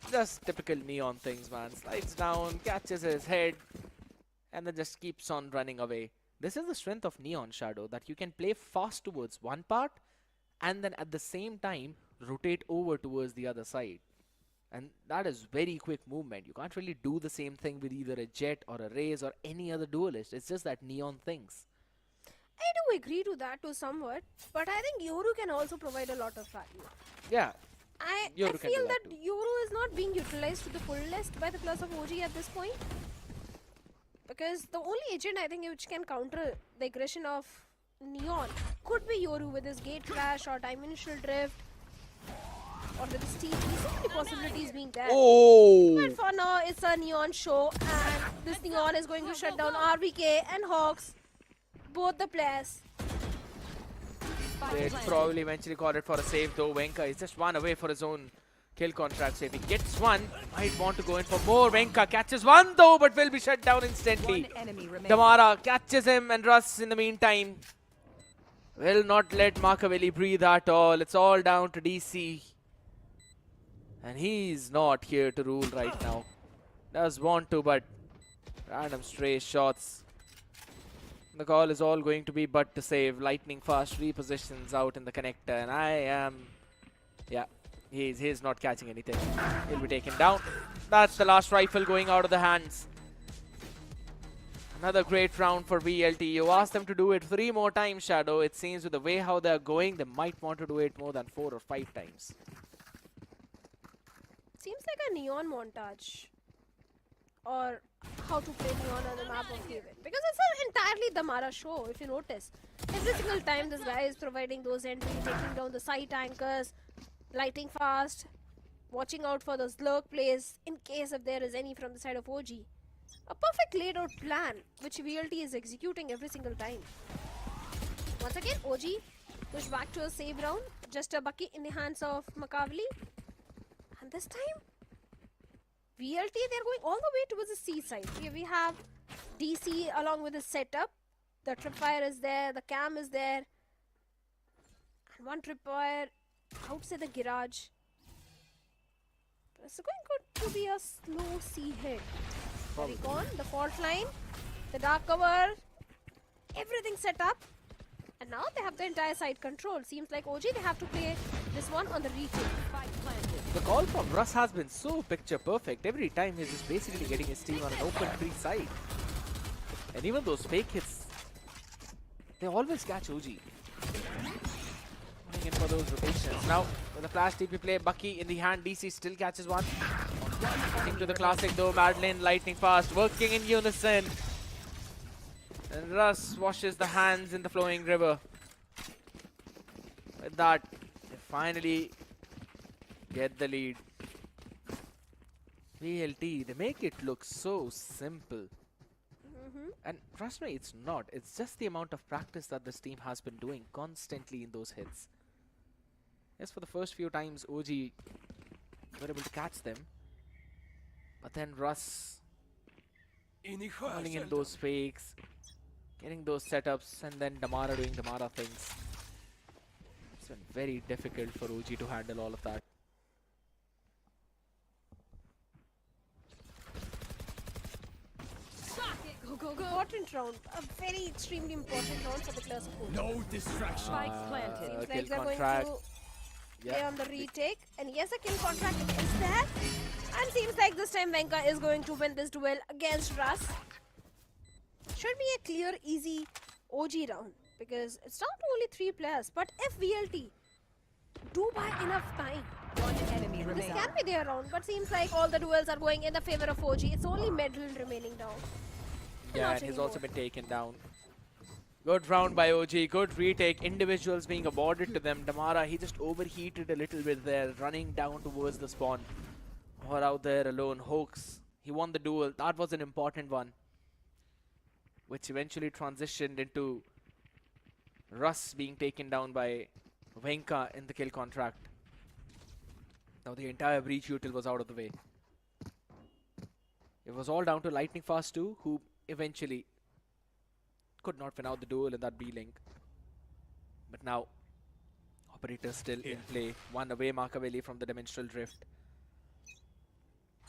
Just typical Neon things, man. Slides down, catches his head, and then just keeps on running away. This is the strength of Neon Shadow, that you can play fast towards one part and then at the same time rotate over towards the other side. And that is very quick movement. You can't really do the same thing with either a Jet or a Raze or any other duelist. It's just that Neon things. I do agree to that to somewhat, but I think Yoru can also provide a lot of value. Yeah. I feel that Yoru is not being utilized to the fullest by the players of OG at this point. Because the only agent I think which can counter the aggression of Neon could be Yoru with his gate crash or dimensional drift or with his team. There's so many possibilities being there. Oh! But for now, it's a Neon show and this Neon is going to shut down RVK and Hawks, both the players. They'd probably eventually call it for a save though. Venka is just one away for his own kill contract. So if he gets one, might want to go in for more. Venka catches one though, but will be shut down instantly. Damara catches him and Russ in the meantime will not let Makaveli breathe at all. It's all down to DC. And he's not here to rule right now. Does want to, but random stray shots. The call is all going to be but to save. Lightning fast repositions out in the connector, and yeah, he's not catching anything. He'll be taken down. That's the last rifle going out of the hands. Another great round for VLT. You asked them to do it 3 more times, Shadow. It seems with the way how they're going, they might want to do it more than 4 or 5 times. Seems like a Neon montage or how to play Neon on the map of Haven. Because it's an entirely Damara show, if you notice. Every single time this guy is providing those entries, taking down the site anchors, lighting fast, watching out for those lurk plays in case if there is any from the side of OG. A perfect laid out plan which VLT is executing every single time. Once again, OG push back to a save round, just a bucket in the hands of Makavli. And this time, VLT, they're going all the way towards the C side. Here we have DC along with the setup. The tripwire is there, the cam is there. And one tripwire outside the garage. It's going good to be a slow C hit. Recon, the fault line, the dark cover, everything set up. And now they have the entire side control. Seems like OG, they have to play this one on the retake. The call from Russ has been so picture perfect. Every time he's just basically getting his team on an open free side. And even those fake hits, they always catch OG. Going in for those rotations. Now, with the flash TP play, Bucky in the hand, DC still catches one. Into the classic though, Madeline lightning fast, working in unison. And Russ washes the hands in the flowing river. With that, they finally get the lead. VLT, they make it look so simple. And trust me, it's not. It's just the amount of practice that this team has been doing constantly in those hits. Yes, for the first few times, OG were able to catch them. But then Russ calling in those fakes, getting those setups, and then Damara doing Damara things. It's been very difficult for OG to handle all of that. Go. Important round. A very extremely important round for the players of OG. No distraction. Spikes planted. Seems like they're going to play on the retake. And yes, a kill contract is there. And seems like this time Venka is going to win this duel against Russ. Should be a clear, easy OG round. Because it's down to only 3 players. But if VLT do buy enough time, one enemy this remaining. can be their round. But seems like all the duels are going in the favor of OG. It's only Medlin remaining down. Yeah, and he's also been taken down. Good round by OG, good retake. Individuals being awarded to them. Damara, he just overheated a little bit there, running down towards the spawn. Or out there alone. Hoax, he won the duel. That was an important one. Which eventually transitioned into Russ being taken down by Venka in the kill contract. Now the entire breach util was out of the way. It was all down to Lightning Fast 2, who eventually could not win out the duel in that B-link. But now, Operator still in play. One away Makaveli from the Dimensional Drift.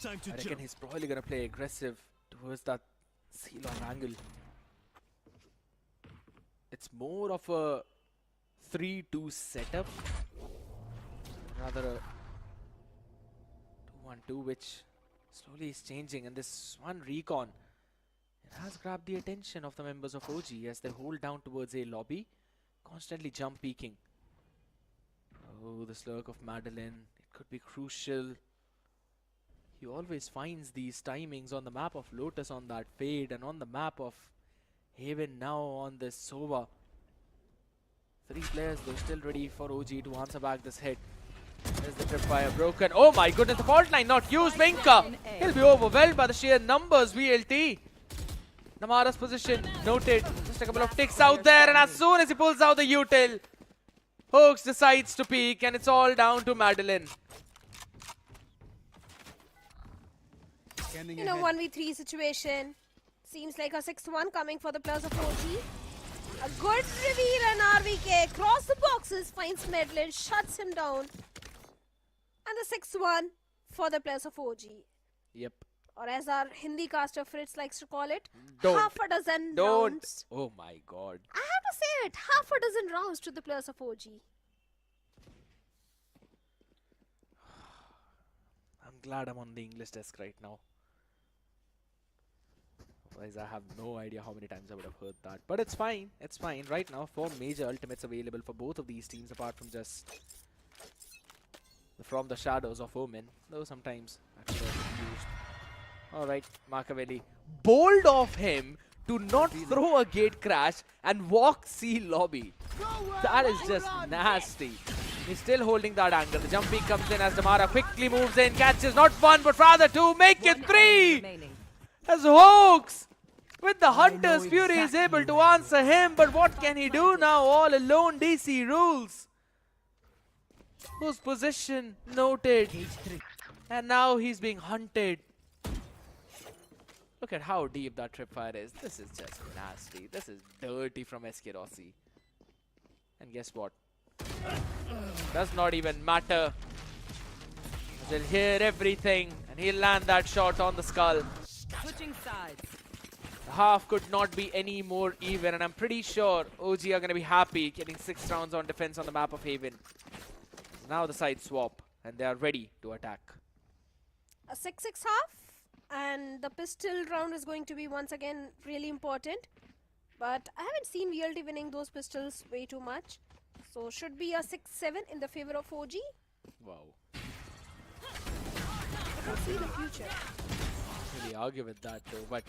I reckon he's probably going to play aggressive towards that C-long angle. It's more of a 3-2 setup. Rather a 2-1-2, which slowly is changing. And this one recon, it has grabbed the attention of the members of OG as they hold down towards a lobby, constantly jump peeking. Oh, the slurk of Madeline. It could be crucial. He always finds these timings on the map of Lotus on that fade, and on the map of Haven now on this Sova. 3 players, they're still ready for OG to answer back this hit. There's the tripwire broken. Oh my goodness, the fault line not used. Venka, he'll be overwhelmed by the sheer numbers. VLT. Namara's position noted. Just a couple of ticks out there, and as soon as he pulls out the util, Hoax decides to peek, and it's all down to Madeline. You know, 1v3 situation. Seems like a 6-1 coming for the players of OG. A good reveal and RVK across the boxes finds Medlin, shuts him down. And the 6-1 for the players of OG. Yep. Or as our Hindi caster Fritz likes to call it, Don't. half a dozen rounds. Oh my god. I have to say it, half a dozen rounds to the players of OG. I'm glad I'm on the English desk right now. Otherwise, I have no idea how many times I would have heard that. But it's fine. It's fine. Right now, 4 major ultimates available for both of these teams, apart from just From the Shadows of Omen. Though sometimes I could have used Alright, Machiavelli. Bold of him to not throw a gate crash and walk C lobby. That is just nasty. He's still holding that angle. The jump peek comes in as Damara quickly moves in, catches not one but rather two, make it three! As Hoax with the Hunter's Fury is able to answer him, but what can he do now? All alone, DC rules. Whose position noted. And now he's being hunted. Look at how deep that tripfire is. This is just nasty. This is dirty from SK Rossi. And guess what? Does not even matter. He'll hear everything and he'll land that shot on the skull. Switching sides. The half could not be any more even, and I'm pretty sure OG are going to be happy getting 6 rounds on defense on the map of Haven. Now the side swap and they are ready to attack. A 6-6 half, and the pistol round is going to be once again really important. But I haven't seen VLT winning those pistols way too much. So should be a 6-7 in the favor of OG. Wow. I can see the future. Can't really argue with that though, but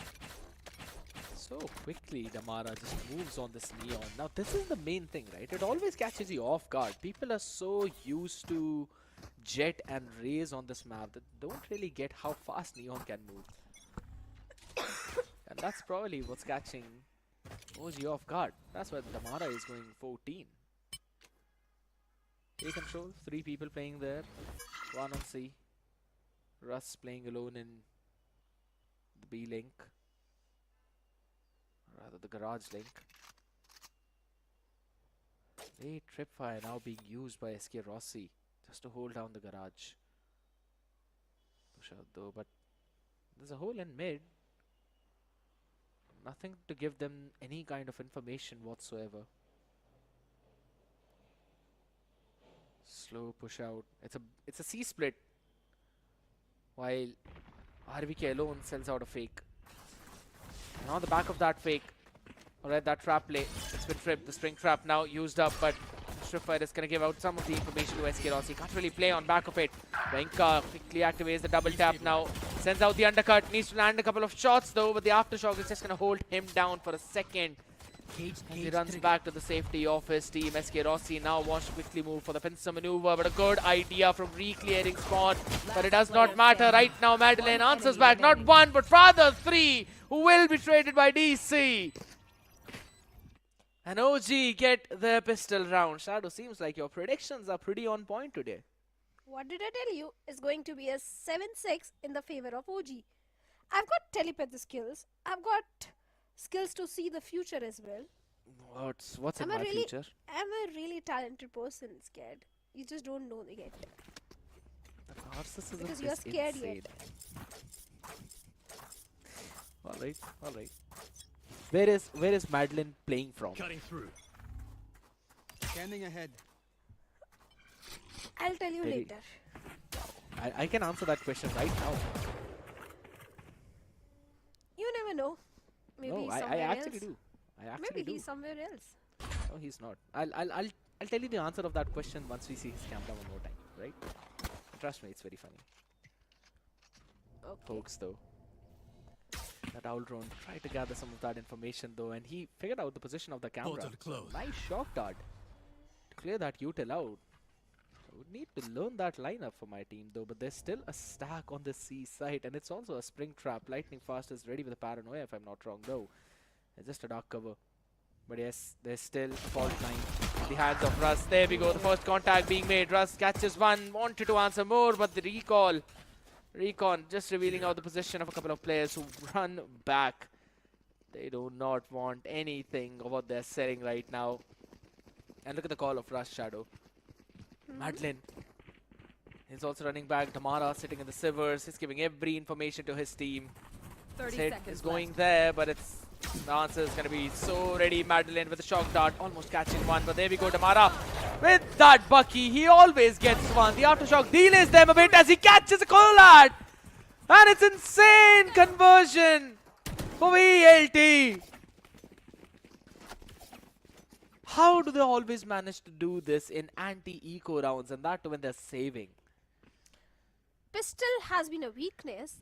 so quickly Damara just moves on this Neon. Now this is the main thing, right? It always catches you off guard. People are so used to Jet and Raze on this map that don't really get how fast Neon can move. And that's probably what's catching OG off guard. That's why Damara is going 14. A control, 3 people playing there, 1 on C. Russ playing alone in the B link, rather the garage link. A tripfire now being used by SK Rossi just to hold down the garage. Push out though, but there's a hole in mid. Nothing to give them any kind of information whatsoever. Slow push out. It's a C split. While RVK alone sells out a fake. And on the back of that fake, alright, that trap play, it's been tripped. The spring trap now used up, but Stripfire is going to give out some of the information to SK Rossi. Can't really play on back of it. Venka quickly activates the double tap now. Sends out the undercut. Needs to land a couple of shots though, but the aftershock is just going to hold him down for a second. And he runs back to the safety of his team. SK Rossi now wants to quickly move for the pincer maneuver, but a good idea from re-clearing spawn. But it does not matter right now. Madeline answers back, not 1 but rather 3, who will be traded by DC. And OG get their pistol round. Shadow, seems like your predictions are pretty on point today. What did I tell you? Is going to be a 7-6 in the favor of OG. I've got telepathy skills. I've got skills to see the future as well. What's in my future? I'm a really talented person, scared. You just don't know yet. Because you're scared yet. Alright, alright. Where is Madeline playing from? Cutting through. Scanning ahead. I'll tell you later. I can answer that question right now. You never know. Maybe no, he's I somewhere actually else. do. I actually Maybe do. he's somewhere else. No, he's not. I'll tell you the answer of that question once we see his camera one more time, right? Trust me, it's very funny. Okay. Hoax though. That owl drone tried to gather some of that information though, and he figured out the position of the camera. Nice shock dart to clear that util out. I would need to learn that lineup for my team though, but there's still a stack on the C site, and it's also a spring trap. Lightning Fast is ready with a paranoia if I'm not wrong though. It's just a dark cover. But yes, there's still a fault line in the hands of Russ. There we go, the first contact being made. Russ catches one, wanted to answer more, but the recon just revealing out the position of a couple of players who run back. They do not want anything of what they're selling right now. And look at the call of Russ, Shadow. Madeline is also running back. Damara sitting in the Sivers. He's giving every information to his team. 30 His head seconds is going left. there, but it's the answer is going to be so ready. Madeline with a shock dart, almost catching one, but there we go. Damara with that Bucky. He always gets one. The aftershock delays them a bit as he catches a collide. And it's insane conversion for VLT. How do they always manage to do this in anti-eco rounds, and that when they're saving? Pistol has been a weakness,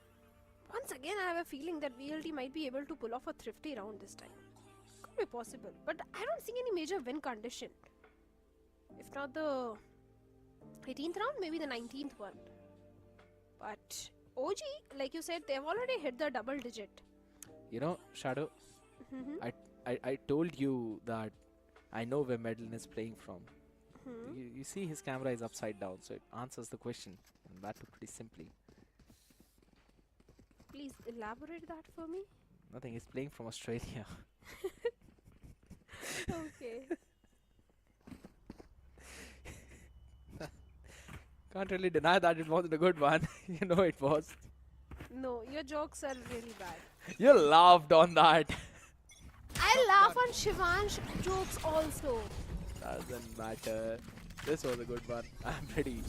again, I have a feeling that VLT might be able to pull off a thrifty round this time. Could be possible, but I don't see any major win condition. If not the 18th round, maybe the 19th one. But OG, like you said, they've already hit the double digit. You know, Shadow, I told you that I know where Medlin is playing from. You see his camera is upside down, so it answers the question. And that too pretty simply. Please elaborate that for me. Nothing, he's playing from Australia. Okay. Can't really deny that it wasn't a good one. You know it was. No, your jokes are really bad. You laughed on that. I laugh on Shivansh jokes also. Doesn't matter. This was a good one. I'm pretty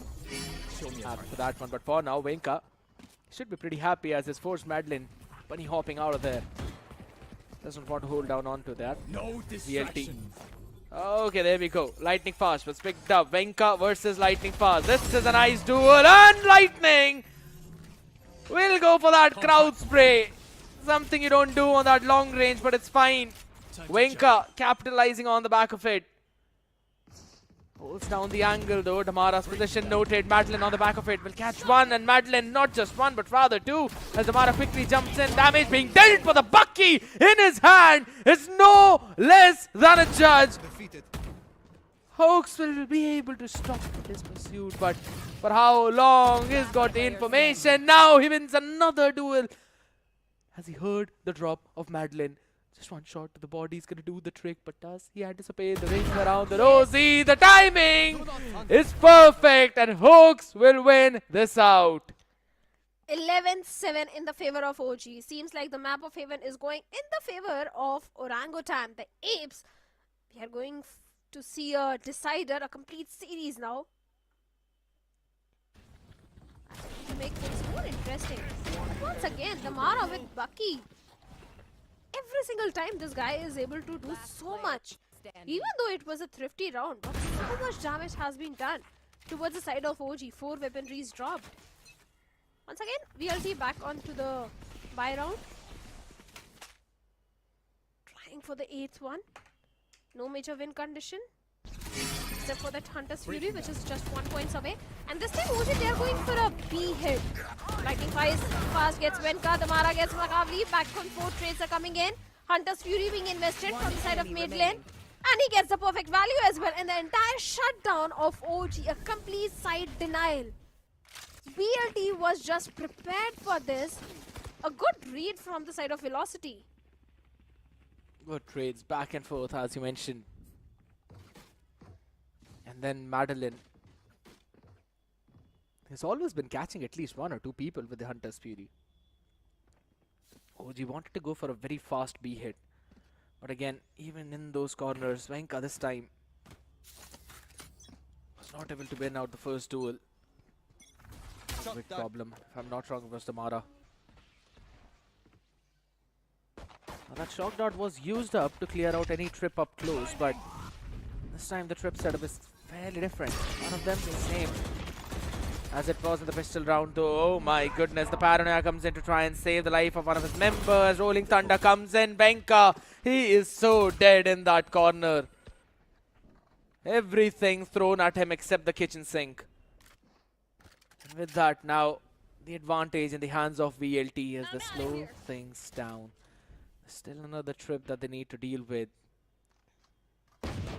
happy for that one. But for now, Venka should be pretty happy as his forced Madeline bunny hopping out of there. Doesn't want to hold down onto that. No distractions. Okay, there we go. Lightning Fast was picked up. Venka versus Lightning Fast. This is a nice duel. And Lightning will go for that crowd spray. Something you don't do on that long range, but it's fine. Venka capitalizing on the back of it. Holds down the angle though. Damara's position noted. Madeline on the back of it will catch one, and Madeline not just one but rather two. As Damara quickly jumps in. Damage being dealt for the Bucky in his hand is no less than a judge. Hawks will be able to stop his pursuit, but for how long? He's got the information. Now he wins another duel. Has he heard the drop of Madeline? Just one shot to the body is going to do the trick, but does he anticipate the ring around the Rosie? The timing is perfect, and Hawks will win this out. 11-7 in the favor of OG. Seems like the map of Haven is going in the favor of Orangutan. The Apes, we are going to see a decider, a complete series now. To make things more interesting. Once again, Damara with Bucky. Every single time this guy is able to do so much. Even though it was a thrifty round, but so much damage has been done towards the side of OG. 4 weaponries dropped. Once again, VLT back onto the buy round. Trying for the 8th one. No major win condition. Except for that Hunter's Fury, which is just 1 point away. And this time OG, they are going for a B hit. Lightning Fast gets Venka, Damara gets Makavli. Back on 4 trades are coming in. Hunter's Fury being invested from the side of mid lane. And he gets the perfect value as well. And the entire shutdown of OG, a complete side denial. BLT was just prepared for this. A good read from the side of Velocity. Good trades back and forth, as you mentioned. And then Madeline has always been catching at least 1 or 2 people with the Hunter's Fury. OG wanted to go for a very fast B hit. But again, even in those corners, Venka this time was not able to win out the first duel. A big problem. If I'm not wrong, it was Damara. Now that shock dart was used up to clear out any trip up close, but this time the trip setup is fairly different. One of them is the same as it was in the pistol round though. Oh my goodness, the Paranoia comes in to try and save the life of one of his members. Rolling Thunder comes in. Venka, he is so dead in that corner. Everything thrown at him except the kitchen sink. And with that, now the advantage in the hands of VLT as they slow things down. Still another trip that they need to deal with.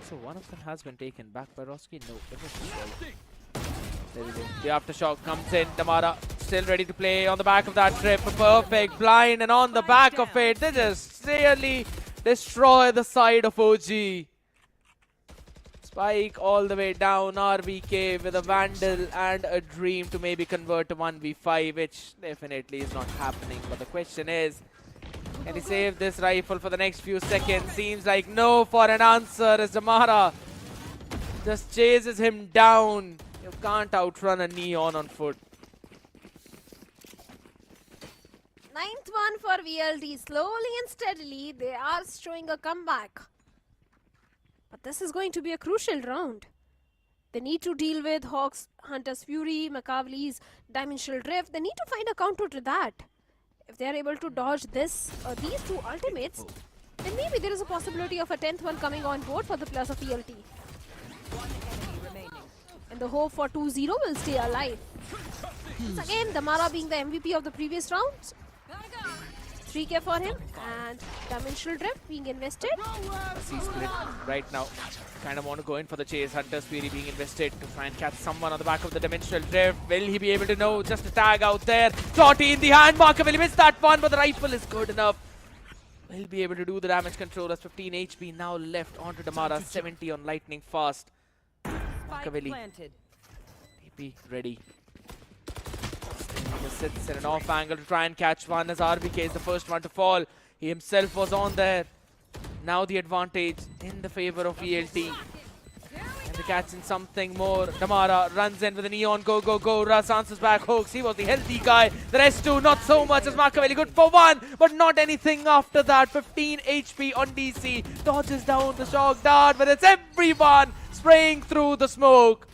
So one of them has been taken back by Roski. No, it was well. There we go. The aftershock comes in. Damara still ready to play on the back of that trip. A perfect blind, and on the back of it, they just really destroy the side of OG. Spike all the way down. RVK with a Vandal and a Dream to maybe convert to 1v5, which definitely is not happening. But the question is, can he save this rifle for the next few seconds? Seems like no for an answer as Damara just chases him down. You can't outrun a Neon on foot. 9th one for VLT. Slowly and steadily, they are showing a comeback. But this is going to be a crucial round. They need to deal with Hawks, Hunter's Fury, Makavli's Dimensional Drift. They need to find a counter to that. If they are able to dodge this, these two ultimates, then maybe there is a possibility of a 10th one coming on board for the players of ELT. And the hope for 2-0 will stay alive. Once again, Damara being the MVP of the previous rounds. 3k for him, and Dimensional Drift being invested. C split right now. Kind of want to go in for the chase. Hunter's Fury being invested to try and catch someone on the back of the Dimensional Drift. Will he be able to know? Just a tag out there. Shorty in the hand. Marker will miss that one, but the rifle is good enough. Will be able to do the damage control as 15 HP now left onto Damara. 70 on lightning fast. Markavelli. TP ready. He sits in an off angle to try and catch one as RBK is the first one to fall. He himself was on there. Now the advantage in the favor of ELT. And they're catching something more. Damara runs in with a neon. Go, go, go. Russ answers back. Hooks. He was the healthy guy. The rest two, not so much as Markavelli. Good for one, but not anything after that. 15 HP on DC. Dodges down the shock dart, but it's everyone spraying through the smoke.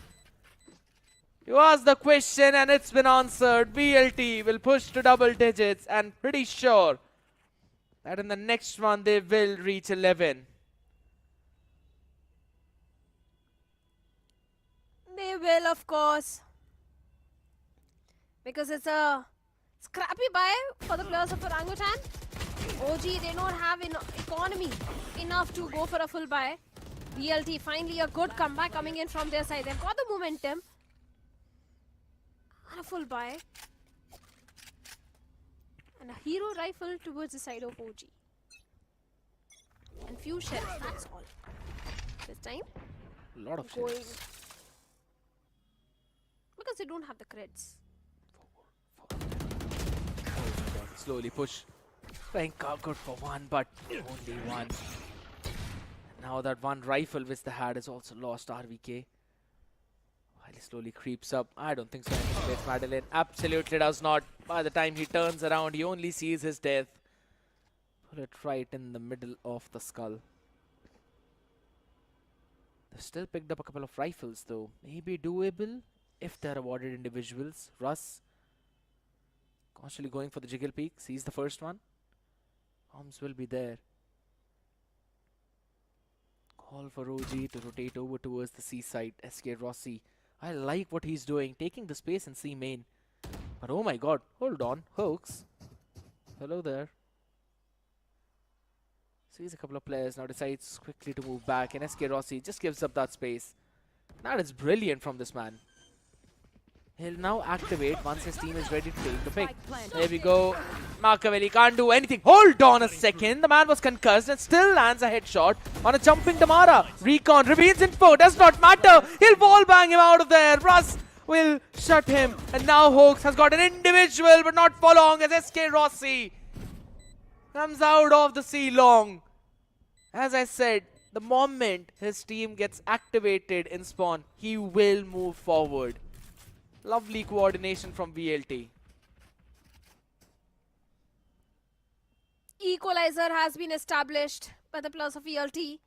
You asked the question and it's been answered. VLT will push to double digits, and pretty sure that in the next one they will reach 11. They will, of course. Because it's a scrappy buy for the players of Orangutan. OG, they don't have economy enough to go for a full buy. VLT, finally a good comeback coming in from their side. They've got the momentum. And a full buy. And a hero rifle towards the side of OG. And few shells, that's all. This time. A lot of going shells. because they don't have the creds. Slowly push. Playing good for one, but only one. Now that one rifle which they had is also lost. RVK. While he slowly creeps up. I don't think so. Death Madeline absolutely does not. By the time he turns around, he only sees his death. Put it right in the middle of the skull. They've still picked up a couple of rifles though. Maybe doable if they're awarded individuals. Russ constantly going for the jiggle peak. Sees the first one. Bombs will be there. Call for OG to rotate over towards the C side. SK Rossi. I like what he's doing. Taking the space in C main. But oh my god. Hold on. Hooks. Hello there. Sees a couple of players. Now decides quickly to move back. And SK Rossi just gives up that space. That is brilliant from this man. He'll now activate once his team is ready to take the pick. There we go. Markavelli can't do anything. Hold on a second. The man was concussed and still lands a headshot on a jumping Damara. Recon reveals info. Does not matter. He'll ball bang him out of there. Russ will shut him. And now Hoax has got an individual, but not for long, as SK Rossi comes out of the sea long. As I said, the moment his team gets activated in spawn, he will move forward. Lovely coordination from VLT. Equalizer has been established by the players of ELT,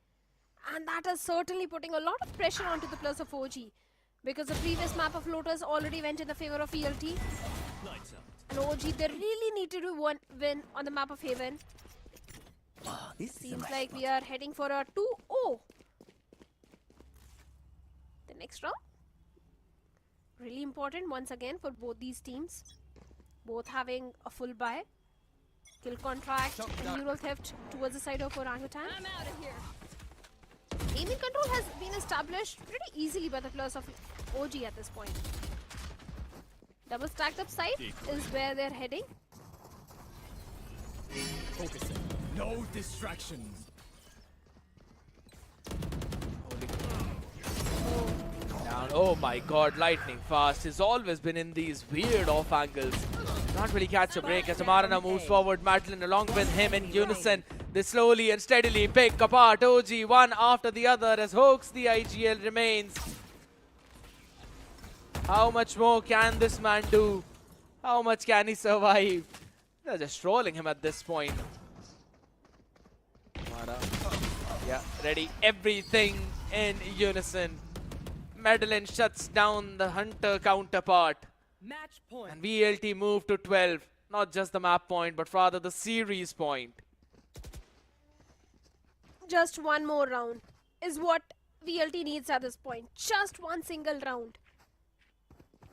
and that is certainly putting a lot of pressure onto the players of OG, because the previous map of Lotus already went in the favor of ELT. And OG, they really need to do one win on the map of Haven. Seems like we are heading for a 2-0. The next round. Really important once again for both these teams. Both having a full buy. Kill contract, neural theft towards the side of Orangutan. I'm out of here. Aiming control has been established pretty easily by the players of OG at this point. Double stacked up side is where they're heading. Focusing. No distractions. Down. Oh my god, lightning fast. He's always been in these weird off angles. Can't really catch a break as Amarana moves forward. Madeline along with him in unison. They slowly and steadily pick apart OG one after the other as Hoax the IGL remains. How much more can this man do? How much can he survive? They're just trolling him at this point. Amara. Yeah, ready. Everything in unison. Madeline shuts down the Hunter counterpart. Match point. And VLT move to 12. Not just the map point, but rather the series point. Just one more round is what VLT needs at this point. Just one single round.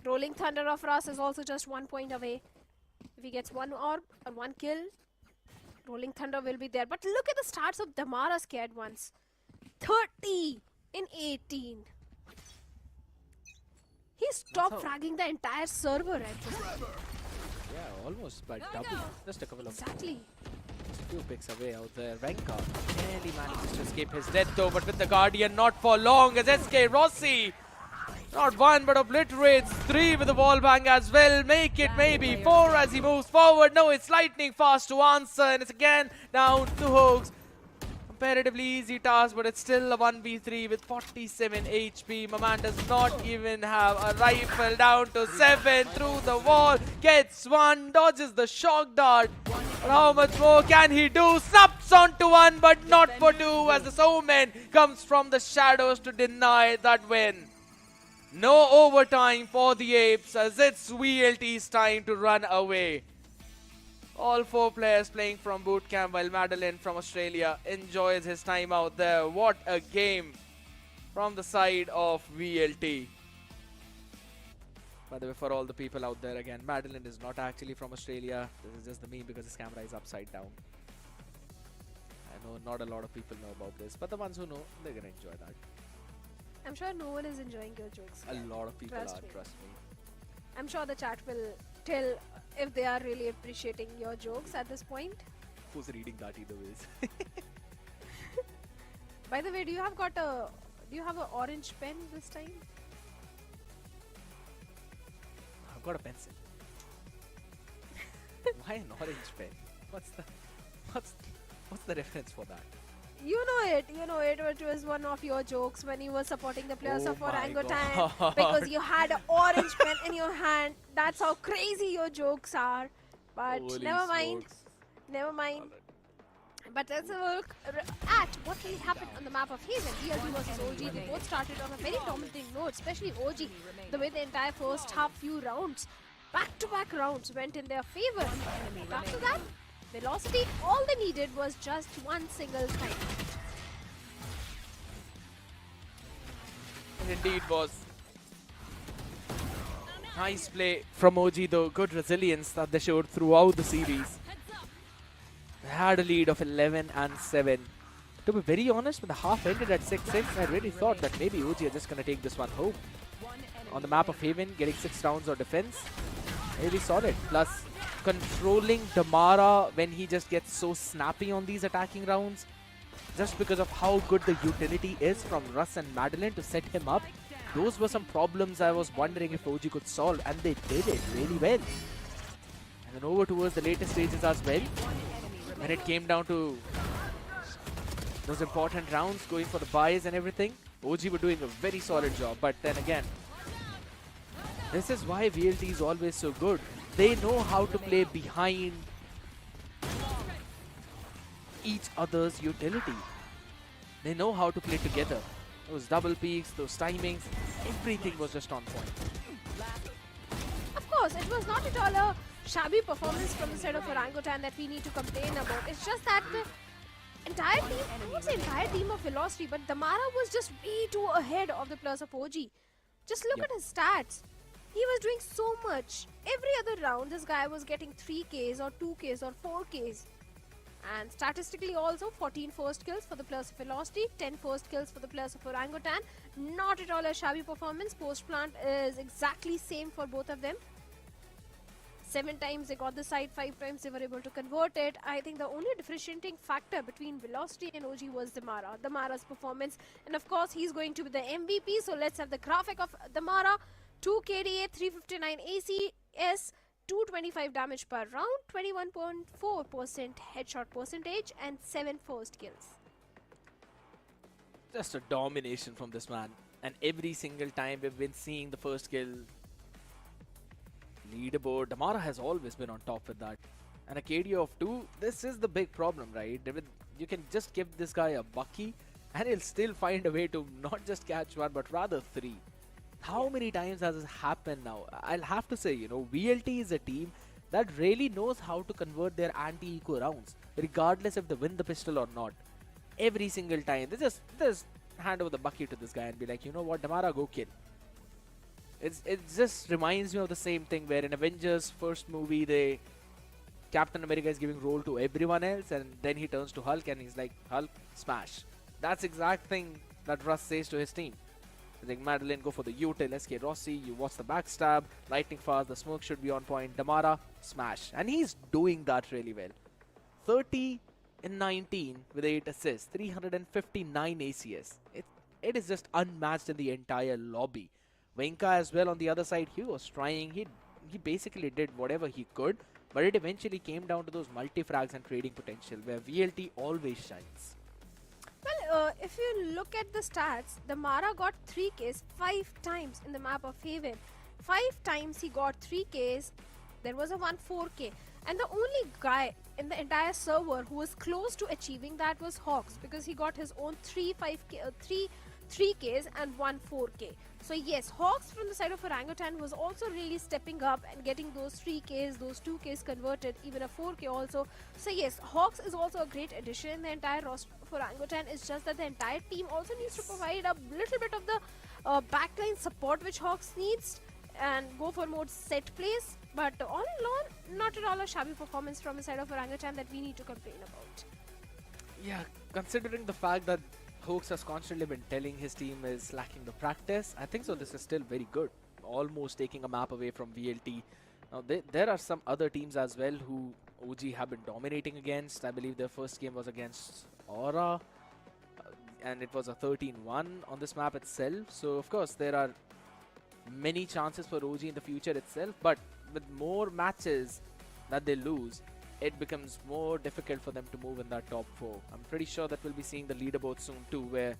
Rolling Thunder of Ras is also just 1 point away. If he gets one orb or one kill, Rolling Thunder will be there. But look at the stats of Damara scared ones. 30 in 18. He stopped fragging the entire server at this point. Yeah, almost by double. Just a couple of Exactly. Just a few picks away out there. Venka barely manages to escape his death though, but with the Guardian not for long as SK Rossi not one but obliterates 3 with the wall bang as well. Make it maybe 4 as he moves forward. No, it's lightning fast to answer and it's again down to Hogs. Comparatively easy task, but it's still a 1v3 with 47 HP. My man does not even have a rifle. Down to 7 through the wall. Gets one, dodges the shock dart. But how much more can he do? Snaps onto one, but not for two as the Soulman comes from the shadows to deny that win. No overtime for the Apes as it's VLT's time to run away. All 4 players playing from boot camp while Madeline from Australia enjoys his time out there. What a game from the side of VLT. By the way, for all the people out there again, Madeline is not actually from Australia. This is just the meme because his camera is upside down. I know not a lot of people know about this, but the ones who know, they're gonna enjoy that. I'm sure no one is enjoying your jokes. A lot of people Trust are, me. trust me. I'm sure the chat will tell if they are really appreciating your jokes at this point. Who's reading that either ways? By the way, do you have an orange pen this time? I've got a pencil. Why an orange pen? What's the reference for that? You know it, which was one of your jokes when you were supporting the players Oh of my Orangutan God. because you had an orange pen in your hand. That's how crazy your jokes are. But Holy never mind. smokes. Never mind. But let's have a look at what really happened on the map of Haven. VLT versus OG. They both started on a very dominating note, especially OG. The way the entire first few rounds, back-to-back rounds, went in their favor. But after that, velocity, all they needed was just one single time. It indeed was. Nice play from OG though. Good resilience that they showed throughout the series. They had a lead of 11 and 7. To be very honest, when the half ended at 6-6, I really thought that maybe OG are just going to take this one home. On the map of Haven, getting 6 rounds of defense. Really solid. Plus, controlling Damara when he just gets so snappy on these attacking rounds. Just because of how good the utility is from Russ and Madeline to set him up. Those were some problems I was wondering if OG could solve, and they did it really well. And then over towards the later stages as well, when it came down to those important rounds, going for the buys and everything, OG were doing a very solid job. But then again, this is why VLT is always so good. They know how to play behind each other's utility. They know how to play together. Those double peaks, those timings, everything was just on point. Of course, it was not at all a shabby performance from the side of Orangutan that we need to complain about. It's just that the entire team, I won't say entire team of Velocity, but Damara was just way too ahead of the players of OG. Just look at his stats. He was doing so much. Every other round, this guy was getting 3Ks or 2Ks or 4Ks. And statistically also, 14 first kills for the players of Velocity, 10 first kills for the players of Orangutan. Not at all a shabby performance. Post plant is exactly same for both of them. 7 times they got the side, 5 times they were able to convert it. I think the only differentiating factor between Velocity and OG was Damara. Damara's performance. And of course, he's going to be the MVP. So let's have the graphic of Damara. 2 KDA, 359 ACS, 225 damage per round, 21.4% headshot percentage, and 7 first kills. Just a domination from this man. And every single time we've been seeing the first kill leaderboard, Damara has always been on top with that. And a KD of 2, this is the big problem, right? You can just give this guy a bucky and he'll still find a way to not just catch one, but rather 3. How many times has this happened now? I'll have to say, VLT is a team that really knows how to convert their anti-eco rounds, regardless if they win the pistol or not. Every single time, they just hand over the bucket to this guy and be like, you know what, Damara, go kill. It just reminds me of the same thing where in Avengers first movie, Captain America is giving role to everyone else, and then he turns to Hulk and he's like, Hulk, smash. That's exact thing that Russ says to his team. I think Madeline, go for the util, SK Rossi, you watch the backstab, lightning fast, the smoke should be on point, Damara, smash. And he's doing that really well. 30 in 19 with 8 assists, 359 ACS. It is just unmatched in the entire lobby. Venka as well on the other side, he was trying, he basically did whatever he could, but it eventually came down to those multi-frags and trading potential where VLT always shines. Well, if you look at the stats, the Mara got 3 Ks 5 times in the map of Haven. 5 times he got 3 Ks, there was a 1 4K. And the only guy in the entire server who was close to achieving that was Hawks, because he got his own 3 Ks and 1 4K. So yes, Hawks from the side of Orangutan was also really stepping up and getting those 3 Ks, those 2 Ks converted, even a 4K also. So yes, Hawks is also a great addition in the entire roster for Orangutan. It's just that the entire team also needs to provide a little bit of the backline support which Hawks needs and go for more set plays. But all in all, not at all a shabby performance from the side of Orangutan that we need to complain about. Yeah, considering the fact that Hawks has constantly been telling his team is lacking the practice, I think so this is still very good. Almost taking a map away from VLT. Now there are some other teams as well who OG have been dominating against. I believe their first game was against Aura, and it was a 13-1 on this map itself. So of course there are many chances for OG in the future itself, but with more matches that they lose, it becomes more difficult for them to move in that top 4. I'm pretty sure that we'll be seeing the leaderboard soon too, where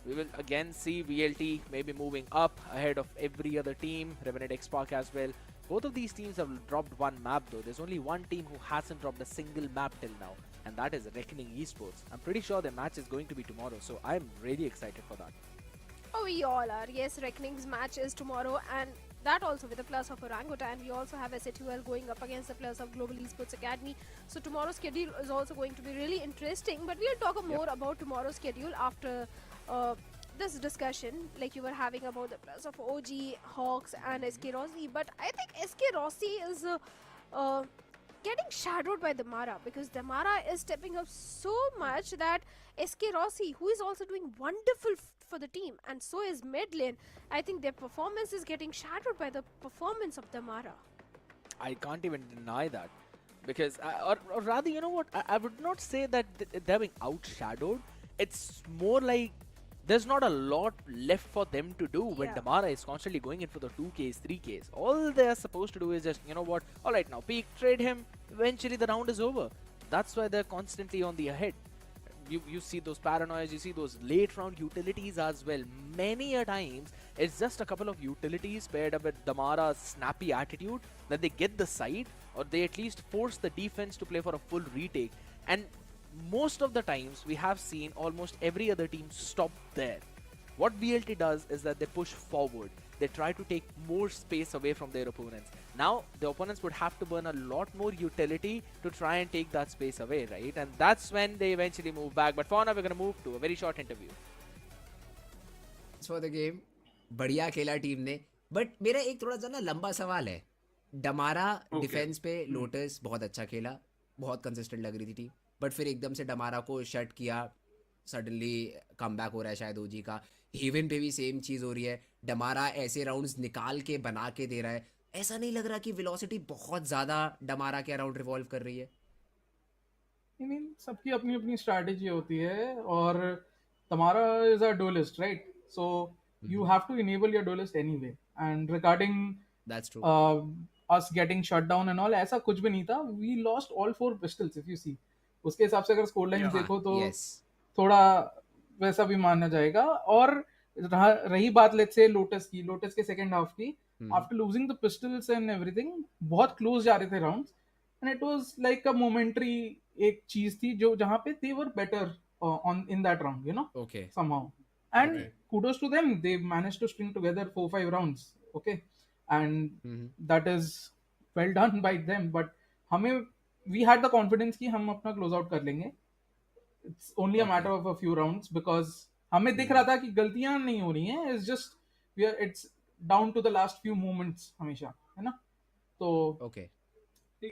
we will again see VLT maybe moving up ahead of every other team, Revenant Esports as well. Both of these teams have dropped one map though. There's only one team who hasn't dropped a single map till now, and that is Reckoning Esports. I'm pretty sure their match is going to be tomorrow, so I'm really excited for that. Oh, we all are. Yes, Reckoning's match is tomorrow, and that also with the plus of Orangutan. We also have SATUL going up against the plus of Global Esports Academy. So tomorrow's schedule is also going to be really interesting. But we'll talk more about tomorrow's schedule after this discussion, like you were having about the plus of OG, Hawks and SK Rossi. But I think SK Rossi is getting shadowed by the Mara, because the Mara is stepping up so much that SK Rossi, who is also doing wonderful for the team, and so is Medlin, I think their performance is getting shadowed by the performance of the Mara. I can't even deny that, because or rather, you know what, I would not say that they're being outshadowed. It's more like there's not a lot left for them to do when Damara is constantly going in for the 2Ks, 3Ks. All they're supposed to do is just, you know what, alright, now peek, trade him, eventually the round is over. That's why they're constantly on the ahead. You see those paranoias, you see those late round utilities as well. Many a times, it's just a couple of utilities paired up with Damara's snappy attitude that they get the side, or they at least force the defense to play for a full retake. And most of the times, we have seen almost every other team stop there. What VLT does is that they push forward. They try to take more space away from their opponents. Now, the opponents would have to burn a lot more utility to try and take that space away, right? And that's when they eventually move back. But for now, we're going to move to a very short interview. For the game, बढ़िया खेला team ने, but मेरा एक थोड़ा सा ना लंबा सवाल है. डमारा डिफेंस पे लोटस बहुत अच्छा खेला, बहुत कंसिस्टेंट लग रही थी टीम, बट फिर एकदम से डमारा को शट किया. सडनली कमबैक हो रहा है शायद ओजी का. हेवन पे भी सेम चीज़ हो रही है. डमारा ऐसे राउंड्स निकाल के बना के दे रहा है. ऐसा नहीं लग रहा कि वेलोसिटी बहुत ज़्यादा डमारा के अराउंड रिवॉल्व कर रही है? I mean, सबकी अपनी अपनी स्ट्रैटेजी होती है, और डमारा is a duelist, right? So you have to enable your duelist anyway. And regarding that's true, us getting shut down and all, ऐसा कुछ भी नहीं था. We lost all 4 pistols if you see. उसके हिसाब से अगर स्कोर लाइन देखो तो थोड़ा वैसा भी माना जाएगा. और रही बात लेट्स से लोटस के सेकंड हाफ की, after losing the pistols and everything, बहुत क्लोज जा रहे थे rounds, and it was like a momentary एक चीज थी जो जहां पे they were better on in that round, you know, somehow. And kudos to them, they managed to string together 4-5 rounds, okay, and that is well done by them. But हमें we had the confidence कि हम अपना close out कर लेंगे. It's only a matter of a few rounds because हमें दिख रहा था कि गलतियां नहीं हो रही हैं. It's just it's down to the last few moments हमेशा, है ना? तो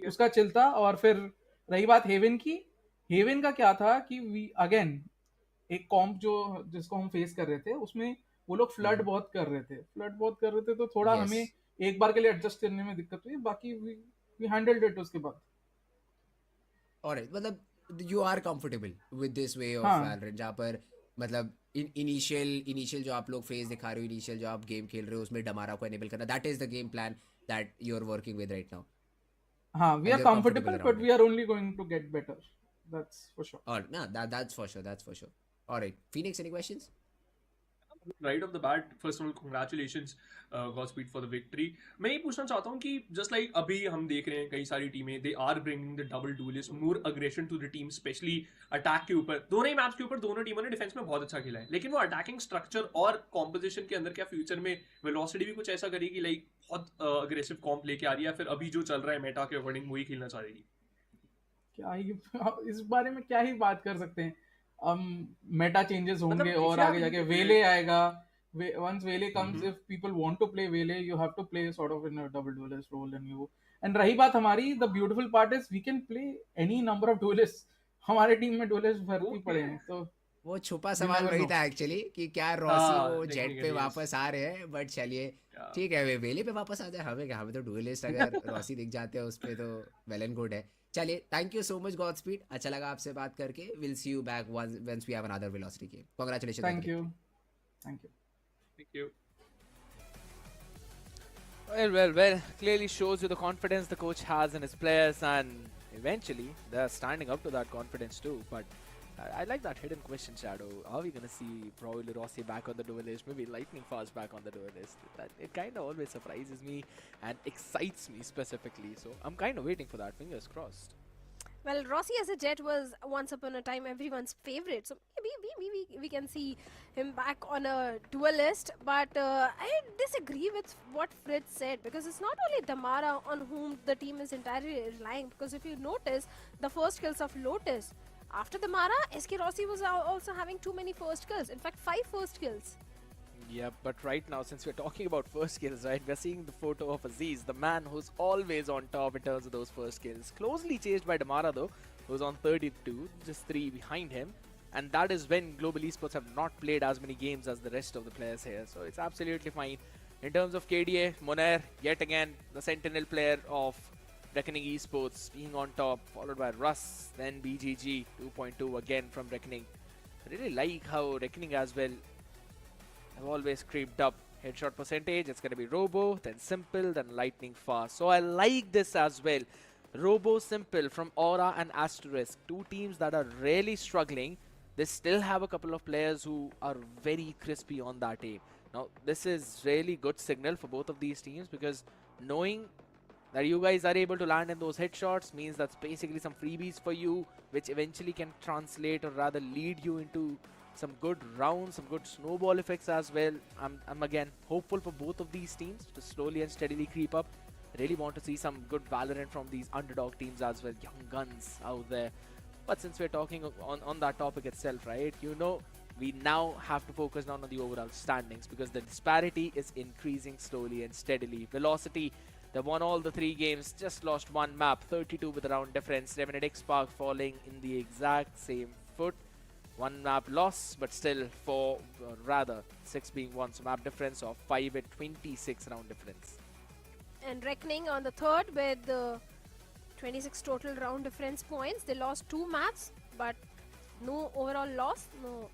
उसका चिलता. और फिर रही बात हेवन की. हेवन का क्या था कि वी अगेन एक कॉम्प जिसको हम फेस कर रहे थे उसमें वो लोग फ्लड बहुत कर रहे थे तो थोड़ा हमें एक बार के लिए एडजस्ट करने में दिक्कत हुई. बाकी वी हैंडल्ड इट उसके बाद. ऑलराइट, मतलब you are comfortable with this way of Valorant जहाँ पर मतलब इनिशियल जो आप लोग फेज दिखा रहे हो, इनिशियल जो आप गेम खेल रहे हो उसमें डमारा को एनेबल करना, that is the game plan that you are working with right now. हाँ, we are comfortable but we are only going to get better. That's for sure. That's for sure. All right, Phoenix, any questions? Right off the bat, first of all, congratulations, Godspeed for the victory. मैं ये पूछना चाहता हूँ कि just like अभी हम देख रहे हैं कई सारी टीमें, they are bringing the double duelist, more aggression to the team, especially attack के ऊपर. दोनों ही मैप्स के ऊपर दोनों टीमों ने डिफेंस में बहुत अच्छा खेला है, लेकिन वो अटैकिंग स्ट्रक्चर और कॉम्पोजिशन के अंदर क्या फ्यूचर में वेलोसिटी भी कुछ ऐसा करेगी, लाइक बहुत अग्रेसिव कॉम्प लेके आ रही है, फिर अभी जो चल रहा है मेटा के अकॉर्डिंग वही खेलना चाहेगी? क्या ही इस बारे में क्या ही बात कर सकते हैं. मेटा चेंजेस होंगे और आगे जाके वेले आएगा. once वेले comes, if people want to play वेले, you have to play sort of in a double duelist role and रही बात हमारी, the beautiful part is we can play any number of duelists. हमारे टीम में duelists भर्ती पड़े हैं. तो वो छुपा सवाल वही था एक्चुअली कि क्या रॉसी वो जेट पे वापस आ रहे हैं. बट चलिए ठीक है, वे वेले पे वापस आ जाए. हमें तो डुएलिस्ट अगर रॉसी दिख जाते हैं उस पे तो वेल एंड गुड है. चलिए, thank you so much Godspeed, अच्छा लगा आपसे बात करके. Will see you back once we have another Velocity game. Congratulations. Thank you. Well. Clearly shows you the confidence the coach has in his players, and eventually they're standing up to that confidence too. But I like that hidden question, Shadow. Are we gonna see probably Rossi back on the duelist? Maybe Lightning Fast back on the duelist? It kind of always surprises me and excites me specifically. So I'm kind of waiting for that. Fingers crossed. Well, Rossi as a Jet was once upon a time everyone's favorite, so maybe we can see him back on a duelist. But I disagree with what Fritz said, because it's not only Damara on whom the team is entirely relying. Because if you notice the first kills of Lotus, after Damara, SK Rossi was also having too many first kills. In fact, 5 first kills. Yeah, but right now, since we're talking about first kills, right, we're seeing the photo of Aziz, the man who's always on top in terms of those first kills. Closely chased by Damara though, who's on 32, just 3 behind him. And that is when Global Esports have not played as many games as the rest of the players here. So it's absolutely fine. In terms of KDA, Monair, yet again, the sentinel player of Reckoning Esports being on top, followed by Russ, then BGG 2.2 again from Reckoning. I really like how Reckoning as well have always creeped up. Headshot percentage, it's going to be Robo, then Simple, then Lightning Fast. So I like this as well. Robo, Simple from Aura and Asterisk, 2 teams that are really struggling. They still have a couple of players who are very crispy on that aim. Now this is really good signal for both of these teams, because knowing that you guys are able to land in those headshots means that's basically some freebies for you, which eventually can translate or rather lead you into some good rounds, some good snowball effects as well. I'm again hopeful for both of these teams to slowly and steadily creep up. I really want to see some good Valorant from these underdog teams as well, young guns out there. But since we're talking on that topic itself, right, you know, we now have to focus down on the overall standings, because the disparity is increasing slowly and steadily. Velocity, they won all the 3 games, just lost 1 map, 32 with a round difference. Revenant XSpark falling in the exact same foot. 1 map loss, but still 4, rather 6 being won. So map difference of 5 at 26 round difference. And Reckoning on the 3rd with 26 total round difference points. They lost 2 maps, but no overall loss. No.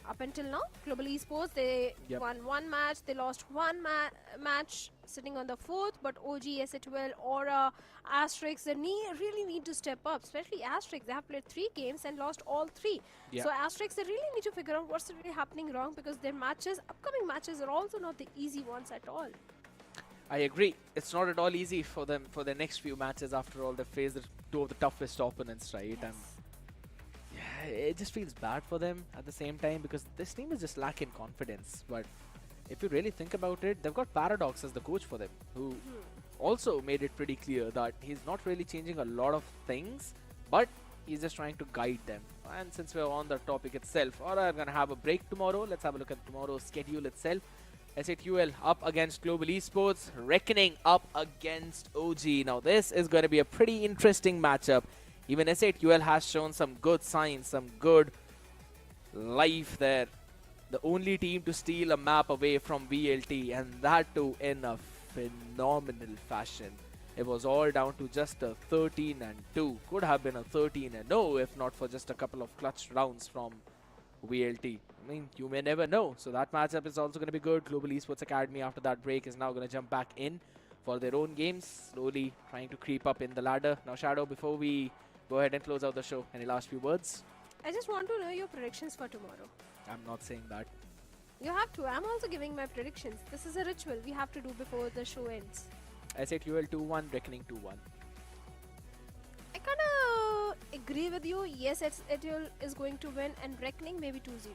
Up until now, Global Esports, they won 1 match, they lost 1 match, sitting on the 4th, but OG, SA12, Aura, Asterisk, they really need to step up, especially Asterisk. They have played 3 games and lost all 3. So Asterisk, they really need to figure out what's really happening wrong, because their upcoming matches are also not the easy ones at all. I agree. It's not at all easy for them for their next few matches. After all, they face 2 of the toughest opponents, right? And it just feels bad for them at the same time, because this team is just lacking confidence. But if you really think about it, they've got Paradox as the coach for them, who also made it pretty clear that he's not really changing a lot of things, but he's just trying to guide them. And since we're on the topic itself, or I'm gonna have a break tomorrow, let's have a look at tomorrow's schedule itself. S8UL up against Global Esports, Reckoning up against OG. Now this is going to be a pretty interesting matchup. Even S8UL has shown some good signs, some good life there. The only team to steal a map away from VLT, and that too in a phenomenal fashion. It was all down to just a 13-2. Could have been a 13-0 if not for just a couple of clutch rounds from VLT. I mean, you may never know. So that matchup is also going to be good. Global Esports Academy after that break is now going to jump back in for their own games, slowly trying to creep up in the ladder. Now Shadow, before we go ahead and close out the show, any last few words? I just want to know your predictions for tomorrow. I'm not saying that. You have to. I'm also giving my predictions. This is a ritual we have to do before the show ends. S8UL 2-1, Reckoning 2-1. I kind of agree with you. Yes, S8UL is going to win, and Reckoning maybe 2-0.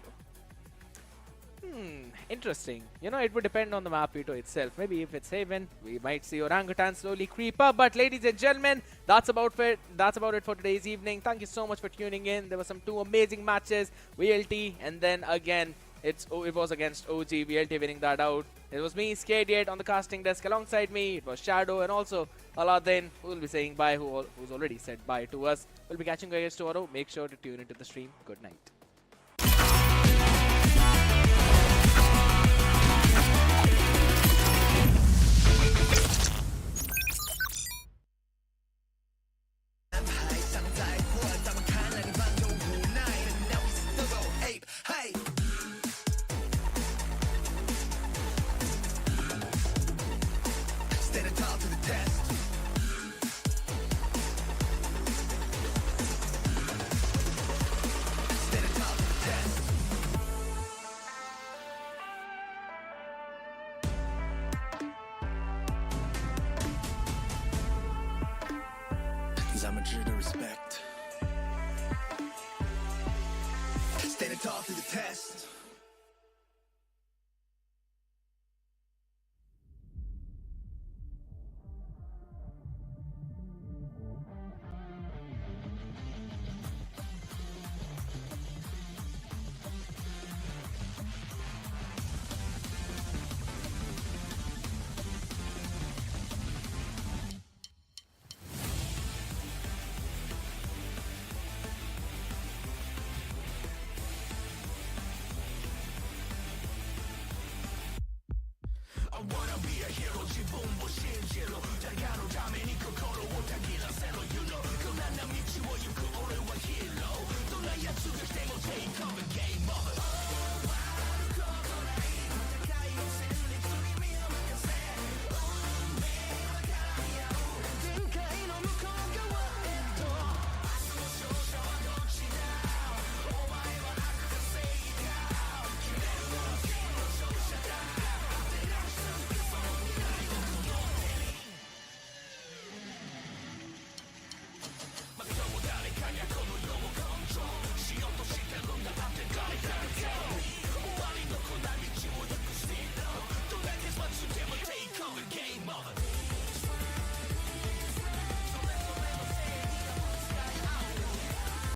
Interesting. You know, it would depend on the map Veto itself. Maybe if it's Haven, we might see Orangutan slowly creep up. But ladies and gentlemen, that's about it for today's evening. Thank you so much for tuning in. There were some 2 amazing matches, VLT, and then again it was against OG, VLT winning that out. It was me, Skadiate, on the casting desk. Alongside me, it was Shadow, and also Aladdin, who will be saying bye, who's already said bye to us. We'll be catching you guys tomorrow. Make sure to tune into the stream. Good night. I'm a Jew to respect. Standing tall through the test. wanna be a hero 自分を信じろ誰かのために心をたぎらせろ You know 苦難な道を行く俺はヒーローどんな奴が来ても Take over game over